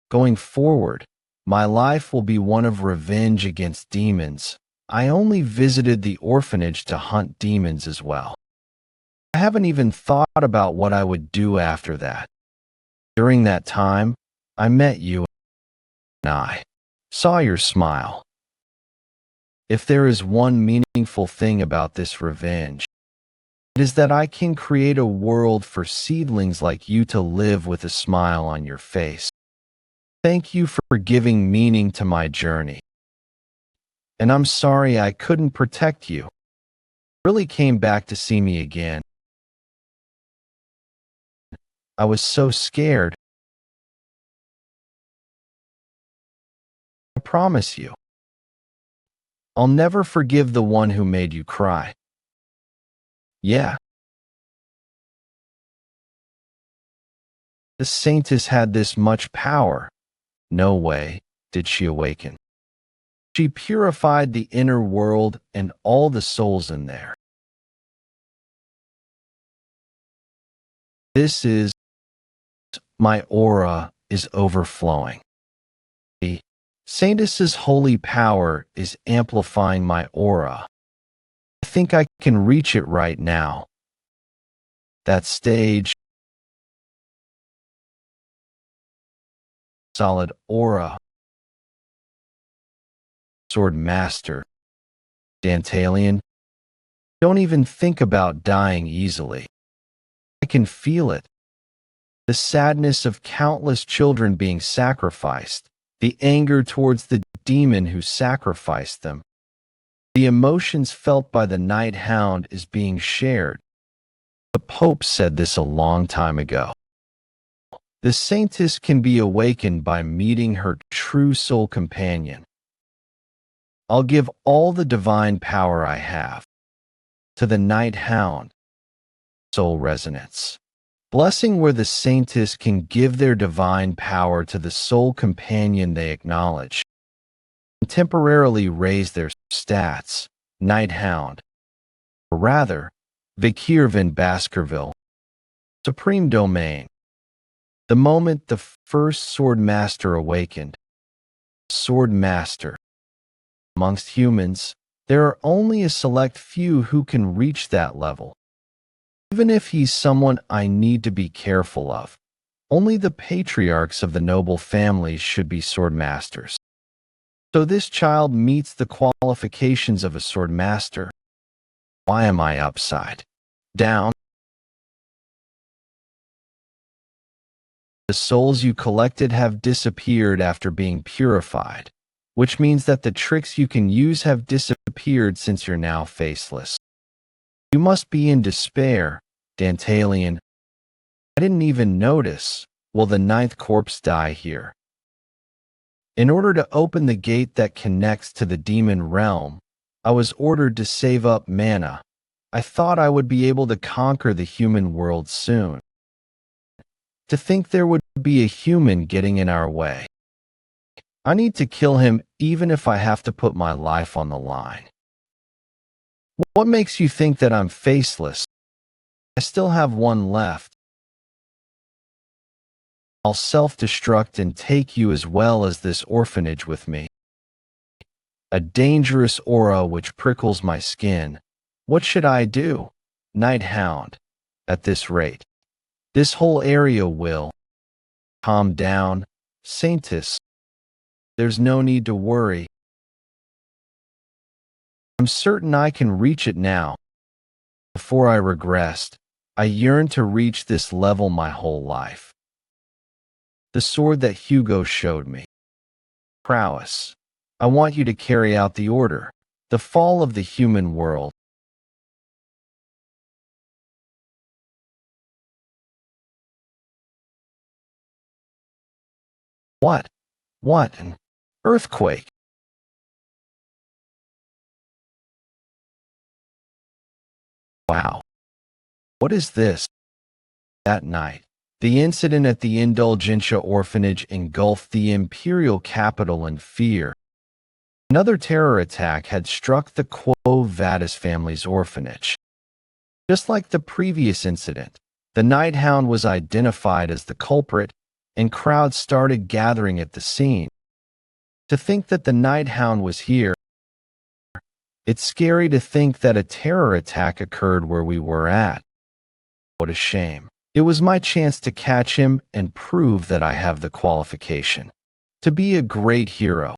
Going forward, my life will be one of revenge against demons. I only visited the orphanage to hunt demons as well. I haven't even thought about what I would do after that. During that time, I met you and I saw your smile. If there is one meaningful thing about this revenge, it is that I can create a world for seedlings like you to live with a smile on your face. Thank you for giving meaning to my journey. And I'm sorry I couldn't protect you. Really came back to see me again. I was so scared. I promise you. I'll never forgive the one who made you cry. Yeah. The Saintess had this much power. No way did she awaken. She purified the inner world and all the souls in there. This is my aura is overflowing. The Saintess's holy power is amplifying my aura. I think I can reach it right now. That stage, solid aura, sword master, Dantalian, Don't even think about dying easily. I can feel it. The sadness of countless children being sacrificed, the anger towards the demon who sacrificed them. The emotions felt by the night hound is being shared. The Pope said this a long time ago. The saintess can be awakened by meeting her true soul companion. I'll give all the divine power I have to the night hound. Soul resonance. Blessing where the saintess can give their divine power to the soul companion they acknowledge. And temporarily raise their stats. Night hound. Or rather, Vikir in Baskerville. Supreme domain. The moment the first sword master awakened. Sword master. Amongst humans, there are only a select few who can reach that level. Even if he's someone I need to be careful of, only the patriarchs of the noble families should be sword masters. So this child meets the qualifications of a sword master. Why am I upside down? The souls you collected have disappeared after being purified, which means that the tricks you can use have disappeared since you're now faceless. You must be in despair, Dantalian. I didn't even notice. Will the ninth corpse die here? In order to open the gate that connects to the demon realm, I was ordered to save up mana. I thought I would be able to conquer the human world soon. To think there would be a human getting in our way. I need to kill him even if I have to put my life on the line. What makes you think that I'm faceless? I still have one left. I'll self-destruct and take you as well as this orphanage with me. A dangerous aura which prickles my skin. What should I do? Night hound. At this rate, this whole area will calm down, saintess. There's no need to worry. I'm certain I can reach it now. Before I regressed, I yearned to reach this level my whole life. The sword that Hugo showed me. Prowess. I want you to carry out the order. The fall of the human world. What? What? An earthquake? Wow. What is this? That night, the incident at the Indulgentia orphanage engulfed the imperial capital in fear. Another terror attack had struck the Quo Vadis family's orphanage. Just like the previous incident, the night hound was identified as the culprit, and crowds started gathering at the scene. To think that the night hound was here, it's scary to think that a terror attack occurred where we were at. What a shame. It was my chance to catch him and prove that I have the qualification to be a great hero.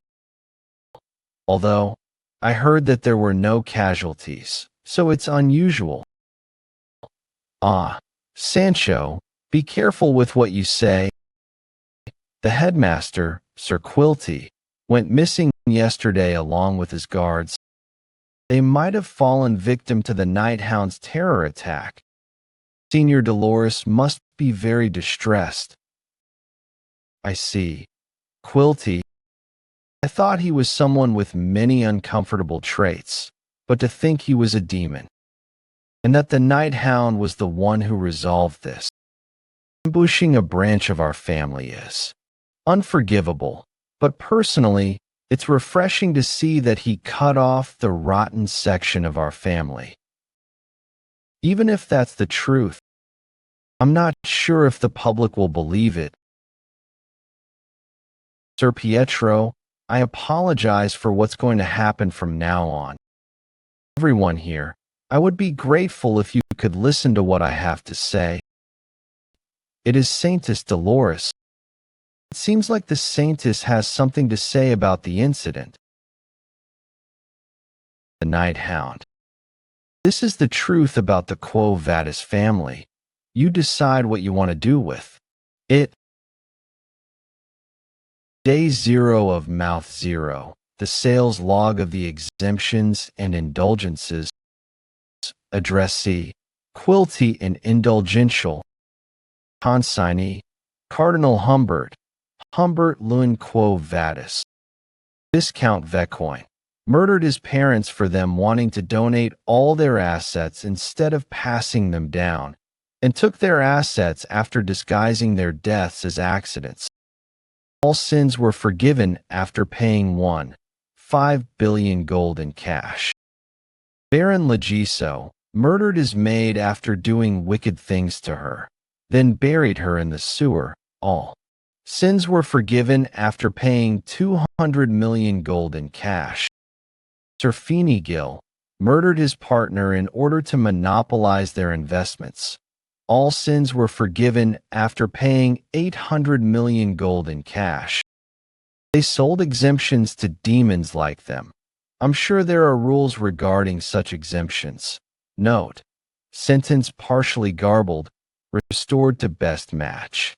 Although, I heard that there were no casualties, so it's unusual. Ah, Sancho, be careful with what you say. The headmaster, Sir Quilty, went missing yesterday along with his guards. They might have fallen victim to the night hound's terror attack. Senior Dolores must be very distressed. I see. Quilty. I thought he was someone with many uncomfortable traits, but to think he was a demon. And that the night hound was the one who resolved this. Ambushing a branch of our family is unforgivable, but personally, it's refreshing to see that he cut off the rotten section of our family. Even if that's the truth, I'm not sure if the public will believe it. Sir Pietro, I apologize for what's going to happen from now on. Everyone here, I would be grateful if you could listen to what I have to say. It is Saintess Dolores. It seems like the Saintess has something to say about the incident. The Night Hound. This is the truth about the Quo Vadis family. You decide what you want to do with it. Day 0 of Mouth 0. The sales log of the exemptions and indulgences. Addressee: Quilty and Indulgential. Consignee: Cardinal Humbert. Humbert Lewin Quo Vadis. Viscount Vecoin murdered his parents for them wanting to donate all their assets instead of passing them down, and took their assets after disguising their deaths as accidents. All sins were forgiven after paying 1.5 billion gold in cash. Baron Legiso murdered his maid after doing wicked things to her, then buried her in the sewer. All sins were forgiven after paying 200 million gold in cash. Sir Feeney Gill murdered his partner in order to monopolize their investments. All sins were forgiven after paying 800 million gold in cash. They sold exemptions to demons like them. I'm sure there are rules regarding such exemptions. Note: sentence partially garbled, restored to best match.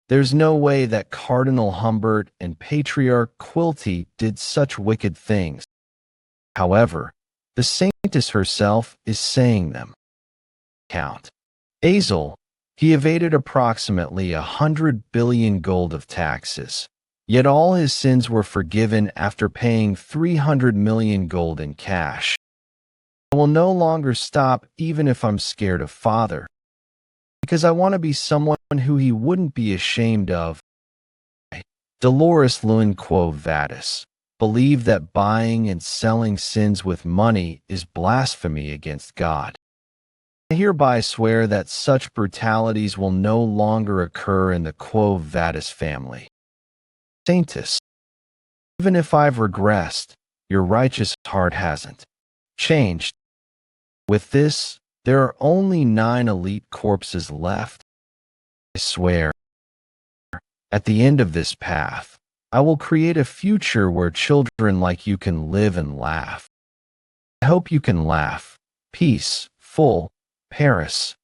There's no way that Cardinal Humbert and Patriarch Quilty did such wicked things. However, the saintess herself is saying them. Count Azel, he evaded approximately 100 billion gold of taxes, yet all his sins were forgiven after paying 300 million gold in cash. I will no longer stop even if I'm scared of father, because I want to be someone who he wouldn't be ashamed of. Dolores Lewin Quo Vadis believe that buying and selling sins with money is blasphemy against God. I hereby swear that such brutalities will no longer occur in the Quo Vadis family. Saintess, even if I've regressed, your righteous heart hasn't changed. With this, there are only 9 elite corpses left. I swear, at the end of this path, I will create a future where children like you can live and laugh. I hope you can laugh. Peace, full, Paris.